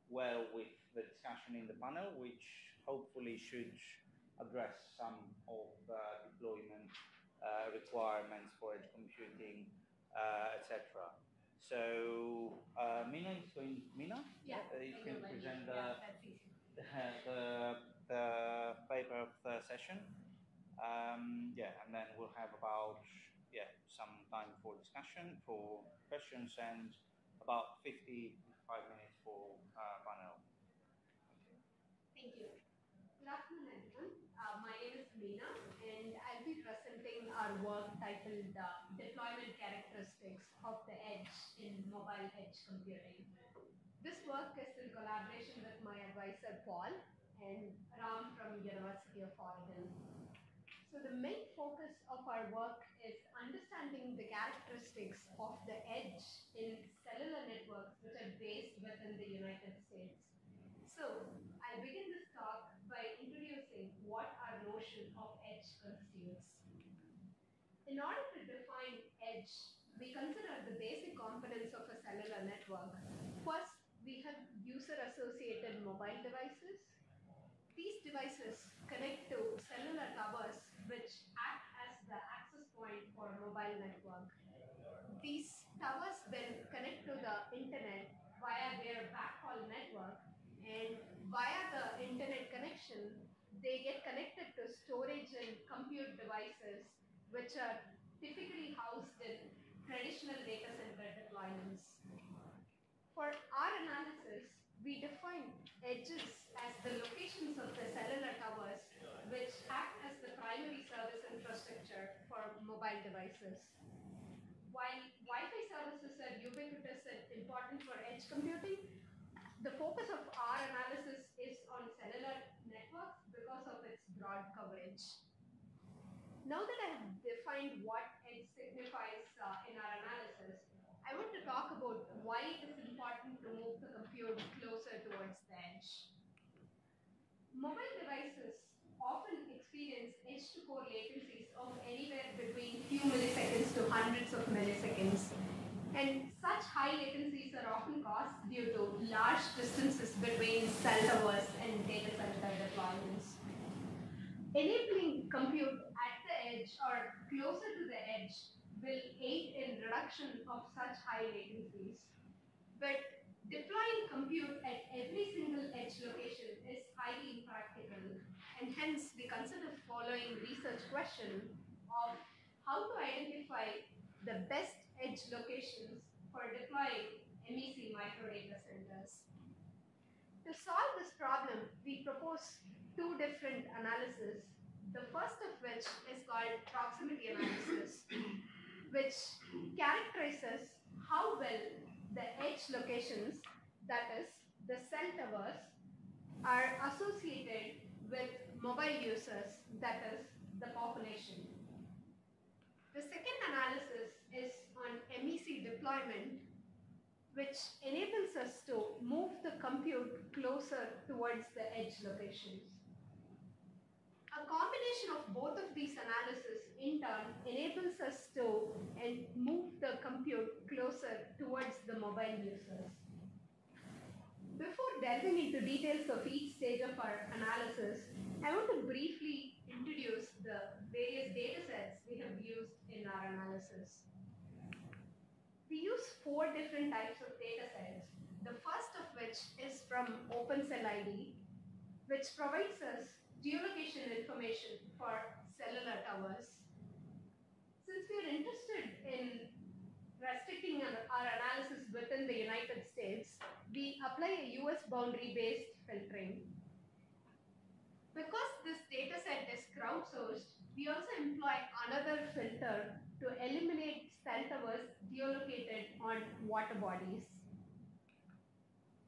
Speaker 7: well with the discussion in the panel, which hopefully should address some of the deployment requirements for edge computing, etc. So Mina is going. Mina,
Speaker 14: yeah,
Speaker 7: you can present the paper of the session. Yeah, and then we'll have about some time for discussion, for questions, and about 55 minutes for panel.
Speaker 14: Thank you. Good afternoon, everyone. My name is Meena, and I'll be presenting our work titled Deployment Characteristics of the Edge in Mobile Edge Computing. This work is in collaboration with my advisor, Bahl, and Ram from University of Oregon. So the main focus of our work is understanding the characteristics of the edge in cellular networks which are based within the United States. So I'll begin this talk by introducing what our notion of edge constitutes. In order to define edge, we consider the basic components of a cellular network. First, we have user-associated mobile devices. These devices connect to cellular towers which act as the access point for a mobile network. These towers then connect to the internet via their backhaul network, and via the internet connection, they get connected to storage and compute devices which are typically housed in traditional data center deployments. For our analysis, we define edges as the locations of the cellular towers which act as the primary service infrastructure for mobile devices. While Wi-Fi services are ubiquitous and important for edge computing, the focus of our analysis is on cellular networks because of its broad coverage. Now that I have defined what edge signifies in our analysis, I want to talk about why it is important to move the compute closer towards the edge. Mobile devices often experience edge-to-core latencies of anywhere between few milliseconds to hundreds of milliseconds. And such high latencies are often caused due to large distances between cell towers and data center deployments. Enabling compute at the edge or closer to the edge will aid in reduction of such high latencies. But deploying compute at every single edge location is highly impractical, and hence we consider following research question of how to identify the best edge locations for deploying MEC micro data centers. To solve this problem, we propose two different analyses, the first of which is called proximity analysis, which characterizes how well the edge locations, that is, the cell towers, are associated with mobile users, that is, the population. The second analysis is on MEC deployment, which enables us to move the compute closer towards the edge locations. A combination of both of these analyses in turn enables us to move the compute closer towards the mobile users. Before delving into details of each stage of our analysis, I want to briefly introduce the various data sets we have used in our analysis. We use 4 different types of data sets, the first of which is from OpenCellID, which provides us geolocation information for cellular towers. Since we are interested in restricting our analysis within the United States, we apply a US boundary-based filtering. Because this data set is crowdsourced, we also employ another filter to eliminate cell towers geolocated on water bodies.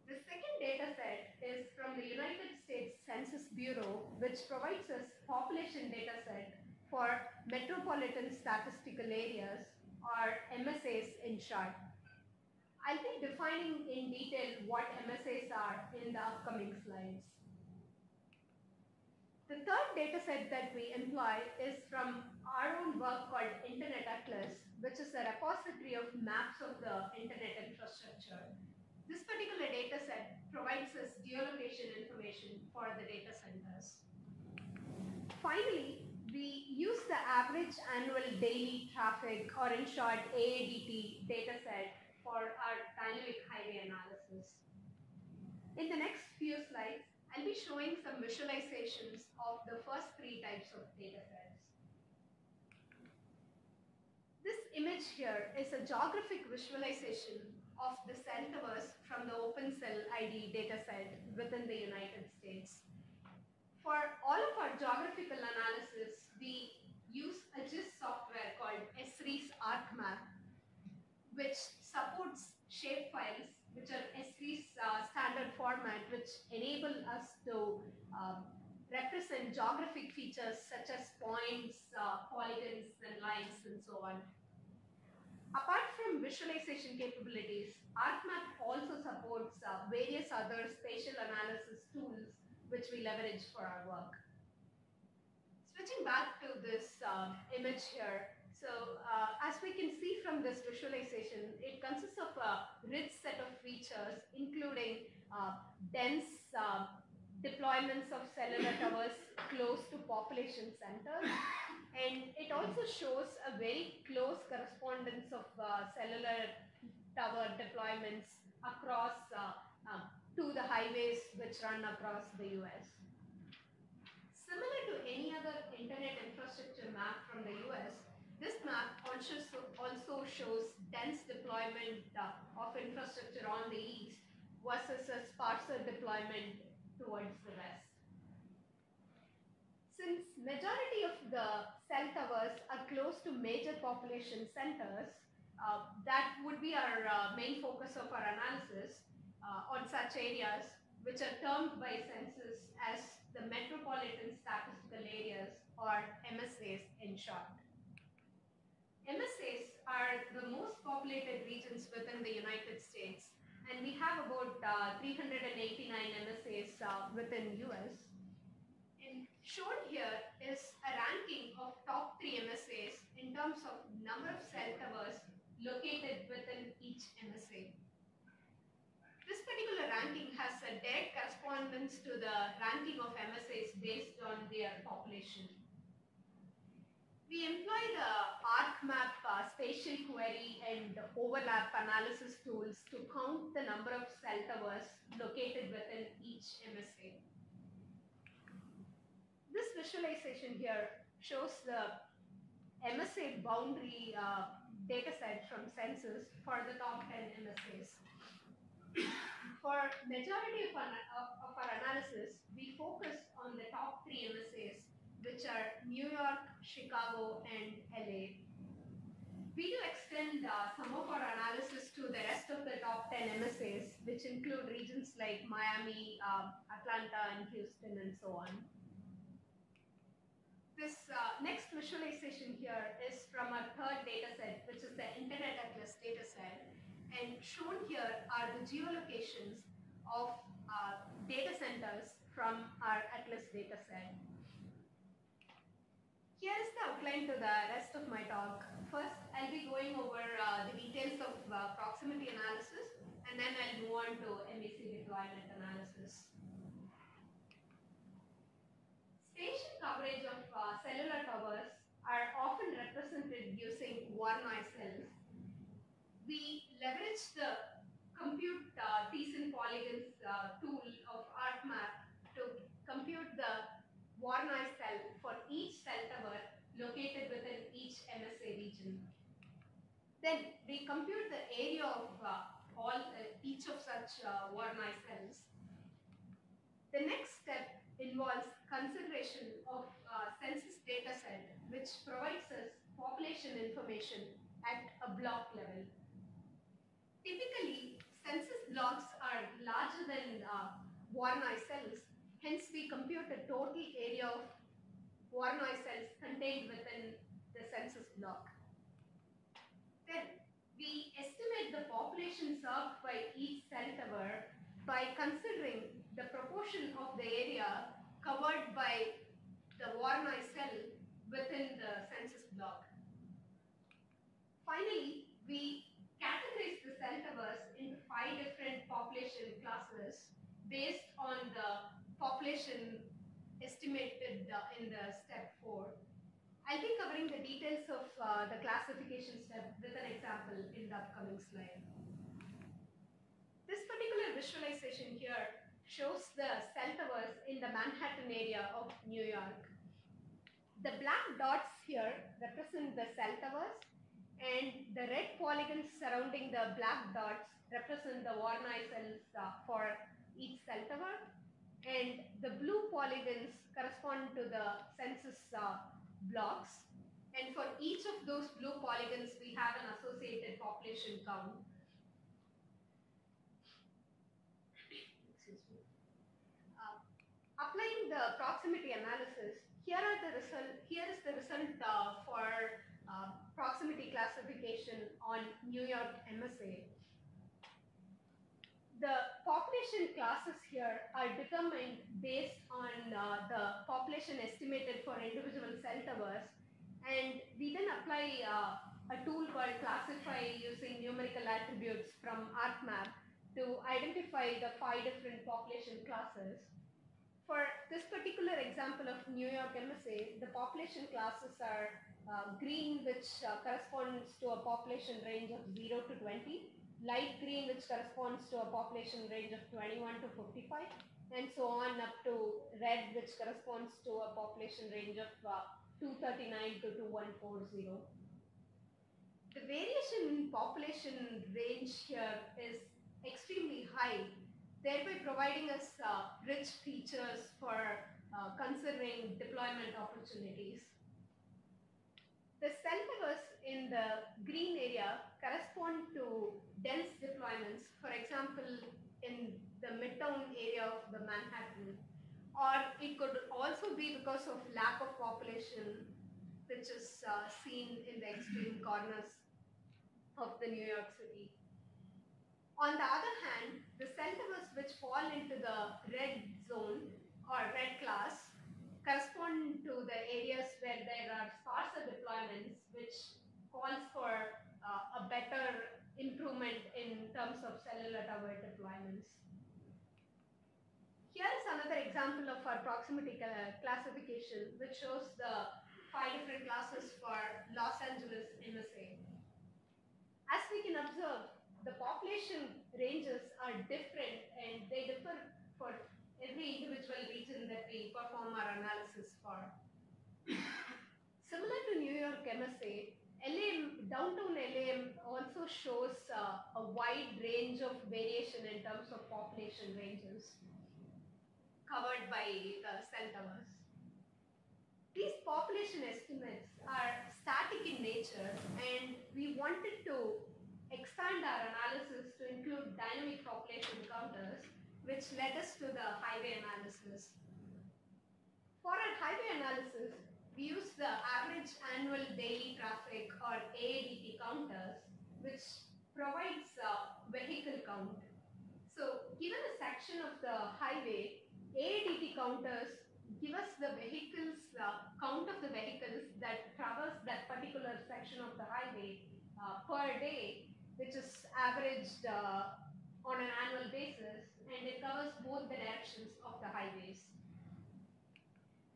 Speaker 14: The second data set is from the United States Census Bureau, which provides us population data set for metropolitan statistical areas, or MSAs in short. I'll be defining in detail what MSAs are in the upcoming slides. The third data set that we employ is from our own work called Internet Atlas, which is a repository of maps of the internet infrastructure. This particular data set provides us geolocation information for the data centers. Finally, we use the average annual daily traffic, or in short, AADT data set for our dynamic highway analysis. In the next few slides, I'll be showing some visualizations of the first 3 types of data sets. This image here is a geographic visualization of the cell towers from the OpenCellID dataset within the United States. For all of our geographical analysis, we use a GIS software called Esri's ArcMap, which supports shapefiles, which are Esri's standard format, which enable us to represent geographic features such as points, polygons, and lines, and so on. Apart from visualization capabilities, ArcMap also supports various other spatial analysis tools which we leverage for our work. Switching back to this image here, so as we can see from this visualization, it consists of a rich set of features, including dense deployments of cellular towers close to population centers. And it also shows a very close correspondence of cellular tower deployments across to the highways which run across the US. Similar to any other internet infrastructure map from the US, This map also shows dense deployment of infrastructure on the east versus a sparser deployment towards the west. Since majority of the cell towers are close to major population centers, that would be our main focus of our analysis on such areas, which are termed by census as the Metropolitan Statistical Areas, or MSAs in short. MSAs are the most populated regions within the United States, and we have about 389 MSAs within US. And shown here is a ranking of top 3 MSAs in terms of number of cell towers located within each MSA. This particular ranking has a direct correspondence to the ranking of MSAs based on their population. We employ the ArcMap spatial query and overlap analysis tools to count the number of cell towers located within each MSA. This visualization here shows the MSA boundary dataset from census for the top 10 MSAs. For majority of our analysis, we focused on the top 3 MSAs, which are New York, Chicago, and LA. We do extend some of our analysis to the rest of the top 10 MSAs, which include regions like Miami, Atlanta, and Houston, and so on. This next visualization here is from our third data set, which is the Internet Atlas data set. And shown here are the geolocations of data centers from our Atlas data set. Here is the outline to the rest of my talk. First, I'll be going over the details of proximity analysis, and then I'll move on to MEC deployment analysis. Spatial coverage of cellular towers are often represented using Voronoi cells. We leverage the compute Thiessen polygons tool of ArcMap to compute the Voronoi cell for each cell tower located within each MSA region. Then we compute the area of each of such Voronoi cells. The next step involves consideration of census data set, which provides us population information at a block level. Typically, census blocks are larger than Voronoi cells. Hence, we compute the total area of Voronoi cells contained within the census block. Then, we estimate the population served by each cell tower by considering the proportion of the area covered by the Voronoi cell within the census block. Finally, we categorize the cell towers into 5 different population classes based on the population estimated in the step 4. I'll be covering the details of the classification step with an example in the upcoming slide. This particular visualization here shows the cell towers in the Manhattan area of New York. The black dots here represent the cell towers, and the red polygons surrounding the black dots represent the Voronoi cells for each cell tower, and the blue polygons correspond to the census blocks. And for each of those blue polygons, we have an associated population count. Excuse me. Applying the proximity analysis, here is the result for proximity classification on New York MSA. The population classes here are determined based on the population estimated for individual cell towers, and we then apply a tool called classify using numerical attributes from ArcMap to identify the 5 different population classes. For this particular example of New York MSA, the population classes are green, which corresponds to a population range of 0 to 20, light green, which corresponds to a population range of 21 to 55, and so on up to red, which corresponds to a population range of 239 to 2140. the variation in population range here is extremely high, thereby providing us rich features for considering deployment opportunities. The cell towers in the green area correspond to dense deployments, for example, in the midtown area of the Manhattan, or it could also be because of lack of population, which is seen in the extreme corners of the New York City. On the other hand, the cell towers which fall into the red zone or red class correspond to the areas where there are sparser deployments, which calls for a better improvement in terms of cellular tower deployments. Here is another example of our proximity classification, which shows the 5 different classes for Los Angeles MSA. As we can observe, the population ranges are different and they differ for every individual region that we perform our analysis for. Similar to New York MSA, downtown LAM also shows a wide range of variation in terms of population ranges covered by the cell towers. These population estimates are static in nature, and we wanted to expand our analysis to include dynamic population counters, which led us to the highway analysis. For our highway analysis, we use the average annual daily traffic or AADT counters, which provides vehicle count. So given a section of the highway, AADT counters give us the vehicles, count of the vehicles that traverse that particular section of the highway per day, which is averaged on an annual basis, and it covers both the directions of the highways.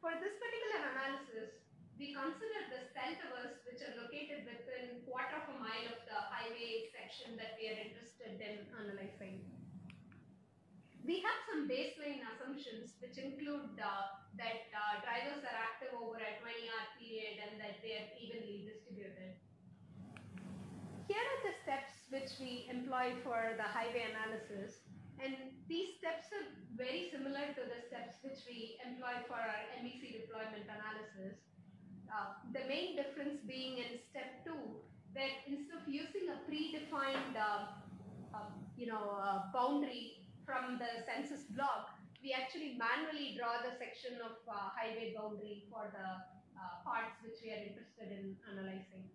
Speaker 14: For this particular analysis, we consider the cell towers which are located within quarter of a mile of the highway section that we are interested in analyzing. We have some baseline assumptions which include that drivers are active over a 20-hour period and that they are evenly distributed. Here are the steps which we employ for the highway analysis, and these steps are very similar to the steps which we employ for our MEC deployment analysis. The main difference being in step 2, that instead of using a predefined boundary from the census block, we actually manually draw the section of highway boundary for the parts which we are interested in analyzing.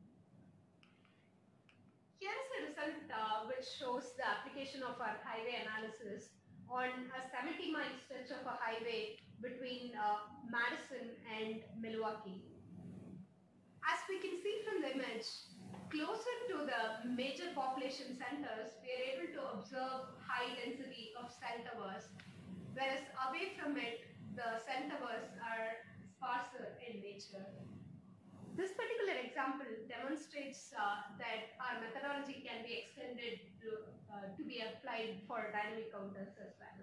Speaker 14: Here is a result which shows the application of our highway analysis on a 70-mile stretch of a highway between Madison and Milwaukee. As we can see from the image, closer to the major population centers, we are able to observe high density of cell towers, whereas away from it, the cell towers are sparser in nature. This particular example demonstrates that our methodology can be extended to be applied for dynamic counters as well.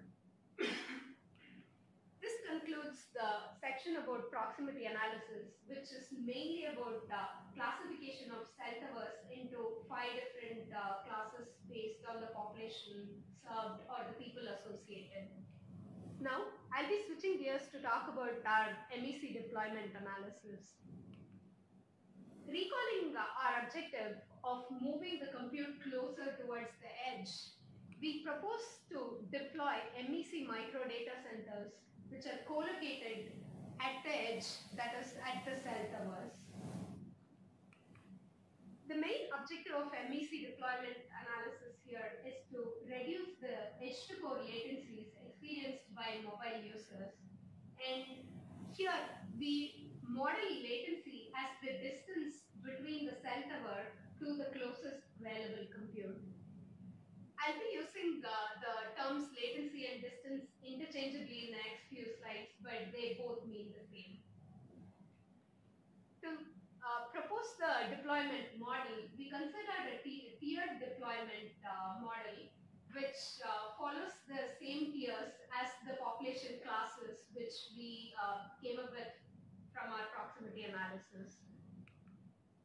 Speaker 14: This concludes the section about proximity analysis, which is mainly about classification of cell towers into 5 different classes based on the population served or the people associated. Now, I'll be switching gears to talk about our MEC deployment analysis. Recalling our objective of moving the compute closer towards the edge, we propose to deploy MEC micro data centers which are co-located at the edge, that is at the cell towers. The main objective of MEC deployment analysis here is to reduce the edge-to-core latencies experienced by mobile users. And here we model latency as the distance between the cell tower to the closest available compute. I'll be using the terms latency and distance interchangeably in the next few slides, but they both mean the same. To propose the deployment model, we considered a tiered deployment model, which follows the same tiers as the population classes which we came up with from our proximity analysis.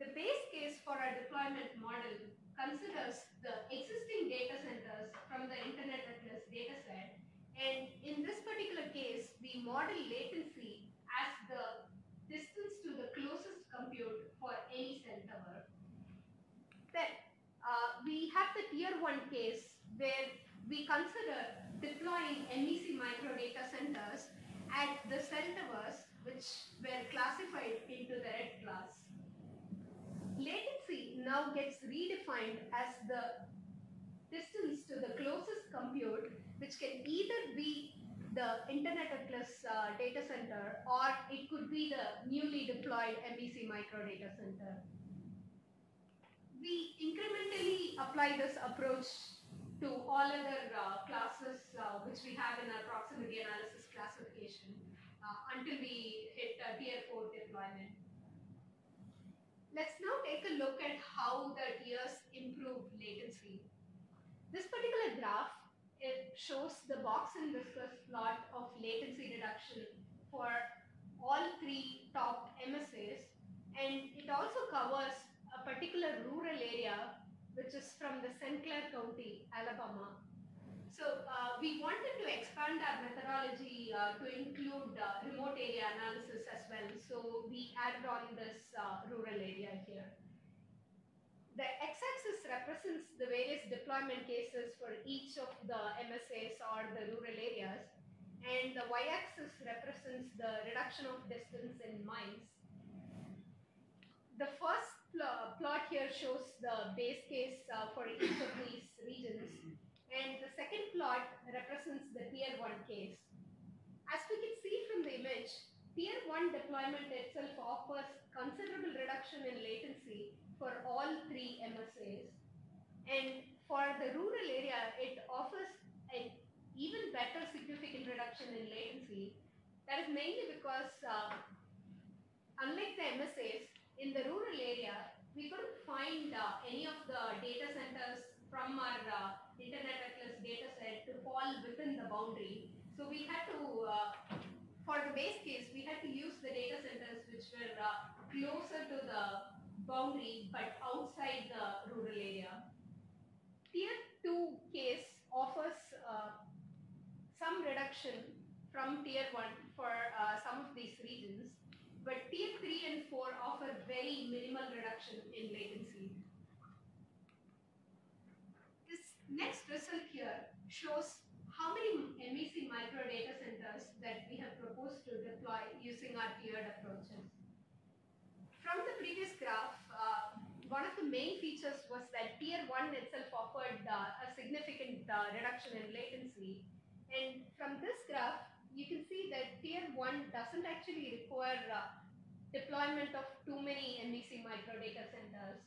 Speaker 14: The The base case for our deployment model considers the existing data centers from the Internet Atlas dataset. And in this particular case, we model latency as the distance to the closest compute for any cell tower. Then we have the tier 1 case where we consider deploying MEC micro data centers at the cell towers which were classified into the red class. Latency now gets redefined as the distance to the closest compute, which can either be the Internet Atlas data center or it could be the newly deployed MEC micro data center. We incrementally apply this approach to all other classes which we have in our proximity analysis classification until we hit tier 4 deployment. Let's now take a look at how the tiers improve latency. This particular graph, it shows the box and whiskers plot of latency reduction for all 3 top MSAs, and it also covers a particular rural area which is from the St. Clair County, Alabama. So we wanted to expand our methodology to include remote area analysis as well. So we added on this rural area here. The x-axis represents the various deployment cases for each of the MSAs or the rural areas, and the y-axis represents the reduction of distance in miles. The first plot here shows the base case for each of these regions, and the second plot represents the tier 1 case. As we can see from the image, tier 1 deployment itself offers considerable reduction in latency for all 3 MSAs. And for the rural area, it offers an even better significant reduction in latency. That is mainly because unlike the MSAs, in the rural area, we couldn't find any of the data centers from our Internet Atlas dataset to fall within the boundary. So we had to, for the base case, we had to use the data centers which were closer to the boundary but outside the rural area. Tier 2 case offers some reduction from tier 1 for some of these regions, but tier 3 and 4 offer very minimal reduction in latency. This next result here shows how many MEC micro data centers that we have proposed to deploy using our tiered approaches. From the previous graph, one of the main features was that tier 1 itself offered a significant reduction in latency. And from this graph, you can see that tier 1 doesn't actually require deployment of too many MEC micro data centers.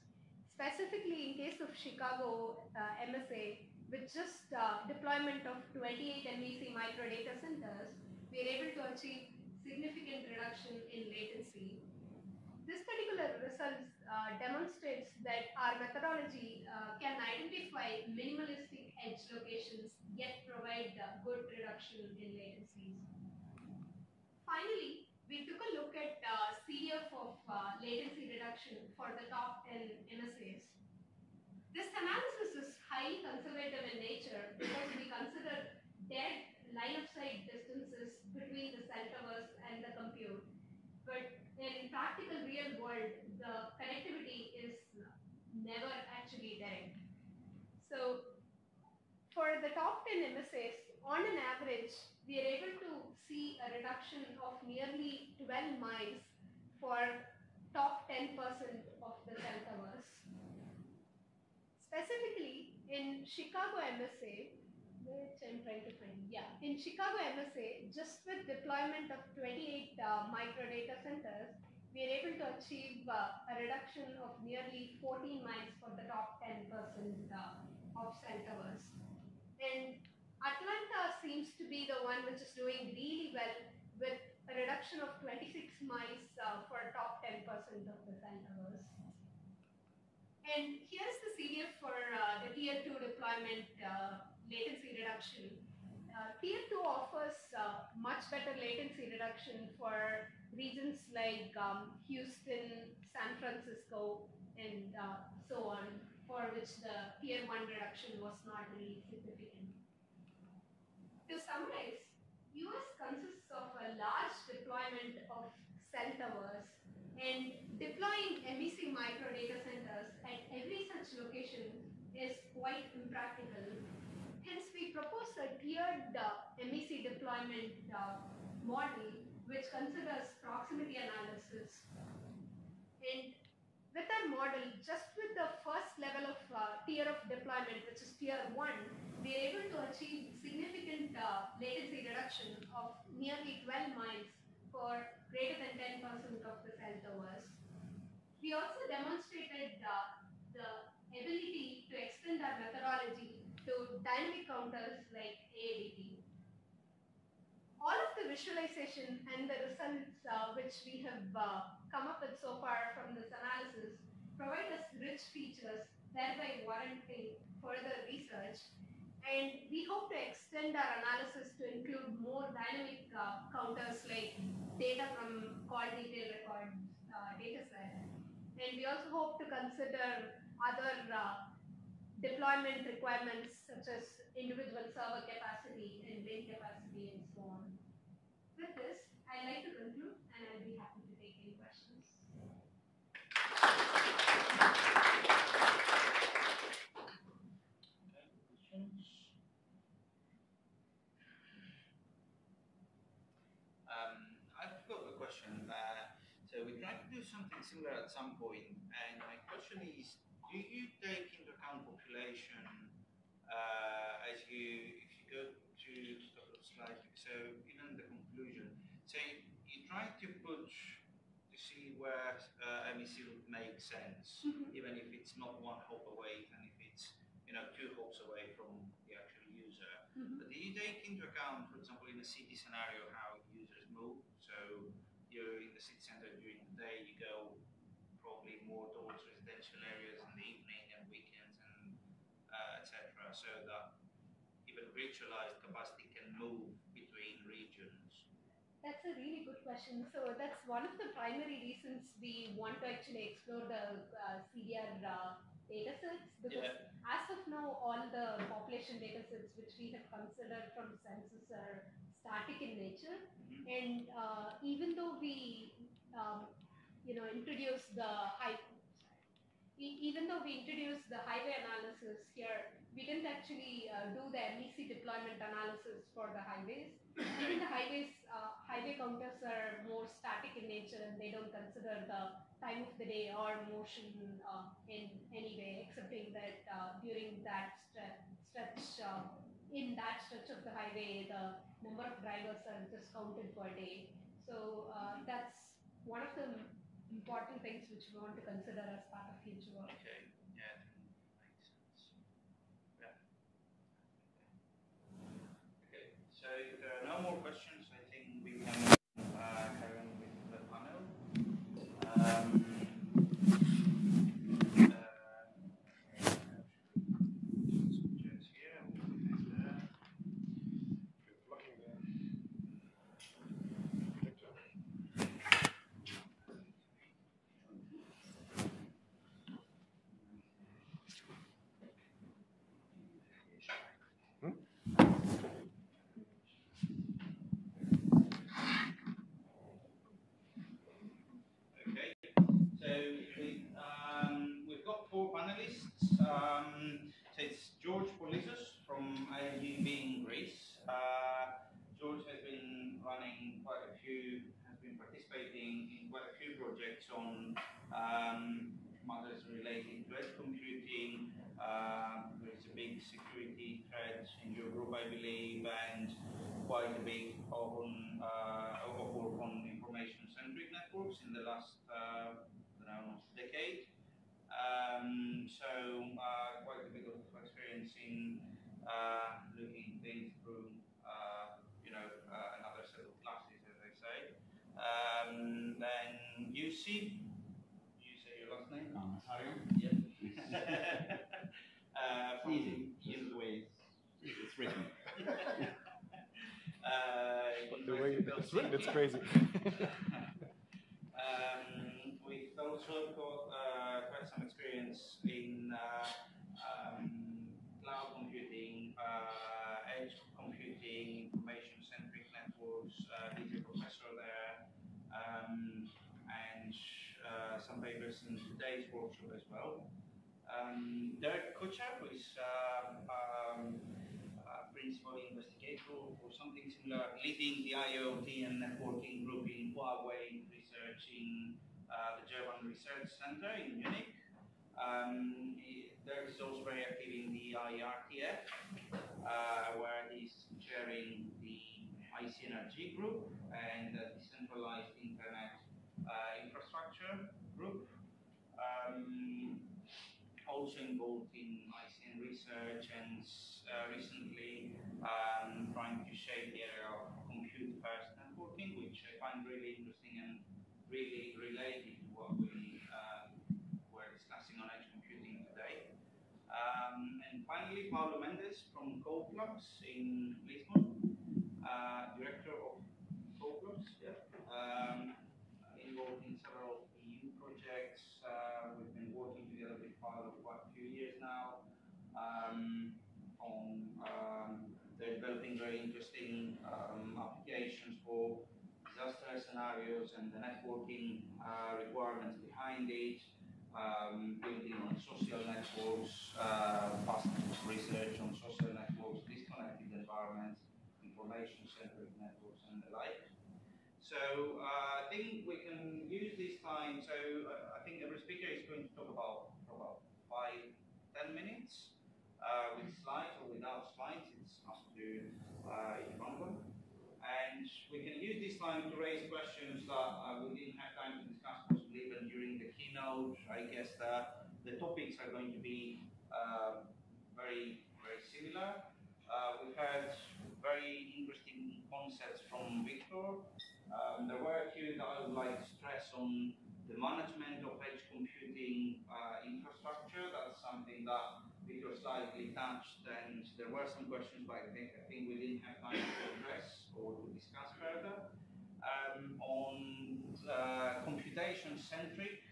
Speaker 14: Specifically in case of Chicago MSA, with just deployment of 28 MEC micro data centers, we are able to achieve significant reduction in latency. This particular result demonstrates that our methodology can identify minimalistic edge locations yet provide good reduction in latencies. Finally, we took a look at CDF of latency reduction for the top 10 MSAs. This analysis is highly conservative in nature because we consider dead line-of-sight distances between the cell towers and the compute. But in practical real world, the connectivity is never actually direct. So for the top 10 MSAs, on an average, we are able to see a reduction of nearly 12 miles for top 10% of the cell towers. Specifically, in Chicago MSA, which I'm trying to find, in Chicago MSA, just with deployment of 28 micro data centers, we are able to achieve a reduction of nearly 14 miles for the top 10% of cell towers. And Atlanta seems to be the one which is doing really well with a reduction of 26 miles for top 10% of the cell towers. And here's the CDF for the tier 2 deployment latency reduction. Tier 2 offers much better latency reduction for regions like Houston, San Francisco, and so on, for which the tier 1 reduction was not really significant. To summarize, US consists of a large deployment of cell towers, and deploying MEC micro data centers at every such location is quite impractical. Hence, we propose a tiered MEC deployment model which considers proximity analysis. And with that model, just with the first level of tier of deployment, which is tier 1, we are able to achieve significant latency reduction of nearly 12 miles for greater than 10% of the cell towers. We also demonstrated the ability to extend our methodology to dynamic counters like AADT. All of the visualization and the results which we have come up with so far from this analysis provide us rich features, thereby warranting further research. And we hope to extend our analysis to include more dynamic counters like data from call detail record dataset. And we also hope to consider other deployment requirements such as individual server capacity and link capacity and so on. With this, I'd like to conclude and I'll be happy to take any questions.
Speaker 7: I've got a question. So we tried to do something similar at some point, and my question is, do you take into account population as if you go to a couple of slides, so even the conclusion, so you try to see where MEC would make sense, even if it's not one hop away, and if it's 2 hops away from the actual user. But do you take into account, for example, in a city scenario, how users move? So you're in the city center during the day, you go probably more towards residential areas in the evening and weekends and etc. So that even virtualized capacity can move between regions.
Speaker 14: That's a really good question. So that's one of the primary reasons we want to actually explore the CDR datasets, because as of now, all the population datasets which we have considered from census are static in nature. And even though we introduce the highway analysis here, we didn't actually do the MEC deployment analysis for the highways. Even the highway counters are more static in nature, and they don't consider the time of the day or motion in any way, excepting that during that stretch of the highway, the number of drivers are just counted per day. So that's one of the important things which we want to consider as part of future work.
Speaker 7: Okay, yeah, makes sense. Yeah. Okay, so if there are no more questions, I think we can carry on with the panel. We've got 4 panelists. So it's George Polisos from IGB in Greece. George has been participating in quite a few projects on matters relating to edge computing. There is a big security threat in your group, I believe, and quite a bit on work on information-centric networks in the last decade. So quite a bit of experience in looking things through, another set of glasses, as I say. Then Jussi, you say your last name? Yep.
Speaker 13: Easy the way it's written.
Speaker 7: The
Speaker 13: way it's written, it's crazy.
Speaker 7: We've also got quite some edge computing, information-centric networks. He's a professor there, and some papers in today's workshop as well. Derek Kutcher, who is principal investigator or something similar, leading the IoT and networking group in Huawei research in the German Research Center in Munich. Derek is also very active in the IRTF, where he's chairing the ICNRG group and the Decentralized Internet Infrastructure group. Also involved in ICN research and recently trying to shape the area of compute-first networking, which I find really interesting and really related to what we were discussing on edge computing today. And finally, Paulo Mendes from CodeLabs in Lisbon, director of CodeLabs, involved in several EU projects. We've been working together with Paulo for quite a few years now they're developing very interesting applications for disaster scenarios and the networking requirements behind it, building on social networks, past research on social networks, disconnected environments, information-centric networks, and the like. So I think we can use this time. So I think every speaker is going to talk about 5–10 minutes with slides or without slides. It's up to each one of them. And we can use this time to raise questions that we didn't have time to discuss possibly even during the keynote. I guess the topics are going to be very similar. We've heard very interesting concepts from Victror. There were a few that I would like to stress on the management of edge computing infrastructure. That's something that Victror slightly touched, and there were some questions, but I think we didn't have time to address or to discuss further. On computation-centric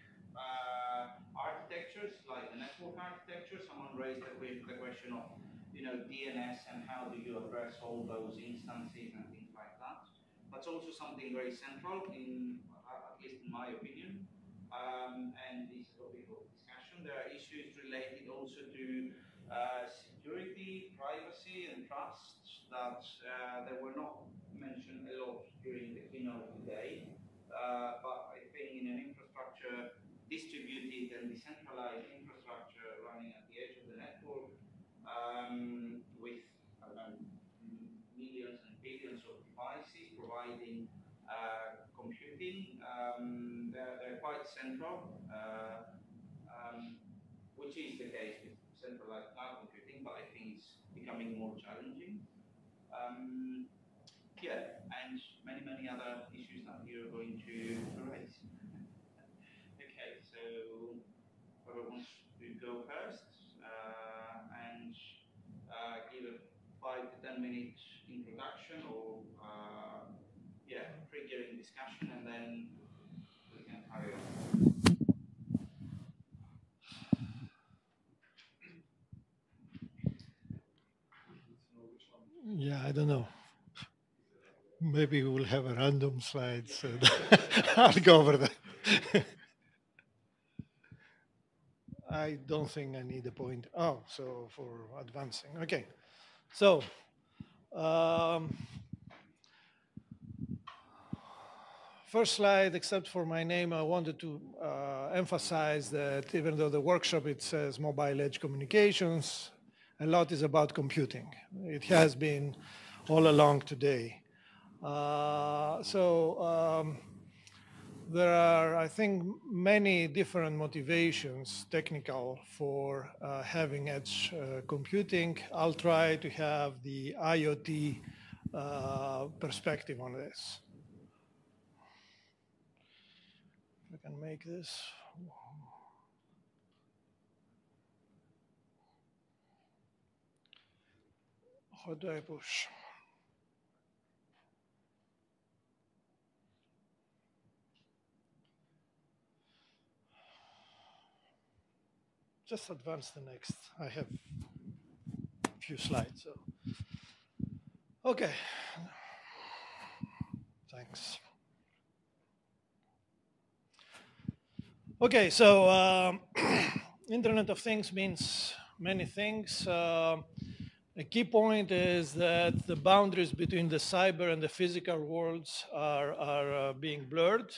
Speaker 7: architectures, like the network architecture, someone raised the question of DNS and how do you address all those instances and things like that. That's also something very central, at least in my opinion, and is a topic of discussion. There are issues related also to security, privacy, and trust that they were not mentioned a lot during the keynote today. But I think in an infrastructure, distributed and decentralized infrastructure running at the edge of the network, with millions and billions of devices providing computing, they're quite central, which is the case with centralized cloud computing, but I think it's becoming more challenging. Yeah, and many other issues that you're going to raise. Okay, so whoever wants to go first and give a 5–10 minute introduction or triggering discussion, and then we can carry on.
Speaker 5: Yeah, I don't know. Maybe we'll have a random slides. So I'll go over that. I don't think I need a point. Oh, so for advancing. Okay. So, first slide, except for my name, I wanted to emphasize that even though the workshop, it says mobile edge communications, a lot is about computing. It has been all along today. There are, I think, many different motivations, technical, for having edge computing. I'll try to have the IoT perspective on this. If I can make this. How do I push? Just advance the next. I have few slides. So. Okay. Thanks. Okay, so Internet of Things means many things. A key point is that the boundaries between the cyber and the physical worlds are being blurred.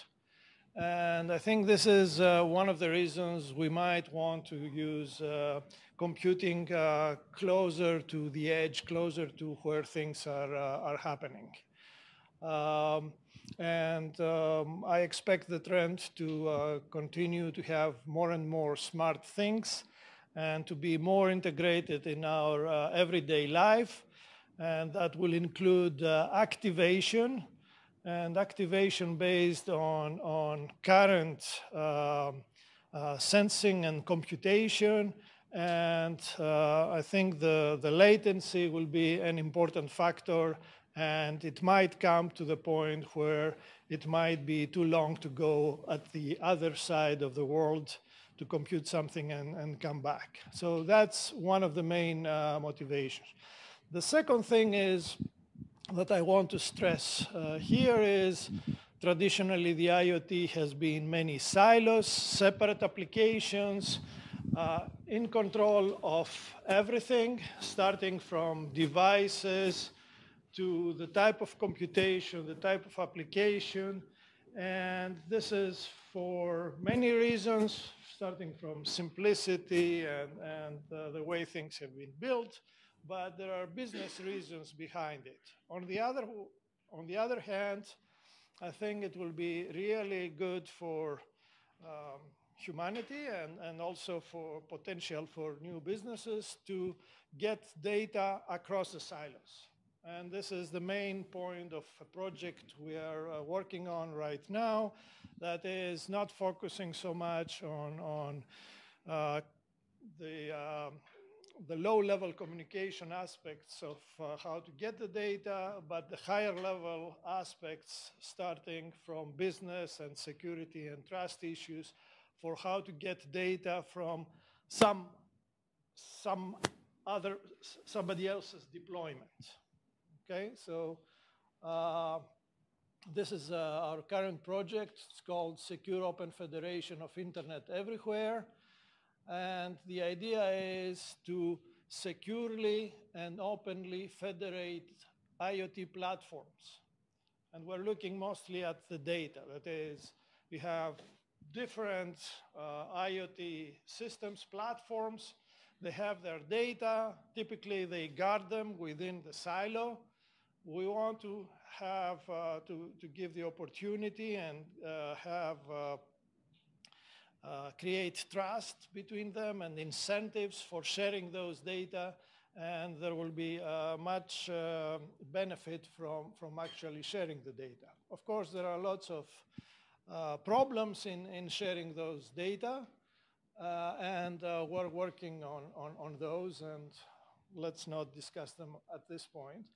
Speaker 5: And I think this is one of the reasons we might want to use computing closer to the edge, closer to where things are happening. I expect the trend to continue to have more and more smart things and to be more integrated in our everyday life. And that will include activation, and activation based on current sensing and computation. And I think the latency will be an important factor, and it might come to the point where it might be too long to go at the other side of the world to compute something and come back. So that's one of the main motivations. The second thing is that I want to stress here is traditionally the IoT has been many silos, separate applications, in control of everything, starting from devices to the type of computation, the type of application. And this is for many reasons, starting from simplicity and the way things have been built, but there are business reasons behind it. On the other hand, I think it will be really good for humanity and also for potential for new businesses to get data across the silos. And this is the main point of a project we are working on right now that is not focusing so much on the low-level communication aspects of how to get the data, but the higher-level aspects starting from business and security and trust issues for how to get data from somebody else's deployment. Okay, so this is our current project. It's called Secure Open Federation of Internet Everywhere. And the idea is to securely and openly federate IoT platforms. And we're looking mostly at the data. That is, we have different IoT systems, platforms. They have their data. Typically, they guard them within the silo. We want to have to give the opportunity and create trust between them and incentives for sharing those data, and there will be much benefit from actually sharing the data. Of course, there are lots of problems in sharing those data, and we're working on those, and let's not discuss them at this point.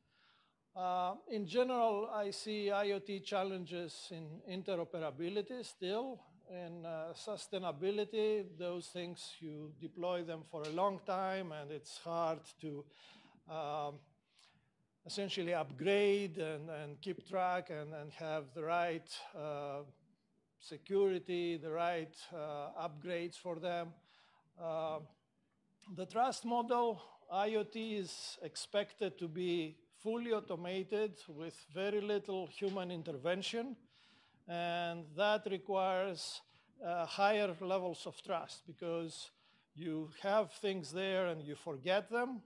Speaker 5: In general, I see IoT challenges in interoperability still. In sustainability, those things, you deploy them for a long time, and it's hard to essentially upgrade and keep track and have the right security, the right upgrades for them. The trust model, IoT is expected to be fully automated with very little human intervention. And that requires higher levels of trust because you have things there and you forget them.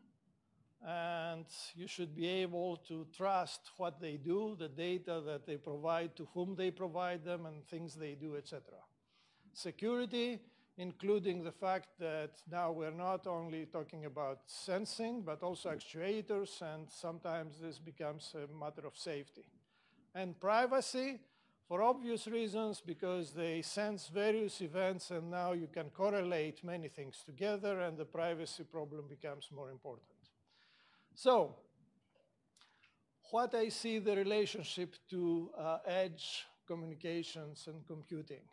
Speaker 5: And you should be able to trust what they do, the data that they provide, to whom they provide them, and things they do, etc. Security, including the fact that now we're not only talking about sensing, but also actuators, and sometimes this becomes a matter of safety. And privacy, for obvious reasons, because they sense various events, and now you can correlate many things together, and the privacy problem becomes more important. So, what I see the relationship to edge communications and computing.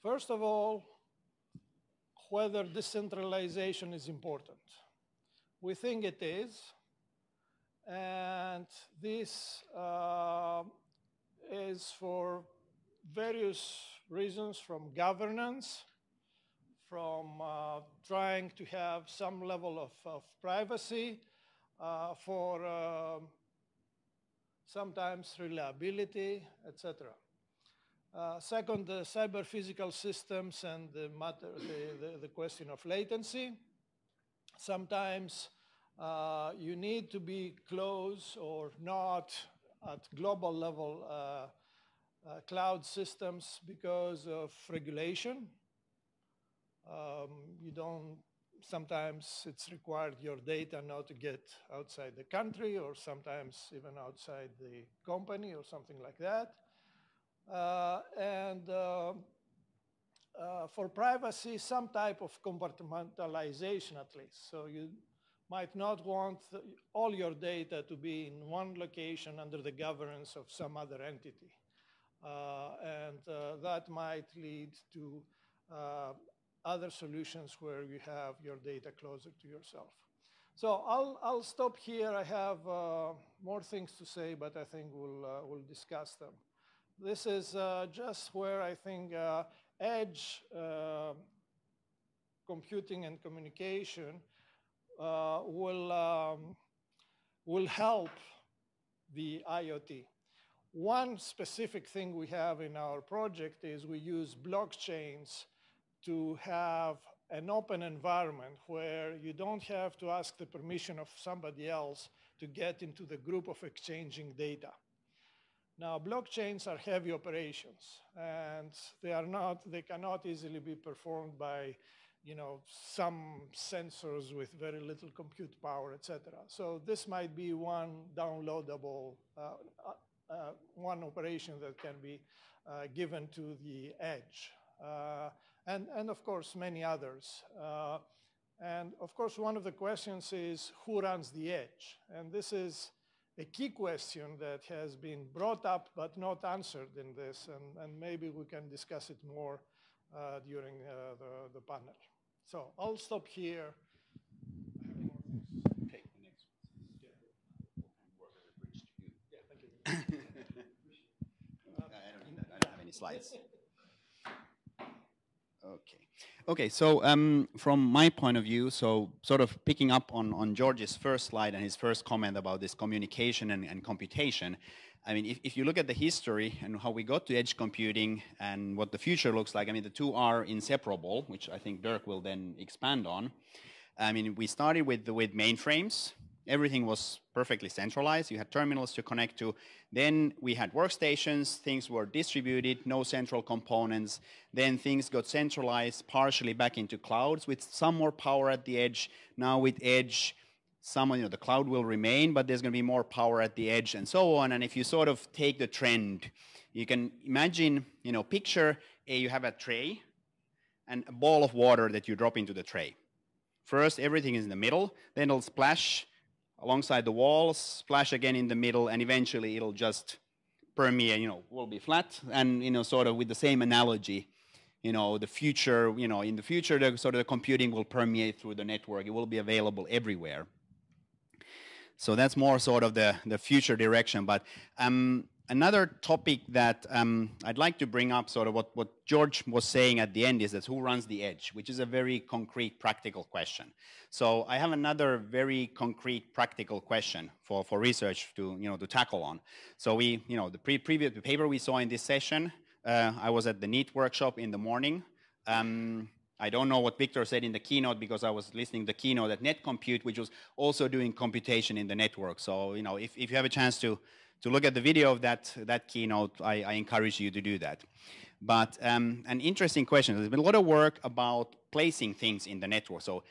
Speaker 5: First of all, whether decentralization is important. we think it is. And this is for various reasons, from governance, from trying to have some level of privacy, for sometimes reliability, etc. Second, the cyber-physical systems and the question of latency. Sometimes you need to be close or not at global level cloud systems because of regulation. You don't, sometimes it's required your data not to get outside the country, or sometimes even outside the company or something like that. For privacy, some type of compartmentalization at least. So you might not want all your data to be in one location under the governance of some other entity. That might lead to other solutions where you have your data closer to yourself. So I'll stop here. I have more things to say, but I think we'll discuss them. This is just where I think edge computing and communication will help the IoT. One specific thing we have in our project is we use blockchains to have an open environment where you don't have to ask the permission of somebody else to get into the group of exchanging data. Now, blockchains are heavy operations, and they cannot easily be performed by, some sensors with very little compute power, etc. So this might be one downloadable, one operation that can be given to the edge. And of course, many others. And of course, one of the questions is, who runs the edge? And this is a key question that has been brought up but not answered in this, and maybe we can discuss it more during the panel. So I'll stop here.
Speaker 15: Okay, the next one. Yeah, thank you. I don't have any slides. Okay, so from my point of view, so sort of picking up on György's first slide and his first comment about this communication and computation, I mean, if you look at the history and how we got to edge computing and what the future looks like, I mean, the two are inseparable, which I think Dirk will then expand on. I mean, we started with mainframes. Everything was perfectly centralized. You had terminals to connect to. Then we had workstations. Things were distributed, no central components. Then things got centralized partially back into clouds with some more power at the edge. Now with edge, the cloud will remain, but there's going to be more power at the edge and so on. And if you sort of take the trend, you can imagine, picture you have a tray and a ball of water that you drop into the tray. First, everything is in the middle. Then it'll splash alongside the walls, splash again in the middle, and eventually it'll just permeate, will be flat. And, sort of with the same analogy, the future, in the future, the computing will permeate through the network. It will be available everywhere. So that's more sort of the future direction. But another topic that I'd like to bring up, sort of what György was saying at the end, is that who runs the edge, which is a very concrete, practical question. So I have another very concrete, practical question for research to tackle on. So the previous paper we saw in this session, I was at the NEAT workshop in the morning. I don't know what Victor said in the keynote because I was listening to the keynote at NetCompute, which was also doing computation in the network. So, if you have a chance to look at the video of that keynote, I encourage you to do that. But an interesting question. There's been a lot of work about placing things in the network. So,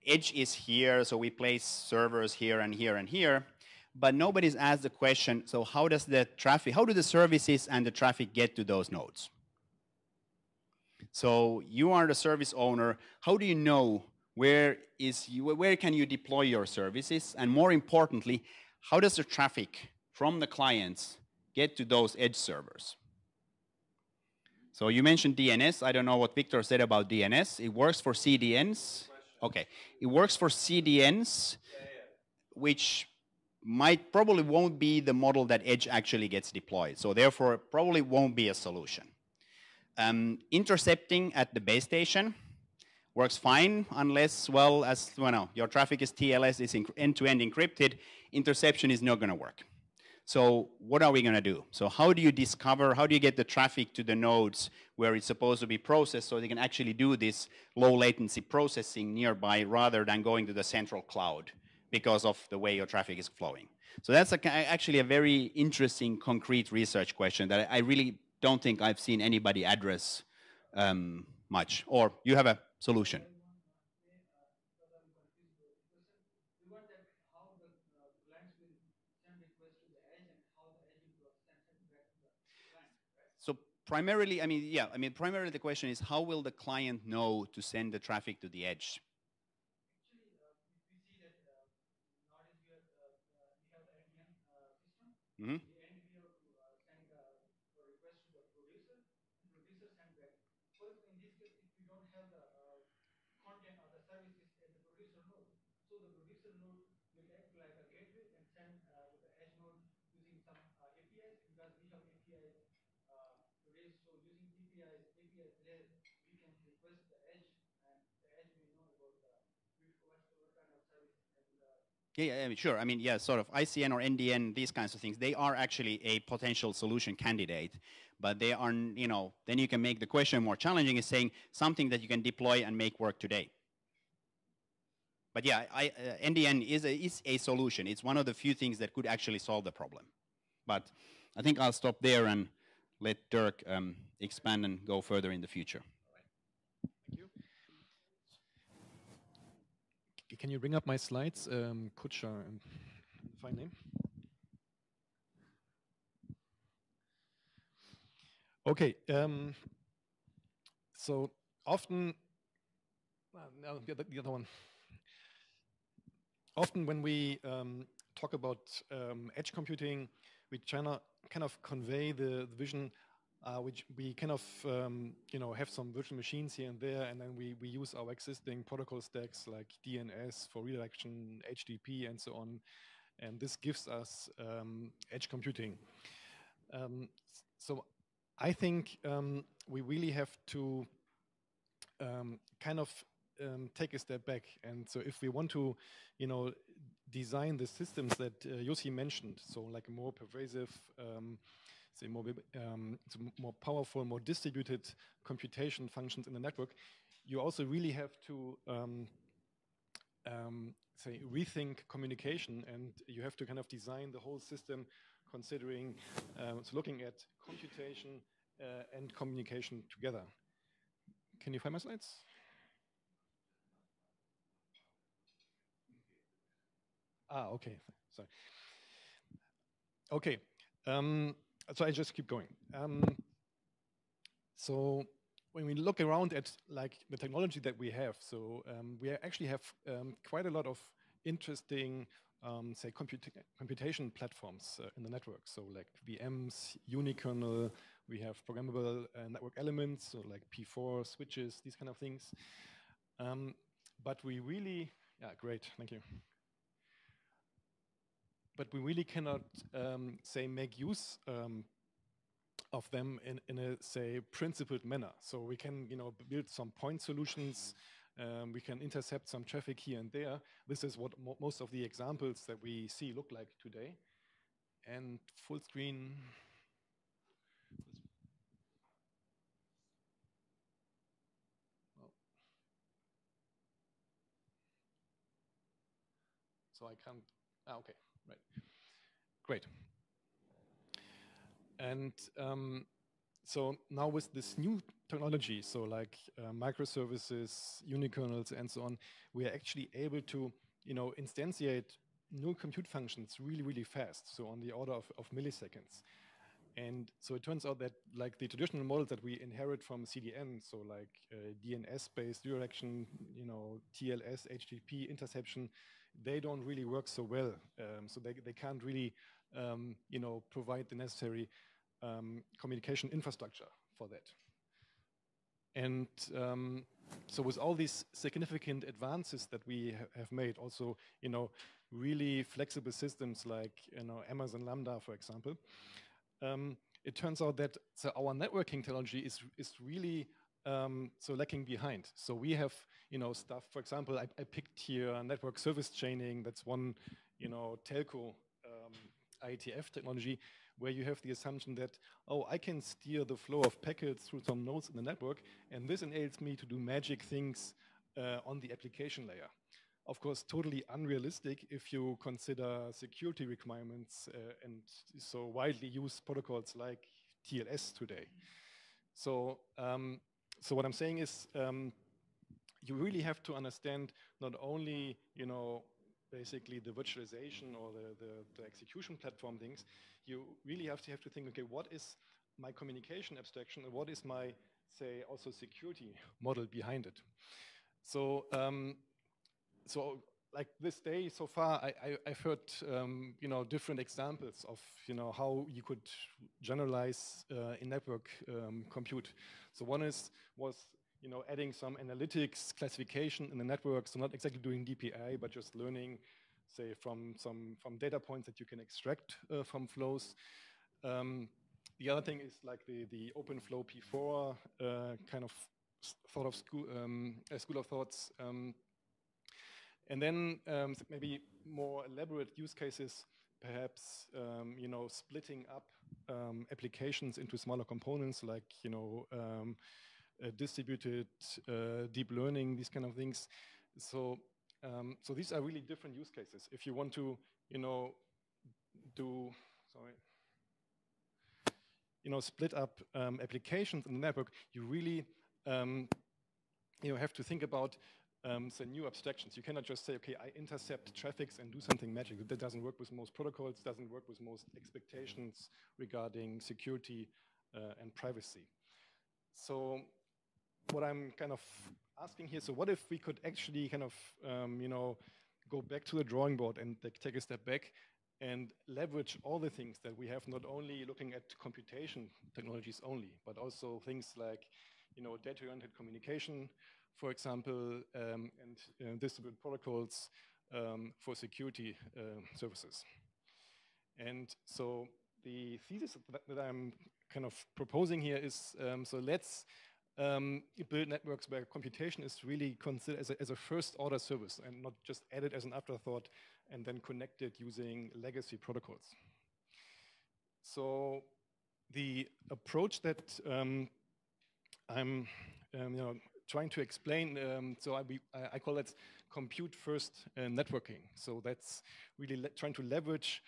Speaker 15: edge is here, so we place servers here and here and here. But nobody's asked the question, so how do the services and the traffic get to those nodes? So you are the service owner. How do you know where can you deploy your services? And more importantly, how does the traffic from the clients get to those edge servers? So you mentioned DNS. I don't know what Victor said about DNS. It works for CDNs. Okay, it works for CDNs, which probably won't be the model that Edge actually gets deployed. So therefore, probably won't be a solution. Intercepting at the base station works fine unless, well, as you know, your traffic is TLS, is end-to-end encrypted. Interception is not going to work. So what are we going to do? So how do you discover, how do you get the traffic to the nodes where it's supposed to be processed so they can actually do this low latency processing nearby rather than going to the central cloud because of the way your traffic is flowing? So that's actually a very interesting, concrete research question that I really don't think I've seen anybody address much. Or you have a solution? So primarily, I mean, yeah, I mean, primarily the question is how will the client know to send the traffic to the edge? Mm-hmm. Yeah, I mean, sure. I mean, yeah, sort of ICN or NDN, these kinds of things, they are actually a potential solution candidate, but they are, you know, then you can make the question more challenging is saying something that you can deploy and make work today. But yeah, NDN is a solution. It's one of the few things that could actually solve the problem. But I think I'll stop there and let Dirk expand and go further in the future.
Speaker 16: Can you bring up my slides? Kutsha, fine name. Okay, so often, no, the other one. Often when we talk about edge computing, we try to kind of convey the vision which we kind of you know, have some virtual machines here and there, and then we use our existing protocol stacks like DNS for redirection, HTTP, and so on, and this gives us edge computing. So I think we really have to kind of take a step back, and so if we want to, you know, design the systems that Jussi mentioned, so like a more pervasive, say more powerful, more distributed computation functions in the network, you also really have to say rethink communication, and you have to kind of design the whole system considering so looking at computation and communication together. Can you find my slides? Ah, okay, sorry. Okay, so I just keep going. So when we look around at like the technology that we have, so we actually have quite a lot of interesting, say, computation platforms in the network. So like VMs, unikernel, we have programmable network elements, so like P4 switches, these kind of things. But we really, yeah, great, thank you. But we really cannot, say, make use of them in a, say, principled manner. So we can, you know, build some point solutions. We can intercept some traffic here and there. This is what most of the examples that we see look like today. And full screen. So I can't, okay, right. Great. And so now with this new technology, so like microservices, unikernels, and so on, we are actually able to, you know, instantiate new compute functions really, really fast. So on the order of milliseconds. And so it turns out that like the traditional models that we inherit from CDN, so like DNS-based redirection, you know, TLS, HTTP, interception, they don't really work so well. So they can't really, you know, provide the necessary communication infrastructure for that. And so with all these significant advances that we have made, also, really flexible systems like, Amazon Lambda, for example, it turns out that our networking technology is really so lacking behind. So we have, stuff, for example, I picked here network service chaining. That's one, telco IETF technology, where you have the assumption that, oh, I can steer the flow of packets through some nodes in the network, and this enables me to do magic things on the application layer. Of course, totally unrealistic if you consider security requirements and so widely used protocols like TLS today. So, so what I'm saying is, you really have to understand not only, basically the virtualization or the execution platform things. You really have to think, okay, what is my communication abstraction and what is my, say, also security model behind it? So, so like this day so far, I've heard, different examples of, how you could generalize in-network compute. So one was, adding some analytics classification in the network. So not exactly doing DPI, but just learning, say, from data points that you can extract from flows. The other thing is like the OpenFlow P4 kind of thought of school of thoughts. And then maybe more elaborate use cases, perhaps, splitting up applications into smaller components like, distributed deep learning, these kind of things. So, so these are really different use cases. If you want to, split up applications in the network, you really, have to think about the new abstractions. You cannot just say, okay, I intercept traffics and do something magic. That doesn't work with most protocols, doesn't work with most expectations regarding security and privacy. So what I'm kind of asking here, so what if we could actually kind of, go back to the drawing board and take a step back and leverage all the things that we have, not only looking at computation technologies only, but also things like, data-oriented communication, for example, and distributed protocols for security services. And so the thesis that I'm kind of proposing here is, so let's build networks where computation is really considered as a first-order service and not just added as an afterthought and then connected using legacy protocols. So the approach that I'm trying to explain, so I call it compute-first networking. So that's really trying to leverage,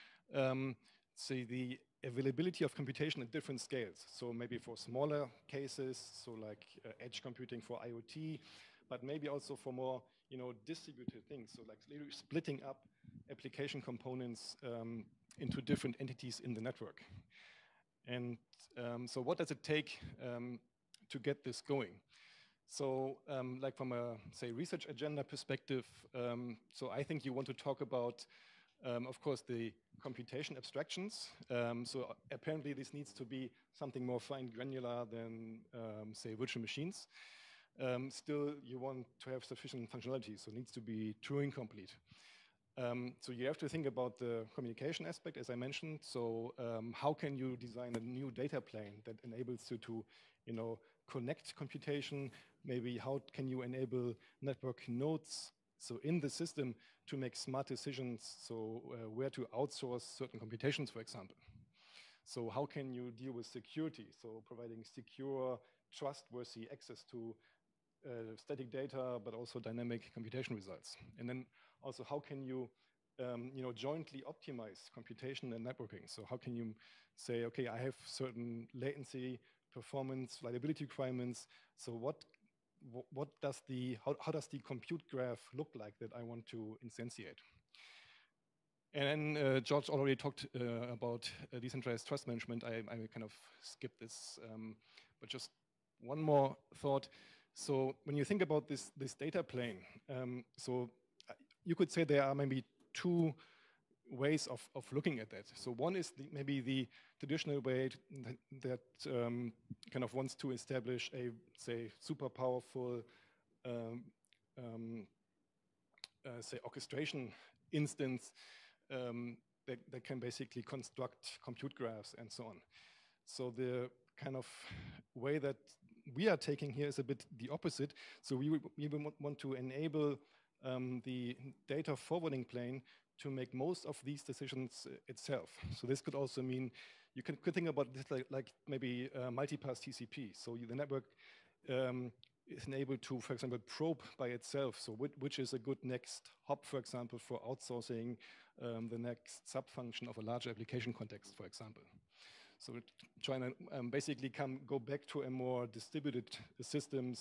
Speaker 16: say, the availability of computation at different scales. So maybe for smaller cases, so like edge computing for IoT, but maybe also for more, distributed things. So like splitting up application components into different entities in the network. And so what does it take to get this going? So like from a, say, research agenda perspective, so I think you want to talk about, of course, the computation abstractions. So apparently this needs to be something more fine granular than, say, virtual machines. Still, you want to have sufficient functionality, so it needs to be Turing complete. So you have to think about the communication aspect, as I mentioned. So how can you design a new data plane that enables you to, connect computation? Maybe how can you enable network nodes, so in the system, to make smart decisions, so where to outsource certain computations, for example. So how can you deal with security? So providing secure, trustworthy access to static data, but also dynamic computation results. And then also, how can you, jointly optimize computation and networking? So how can you say, okay, I have certain latency, performance, reliability requirements. So what does how does the compute graph look like that I want to instantiate? And then George already talked about decentralized trust management. I kind of skipped this, but just one more thought. So when you think about this data plane, so you could say there are maybe two ways of looking at that. So one is maybe the traditional way that kind of wants to establish a, say, super powerful say, orchestration instance that can basically construct compute graphs and so on. So the kind of way that we are taking here is a bit the opposite. So we want to enable the data forwarding plane to make most of these decisions itself. So this could also mean you could think about this like maybe multipass TCP. So the network is enabled to, for example, probe by itself. So which is a good next hop, for example, for outsourcing the next sub-function of a larger application context, for example. So trying to basically go back to a more distributed system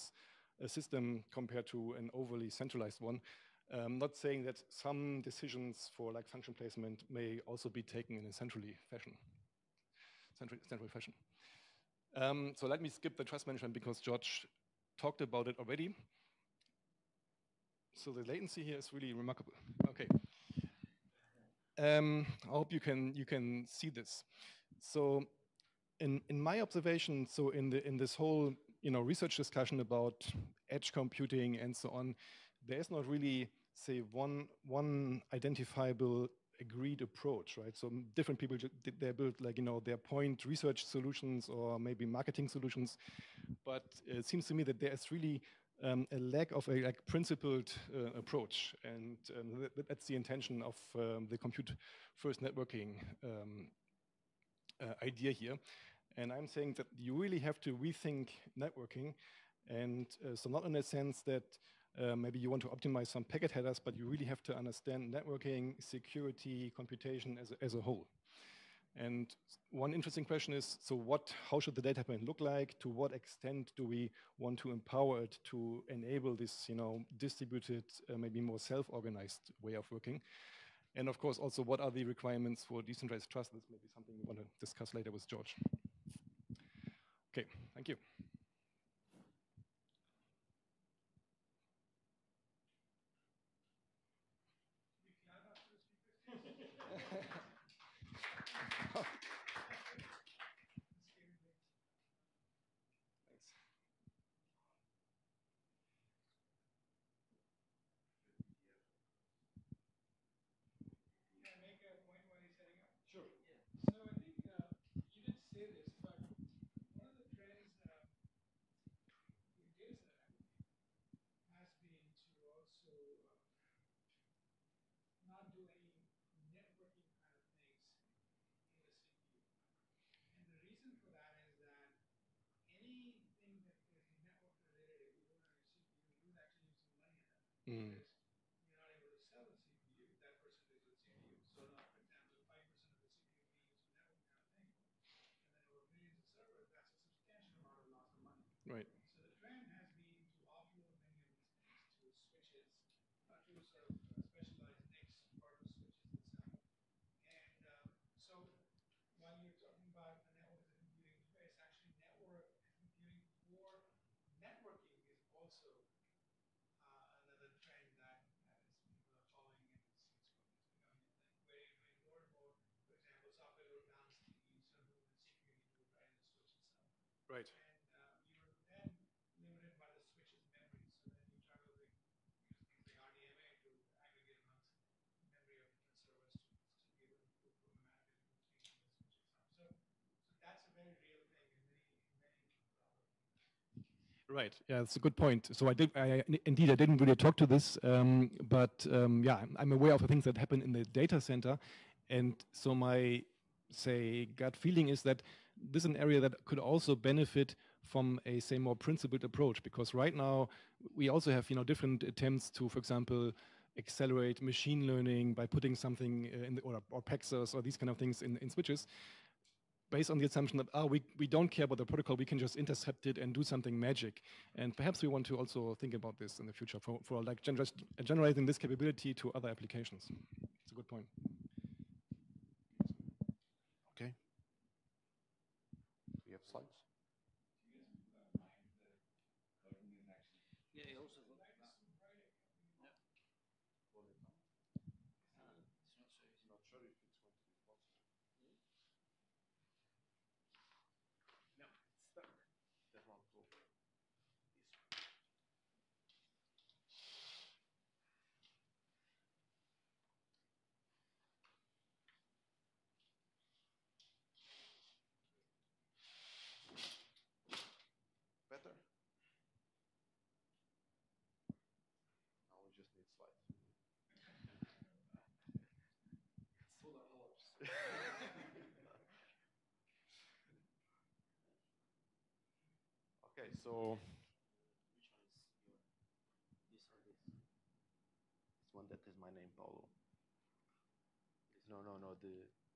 Speaker 16: compared to an overly centralized one. Not saying that some decisions for like function placement may also be taken in a central fashion. So let me skip the trust management because George talked about it already. So the latency here is really remarkable. Okay. I hope you can see this. So in my observation, so in this whole research discussion about edge computing and so on, there is not really, say, one identifiable agreed approach, right? So different people they build like their point research solutions or maybe marketing solutions, but it seems to me that there is really a lack of a principled approach, and that's the intention of the compute first networking idea here. And I'm saying that you really have to rethink networking, and so not in a sense that maybe you want to optimize some packet headers, but you really have to understand networking, security, computation as a whole. And one interesting question is, so how should the data plane look like? To what extent do we want to empower it to enable this, distributed, maybe more self-organized way of working? And of course, also, what are the requirements for decentralized trust? This may be something we want to discuss later with George. Okay, thank you.
Speaker 5: Sure. Yeah. So I think you did say this, but one of the trends in data center has been to also not do any networking kind of things in the CPU. And the reason for that is that anything that is network related, if you run on your CPU, you would actually use some money on that. Because you're not able to sell the CPU, that percentage of the CPU. So now, for example, 5% of the CPU being used for networking kind of thing, and then over millions of servers, that's a substantial amount of loss of money.
Speaker 16: Right.
Speaker 5: So the trend has been to offload many of these things to switches, to sort of specialized NICs, part of switches itself. And so while you're talking about the network as a computing space, actually network computing for networking is also another trend that people are following, and it's becoming a thing where you're doing more and more, for example, software load balancing instead of moving the CPU, you do it right in the switch itself.
Speaker 16: Right.
Speaker 5: And you're then limited by the switch's memory, so then you try to use things like RDMA to aggregate amounts of memory of different servers to be able to move programmatically between the switch itself. So that's a very real thing, and many people are working on that.
Speaker 16: Right. Yeah, that's a good point. So indeed, I didn't really talk to this, but yeah, I'm aware of the things that happen in the data center, and so my gut feeling is that this is an area that could also benefit from a more principled approach, because right now we also have different attempts to, for example, accelerate machine learning by putting something in or paxers or these kind of things in switches, based on the assumption that we don't care about the protocol, we can just intercept it and do something magic. And perhaps we want to also think about this in the future for like generating this capability to other applications. It's a good point.
Speaker 17: Okay. Do you have slides?
Speaker 3: Yeah, also.
Speaker 17: Not sure if it's going to be possible.
Speaker 3: No, it's stuck.
Speaker 17: That one. Cool. so this one that has my name, Paulo. No.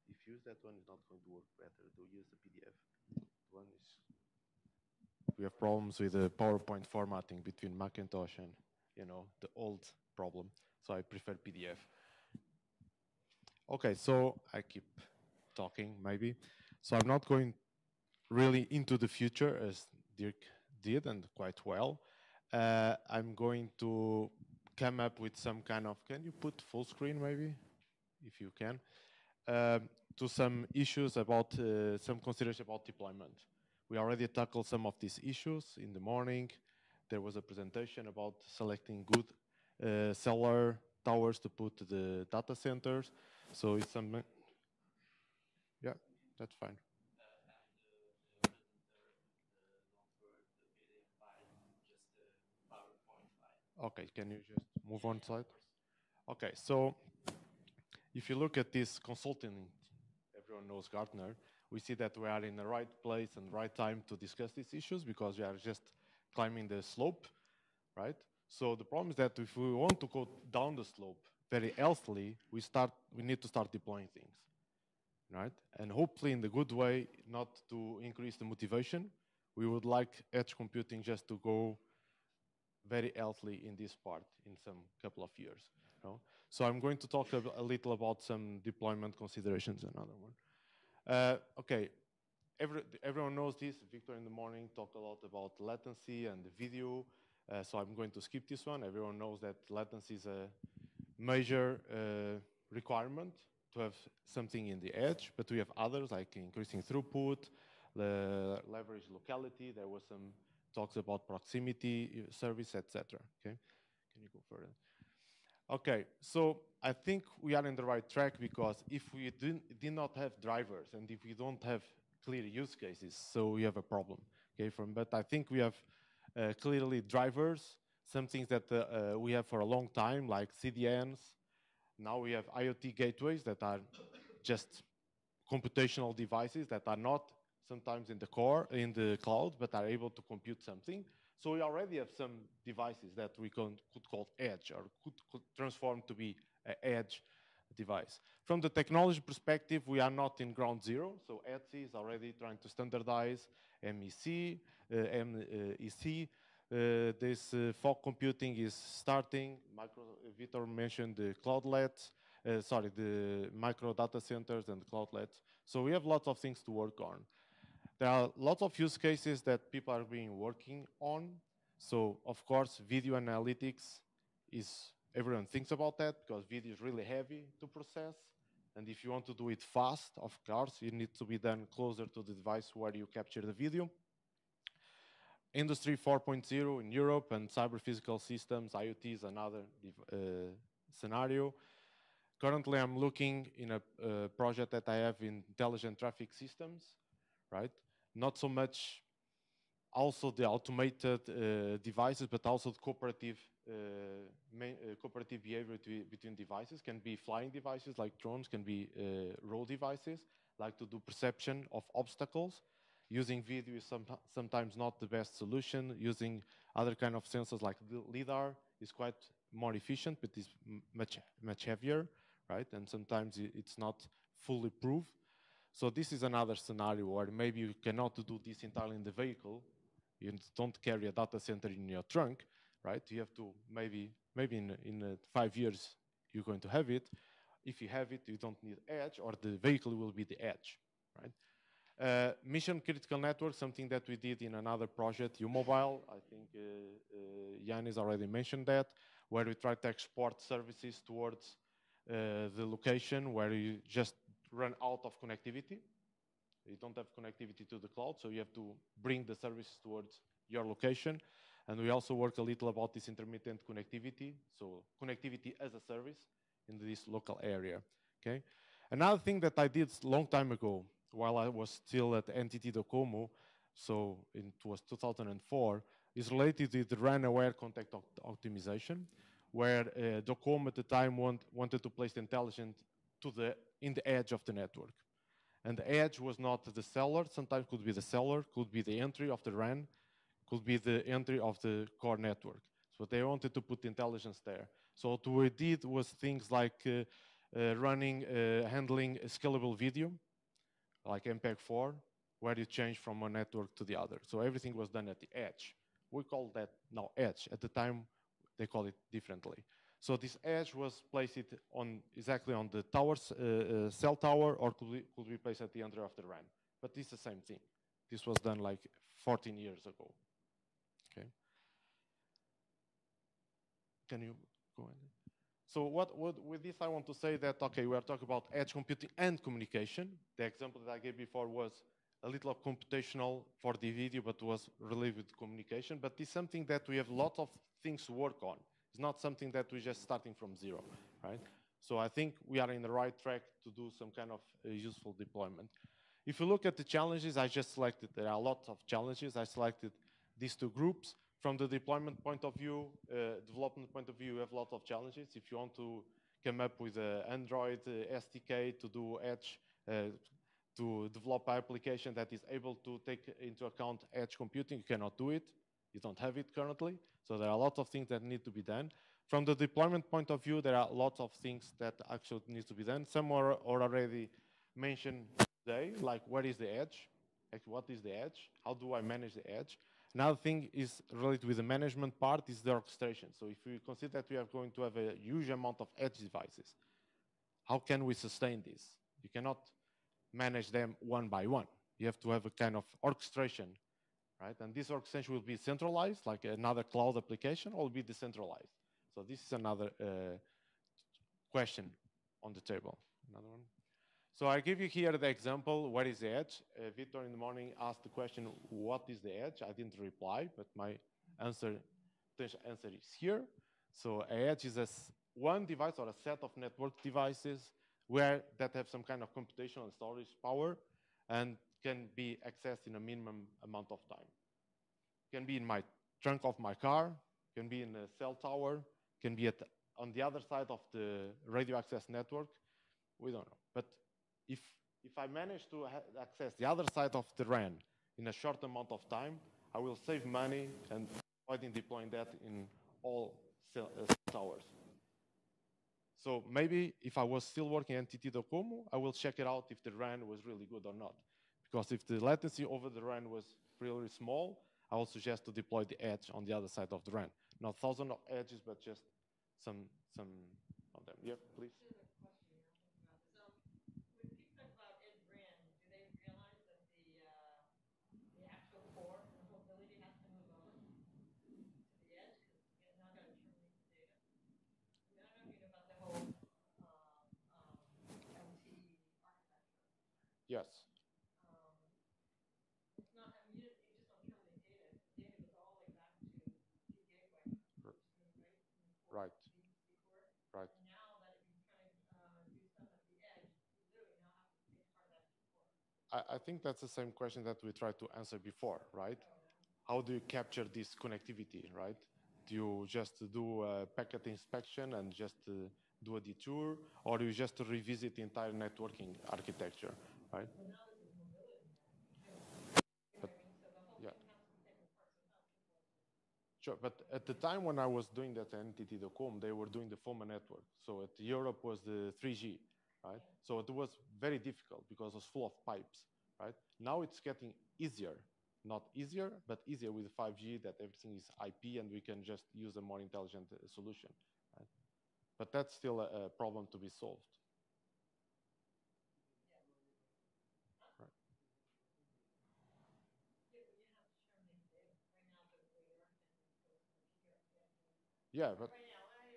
Speaker 17: If you use that one, it's not going to work better. Do use the PDF. One is we have problems with the PowerPoint formatting between Macintosh and the old problem. So I prefer PDF. Okay, so I keep talking maybe. So I'm not going really into the future as Dirk did and quite well. I'm going to come up with some kind of, can you put full screen maybe, if you can, to some issues about, some consideration about deployment. We already tackled some of these issues in the morning. There was a presentation about selecting good cellular towers to put the data centers. So it's some, yeah, that's fine. Okay, can you just move on slide? Okay, so if you look at this consulting, everyone knows Gartner, we see that we are in the right place and right time to discuss these issues because we are just climbing the slope, right? So the problem is that if we want to go down the slope very healthily, we need to start deploying things, right? And hopefully in the good way, not to increase the motivation. We would like edge computing just to go very healthily in this part in some couple of years. So I'm going to talk a little about some deployment considerations, another one. Okay, everyone knows this. Victor in the morning talked a lot about latency and the video. So I'm going to skip this one. Everyone knows that latency is a major requirement to have something in the edge, but we have others like increasing throughput, leverage locality. There was some talks about proximity service, etc. Okay, can you go further? Okay, so I think we are in the right track because if we did not have drivers and if we don't have clear use cases, so we have a problem. Okay, but I think we have clearly drivers, some things that we have for a long time, like CDNs. Now we have IoT gateways that are just computational devices that are not sometimes in the cloud, but are able to compute something. So we already have some devices that we could call edge or could transform to be an edge device. From the technology perspective, we are not in ground zero. So ETSI is already trying to standardize MEC, MEC. This fog computing is starting. Victor mentioned the cloudlets, the micro data centers and cloudlets. So we have lots of things to work on. There are lots of use cases that people are working on. So of course, video analytics is, everyone thinks about that because video is really heavy to process. And if you want to do it fast, of course, it needs to be done closer to the device where you capture the video. Industry 4.0 in Europe and cyber physical systems, IoT is another scenario. Currently, I'm looking in a project that I have in intelligent traffic systems, right? Not so much also the automated devices, but also the cooperative behavior between devices. Can be flying devices like drones, can be road devices, like to do perception of obstacles. Using video is sometimes not the best solution. Using other kind of sensors like the LiDAR is quite more efficient, but is much heavier, right? And sometimes it's not fully proved. So this is another scenario where maybe you cannot do this entirely in the vehicle. You don't carry a data center in your trunk, right? You have to maybe in 5 years you're going to have it. If you have it, you don't need edge, or the vehicle will be the edge, right? Mission critical network, something that we did in another project, U-Mobile. I think Yanis already mentioned that, where we try to export services towards the location where you just run out of connectivity. You don't have connectivity to the cloud, so you have to bring the service towards your location. And we also work a little about this intermittent connectivity, so connectivity as a service in this local area, okay? Another thing that I did a long time ago, while I was still at NTT Docomo, so it was 2004, is related to the RAN-aware contact optimization, where Docomo at the time wanted to place the intelligence in the edge of the network. And the edge was not the cellular, sometimes could be the cellular, could be the entry of the RAN, could be the entry of the core network. So they wanted to put intelligence there. So what we did was things like handling a scalable video, like MPEG-4, where you change from one network to the other. So everything was done at the edge. We call that now edge. At the time, they call it differently. So this edge was placed on exactly on the towers, cell tower, or could be placed at the entry of the RAN. But it's the same thing. This was done like 14 years ago. Okay. Can you go ahead? So with this, I want to say that, okay, we are talking about edge computing and communication. The example that I gave before was a little computational for the video, but was related with communication. But it's something that we have a lot of things to work on. It's not something that we're just starting from zero, right? So I think we are in the right track to do some kind of useful deployment. If you look at the challenges, I just selected, there are lots of challenges. I selected these two groups. From the deployment point of view, development point of view, you have a lot of challenges. If you want to come up with an Android SDK to do edge, to develop an application that is able to take into account edge computing, you cannot do it. You don't have it currently. So there are a lot of things that need to be done. From the deployment point of view, there are lots of things that actually need to be done. Some are already mentioned today, like what is the edge? Like what is the edge? How do I manage the edge? Another thing is related with the management part is the orchestration. So if we consider that we are going to have a huge amount of edge devices, how can we sustain this? You cannot manage them one by one. You have to have a kind of orchestration, right? And this orchestration will be centralized, like another cloud application, or will be decentralized. So this is another question on the table. Another one. So I give you here the example, what is the edge? Victor in the morning asked the question, what is the edge? I didn't reply, but my potential answer is here. So an edge is one device or a set of network devices that have some kind of computational and storage power and can be accessed in a minimum amount of time. Can be in my trunk of my car, can be in a cell tower, can be on the other side of the radio access network. We don't know. But if I manage to access the other side of the RAN in a short amount of time, I will save money and avoid deploying that in all cell towers. So maybe if I was still working at NTT Docomo, I will check it out if the RAN was really good or not. Because if the latency over the RAN was really small, I will suggest to deploy the edge on the other side of the RAN. Not thousands of edges, but just some of them. Yeah, please. Yes.
Speaker 6: It's not, I mean, you just don't terminate data. Data goes all the way back to the gateway,
Speaker 17: Right. Right.
Speaker 6: And now that you're trying to do stuff at the edge, you literally now have to take part of that T4.
Speaker 17: I think that's the same question that we tried to answer before, right? How do you capture this connectivity, right? Do you just do a packet inspection and just do a detour, or do you just revisit the entire networking architecture, right? But, yeah. Sure, but at the time when I was doing that at NTT Docomo, they were doing the FOMA network. So at Europe was the 3G, right? So it was very difficult because it was full of pipes, right? Now it's getting easier. Not easier, but easier with 5G that everything is IP and we can just use a more intelligent solution. Right? But that's still a problem to be solved. Right. Yeah, but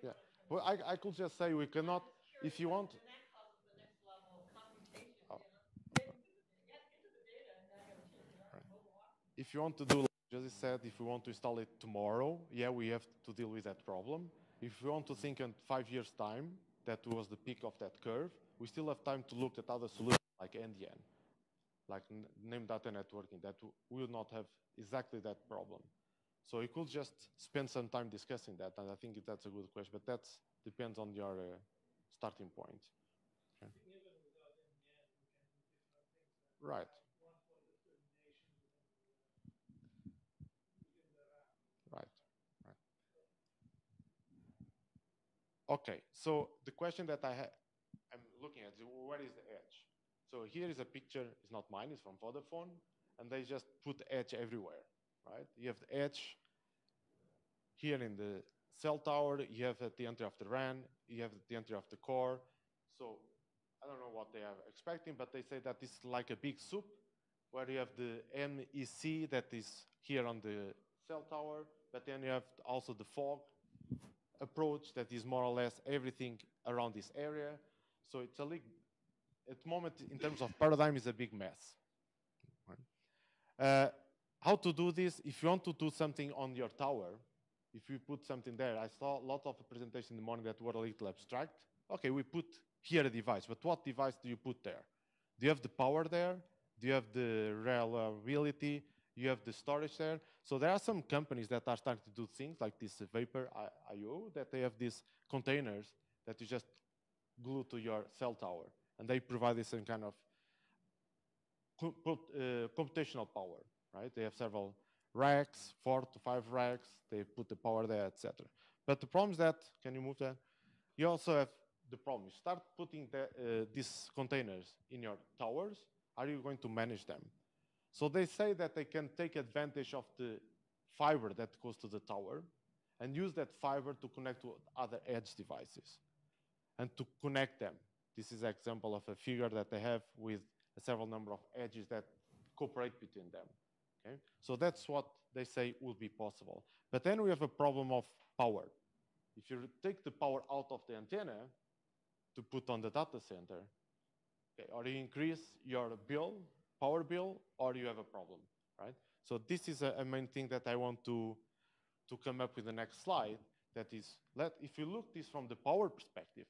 Speaker 17: yeah. Well, I could just say we cannot, if you want. If you want to do, like Jussi said, if we want to install it tomorrow, yeah, we have to deal with that problem. If we want to think in 5 years' time, that was the peak of that curve, we still have time to look at other solutions like NDN, like named data networking, that will not have exactly that problem. So you could just spend some time discussing that, and I think that's a good question, but that depends on your starting point. Okay. Right. Okay, so the question that I'm looking at is, where is the edge? So here is a picture, it's not mine, it's from Vodafone, and they just put edge everywhere, right? You have the edge here in the cell tower, you have at the entry of the RAN, you have at the entry of the core. So I don't know what they are expecting, but they say that it's like a big soup where you have the MEC that is here on the cell tower, but then you have also the fog approach that is more or less everything around this area. So it's a at the moment, in terms of paradigm, is a big mess. How to do this? If you want to do something on your tower, if you put something there, I saw lots of presentations in the morning that were a little abstract. Okay, we put here a device, but what device do you put there? Do you have the power there? Do you have the reliability? You have the storage there. So there are some companies that are starting to do things like this Vapor IO, that they have these containers that you just glue to your cell tower, and they provide this in kind of computational power, right? They have several racks, 4 to 5 racks. They put the power there, etc. But the problem is that, can you move that? You also have the problem. You start putting these containers in your towers. Are you going to manage them? So they say that they can take advantage of the fiber that goes to the tower and use that fiber to connect to other edge devices and to connect them. This is an example of a figure that they have with a several number of edges that cooperate between them. Okay? So that's what they say will be possible. But then we have a problem of power. If you take the power out of the antenna to put on the data center, okay, or you increase your bill, power bill, or you have a problem, right? So this is a main thing that I want to come up with the next slide. That is, if you look this from the power perspective,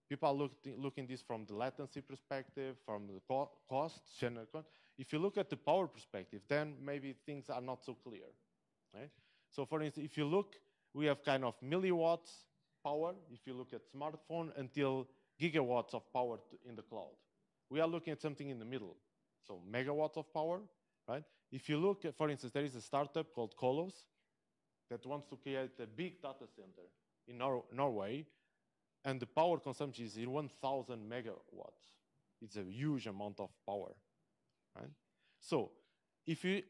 Speaker 17: people are looking this from the latency perspective, from the cost, Shenker. If you look at the power perspective, then maybe things are not so clear, right? So for instance, if you look, we have kind of milliwatts power, if you look at smartphone, until gigawatts of power in the cloud. We are looking at something in the middle, so megawatts of power, right? If you look at, for instance, there is a startup called Kolos that wants to create a big data center in Norway, and the power consumption is 1,000 megawatts. It's a huge amount of power, right? So if you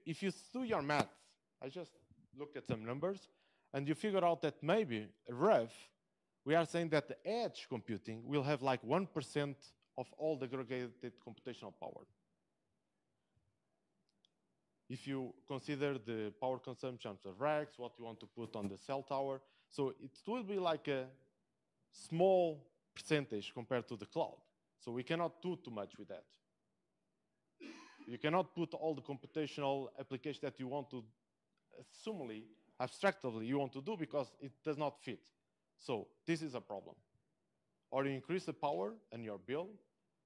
Speaker 17: do your math, I just looked at some numbers, and you figure out that maybe rough, we are saying that the edge computing will have like 1% of all the aggregated computational power. If you consider the power consumption of racks, what you want to put on the cell tower, so it will be like a small percentage compared to the cloud. So we cannot do too much with that. You cannot put all the computational applications that you want to, assumably, abstractly, you want to do because it does not fit. So this is a problem. Or you increase the power and your bill,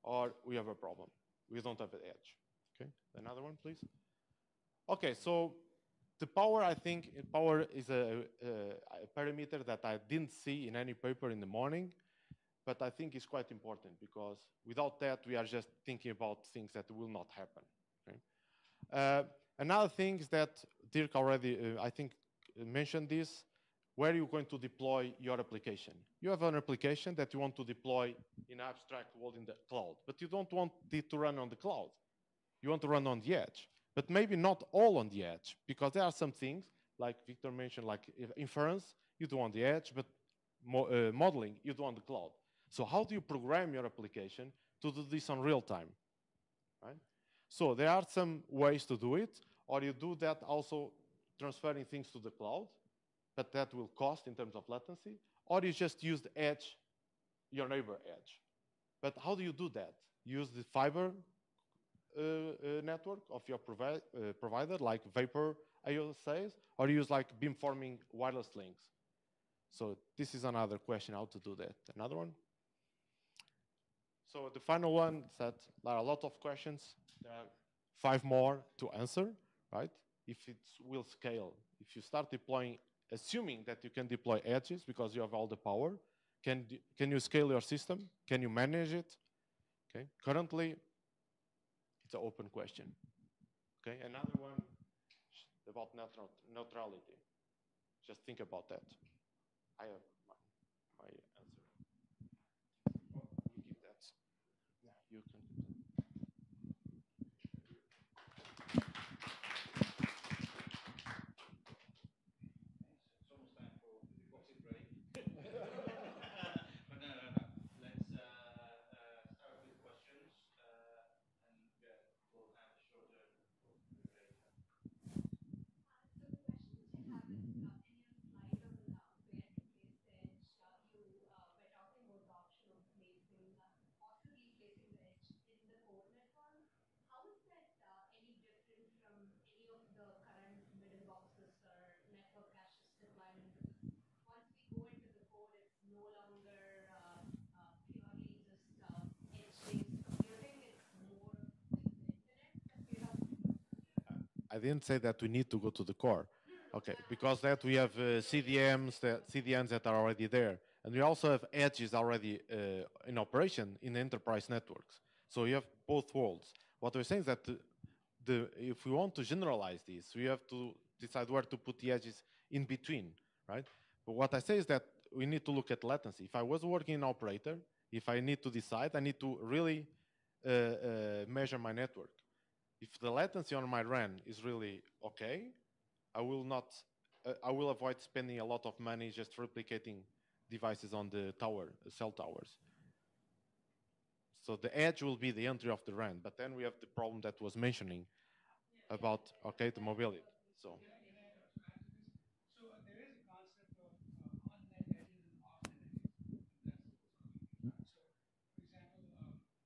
Speaker 17: or we have a problem. We don't have an edge. Okay, another one, please. Okay, so the power, I think, power is a parameter that I didn't see in any paper in the morning, but I think it's quite important because without that, we are just thinking about things that will not happen. Okay? Another thing is that Dirk already, I think, mentioned this. Where are you going to deploy your application? You have an application that you want to deploy in an abstract world in the cloud, but you don't want it to run on the cloud. You want to run on the edge, but maybe not all on the edge, because there are some things, like Victor mentioned, like inference, you do on the edge, but modeling, you do on the cloud. So how do you program your application to do this on real time? Right? So there are some ways to do it, or you do that also transferring things to the cloud, but that will cost in terms of latency, or you just use the edge, your neighbor edge. But how do you do that? Use the fiber network of your provider, like Vapor IO says, or use like beamforming wireless links. So this is another question, how to do that. Another one? So the final one is that there are a lot of questions. There are 5 more to answer, right? If it will scale, if you start deploying, assuming that you can deploy edges because you have all the power, can you scale your system? Can you manage it? Okay. Currently, it's an open question. Okay. Another one about neutrality. Just think about that. I have my answer. you can.
Speaker 7: It's almost time for the gossip break. But no. Let's start with questions, and yeah, we'll have a shorter talk later.
Speaker 14: So the question which I have is, in your slide on where to place the edge, you were talking about the option of placing, possibly placing the edge in the core network. How is that any different from any of the current middle boxes or network caches deployment? Because once we go into the code, it's no longer purely just edge-based computing. It's more of like the internet that we're talking about.
Speaker 17: I didn't say that we need to go to the core. Okay, because that we have CDNs that are already there, and we also have edges already in operation in enterprise networks. So you have both worlds. What we're saying is that if we want to generalize this, we have to decide where to put the edges in between, right? But what I say is that we need to look at latency. If I was working in operator, if I need to decide, I need to really measure my network. If the latency on my RAN is really okay, I will not. I will avoid spending a lot of money just replicating devices on the tower, cell towers. So the edge will be the entry of the RAN, but then we have the problem that was mentioning about the mobility. So.
Speaker 9: So there is a concept of on-net edges and off-net edges. That's sort of so, for example,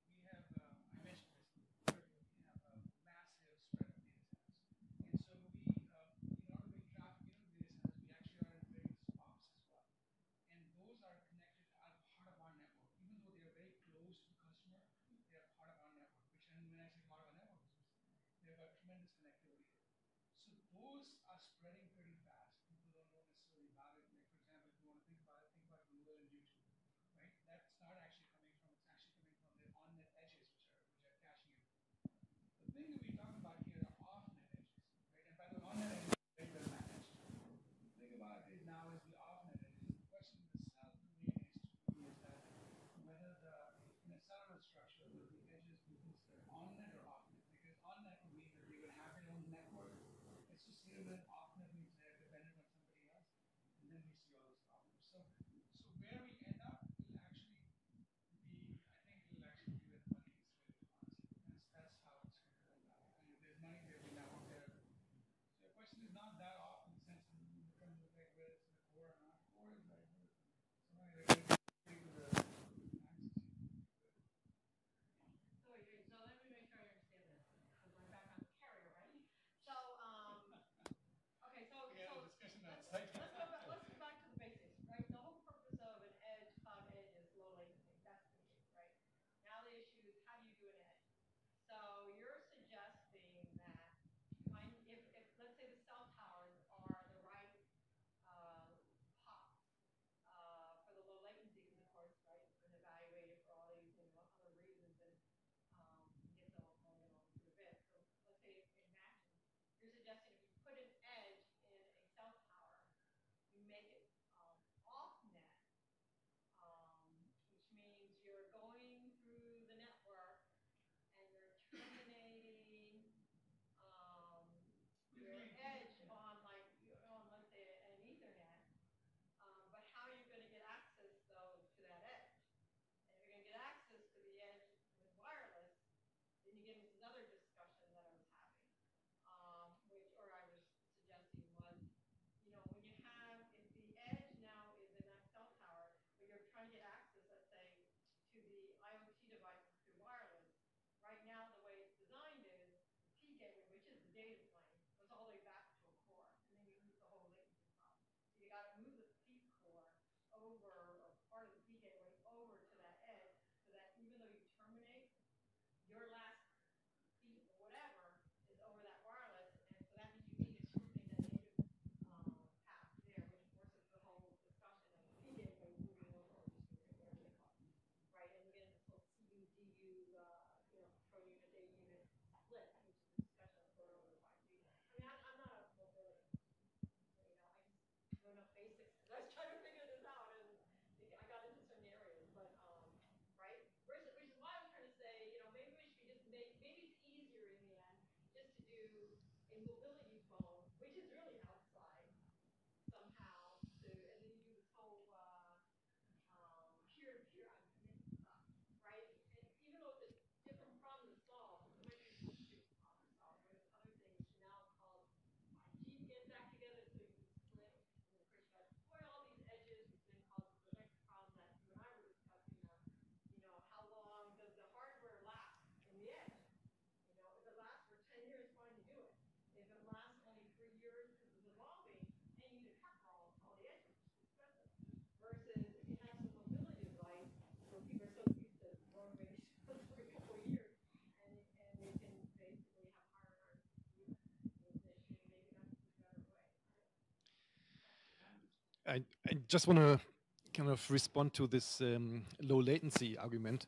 Speaker 9: we have, I mentioned this earlier, we have a massive spread of data centers. And so we, in order to bring traffic into the data centers, we actually are in various POPs as well. And those are connected as part of our network. Even though they are very close to the customer, they are part of our network, which, and when I say part of our network, they've got tremendous connectivity. So those are spreading pretty fast. People don't know necessarily about it. Like, for example, if you want to think about it, think about Google and YouTube, right? That's not actually coming from, it's actually coming from the on-net edges, which are caching it. The thing that we talk about here are off-net edges, right? And by the way, on-net edges are very well managed. The thing about it now is the off-net edges. The question the cell domain is that whether in a cellular structure, whether the edges be considered on-net or off-net. Because on-net would mean that they would have their own network. It's just a little bit off-net means
Speaker 6: mobility phone, which is really outside somehow, to, and then you do this whole peer-to-peer stuff, right? And even though it's a different problem to solve, it might be an easier problem to solve. Whereas other things now called keep get back together so you can split. And of course, you got to deploy all these edges, which then causes the next problem that you and I were discussing of, how long does the hardware last in the edge? If it lasts for 10 years, fine, you do it. If it lasts only 3 years because it's evolving, and you need to cover all the edges, it's expensive. Versus if you have some mobility device where people are so used to throwing away these phones for a couple of years, and they can basically have higher use maybe that's the better way.
Speaker 16: I just want to kind of respond to this low latency argument.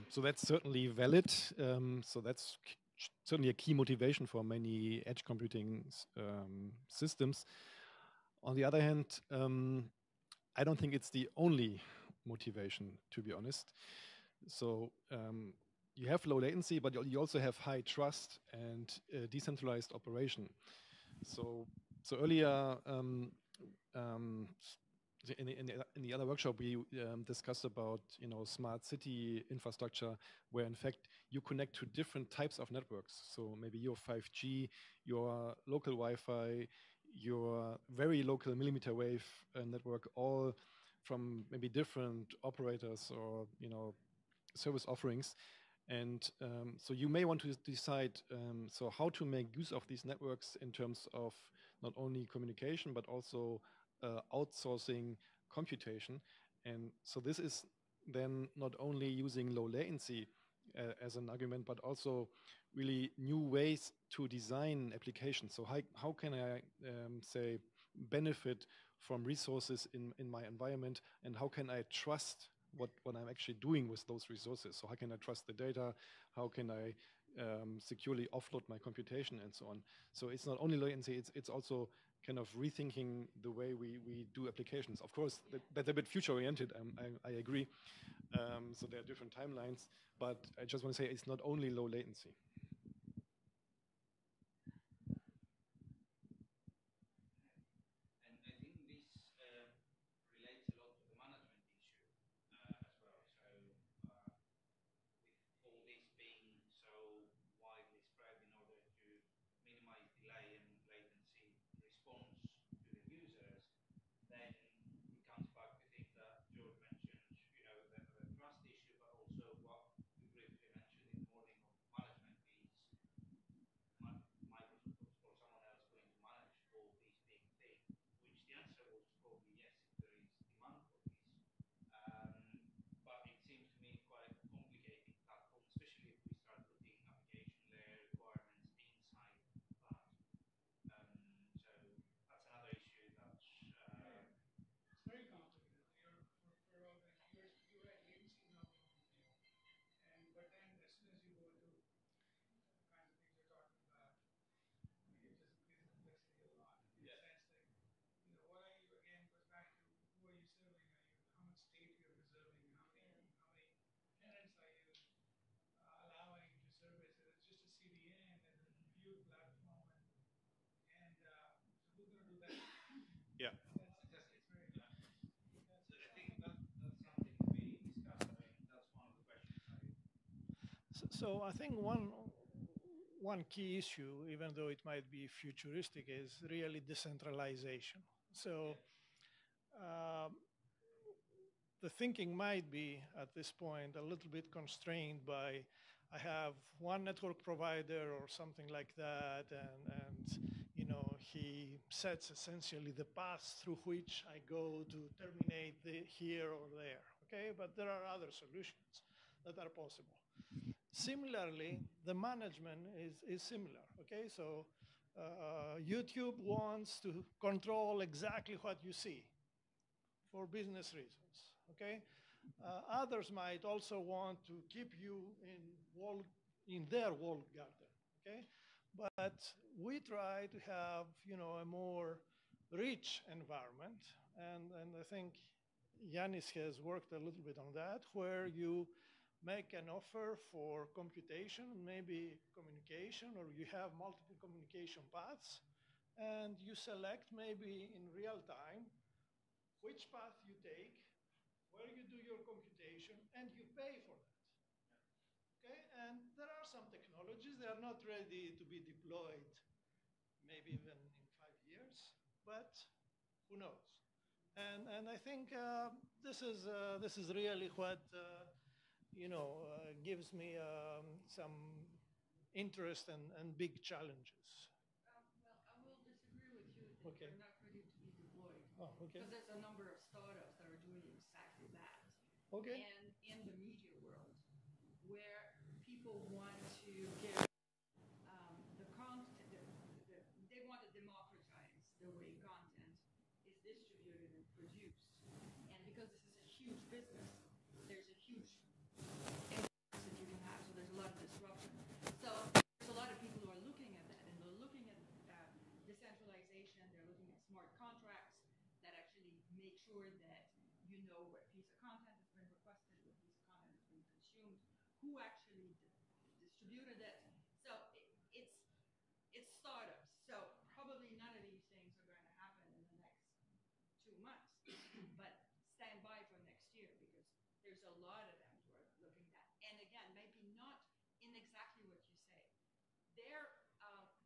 Speaker 16: So that's certainly valid. So that's certainly a key motivation for many edge computing systems. On the other hand, I don't think it's the only motivation, to be honest. So you have low latency, but you also have high trust and decentralized operation. So earlier, in the other workshop, we discussed about smart city infrastructure, where in fact you connect to different types of networks. So maybe your 5G, your local Wi-Fi, your very local millimeter wave network, all from maybe different operators or service offerings. And so you may want to decide so how to make use of these networks in terms of not only communication but also outsourcing computation. And so this is then not only using low latency as an argument, but also really new ways to design applications. So how can I say benefit from resources in my environment, and how can I trust what I'm actually doing with those resources? So how can I trust the data? How can I securely offload my computation and so on? So it's not only latency, it's also kind of rethinking the way we do applications. Of course, that's a bit future-oriented, I agree. So there are different timelines, but I just want to say it's not only low latency.
Speaker 7: And I think this relates a lot to the management issue as well. So with all this being so widely spread in order to minimize delay and latency response to the users, then it comes back to things that George mentioned, the trust issue, but also what we briefly mentioned in the morning of management is Microsoft or someone else going to manage all these big things, which the answer was probably yes if there is demand for this. But it seems to me quite a complicated platform, especially if we start putting application layer requirements inside that. So that's another issue that
Speaker 9: it's very complicated. For you're right, latency is not the only thing. But then as soon as you go to the kinds of things you're talking about, it just increases complexity a lot. In the sense that, what are you, again, goes back to who are you serving? How much state you're preserving? How many tenants are you allowing to service? Is it just a CDN? Is it a compute platform? And so who's going to do that?
Speaker 16: Yeah.
Speaker 7: Exactly. So I think that's something to be discussed. I mean, that's one of the questions.
Speaker 5: So I think one key issue, even though it might be futuristic, is really decentralization. So the thinking might be at this point a little bit constrained by I have one network provider or something like that, and he sets essentially the path through which I go to terminate here or there. Okay, but there are other solutions that are possible. Similarly, the management is similar. Okay, so YouTube wants to control exactly what you see for business reasons. Okay, others might also want to keep you in their walled garden. Okay, but we try to have a more rich environment, and I think Yanis has worked a little bit on that, where you make an offer for computation, maybe communication, or you have multiple communication paths, and you select maybe in real time which path you take, where you do your computation, and you pay for that. Okay, and there are some technologies, they are not ready to be deployed maybe even in 5 years, but who knows? And I think this is really what gives me some interest and big challenges.
Speaker 6: Well, I will disagree with you that
Speaker 5: Okay.
Speaker 6: they're not ready to be deployed.
Speaker 5: Oh, okay.
Speaker 6: Because there's a number of startups that are doing exactly that.
Speaker 5: Okay.
Speaker 6: And in the media world, where people want to get the content, they want to democratize the way content is distributed and produced. And because this is a huge business, there's a huge impact that you can have. So there's a lot of disruption. So there's a lot of people who are looking at that, and they're looking at decentralization. They're looking at smart contracts that actually make sure that you know what piece of content has been requested, what piece of content has been consumed, who actually distributed it. So it's startups. So probably none of these things are going to happen in the next 2 months, but stand by for next year because there's a lot of them who are looking at. And again, maybe not in exactly what you say. Their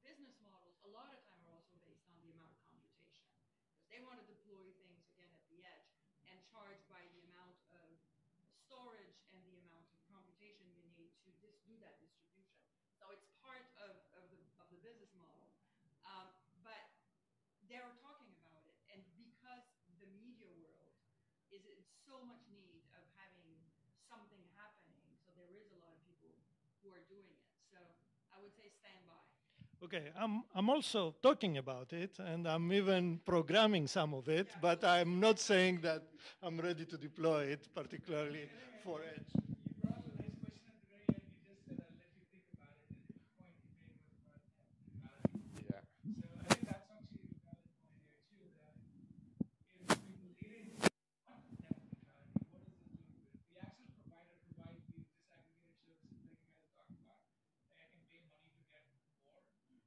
Speaker 6: business models a lot of time are also based on the amount of computation because they want to deploy things again at the edge and charge by the amount of storage and the amount of computation you need to do that distribution. So it's part of the business model. But they're talking about it. And because the media world is in so much need of having something happening, so there is a lot of people who are doing it. So I would say stand by.
Speaker 5: Okay, I'm also talking about it, and I'm even programming some of it, but I'm not saying that I'm ready to deploy it, particularly for Edge.
Speaker 9: You brought up a nice question at the very end. You just said, I'll let you think about it, and the point you made was about net neutrality.
Speaker 17: Yeah.
Speaker 9: So I think that's actually a valid point here, too, that if people really want net neutrality, what does it do? If the actual provider provides these disaggregated services like you guys are talking about, like I can pay money to get more, what does it not pay?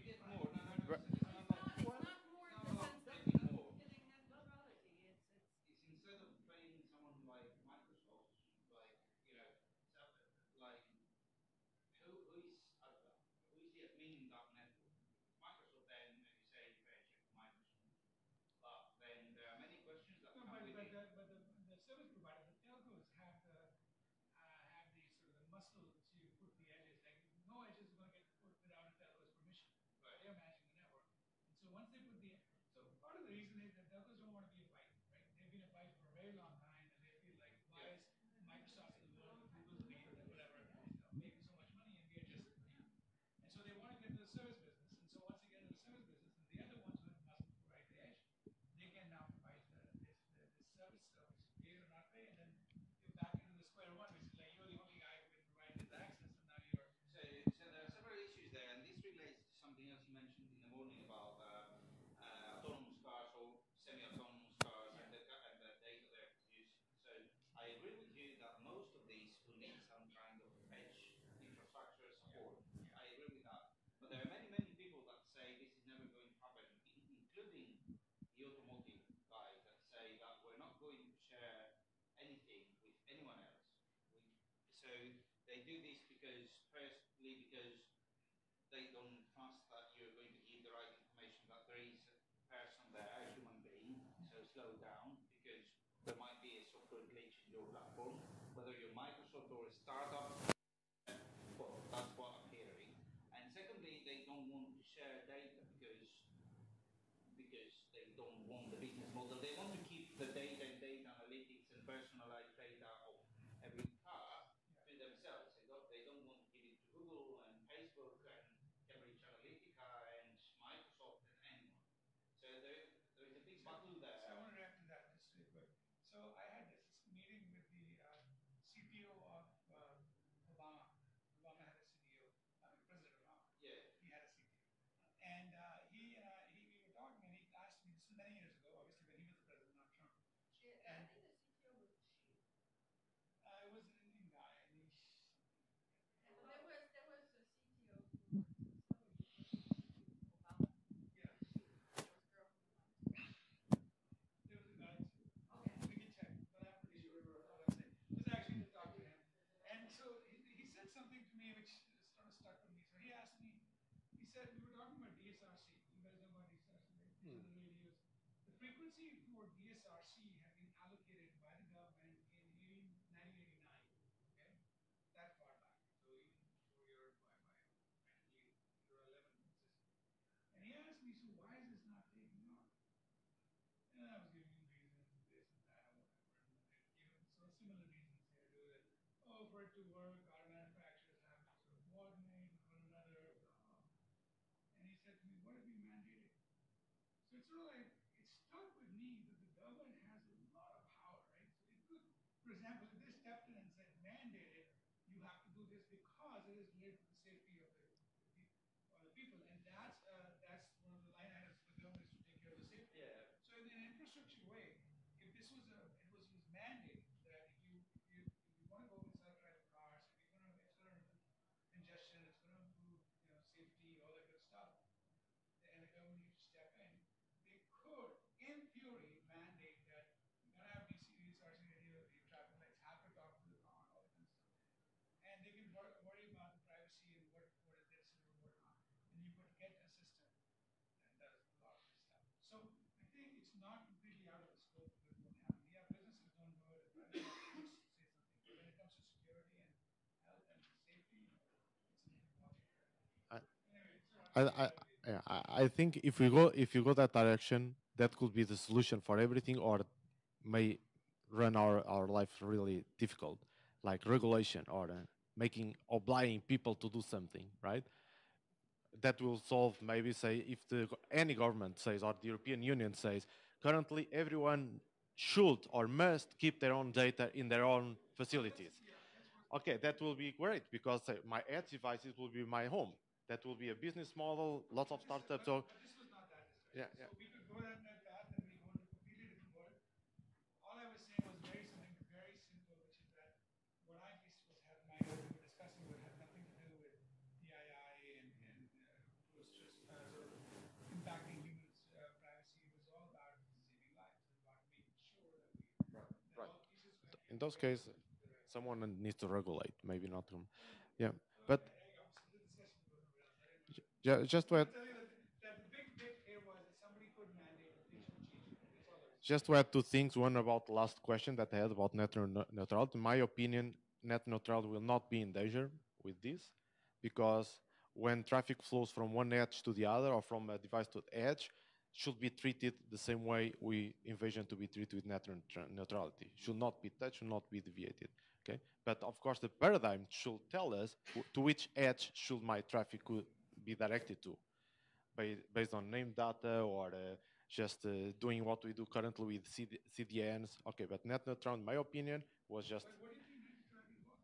Speaker 7: Get more. No, no,
Speaker 17: Right.
Speaker 6: It's not more in the sense that you're getting net neutrality.
Speaker 7: It's instead of paying someone like Microsoft, like like who is the admin in that network? Microsoft then, as you say, pays for Microsoft. But then there are many questions that come with it.
Speaker 9: But the service provider, the telcos have the sort of the muscle to put the edges. Like no edges are going to get put without a telco's permission.
Speaker 7: Right.
Speaker 9: They're managing the network, and so once they put part of the reason is that telcos don't want to be a bite, right? They've been a bite for a very long time, and they feel like why is Microsoft in the world, Google's made whatever, making so much money, and we're just and so they want to get into the service business. And so once they get into the service business, then the other ones who have the muscle to provide the edge, they can now provide this service, so it's pay or not pay, and then you're back into the square one, which is like you're the only guy who can provide this access, and now you're.
Speaker 7: So there are several issues there, and this relates to something else you mentioned in the morning about autonomous cars or semi-autonomous cars and the data they're producing. So I agree with you that most of these will need some kind of edge infrastructure support. I agree with that. But there are many, many people that say this is never going to happen, including the automotive guys that say that we're not going to share anything with anyone else. So they do this firstly because they don't trust that you're going to give the right information, that there is a person there, a human being, so slow down, because there might be a software glitch in your platform, whether you're Microsoft or a startup, well, that's what I'm hearing. And secondly, they don't want to share data because they don't want the business model. They want to keep the data and data analytics and personalized data of every car to themselves. They don't want to give it to Google and Facebook and Cambridge Analytica and Microsoft and anyone. So there is a big battle there.
Speaker 9: So I want to react to that just real quick. So I had this meeting with the CTO of said, we were talking about DSRC. You guys know about DSRC, right? These are the radios. The frequency for DSRC had been allocated by the government in 1989. Okay, that far back. So even before your actually your 11 existed. And he asked me, so why is this not taking off? And I was giving him reasons, this and that, or whatever. And given so similar reasons here to it. Oh, for it to work, our manufacturers have to sort of coordinate with one another. And he said to me, what if we mandate it? So it's sort of like, it stuck with me that the government has a lot of power, right? So it could, for example, if they stepped in and said, mandate it, you have to do this because it is related to the safety of the people. And that's one of the line items for the government is to take care of the safety. Yeah. So in an infrastructure way, if this was was mandated that if you want to go with self-driving cars, if you're going to, it's going to remove congestion, it's going to improve safety, all that good stuff, and the government needs to step in, they could, in theory, mandate that you gotta have DCDs, RCD, traffic lights, have to talk to the car, all that kind of stuff. And they can worry about the privacy and what is necessary and what not. And you could get a system that does a lot of this stuff. So I think it's not completely out of the scope of what happened. Yeah, businesses don't know it, private companies say something. But when it comes to security and health and safety, it's an important project. Anyway, sorry.
Speaker 17: I think if you go that direction, that could be the solution for everything, or may run our life really difficult, like regulation or making obliging people to do something, right? That will solve maybe say if any government says or the European Union says currently everyone should or must keep their own data in their own facilities. Okay, that will be great because my edge devices will be my home. That will be a business model, lots of startups. So
Speaker 9: But this was not that discussion.
Speaker 17: yeah, yeah.
Speaker 9: So we could go down that path and we go into a completely different world. All I was saying was something very simple, which is that what I just had in mind, what we were discussing, what had nothing to do with PII and was just sort of impacting humans' privacy. It was all about saving lives. It was about making sure that
Speaker 17: Right.
Speaker 9: all pieces were
Speaker 17: In those cases, someone needs to regulate, maybe not them. Yeah, but just to add,
Speaker 9: that the big here was that somebody could mandate that they should change it. That's all I was
Speaker 17: just to add two things. One about the last question that I had about net neutrality. In my opinion, net neutrality will not be in danger with this, because when traffic flows from one edge to the other or from a device to the edge, should be treated the same way we envision to be treated with net neutrality. Should not be touched, should not be deviated. Okay, but of course the paradigm should tell us to which edge should my traffic be directed to, based on name data or just doing what we do currently with CDNs. Okay, but net neutrality, in my opinion, was just.
Speaker 9: But what do you think net neutrality was?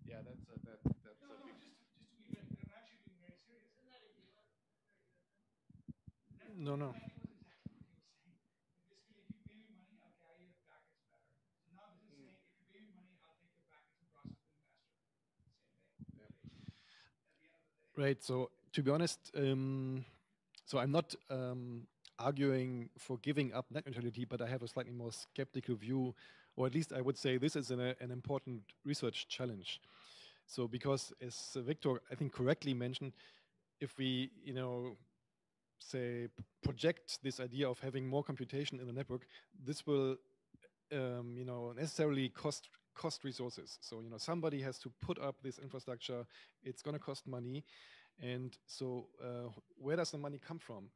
Speaker 17: Yeah, that's
Speaker 9: no, just to be very, I'm actually being very serious. Isn't that a given?
Speaker 16: No.
Speaker 9: Was exactly what he was saying. Basically, if you pay me money, I'll carry your packets better. So now this is saying, if you pay me money, I'll take your packets and process them faster. Same thing. Really. At the end of the day.
Speaker 16: Right. So to be honest, so I'm not arguing for giving up net neutrality, but I have a slightly more skeptical view, or at least I would say this is an important research challenge. So because, as Victor, I think, correctly mentioned, if we, say, project this idea of having more computation in the network, this will, necessarily cost resources. So, somebody has to put up this infrastructure. It's going to cost money. And so where does the money come from?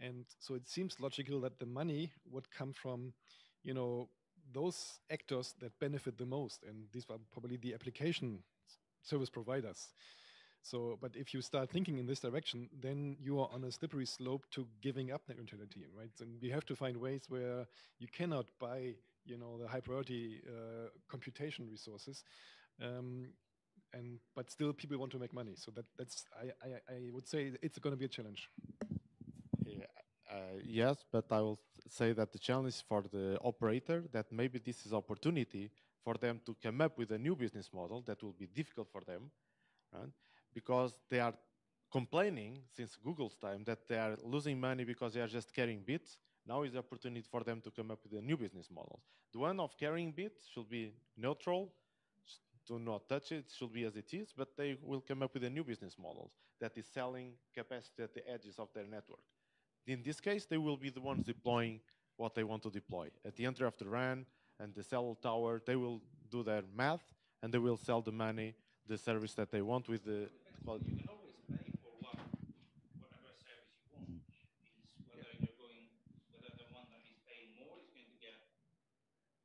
Speaker 16: And so it seems logical that the money would come from, those actors that benefit the most. And these are probably the application service providers. So, but if you start thinking in this direction, then you are on a slippery slope to giving up net neutrality, right? And we have to find ways where you cannot buy, the high priority computation resources, but still people want to make money. So that's I would say it's going to be a challenge.
Speaker 17: Yeah, yes, but I will say that the challenge for the operator, that maybe this is opportunity for them to come up with a new business model that will be difficult for them, right? Because they are complaining since Google's time that they are losing money because they are just carrying bits. Now is the opportunity for them to come up with a new business model. The one of carrying bits should be neutral, to not touch it. It should be as it is, but they will come up with a new business model that is selling capacity at the edges of their network. In this case, they will be the ones deploying what they want to deploy. At the enter of the RAN and the cell tower, they will do their math and they will sell the money, the service that they want with the quality.
Speaker 7: You can always pay for whatever service you want. Is whether you're going, whether the one that is paying more is going to get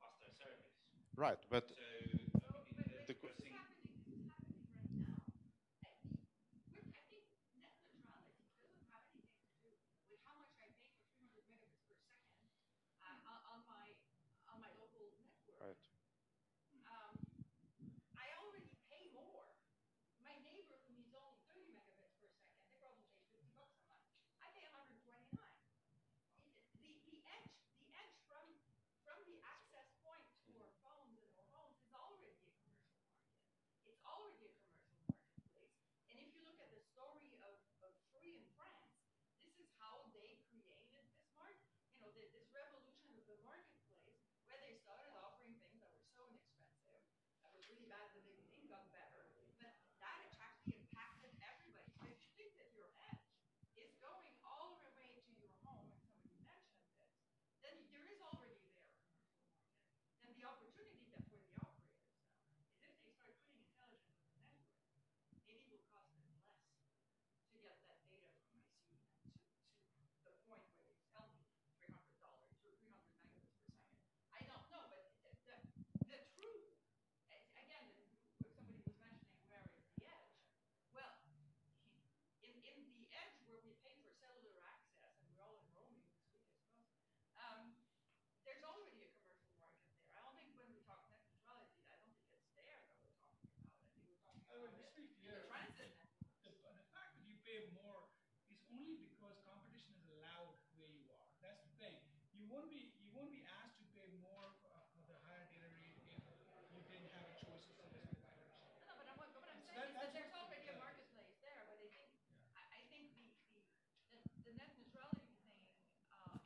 Speaker 7: faster service.
Speaker 17: Right, but
Speaker 7: So
Speaker 17: the right.
Speaker 6: I already pay more. My neighbor who needs only 30 megabits per second, they probably pay $50 a month. I pay 129. The edge from the access point to our phones and our homes is already a commercial market. It's already a commercial marketplace. And if you look at the story of Free in France, this is how they created this market. You know, this revolution of the marketplace, where they started offering things that were so inexpensive. That was really bad at the beginning, got better, but that actually impacted everybody. So if you think that your edge is going all the way to your home, and somebody mentioned this, then there is already there a commercial market. Then the opportunity that for the operators now is if they start putting intelligence in the network, maybe it will cost them less to get that data from ICM to the point where you tell me $300 or 300 megabits per second. I don't know, but the truth, again, if somebody was mentioning where is the edge, well, in the edge where we pay for cellular access, and we're all in roaming this week, I suppose, there's already a commercial market there. I don't think when we talk net neutrality, I don't think it's there that we're talking about. I think we're talking about
Speaker 9: just to be clear,
Speaker 6: the transit network.
Speaker 9: The fact that you pay more is only because competition is allowed where you are. That's the thing. You won't be asked to pay more for the higher data rate if you didn't have a choice of service providers.
Speaker 6: No, but what I'm saying is that there's already a marketplace there, but I think the net neutrality thing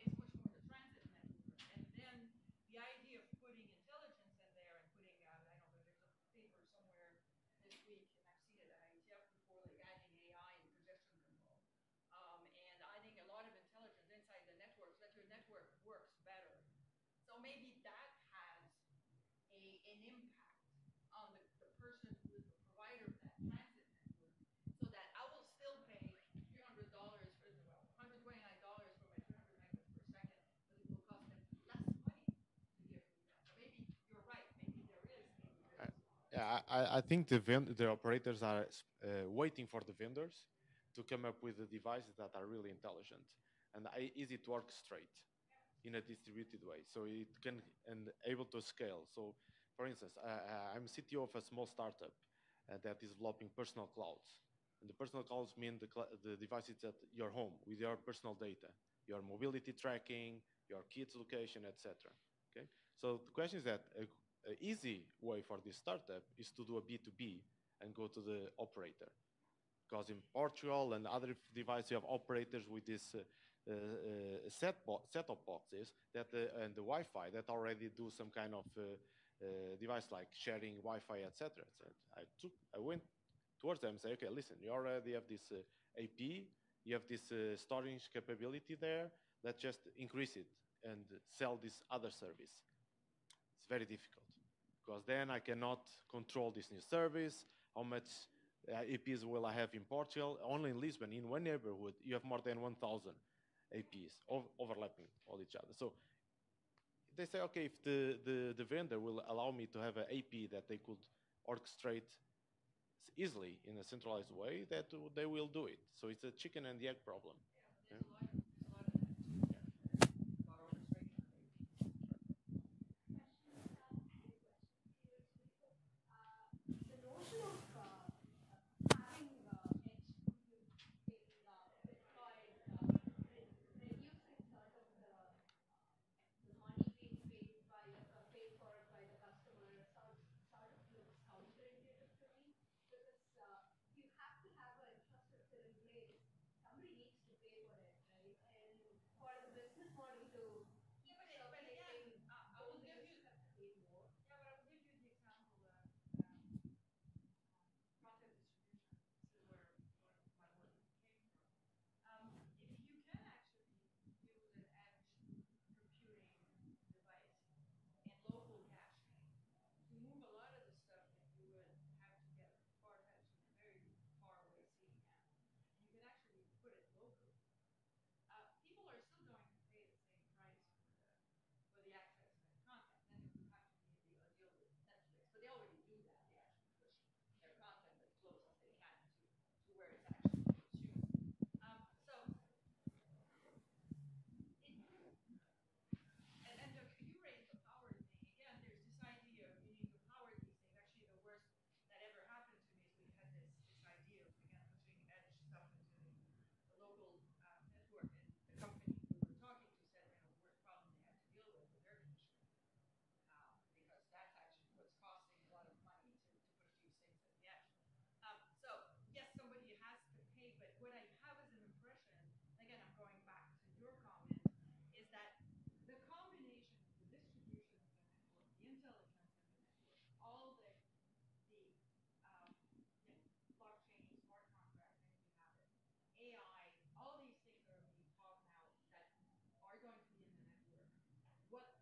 Speaker 6: is much more the transit network, and then the idea of putting intelligence in there and putting I know there's a paper somewhere this week, and I've seen it at ITF before, like adding AI and congestion control, and adding a lot of intelligence inside the network so that your network works better. So maybe that has an impact on the person who is the provider of that transit network, so that I will still pay $300 for, well, $129 for my 300 megabits per second, but it will cost them less money to give me that. So maybe you're right. Maybe there is a business model.
Speaker 17: Yeah, I think the operators are waiting for the vendors to come up with the devices that are really intelligent and easy to orchestrate in a distributed way, so it can and able to scale. So, for instance, I'm CTO of a small startup that is developing personal clouds, and the personal clouds mean the devices at your home with your personal data, your mobility tracking, your kids' location, etc. Okay, so the question is that an easy way for this startup is to do a B2B and go to the operator, because in Portugal and other devices you have operators with this set-top boxes that and the Wi-Fi that already do some kind of device like sharing Wi-Fi, etc. I went towards them and say, okay, listen, you already have this AP, you have this storage capability there. Let's just increase it and sell this other service. It's very difficult because then I cannot control this new service. How much APs will I have in Portugal? Only in Lisbon, in one neighborhood, you have more than 1,000 APs overlapping all each other. So they say, okay, if the vendor will allow me to have an AP that they could orchestrate easily in a centralized way, that they will do it. So it's a chicken and the egg problem. Yeah.
Speaker 14: Somebody needs to pay for it, right?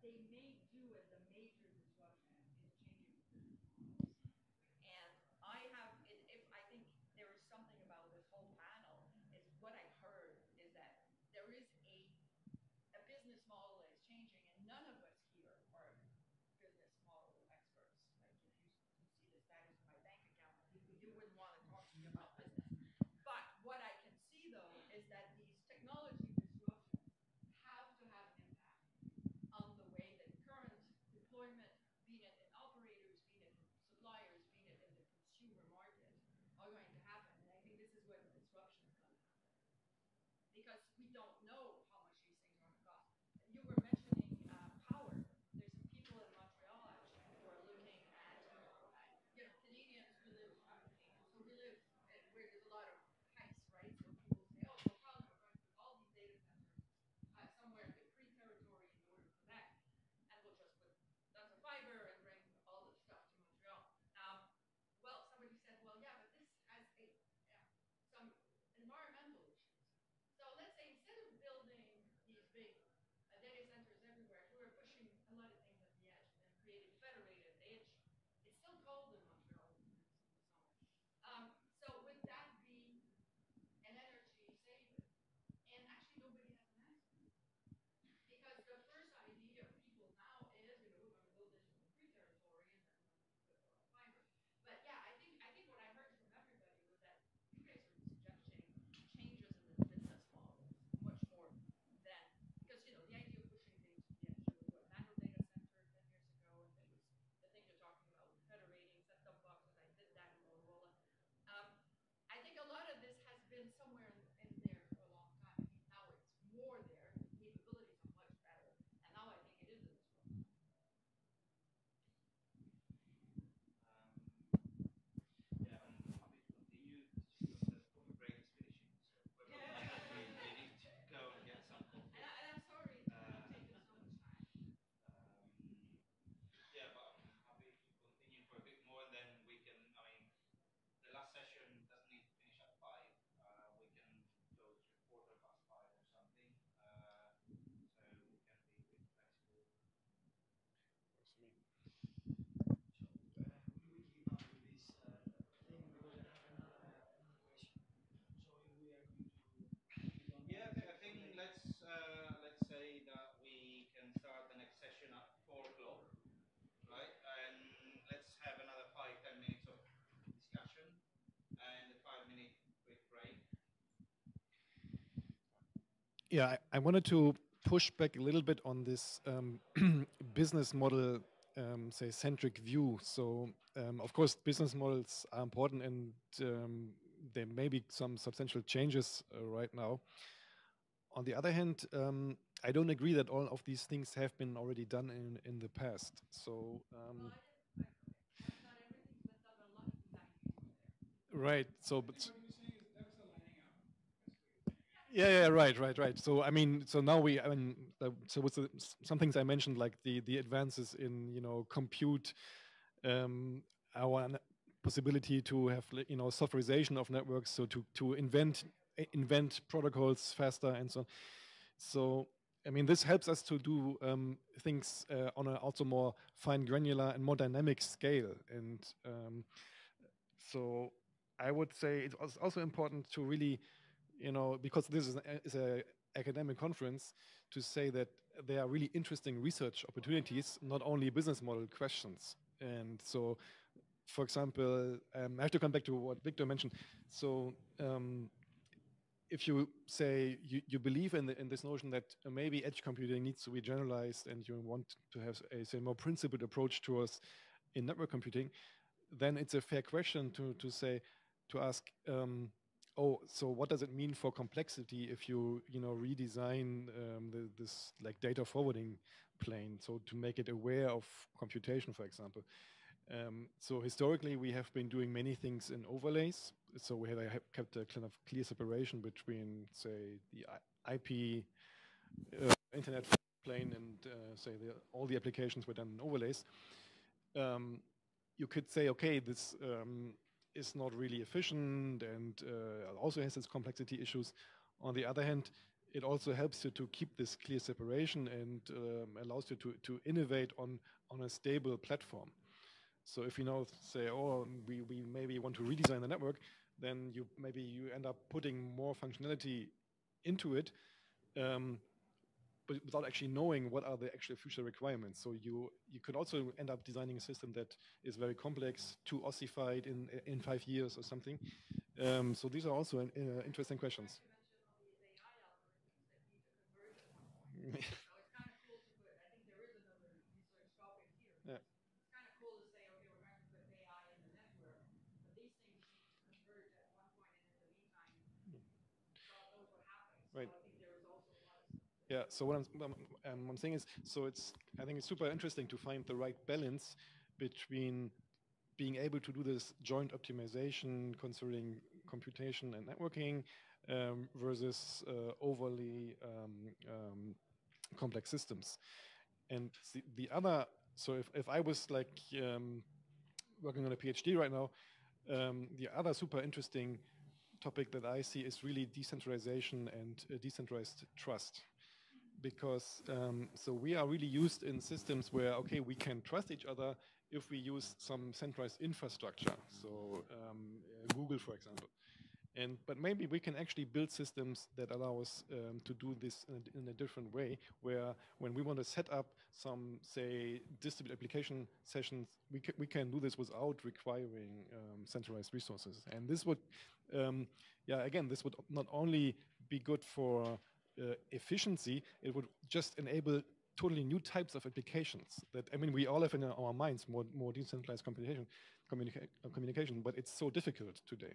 Speaker 6: they may do as a major disruption is changing business models. And if I think there is something about this whole panel, is what I heard is that there is a business model that is changing, and none of us here are business model experts. Like if you see the status of my bank account, you wouldn't want to talk to me about business. But what I can see though is that these technology disruptions have to have an impact on the way that current deployment, be it in operators, be it in suppliers, be it in the consumer market, are going to happen. And I think this is where the disruption is going to happen. Because we don't know how much these things are going to cost. You were mentioning power. There's some people in Montreal actually who are looking at, Canadians, we live, I'm Canadian, so we live where there's a lot of ice, right? So people say, oh, no problem, we're going to put all these data centers somewhere in the Cree territory in order to connect, and we'll just put tons of fiber and bring all the stuff to Montreal. Well, somebody said, well, yeah, but this has some environmental issues. So let's say instead of building these big data centers everywhere, we were pushing a lot of things at the edge and then creating federated edge. It's still cold in Montreal in the summer. So would that be an energy saving? And actually nobody has an answer. Because the first idea of people now is, we're going to build this in the free territory and then we're going to put fiber. But yeah, I think what I heard from everybody was that you guys are suggesting changes in the business models much more than, because the idea of pushing things to the edge, there was what, nano data center 10 years ago, and there was the thing you're talking about with federating set-top boxes. I did that in Motorola. I think a lot of this has been somewhere in there for a long time. I think now it's more there. The capabilities are much better, and now I think it is a disruption.
Speaker 7: Yeah, I'm happy to continue. It's just that the coffee break is finishing, so we need to go and get some coffee.
Speaker 6: And I'm sorry to have taken so much time.
Speaker 7: Yeah, but I'm happy to continue for a bit more, and then we can, the last session doesn't need to finish at 5. We can go to 5:15 or something, so we can be a bit flexible.
Speaker 16: Works for me.
Speaker 18: So, we keep up with this thing because I have another question. So if we are going to...
Speaker 7: Yeah, I think let's say that we can start the next session at 4 o'clock, right? And let's have another 5-10 minutes of discussion and a 5-minute quick break.
Speaker 16: Yeah, I wanted to push back a little bit on this business model, say, centric view. So, of course, business models are important, and there may be some substantial changes right now. On the other hand, I don't agree that all of these things have been already done in the past. So, right. So, but
Speaker 1: what you're saying is ducks are lining up.
Speaker 16: yeah, right. So so now so with some things I mentioned, like the advances in compute, our possibility to have softwareization of networks, so to invent protocols faster and so on. So this helps us to do things on a also more fine granular and more dynamic scale. And so I would say it's also important to really, because this is a academic conference, to say that there are really interesting research opportunities, not only business model questions. And so, for example, I have to come back to what Victor mentioned. So if you say you believe in this notion that maybe edge computing needs to be generalized, and you want to have a more principled approach to us in network computing, then it's a fair question to ask, so what does it mean for complexity if you redesign this like data forwarding plane, so to make it aware of computation, for example. So historically, we have been doing many things in overlays. So we have kept a kind of clear separation between, say, the IP internet plane and say all the applications were done in overlays. You could say, okay, this is not really efficient and also has its complexity issues. On the other hand, it also helps you to keep this clear separation and allows you to innovate on a stable platform. So if you now say, oh, we maybe want to redesign the network, then you end up putting more functionality into it, but without actually knowing what are the actual future requirements. So you could also end up designing a system that is very complex, too ossified in 5 years or something. So these are also interesting questions.
Speaker 6: So it's kind of cool to put, I think there is another research topic here.
Speaker 16: Yeah.
Speaker 6: It's kind of cool to say, okay, we're going to put AI in the network, but these things need to converge at one point, and in the meantime, God knows what happens.
Speaker 16: Right.
Speaker 6: So I think there is also a lot of stuff.
Speaker 16: Yeah, so what I'm saying is, so I think it's super interesting to find the right balance between being able to do this joint optimization considering computation and networking versus overly complex systems. And the other, so if I was like working on a PhD right now, the other super interesting topic that I see is really decentralization and decentralized trust. Because so we are really used in systems where, okay, we can trust each other if we use some centralized infrastructure. So Google, for example. But maybe we can actually build systems that allow us to do this in a different way, where when we want to set up some, say, distributed application sessions, we can do this without requiring centralized resources. And this would, again, this would not only be good for efficiency, it would just enable totally new types of applications that, I mean, we all have in our minds more decentralized communication, but it's so difficult today.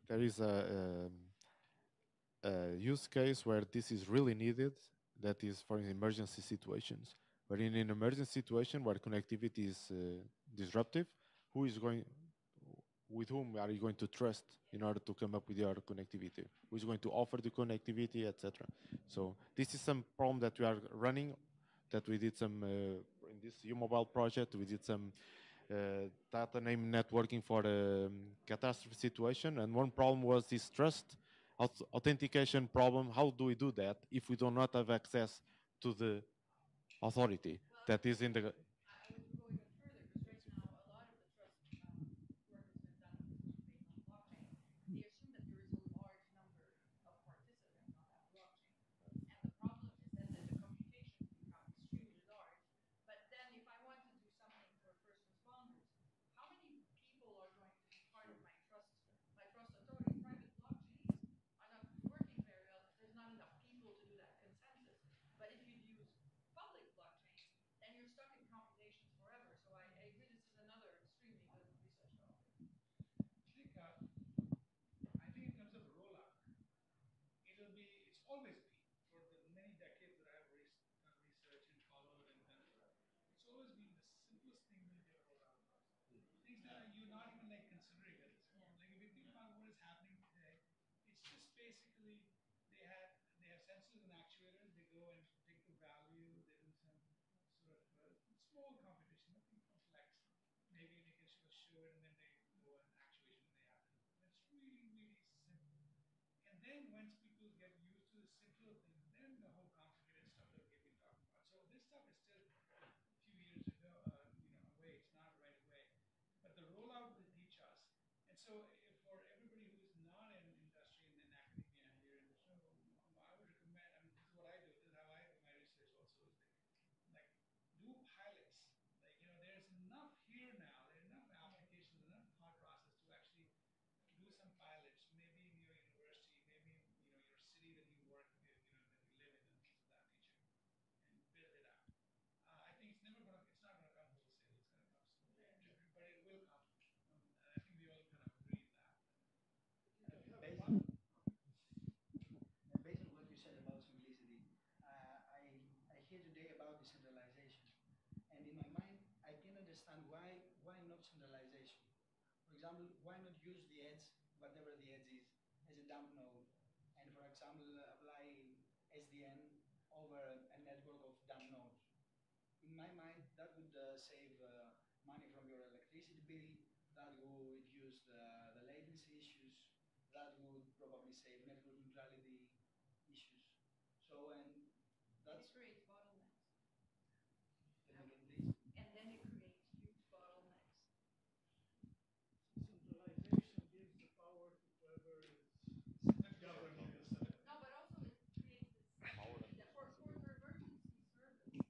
Speaker 17: There is a use case where this is really needed, that is for emergency situations. But in an emergency situation where connectivity is disruptive, with whom are you going to trust in order to come up with your connectivity? Who is going to offer the connectivity, etc. So this is some problem that we are running, that we did some, in this U-Mobile project, we did some data name networking for a catastrophe situation. And one problem was this trust authentication problem. How do we do that if we do not have access to the authority that is in the...
Speaker 9: I think in terms of rollout, it's always been, for the many decades that I've done research and followed and done, it's always been the simplest thing to get a rollout of. Things that you're not even like considering at this point. Like if you think about what is happening today, it's just basically they have sensors and actuators. They go and take the value. They do some sort of small computation, nothing complex. Maybe they can sort of show it and then they go and actuation and they have to do it. It's really, really simple. And then once people get used to the simpler things, then the whole complicated stuff that we've been talking about. So this stuff is still a few years ago, away. It's not right away. But the rollout will teach us. And so for everybody who's not in industry and in academia here in the show, I would recommend, I mean, this is what I do. This is how I do my research also, is like do pilots. Like, there's enough here now. There are enough applications, enough thought process to actually do some pilots, maybe in your university, maybe your city that you work in, that you live in, and things of that nature, and build it out. I think it's not going to come wholesale. It's going to come slowly, but it will come. I think we all kind of agree on that.
Speaker 18: Based on what you said about simplicity, I hear today about decentralization, and in my mind, I can understand why not centralization. For example, why not use the edge, whatever the edge is, as a dump node, and for example, apply SDN over a network of dump nodes. In my mind, that would save money from your electricity bill, that would reduce the latency issues, that would probably save network neutrality
Speaker 10: So, and that's...
Speaker 19: It creates bottlenecks. And then it creates huge bottlenecks.
Speaker 5: Centralization gives the power to whoever is governing the system.
Speaker 19: No, but also it creates this for your emergency service.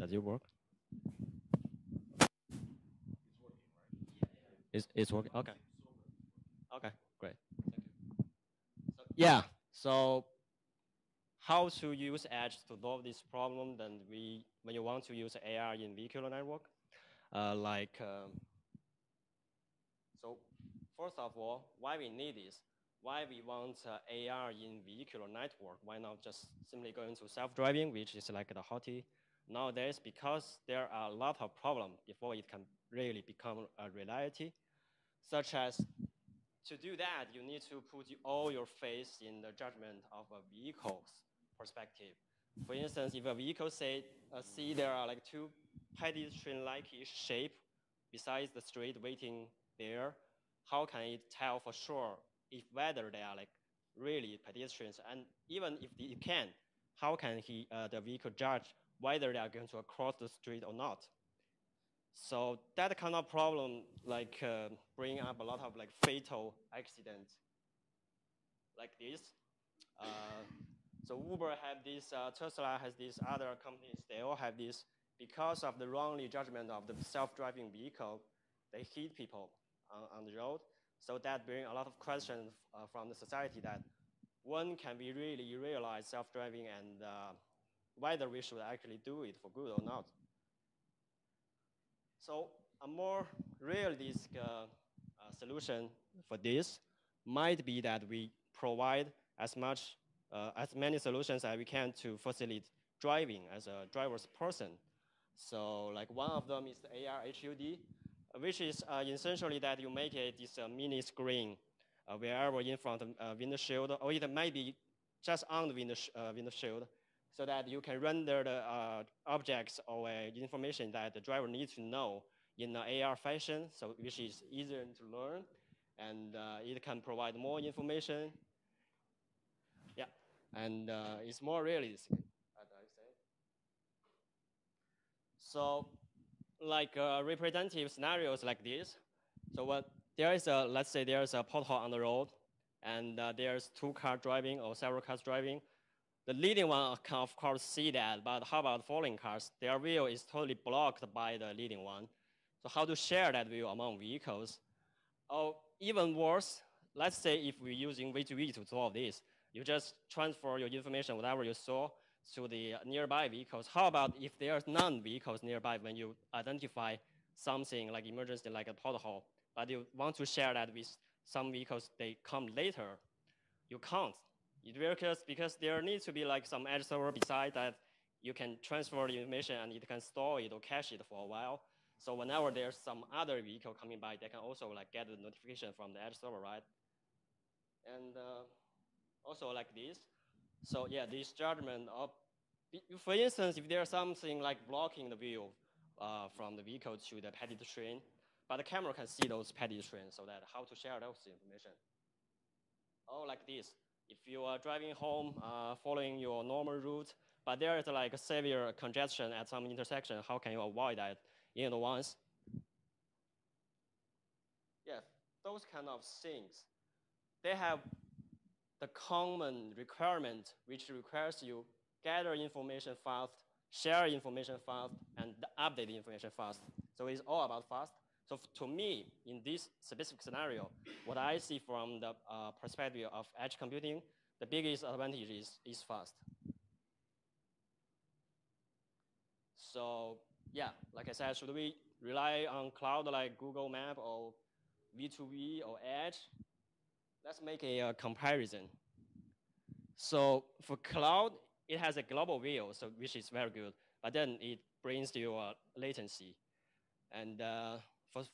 Speaker 20: Does it work? It's working. Okay. Okay. Great. Thank you. So, yeah. So how to use Edge to solve this problem? Then when you want to use AR in vehicular network, so first of all, why we need this? Why we want AR in vehicular network? Why not just simply go into self-driving, which is like the hottie nowadays? Because there are a lot of problems before it can really become a reality, such as to do that, you need to put all your faith in the judgment of a vehicle's perspective. For instance, if a vehicle see there are like two pedestrian-like shape besides the street waiting there, how can it tell for sure if whether they are like really pedestrians? And even if it can, how can the vehicle judge whether they are going to cross the street or not? So that kind of problem bring up a lot of like fatal accidents like this. So Uber have this, Tesla has this, other companies, they all have this. Because of the wrongly judgment of the self-driving vehicle, they hit people on the road. So that brings a lot of questions from the society that when can we really realize self-driving and whether we should actually do it for good or not. So a more realistic solution for this might be that we provide as many solutions as we can to facilitate driving as a driver's person. So like one of them is the AR HUD, which is essentially that you make this mini screen wherever in front of windshield, or it might be just on the windshield, so that you can render the objects or information that the driver needs to know in an AR fashion, so which is easier to learn, and it can provide more information. Yeah, and it's more realistic, as I say. So, like representative scenarios like this. So what there is let's say there's a pothole on the road, and there's two cars driving or several cars driving. The leading one can, of course, see that, but how about following cars? Their view is totally blocked by the leading one. So how to share that view among vehicles? Or even worse, let's say if we're using V2V to solve this, you just transfer your information, whatever you saw, to the nearby vehicles. How about if there's non-vehicles nearby when you identify something like emergency, like a pothole, but you want to share that with some vehicles, they come later? You can't. It works because there needs to be like some edge server beside that you can transfer the information and it can store it or cache it for a while. So whenever there's some other vehicle coming by, they can also like get the notification from the edge server, right? And also like this. So yeah, this judgment of, for instance, if there's something like blocking the view from the vehicle to the pedestrian, but the camera can see those pedestrians, so that how to share those information. Oh, like this. If you are driving home, following your normal route, but there is like a severe congestion at some intersection, how can you avoid that in advance? Yeah, those kind of things. They have the common requirement, which requires you gather information fast, share information fast, and update information fast. So it's all about fast. So to me, in this specific scenario, what I see from the perspective of edge computing, the biggest advantage is fast. So yeah, like I said, should we rely on cloud like Google Map or V2V or Edge? Let's make a comparison. So for cloud, it has a global view, so which is very good, but then it brings you latency. And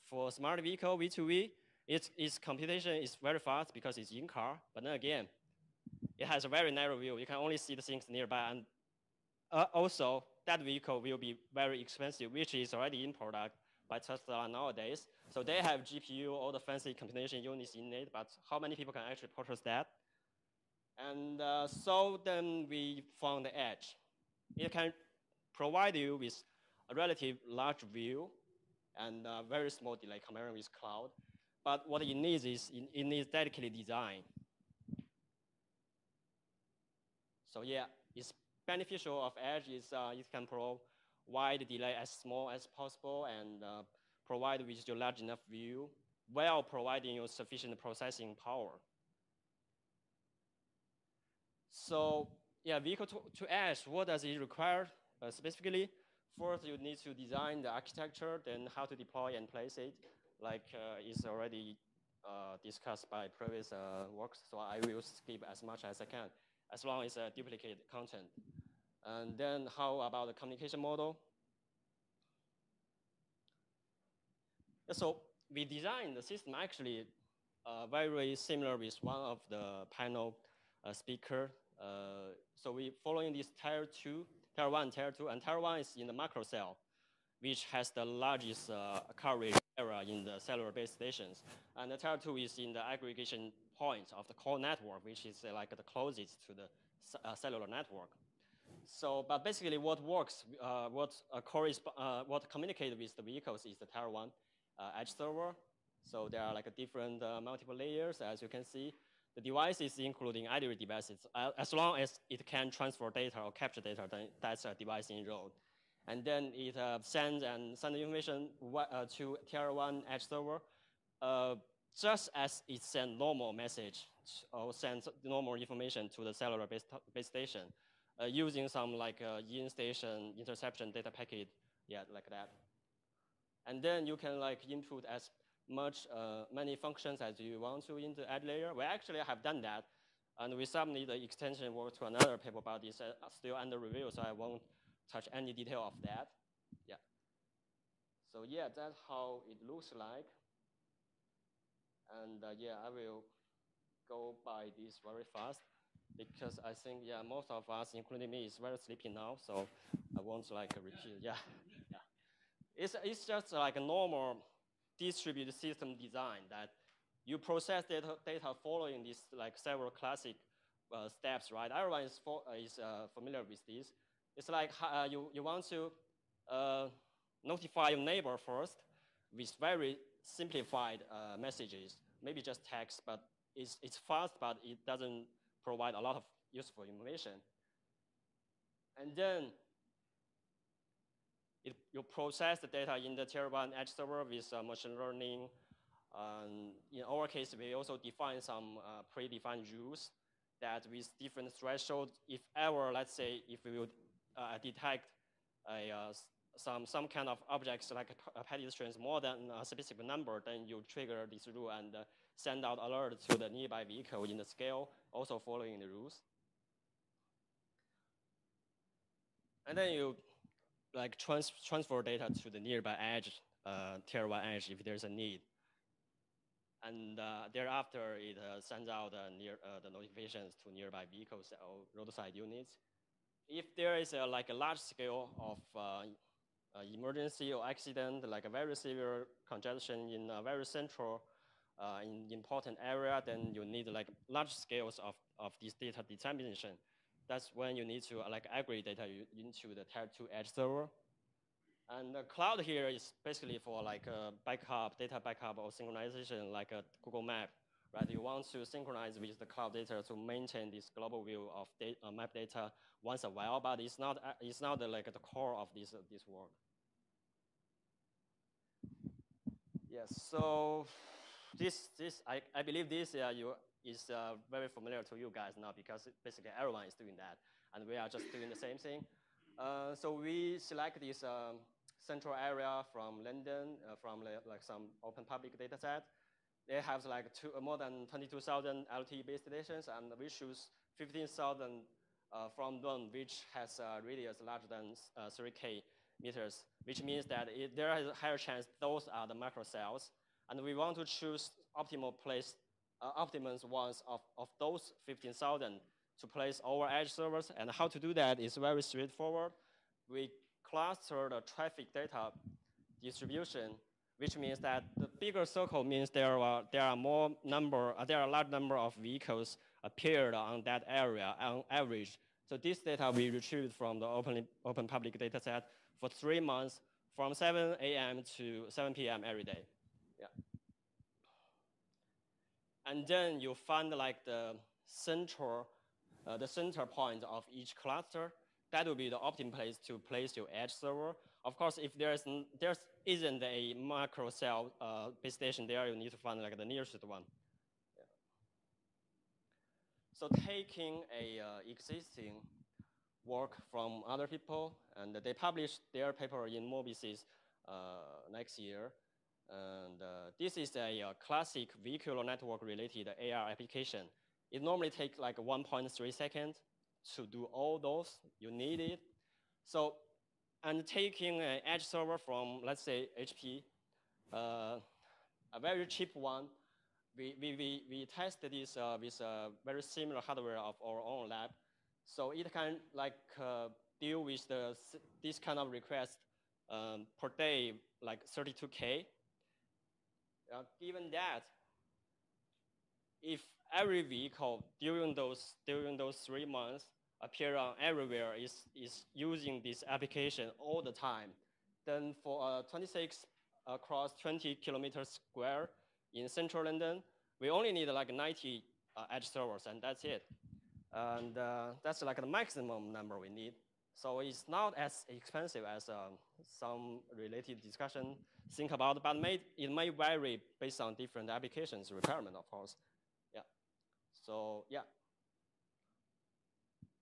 Speaker 20: for smart vehicle, V2V, its computation is very fast because it's in car, but then again, it has a very narrow view. You can only see the things nearby, and also that vehicle will be very expensive, which is already in product by Tesla nowadays. So they have GPU, all the fancy computation units in it, but how many people can actually purchase that? And so then we found the edge. It can provide you with a relatively large view and very small delay comparing with cloud. But what it needs is it needs dedicated design. So yeah, it's beneficial of edge is it can wide delay as small as possible and provide with your large enough view while providing you sufficient processing power. So yeah, vehicle to edge, what does it require specifically? First, you need to design the architecture, then how to deploy and place it, like is already discussed by previous works, so I will skip as much as I can, as long as duplicate content. And then how about the communication model? So we designed the system actually very similar with one of the panel speaker. So we following this tier 2, tier 1, tier 2, and tier 1 is in the macro cell, which has the largest coverage area in the cellular base stations. And the tier 2 is in the aggregation point of the core network, which is like the closest to the cellular network. So, but basically what works, what communicates with the vehicles is the tier 1 edge server. So there are like different multiple layers, as you can see. The devices, including either devices, as long as it can transfer data or capture data, then that's a device in road. And then it sends information to tier 1 edge server, just as it sends normal message or sends normal information to the cellular base station, using some like in-station interception data packet, yeah, like that. And then you can like input as many functions as you want to in the edge layer. We actually have done that, and we submit the extension work to another paper, but it's still under review, so I won't touch any detail of that. Yeah. So yeah, that's how it looks like. And yeah, I will go by this very fast because I think yeah, most of us, including me, is very sleepy now, so I won't like repeat. Yeah. Yeah. It's just like a normal distributed system design that you process data following these like several classic steps, right? Everyone is familiar with this. It's like you want to notify your neighbor first with very simplified messages, maybe just text, but it's fast, but it doesn't provide a lot of useful information. And then you process the data in the tier 1 edge server with machine learning. In our case, we also define some predefined rules that with different thresholds, if ever, let's say, if we would detect some kind of objects like pedestrians more than a specific number, then you trigger this rule and send out alert to the nearby vehicle in the scale, also following the rules. And then you like transfer data to the nearby edge, tier 1 edge if there's a need. And thereafter, it sends out the notifications to nearby vehicles or roadside units. If there is like a large scale of emergency or accident, like a very severe congestion in a very central, in important area, then you need like large scales of this data dissemination. That's when you need to like aggregate data into the tier 2 edge server. And the cloud here is basically for like backup, data backup or synchronization, like a Google Map, right? You want to synchronize with the cloud data to maintain this global view of map data once a while, but it's not like the core of this work. Yes, so I believe this is very familiar to you guys now because basically everyone is doing that, and we are just doing the same thing. So we select this central area from London, from like some open public data set. They have like more than 22,000 LTE base stations, and we choose 15,000 from them, which has a radius larger than 3K meters, which means that there is a higher chance those are the macro cells. And we want to choose optimal ones of those 15,000 to place our edge servers. And how to do that is very straightforward. We cluster the traffic data distribution, which means that the bigger circle means there are a large number of vehicles appeared on that area on average. So this data we retrieved from the open public data set for 3 months from 7 a.m. to 7 p.m. every day. Yeah. And then you find like the center point of each cluster. that would be the optimal place to place your edge server. Of course, if there isn't a macro cell base station there, you need to find like the nearest one. Yeah. So taking a existing work from other people, and they published their paper in Mobices next year. And this is a classic vehicular network related AR application. It normally takes like 1.3 seconds to do all those you need it. So, and taking an edge server from, let's say, HP, a very cheap one, we tested this with very similar hardware of our own lab. So it can like deal with this kind of request per day, like 32K. Given that, if every vehicle during those 3 months appear on everywhere is using this application all the time, then for 26 across 20 kilometers square in central London, we only need like 90 edge servers, and that's it. And that's like the maximum number we need. So it's not as expensive as some related discussion think about, but it may vary based on different applications requirement, of course. Yeah. So yeah.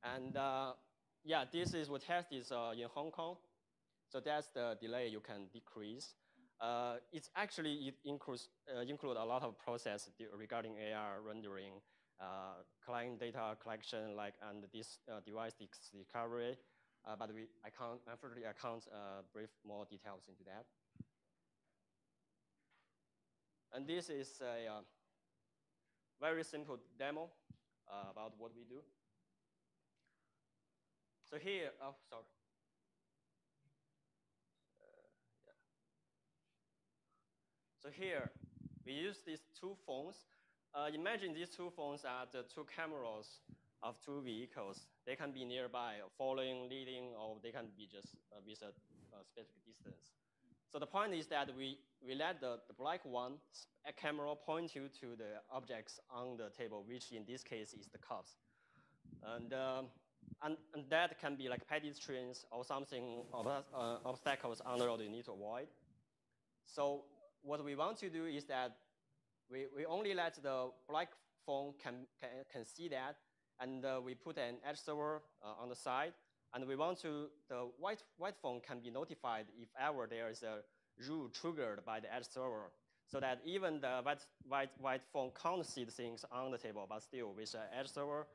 Speaker 20: And yeah, this is we tested in Hong Kong. So that's the delay you can decrease. It's actually, it include a lot of process regarding AR rendering, client data collection, like, and this device discovery. But unfortunately, I can't brief more details into that. And this is a very simple demo about what we do. So here, oh, sorry. Yeah. So here, we use these two phones. Imagine these two phones are the two cameras of two vehicles. They can be nearby, following, leading, or they can be just with a specific distance. So the point is that we let the black one camera point you to the objects on the table, which in this case is the cups. And that can be like pedestrians or something, obstacles on the road you need to avoid. So what we want to do is that we only let the black phone can see that, and we put an edge server on the side, and we want the white phone can be notified if ever there is a rule triggered by the edge server, so that even the white phone can't see the things on the table, but still with the edge server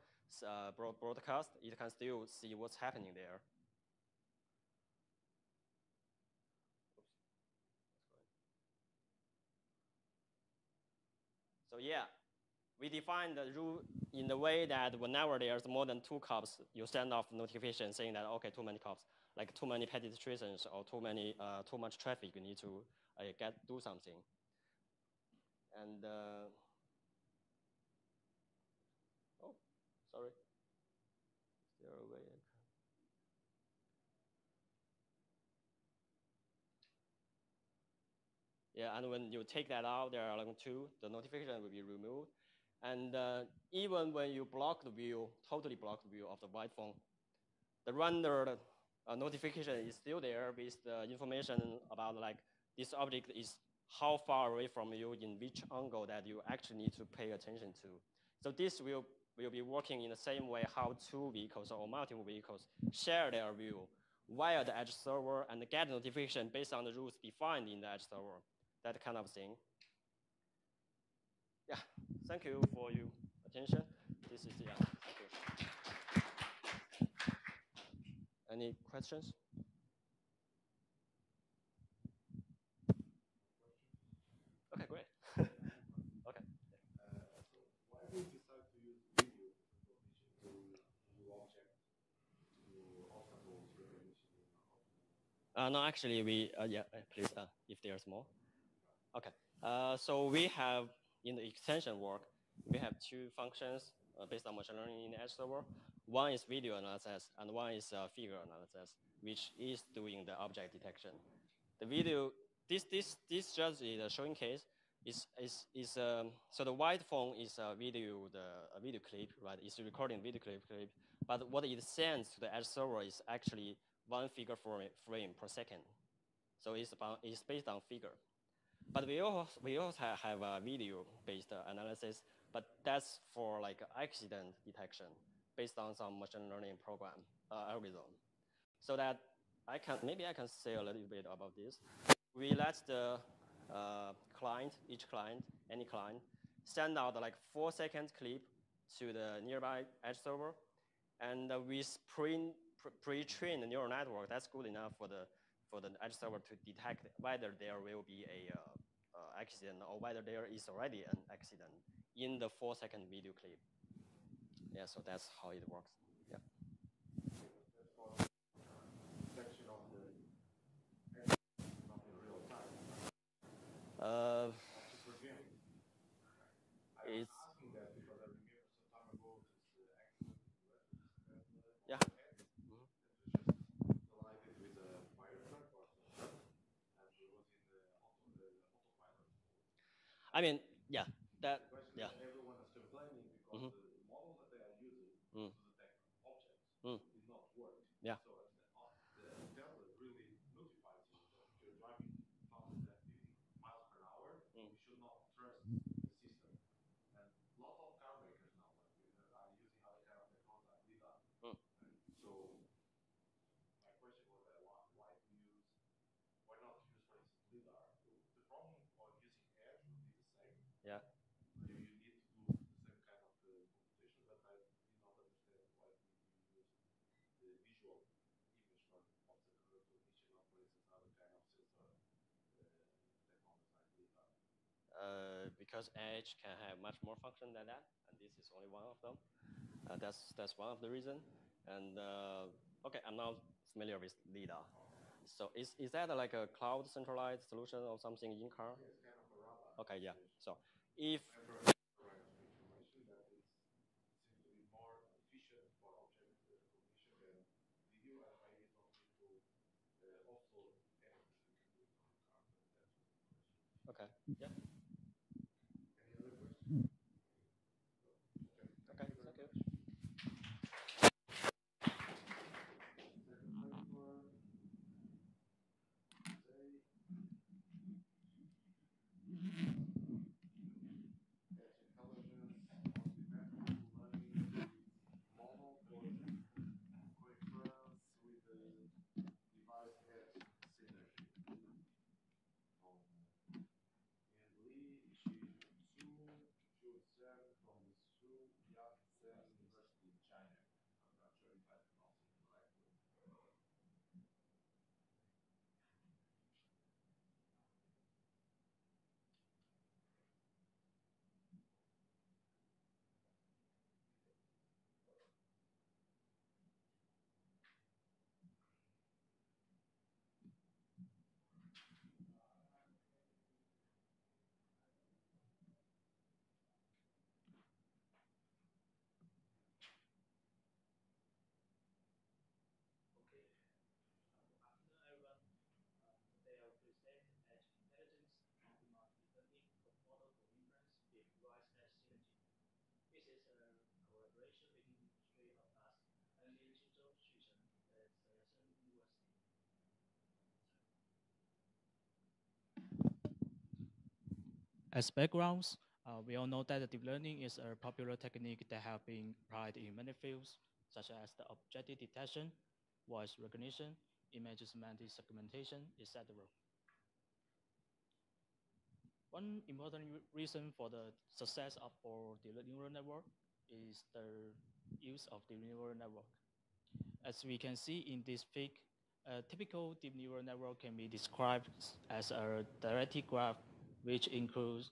Speaker 20: broadcast, it can still see what's happening there. So yeah, we define the rule in the way that whenever there's more than 2 cops, you send off notification saying that, okay, too many cops, like too many pedestrians or too much traffic, you need to do something. And oh, sorry. Is there a way? Yeah, and when you take that out, there are like 2, the notification will be removed. And even when you block the view, totally block the view of the white phone, the rendered notification is still there with the information about like this object is how far away from you in which angle that you actually need to pay attention to. So this will be working in the same way how 2 vehicles or multiple vehicles share their view via the edge server and get notification based on the rules defined in the edge server, that kind of thing. Yeah, thank you for your attention. This is, yeah, thank you. Any questions? Okay, great. Okay.
Speaker 4: So why did you decide to use video information to do object to obstacles recognition?
Speaker 20: No, actually, yeah, please, if there's more. Okay, so we have, in the extension work, we have 2 functions based on machine learning in the edge server. One is video analysis, and one is figure analysis, which is doing the object detection. The video, this just is a showing case. So the white phone is a video clip, right? It's recording video clip. but what it sends to the edge server is actually 1 figure frame per second. So it's based on figure. But we also have a video-based analysis, but that's for like accident detection based on some machine learning program algorithm. So that maybe I can say a little bit about this. We let the any client, send out like 4-second clip to the nearby edge server, and we pre-train the neural network. That's good enough for the edge server to detect whether there will be a accident or whether there is already an accident in the 4-second video clip. Yeah, so that's how it works. Yeah. It's yeah. I mean, yeah, that, yeah.
Speaker 4: Everyone is complaining because the model that they are using to detect objects did not work.
Speaker 20: Yeah.
Speaker 4: So the Tesla really notifies you that if you're driving faster than 50 miles per hour, you should not trust the system. And a lot of car makers now are using other kind of technology like LiDAR. So my question was that why not use, for instance, LiDAR? The problem of using edge would be the same.
Speaker 20: Yeah.
Speaker 4: You need to do the same kind of computation, but I did not understand why you use the visual image object recognition or, for instance, other kind of sensor technologies like LiDAR.
Speaker 20: Because edge can have much more function than that, and this is only one of them. That's one of the reasons. And okay, I'm now familiar with LiDAR. So is that like a cloud centralized solution or something in car?
Speaker 4: It's kind of a radar.
Speaker 20: Okay, yeah. So if
Speaker 4: Information that it seems to be more efficient for object recognition than video, and maybe don't need to offload everything you can do it on the car. But that was the question.
Speaker 20: Okay. Yeah.
Speaker 4: Any other questions?
Speaker 20: Okay. Thank you.
Speaker 4: University in China. I'm not sure if I pronounced it correctly.
Speaker 21: As backgrounds, we all know that deep learning is a popular technique that have been applied in many fields, such as the objective detection, voice recognition, image semantic segmentation, etc. One important reason for the success of the neural network is the use of the neural network. As we can see in this fig, a typical deep neural network can be described as a directed graph, which includes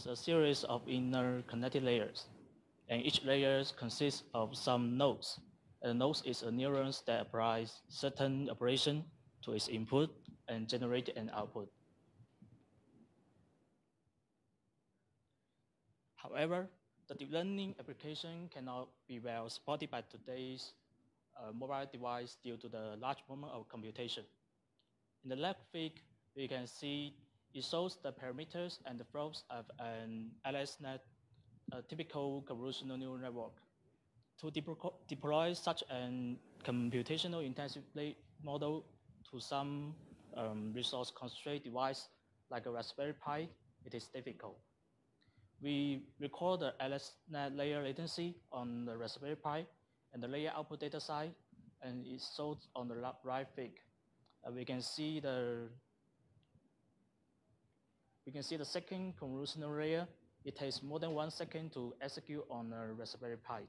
Speaker 21: a series of inner connected layers. And each layer consists of some nodes. A node is a neuron that applies certain operation to its input and generate an output. However, the deep learning application cannot be well supported by today's mobile device due to the large volume of computation. In the left fig, we can see it shows the parameters and the flows of an AlexNet, a typical convolutional neural network.
Speaker 2: to deploy such an computational intensive model to some resource constrained device like a Raspberry Pi, it is difficult. We record the ASNet layer latency on the Raspberry Pi and the layer output data side, and it's shown on the right fig. We can see the second convolutional layer. It takes more than 1 second to execute on a Raspberry Pi.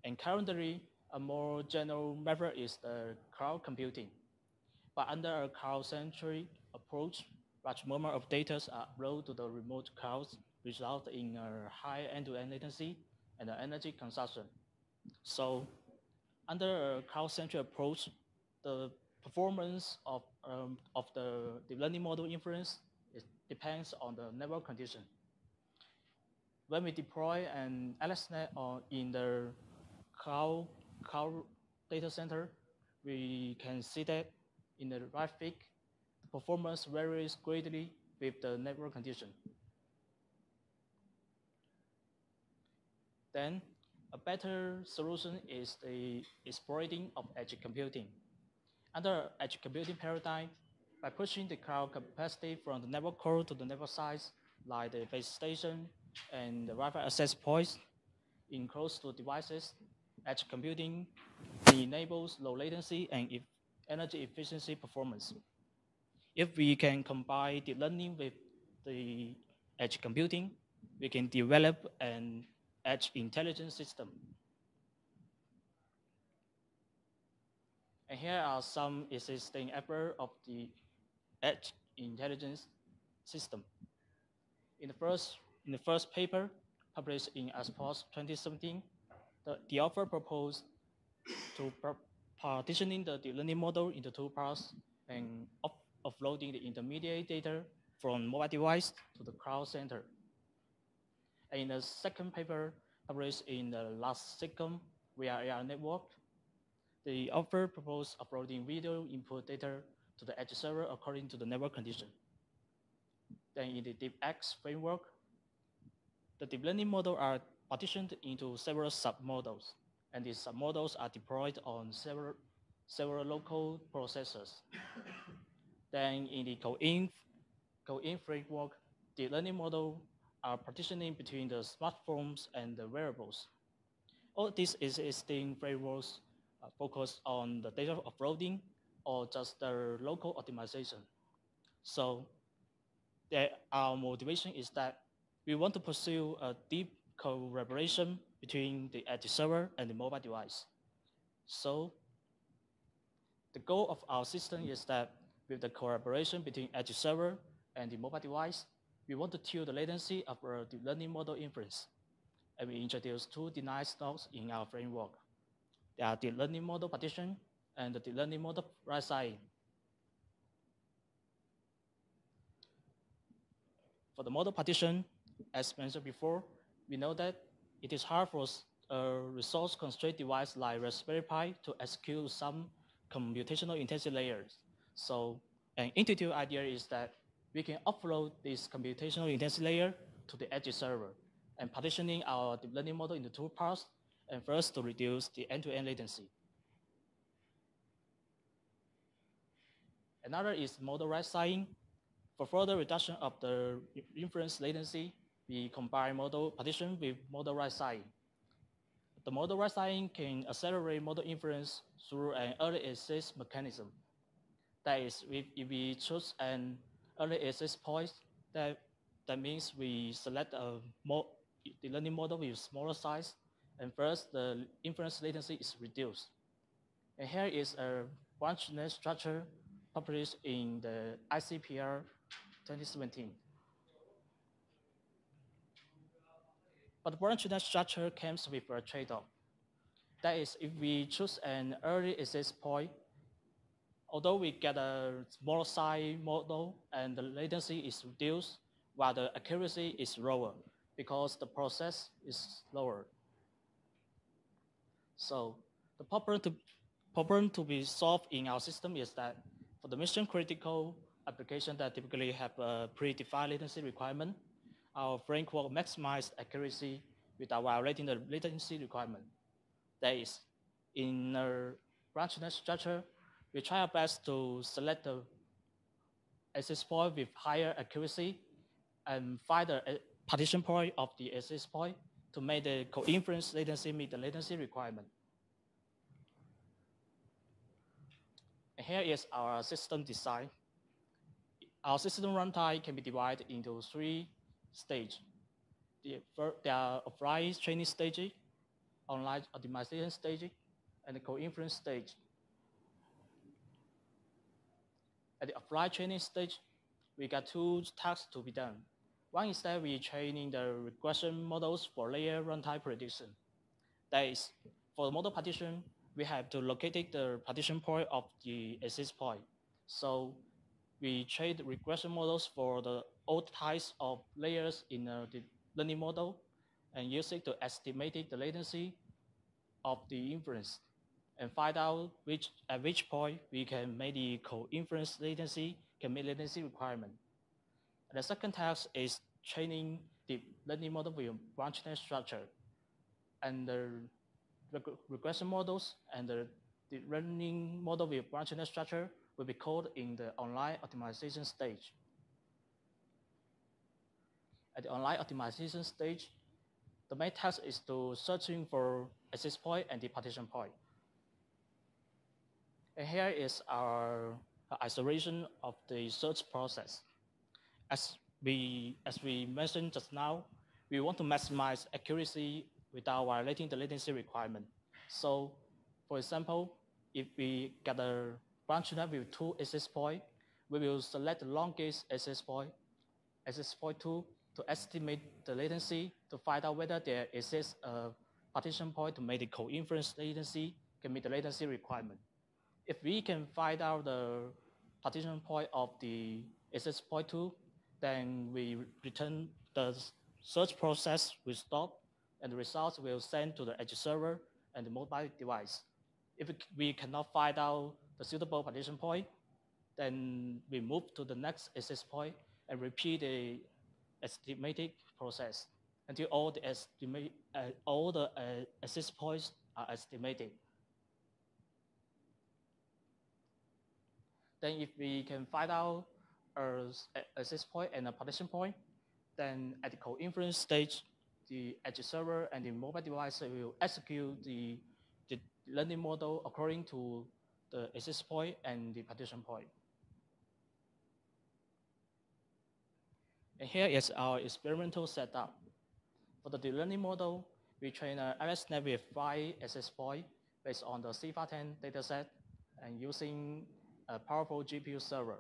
Speaker 2: And currently, a more general method is the cloud computing. But under a cloud-centric approach, large amount of data are uploaded to the remote clouds, result in a high end-to-end latency and energy consumption. So, under a cloud-centric approach, the performance of the deep learning model inference depends on the network condition. When we deploy an AlexNet in the cloud data center, we can see that in the right fig, the performance varies greatly with the network condition. Then, a better solution is the exploiting of edge computing. Under edge computing paradigm, by pushing the cloud capacity from the network core to the network sites, like the base station and the Wi-Fi access points in close to devices, edge computing enables low latency and energy efficiency performance. If we can combine deep learning with the edge computing, we can develop an edge intelligence system. And here are some existing efforts of the edge intelligence system. In the first paper, published in ASPOS 2017, the author proposed to partitioning the deep learning model into 2 parts and offloading the intermediate data from mobile device to the cloud center. And in the second paper, published in the last SIGCOMM via AR network, the author proposed uploading video input data to the edge server according to the network condition. Then in the DeepX framework, the deep learning models are partitioned into several submodels, and these submodels are deployed on several local processors. Then in the co-in framework, the learning model are partitioning between the smartphones and the wearables. All these existing frameworks focus on the data offloading or just the local optimization. So our motivation is that we want to pursue a deep collaboration between the edge server and the mobile device. So the goal of our system is that with the collaboration between edge server and the mobile device, we want to tune the latency of our deep learning model inference. And we introduce 2 denied nodes in our framework. They are the learning model partition and the learning model right side. For the model partition, as mentioned before, we know that it is hard for a resource-constrained device like Raspberry Pi to execute some computational intensive layers. So an intuitive idea is that we can offload this computational intensive layer to the edge server and partitioning our deep learning model into 2 parts, and first to reduce the end-to-end latency. Another is model right-sizing. For further reduction of the inference latency, we combine model partition with model right-sizing. The model right-sizing can accelerate model inference through an early access mechanism. That is, if we choose an early access point, that means we select the learning model with smaller size, and first the inference latency is reduced. And here is a branch net structure published in the ICPR 2017. But the branch net structure comes with a trade-off. That is, if we choose an early access point, although we get a smaller size model and the latency is reduced, while the accuracy is lower because the process is slower. So the problem to be solved in our system is that for the mission critical application that typically have a predefined latency requirement, our framework maximizes accuracy without violating the latency requirement. That is, in a branch net structure, we try our best to select the access point with higher accuracy and find the partition point of the access point to make the co-inference latency meet the latency requirement. And here is our system design. Our system runtime can be divided into 3 stages. There are offline training stage, online optimization stage, and the co-inference stage. At the offline training stage, we got 2 tasks to be done. One is that we're training the regression models for layer runtime prediction. That is, for the model partition, we have to locate the partition point of the access point. So we train the regression models for the old types of layers in the learning model and use it to estimate the latency of the inference and find out at which point we can make the co-inference latency can meet latency requirement. And the second task is training the learning model with branch net structure. And the regression models and the learning model with branch net structure will be called in the online optimization stage. At the online optimization stage, the main task is to searching for access point and the partition point. And here is our isolation of the search process. As we mentioned just now, we want to maximize accuracy without violating the latency requirement. So, for example, if we get a branch net with 2 access points, we will select the longest access point 2, to estimate the latency to find out whether there exists a partition point to make the co-inference latency can meet the latency requirement. If we can find out the partition point of the access point 2, then we return the search process will stop and the results will send to the edge server and the mobile device. If we cannot find out the suitable partition point, then we move to the next access point and repeat the estimated process until all the access points are estimated. Then if we can find out an access point and a partition point, then at the co-inference stage, the edge server and the mobile device will execute the learning model according to the access point and the partition point. And here is our experimental setup. For the deep learning model, we train an AlexNet with 5 access points based on the CIFAR10 dataset and using a powerful GPU server.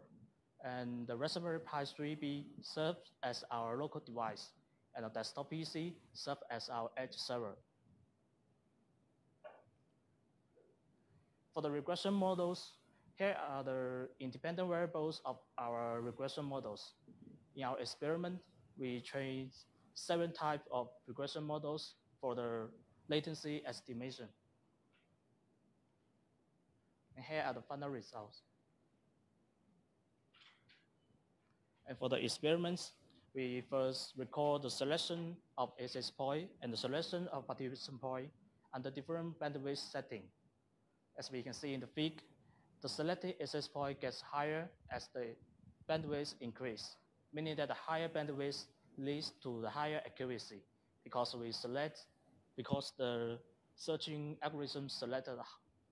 Speaker 2: And the Raspberry Pi 3B serves as our local device, and a desktop PC serves as our edge server. For the regression models, here are the independent variables of our regression models. In our experiment, we trained 7 types of regression models for the latency estimation. And here are the final results. And for the experiments, we first record the selection of access point and the selection of partition point under different bandwidth setting. As we can see in the fig, the selected access point gets higher as the bandwidth increase, meaning that the higher bandwidth leads to the higher accuracy because the searching algorithm selected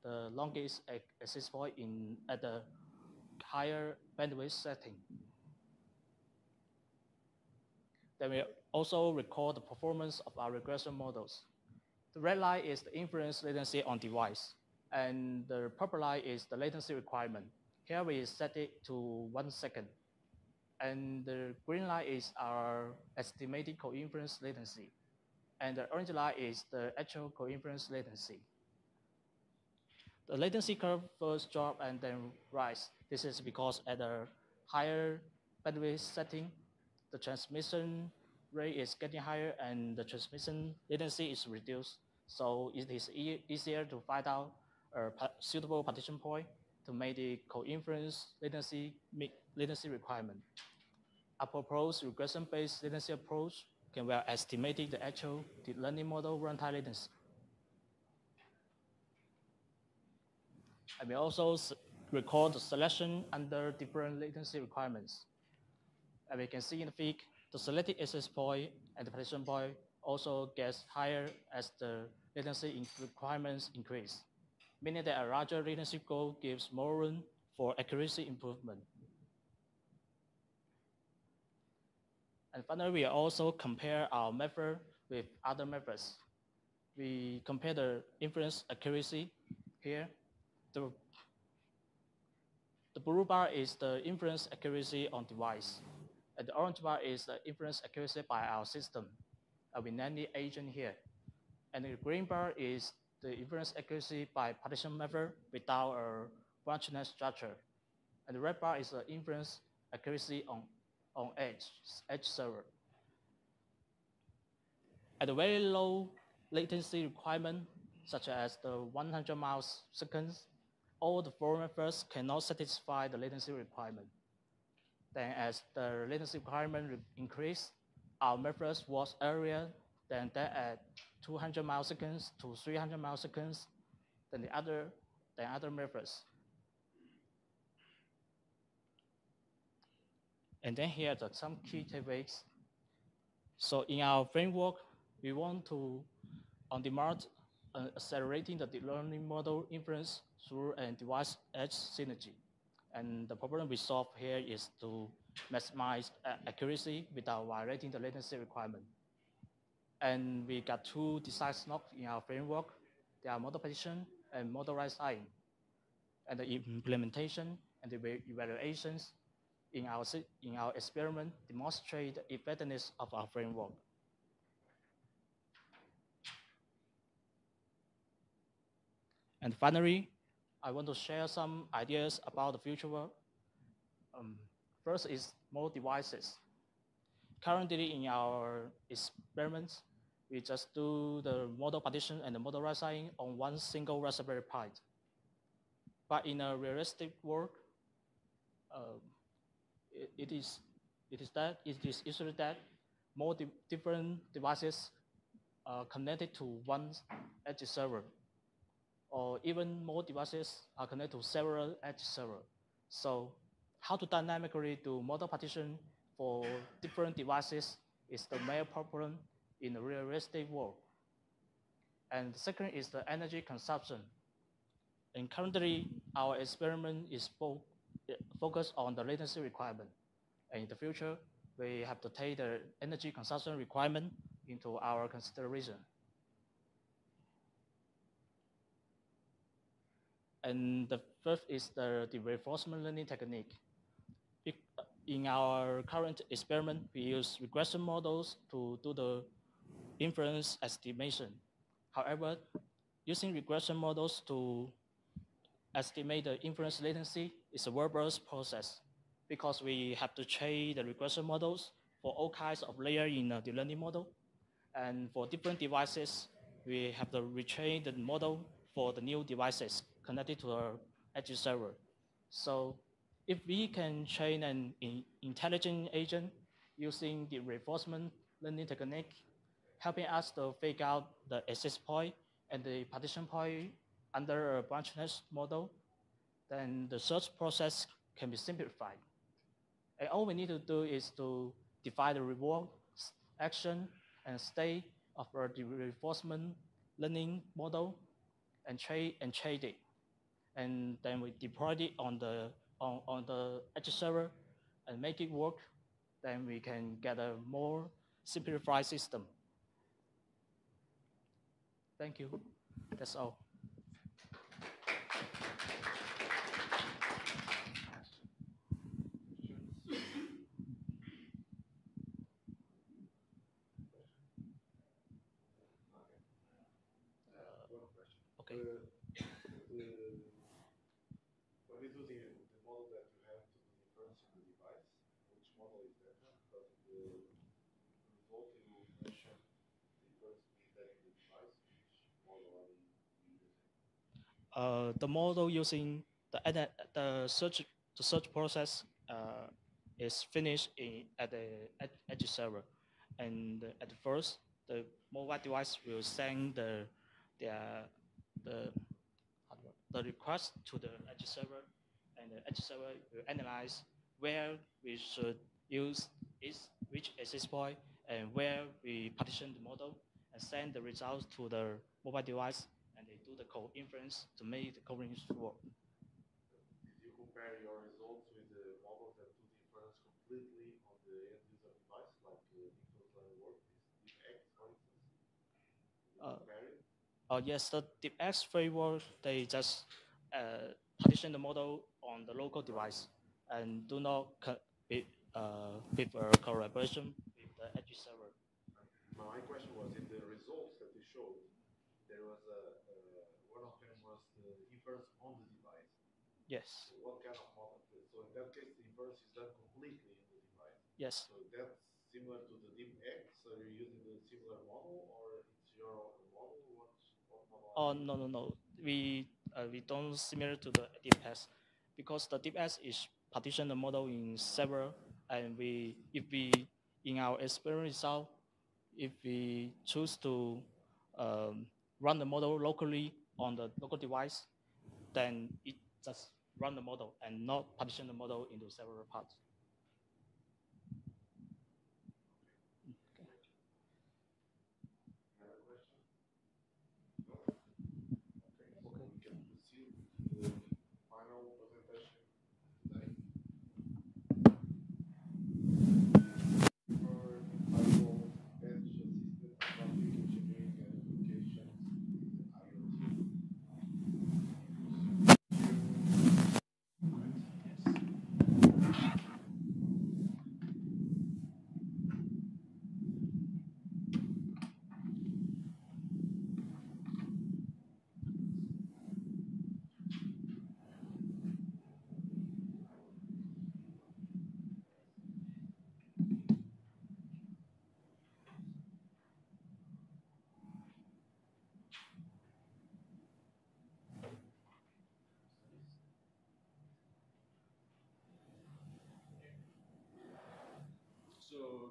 Speaker 2: the longest access point at the higher bandwidth setting. Then we also record the performance of our regression models. The red line is the inference latency on device, and the purple line is the latency requirement. Here we set it to 1 second. And the green line is our estimated co-inference latency. And the orange line is the actual co-inference latency. The latency curve first drop and then rise. This is because at a higher bandwidth setting, the transmission rate is getting higher and the transmission latency is reduced. So it is easier to find out a suitable partition point to make the co-inference latency meet latency requirement. A proposed regression-based latency approach we are estimating the actual deep learning model runtime latency. And we also record the selection under different latency requirements. And we can see in the fig, the selected access point and the partition point also gets higher as the latency requirements increase, meaning that a larger latency goal gives more room for accuracy improvement. And finally, we also compare our method with other methods. We compare the inference accuracy here. The blue bar is the inference accuracy on device. And the orange bar is the inference accuracy by our system. We name the agent here. And the green bar is the inference accuracy by partition method without a branchness structure. And the red bar is the inference accuracy on edge server. At a very low latency requirement, such as the 100 ms/s, all the four methods cannot satisfy the latency requirement. Then as the latency requirement increase, our methods was earlier than that at 200 ms/s to 300 ms/s than the other methods. And then here are some key takeaways. So in our framework, we want to, on demand, accelerating the deep learning model inference through a device edge synergy. And the problem we solve here is to maximize accuracy without violating the latency requirement. And we got two design snobs in our framework. They are model partition and model right sizing. And the implementation and the evaluations in our experiment demonstrate the effectiveness of our framework. And finally, I want to share some ideas about the future work. First is more devices. Currently in our experiments, we just do the model partition and the model right sizing on one single Raspberry Pi. But in a realistic world, it is usually that more different devices are connected to one edge server, or even more devices are connected to several edge servers. So how to dynamically do model partition for different devices is the main problem in the realistic world. And the second is the energy consumption. And currently, our experiment is focused on the latency requirement. And in the future, we have to take the energy consumption requirement into our consideration. And the fifth is the reinforcement learning technique. In our current experiment, we use regression models to do the inference estimation. However, using regression models to estimate the inference latency is a verbose process because we have to train the regression models for all kinds of layers in the learning model. And for different devices, we have to retrain the model for the new devices connected to our edge server. So if we can train an intelligent agent using the reinforcement learning technique, helping us to figure out the access point and the partition point under a branchness model, then the search process can be simplified. And all we need to do is to define the reward, action, and state of the reinforcement learning model and train it. And then we deploy it on the edge server and make it work. Then we can get a more simplified system. Thank you. That's all. Okay.
Speaker 4: When we do the model that you have to do the inference in the device, which model is that? Because the result you mentioned the inference being done in the device, which model are you using?
Speaker 2: The model using the search process is finished at the edge server, And at first, the mobile device will send the request to the edge server, and the edge server will analyze where we should use which access point and where we partition the model, and send the results to the mobile device, and they do the code inference to make the code inference work.
Speaker 17: Did you compare your results with the models that do the inference completely on the end user device, like Victror work, this DeepX, for instance? Did you compare it?
Speaker 2: Yes, the DeepX framework, they just partition the model on the local device and do not with a collaboration with the edge server.
Speaker 17: My question was, in the results that you showed, there was one of them was the inference on the device.
Speaker 2: Yes.
Speaker 17: So what kind of model? So in that case, the inference is done completely in the device.
Speaker 2: Yes.
Speaker 17: So that's similar to the DeepX. So you're using the similar model, or it's your own model? What model?
Speaker 2: Oh no. We don't similar to the DeepX, because the DeepX is partition the model in several, and if we in our experiment result, if we choose to run the model locally on the local device, then it just run the model and not partition the model into several parts.
Speaker 17: Another question? No? Okay, so we can proceed to the final presentation today. For Harchol, Edge Assisted Traffic Engineering and Applications, IoT.
Speaker 11: So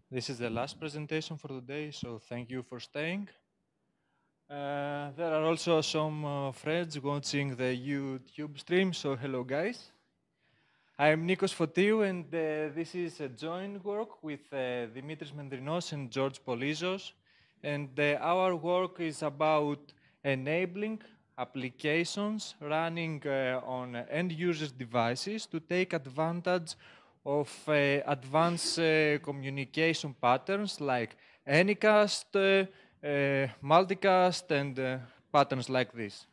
Speaker 11: this is the last presentation for today, so thank you for staying. There are also some friends watching the YouTube stream, so hello guys. I'm Nikos Fotiu, and this is a joint work with Dimitris Mendrinos and George Polizos. And our work is about enabling applications running on end users' devices to take advantage of advanced communication patterns like Anycast, multicast, and patterns like this.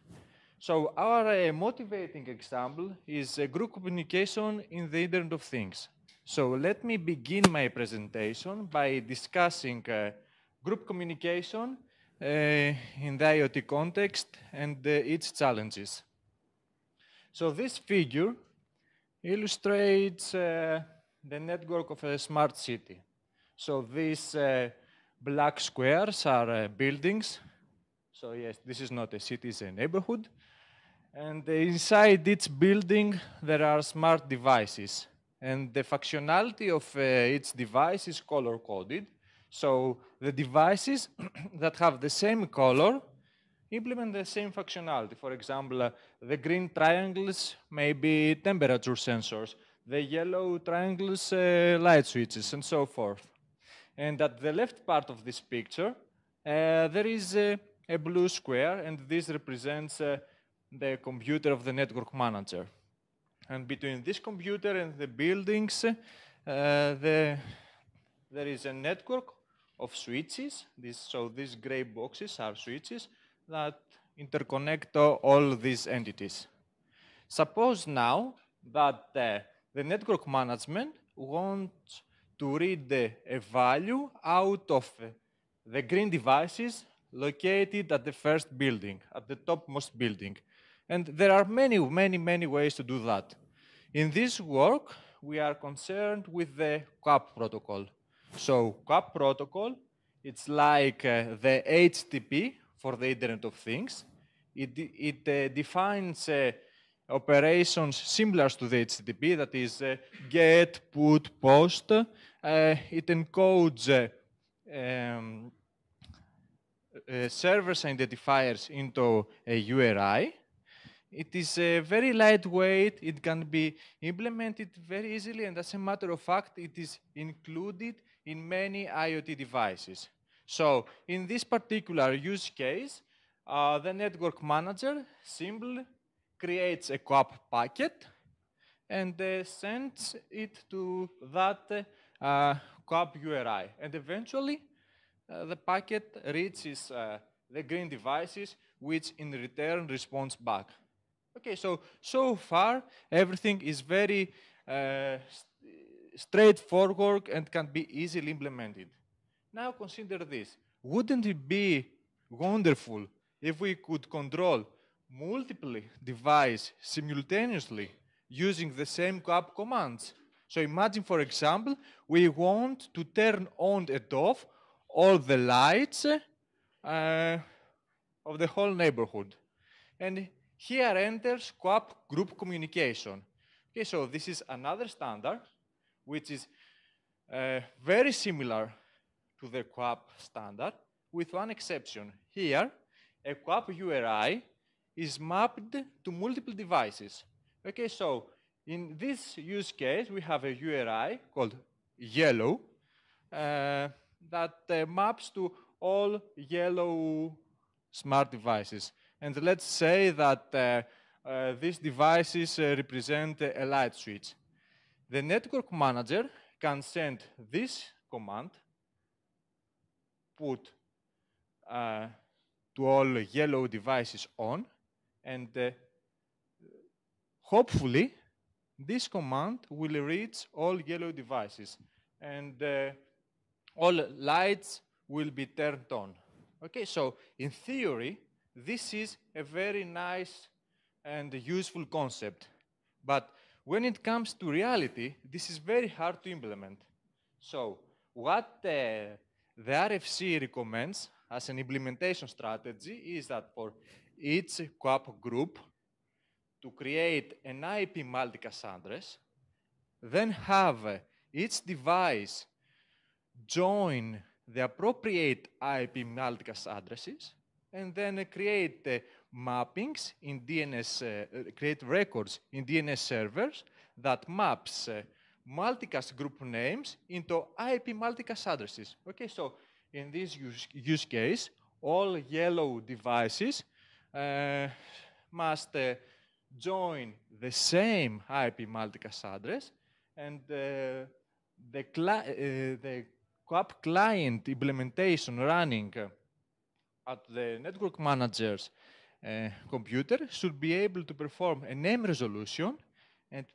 Speaker 11: So our motivating example is group communication in the Internet of Things. So let me begin my presentation by discussing group communication in the IoT context and its challenges. So this figure illustrates the network of a smart city. So these black squares are buildings. So yes, this is not a city, it's a neighborhood. And inside each building, there are smart devices. And the functionality of each device is color-coded. So the devices that have the same color implement the same functionality. For example, the green triangles may be temperature sensors. The yellow triangles, light switches, and so forth. And at the left part of this picture, there is a blue square, and this represents the computer of the network manager. And between this computer and the buildings, there is a network of switches. So these gray boxes are switches that interconnect all these entities. Suppose now that the network management wants to read a value out of the green devices located at the first building, at the topmost building. And there are many ways to do that. In this work, we are concerned with the CAP protocol. So CAP protocol, it's like the HTTP for the Internet of Things. It defines operations similar to the HTTP, that is get, put, post. It encodes servers identifiers into a URI. It is very lightweight. It can be implemented very easily, and as a matter of fact, it is included in many IoT devices. So in this particular use case, the network manager simply creates a CAB packet and sends it to that CAB URI. And eventually, the packet reaches the green devices, which in return responds back. Okay, so far, everything is very straightforward and can be easily implemented. Now consider this. Wouldn't it be wonderful if we could control multiple devices simultaneously using the same CAB commands? So imagine, for example, we want to turn on and off all the lights of the whole neighborhood. And here enters CAB group communication. Okay, so this is another standard, which is very similar to the CAB standard, with one exception. Here, a CAB URI is mapped to multiple devices. Okay, so in this use case, we have a URI called yellow that maps to all yellow smart devices. And let's say that these devices represent a light switch. The network manager can send this command, put to all yellow devices on, and hopefully this command will reach all yellow devices, and all lights will be turned on. Okay, so in theory, this is a very nice and useful concept. But when it comes to reality, this is very hard to implement. So what the RFC recommends as an implementation strategy is that for each CAB group to create an IP multicast address, then have each device join the appropriate IP multicast addresses, and then create mappings in DNS, create records in DNS servers that maps multicast group names into IP multicast addresses. Okay, so in this use case, all yellow devices must join the same IP multicast address, and the CAB client implementation running at the network manager's computer should be able to perform a name resolution and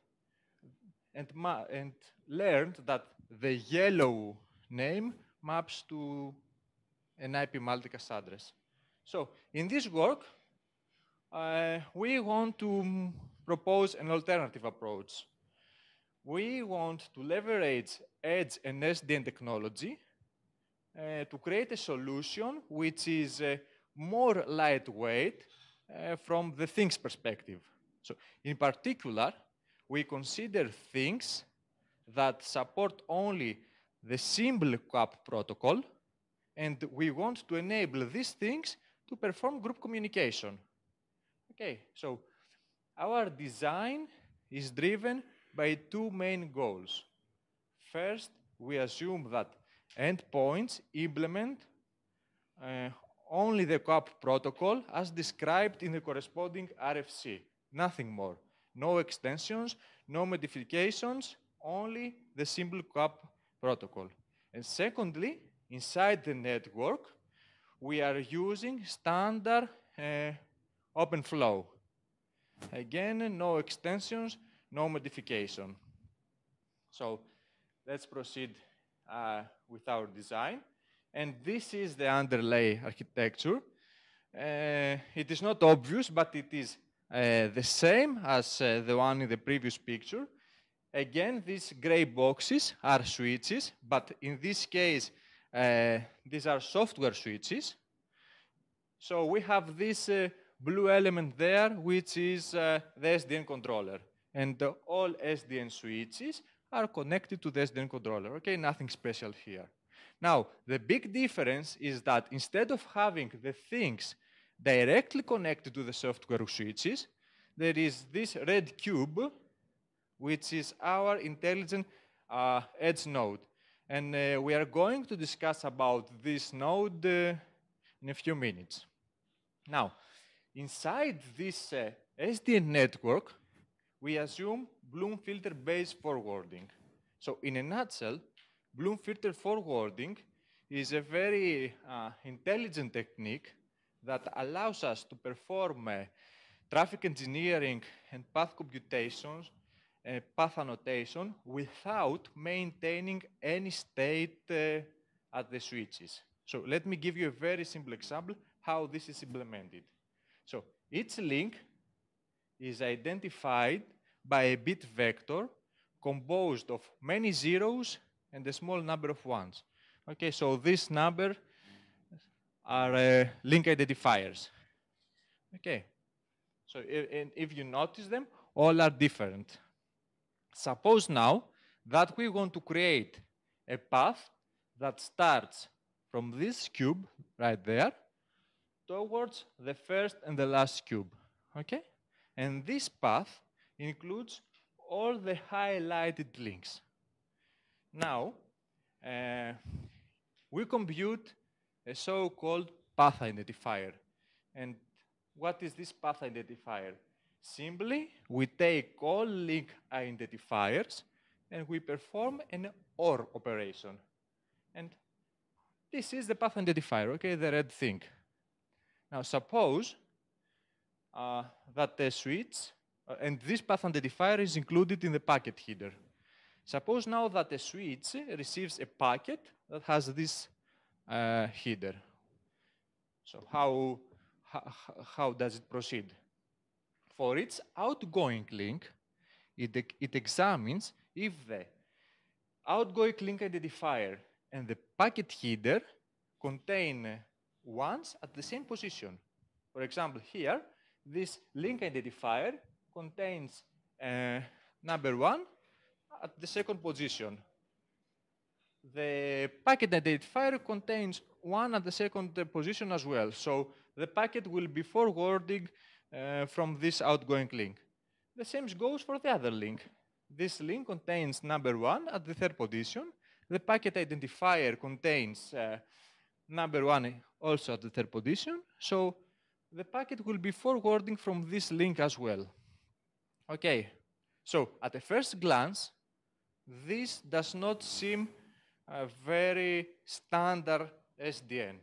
Speaker 11: learn that the yellow name maps to an IP multicast address. So in this work, we want to propose an alternative approach. We want to leverage edge and SDN technology to create a solution which is more lightweight from the things perspective. So in particular, we consider things that support only the simple CAB protocol, and we want to enable these things to perform group communication. Okay, so our design is driven by two main goals. First, we assume that endpoints implement only the CAB protocol as described in the corresponding RFC, nothing more. No extensions, no modifications, only the simple CAB protocol. And secondly, inside the network, we are using standard open flow. Again, no extensions, no modification. So let's proceed with our design. And this is the underlay architecture. It is not obvious, but it is the same as the one in the previous picture. Again, these gray boxes are switches, but in this case, these are software switches. So we have this blue element there, which is the SDN controller. And all SDN switches are connected to the SDN controller. Okay, nothing special here. Now, the big difference is that instead of having the things directly connected to the software switches, there is this red cube, which is our intelligent edge node. And we are going to discuss about this node in a few minutes. Now, inside this SDN network, we assume Bloom filter-based forwarding. So in a nutshell, Bloom filter forwarding is a very intelligent technique that allows us to perform traffic engineering and path computations, path annotation, without maintaining any state at the switches. So let me give you a very simple example how this is implemented. So each link is identified by a bit vector composed of many zeros and a small number of ones. Okay, so this number are link identifiers. Okay, so if you notice them, all are different. Suppose now that we want to create a path that starts from this cube right there towards the first and the last cube. Okay, and this path includes all the highlighted links. Now, we compute a so-called path identifier. And what is this path identifier? Simply, we take all link identifiers and we perform an OR operation. And this is the path identifier, okay, the red thing. Now, suppose that the switch, and this path identifier is included in the packet header. Suppose now that the switch receives a packet that has this header. So how does it proceed? For its outgoing link, it examines if the outgoing link identifier and the packet header contain ones at the same position. For example, here, this link identifier contains number 1 at the second position. The packet identifier contains 1 at the second position as well. So the packet will be forwarding from this outgoing link. The same goes for the other link. This link contains number 1 at the third position. The packet identifier contains number 1 also at the third position. So the packet will be forwarding from this link as well. Okay, so at a first glance, this does not seem a very standard SDN.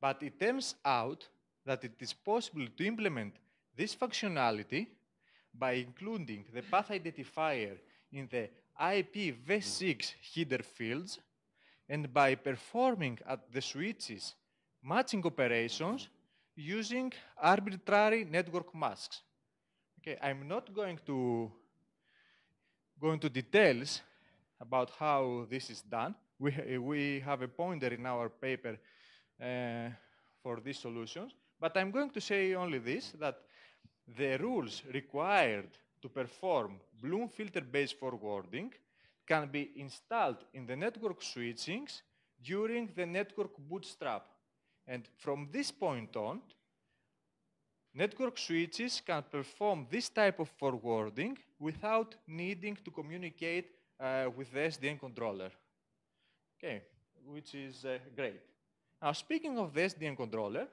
Speaker 11: But it turns out that it is possible to implement this functionality by including the path identifier in the IPv6 header fields and by performing at the switches matching operations using arbitrary network masks. Okay, I'm not going to go into details about how this is done. We have a pointer in our paper for these solutions, but I'm going to say only this, that the rules required to perform Bloom filter-based forwarding can be installed in the network switchings during the network bootstrap. And from this point on, network switches can perform this type of forwarding without needing to communicate with the SDN controller. Okay, which is great. Now, speaking of the SDN controller,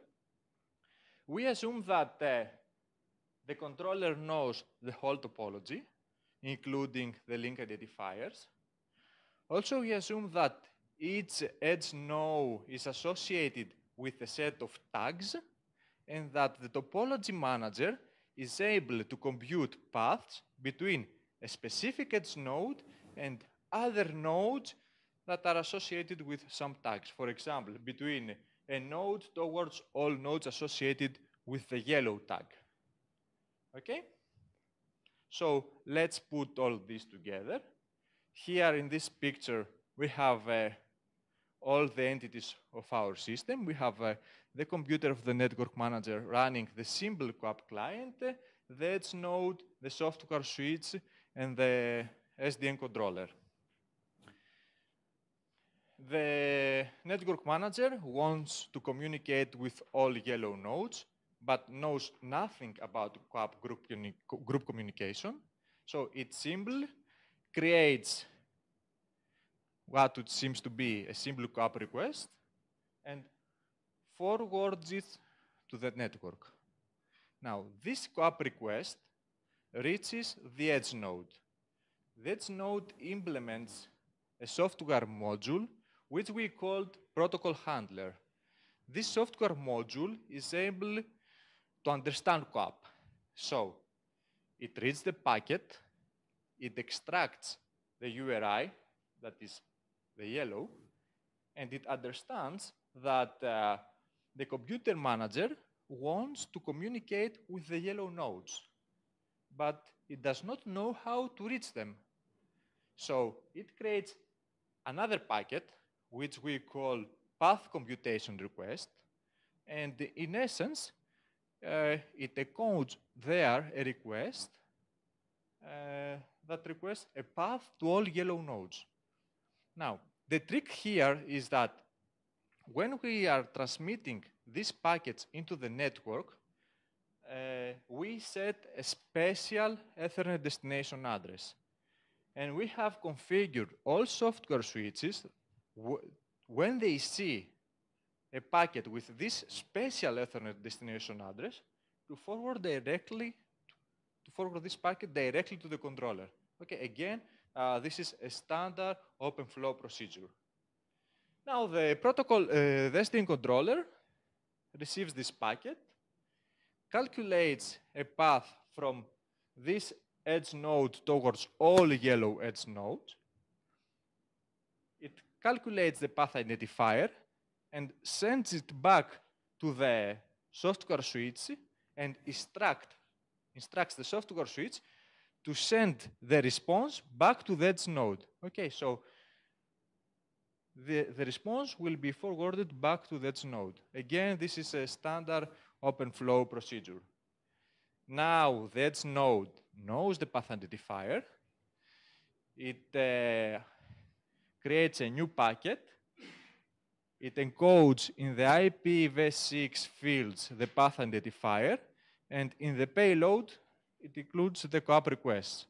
Speaker 11: we assume that the controller knows the whole topology, including the link identifiers. Also, we assume that each edge node is associated with a set of tags, and that the topology manager is able to compute paths between a specific edge node and other nodes that are associated with some tags. For example, between a node towards all nodes associated with the yellow tag. Okay? So let's put all this together. Here in this picture, we have all the entities of our system. We have the computer of the network manager running the simple CAB client, the edge node, the software switch, and the SDN controller. The network manager wants to communicate with all yellow nodes, but knows nothing about CAB group communication. So it simply creates what it seems to be a simple CAB request and forwards it to the network. Now, this CAB request reaches the edge node. The edge node implements a software module which we called protocol handler. This software module is able to understand CAB. So, it reads the packet, it extracts the URI, that is the yellow, and it understands that the computer manager wants to communicate with the yellow nodes, but it does not know how to reach them. So it creates another packet, which we call path computation request, and in essence, it encodes there a request that requests a path to all yellow nodes. Now, the trick here is that when we are transmitting these packets into the network, we set a special Ethernet destination address. And we have configured all software switches when they see a packet with this special Ethernet destination address to forward this packet directly to the controller. Okay, again, this is a standard open flow procedure. Now the protocol, the SDN controller receives this packet, calculates a path from this edge node towards all yellow edge nodes. It calculates the path identifier and sends it back to the software switch and instructs the software switch to send the response back to the edge node. Okay, so the response will be forwarded back to the edge node. Again, this is a standard open flow procedure. Now the edge node knows the path identifier. It creates a new packet. It encodes in the IPv6 fields the path identifier, and in the payload, it includes the CAB requests.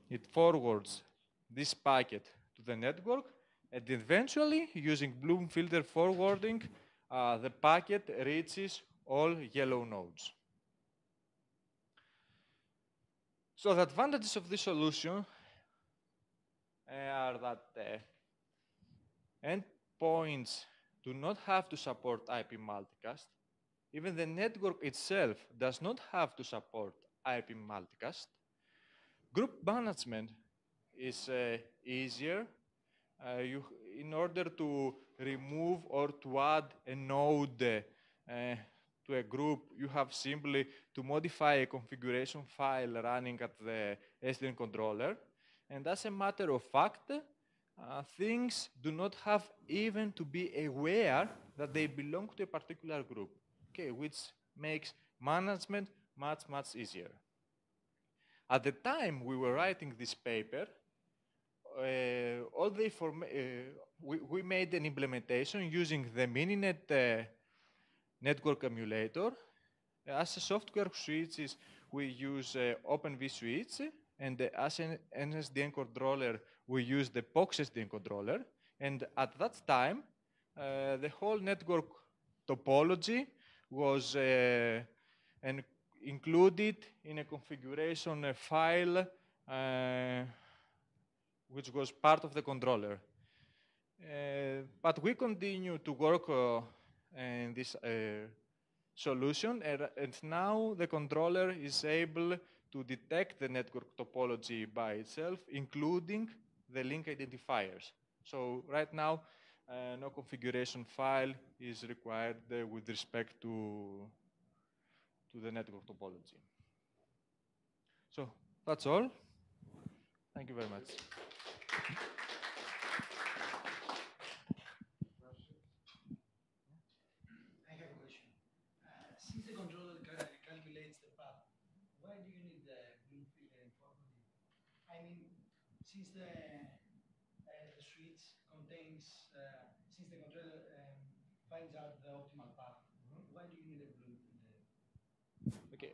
Speaker 11: It forwards this packet to the network, and eventually, using Bloom filter forwarding, the packet reaches all yellow nodes. So the advantages of this solution are that endpoints do not have to support IP multicast. Even the network itself does not have to support IP multicast. Group management is easier. In order to remove or to add a node to a group, you have simply to modify a configuration file running at the SDN controller. And as a matter of fact, things do not have even to be aware that they belong to a particular group, okay, which makes management much, much easier. At the time we were writing this paper, we made an implementation using the Mininet network emulator. As a software switches, we use OpenVSwitch, and as an SDN controller, we use the POX SDN controller. And at that time, the whole network topology was included in a configuration file which was part of the controller. But we continue to work in this solution, and now the controller is able to detect the network topology by itself, including the link identifiers. So right now, no configuration file is required with respect to the network topology. So that's all. Thank you very much.
Speaker 19: why do you need the bloom filtering for? I mean, since the switch contains, since the controller finds out the optimal path, why do you need a bloom filter?
Speaker 11: Okay.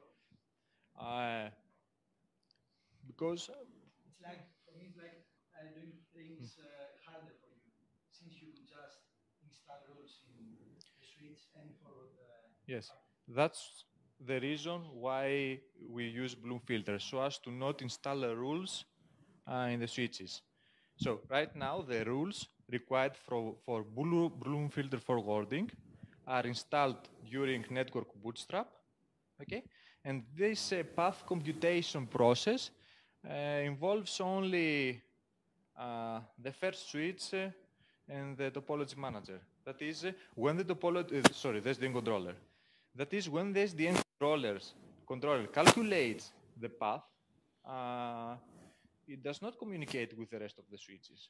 Speaker 11: Because
Speaker 19: It's like, for me, it's like doing things harder for you, since you could just install rules in the switch and follow the.
Speaker 11: yes, that's the reason why we use bloom filters, so as to not install the rules in the switches. So right now, the rules required for bloom filter forwarding are installed during network bootstrap, okay? And this path computation process involves only the first switch and the topology manager. That is, when the topology, sorry, the SDN controller. That is, when the SDN controller calculates the path, it does not communicate with the rest of the switches.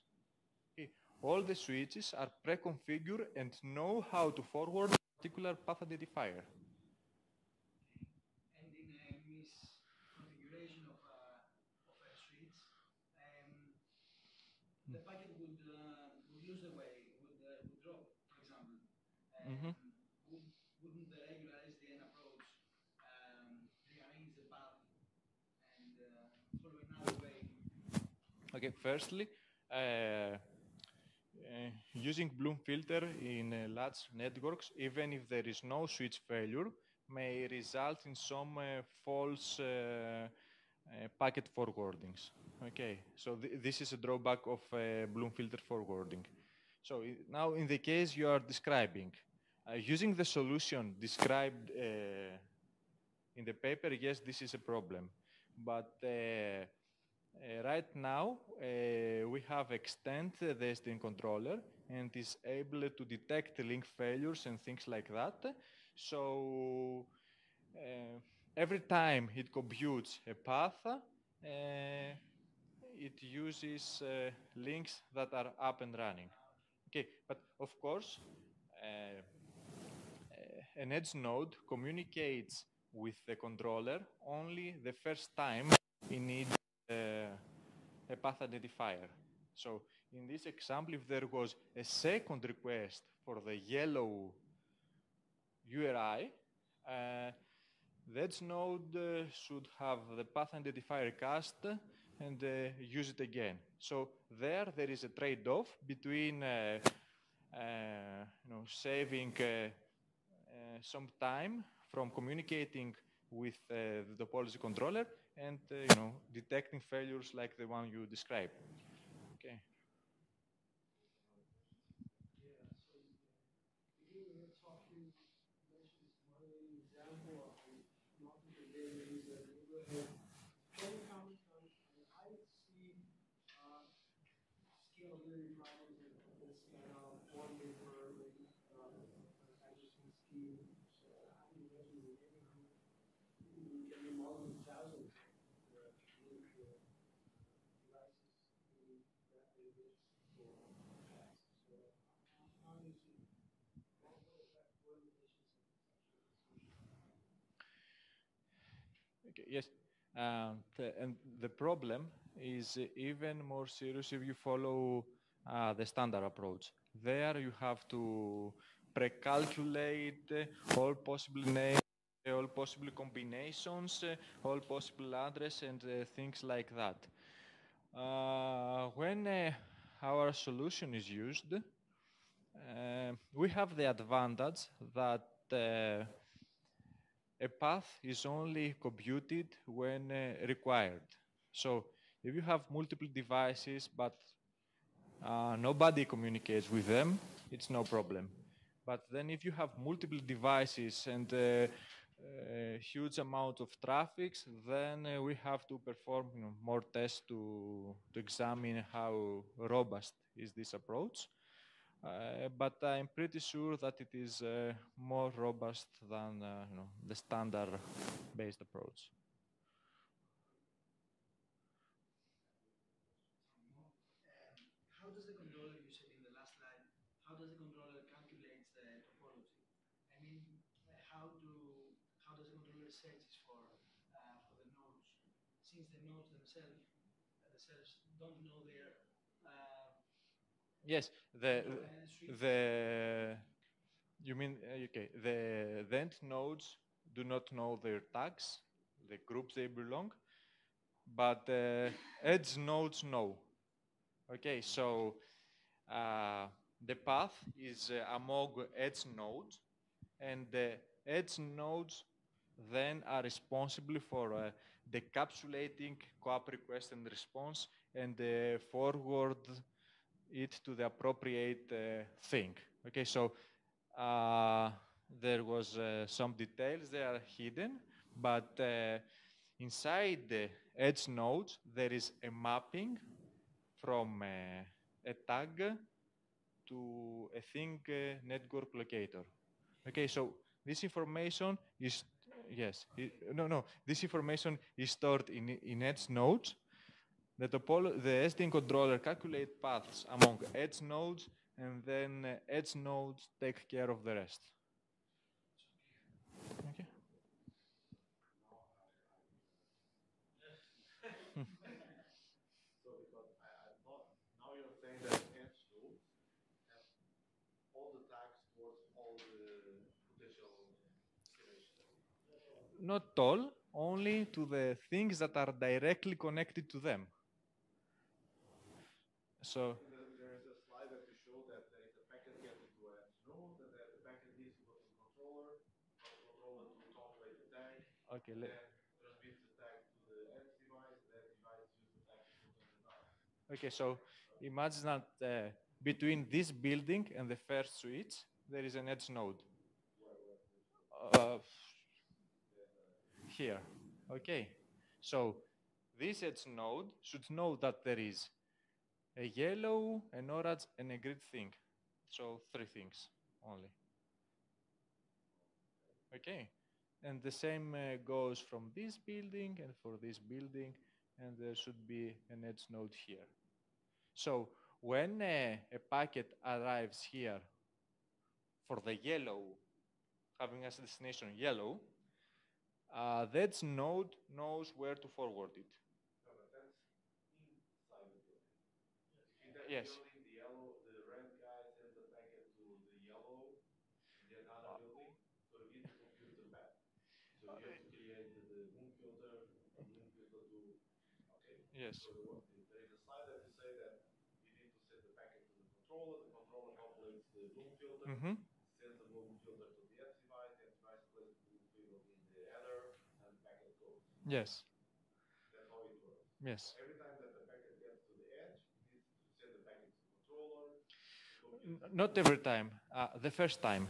Speaker 11: Okay. All the switches are pre-configured and know how to forward a particular path identifier.
Speaker 19: And in a misconfiguration of a switch, the packet would lose the way, would drop, for example. Wouldn't the regular SDN approach rearrange the path and follow another way?
Speaker 11: Okay, firstly, using bloom filter in large networks, even if there is no switch failure, may result in some false packet forwardings. Okay, so this is a drawback of bloom filter forwarding. So now in the case you are describing, using the solution described in the paper, yes, this is a problem. But right now, we have extend the SDN controller and is able to detect link failures and things like that. So every time it computes a path, it uses links that are up and running. Okay, but of course, an edge node communicates with the controller only the first time it needs a path identifier. So in this example, if there was a second request for the yellow URI, the edge node should have the path identifier cast and use it again. So there is a trade-off between saving some time from communicating with the topology controller and detecting failures like the one you described. Okay.
Speaker 19: Yeah. So beginning of the talk, you mentioned this one example of multiple data user. Can you comment on I see scalability problems of this kind of one wafer addressing scheme. So how do you measure the neighborhood? You can be multiple thousands of link devices in that database for paths. So how do you see what limitations of such a solution?
Speaker 11: Okay, yes. And the problem is even more serious if you follow the standard approach. There you have to pre-calculate all possible names, all possible combinations, all possible address, and things like that. When our solution is used, we have the advantage that a path is only computed when required. So if you have multiple devices but nobody communicates with them, it's no problem. But then if you have multiple devices and a huge amount of traffic, then we have to perform more tests to examine how robust is this approach. But I'm pretty sure that it is more robust than the standard-based approach.
Speaker 19: How does the controller, you said in the last slide, how does the controller calculate the topology? I mean, how does the controller search for the since the nodes themselves don't know their
Speaker 11: Yes, you mean okay? The end nodes do not know their tags, the groups they belong, but edge nodes know. Okay, so the path is among edge nodes, and the edge nodes then are responsible for decapsulating CoAP request and response and forward it to the appropriate thing. Okay, so there was some details they are hidden, but inside the edge nodes there is a mapping from a tag to a thing network locator. Okay, so this information is this information is stored in edge nodes. The SDN controller calculate paths among edge nodes, and then edge nodes take care of the rest. Okay.
Speaker 4: So because I thought now you're saying that edge nodes have all the tags towards all the potential destinations.
Speaker 11: Not all, only to the things that are directly connected to them. So
Speaker 4: There is a slide that you show that there is a packet get into edge node, and then the packet needs to go to the controller, from the controller to calculate the tag.
Speaker 11: Okay,
Speaker 4: then transmit the tag to the edge device, and that device uses the tag to put on the node.
Speaker 11: okay, so imagine that between this building and the first switch, there is an edge node. Here. Okay. So this edge node should know that there is a yellow, an orange, and a green thing. So 3 things only. Okay. And the same goes from this building and for this building, and there should be an edge node here. So when a packet arrives here for the yellow, having as a destination yellow, the edge node knows where to forward it.
Speaker 4: No, but that's inside the building. In that
Speaker 11: Yes.
Speaker 4: building, the red guy sends the packet to the yellow in the other building, so it needs to compute the path. So you have to create the room filter to, okay.
Speaker 11: Yes.
Speaker 4: So there is a slide that you say that you need to send the packet to the controller calculates the bloom filter, sends the bloom filter to the edge device places the bloom filter in the header, and the packet goes.
Speaker 11: Yes.
Speaker 4: That's how it works.
Speaker 11: Yes.
Speaker 4: Every time that the packet gets to the edge, it needs to send the packet to the controller.
Speaker 11: Not every time. The first time.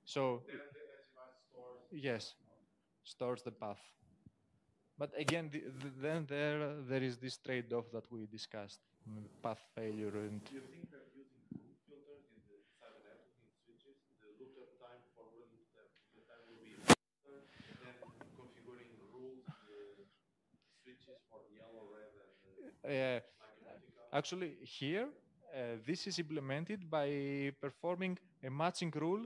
Speaker 11: So
Speaker 4: then the edge device stores.
Speaker 11: Yes, stores the path. But again, then there is this trade-off that we discussed: path failure and.
Speaker 4: Do you think that using loop filters inside the network in switches, the loop time forwarding the time will be faster than configuring rules in the switches for the yellow, red, and like a multicast?
Speaker 11: Actually, here this is implemented by performing a matching rule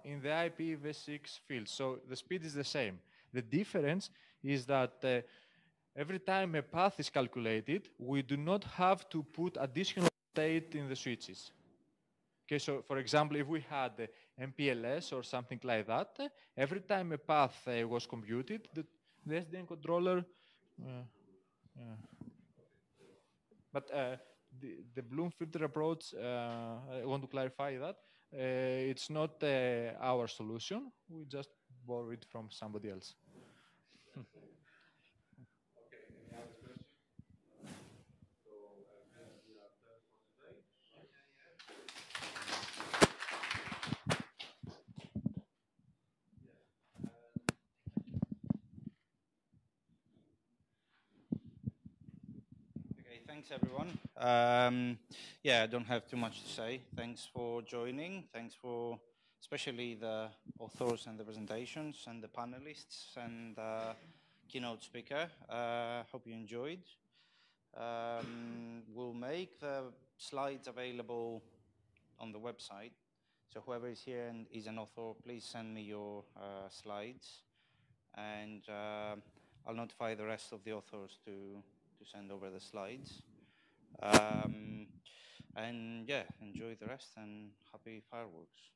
Speaker 11: in the IPv6 field. So the speed is the same. The difference is that every time a path is calculated, we do not have to put additional state in the switches. Okay, so for example, if we had MPLS or something like that, every time a path was computed, the SDN controller. But the bloom filter approach, I want to clarify that it's not our solution. We just borrow it from somebody else.
Speaker 4: Okay, any other questions? So I guess we are done for today.
Speaker 7: Okay, thanks everyone. Yeah, I don't have too much to say. Thanks for joining. Thanks for especially the authors and the presentations and the panelists and keynote speaker. Hope you enjoyed. We'll make the slides available on the website. So whoever is here and is an author, please send me your slides. And I'll notify the rest of the authors to send over the slides. And yeah, enjoy the rest and happy fireworks.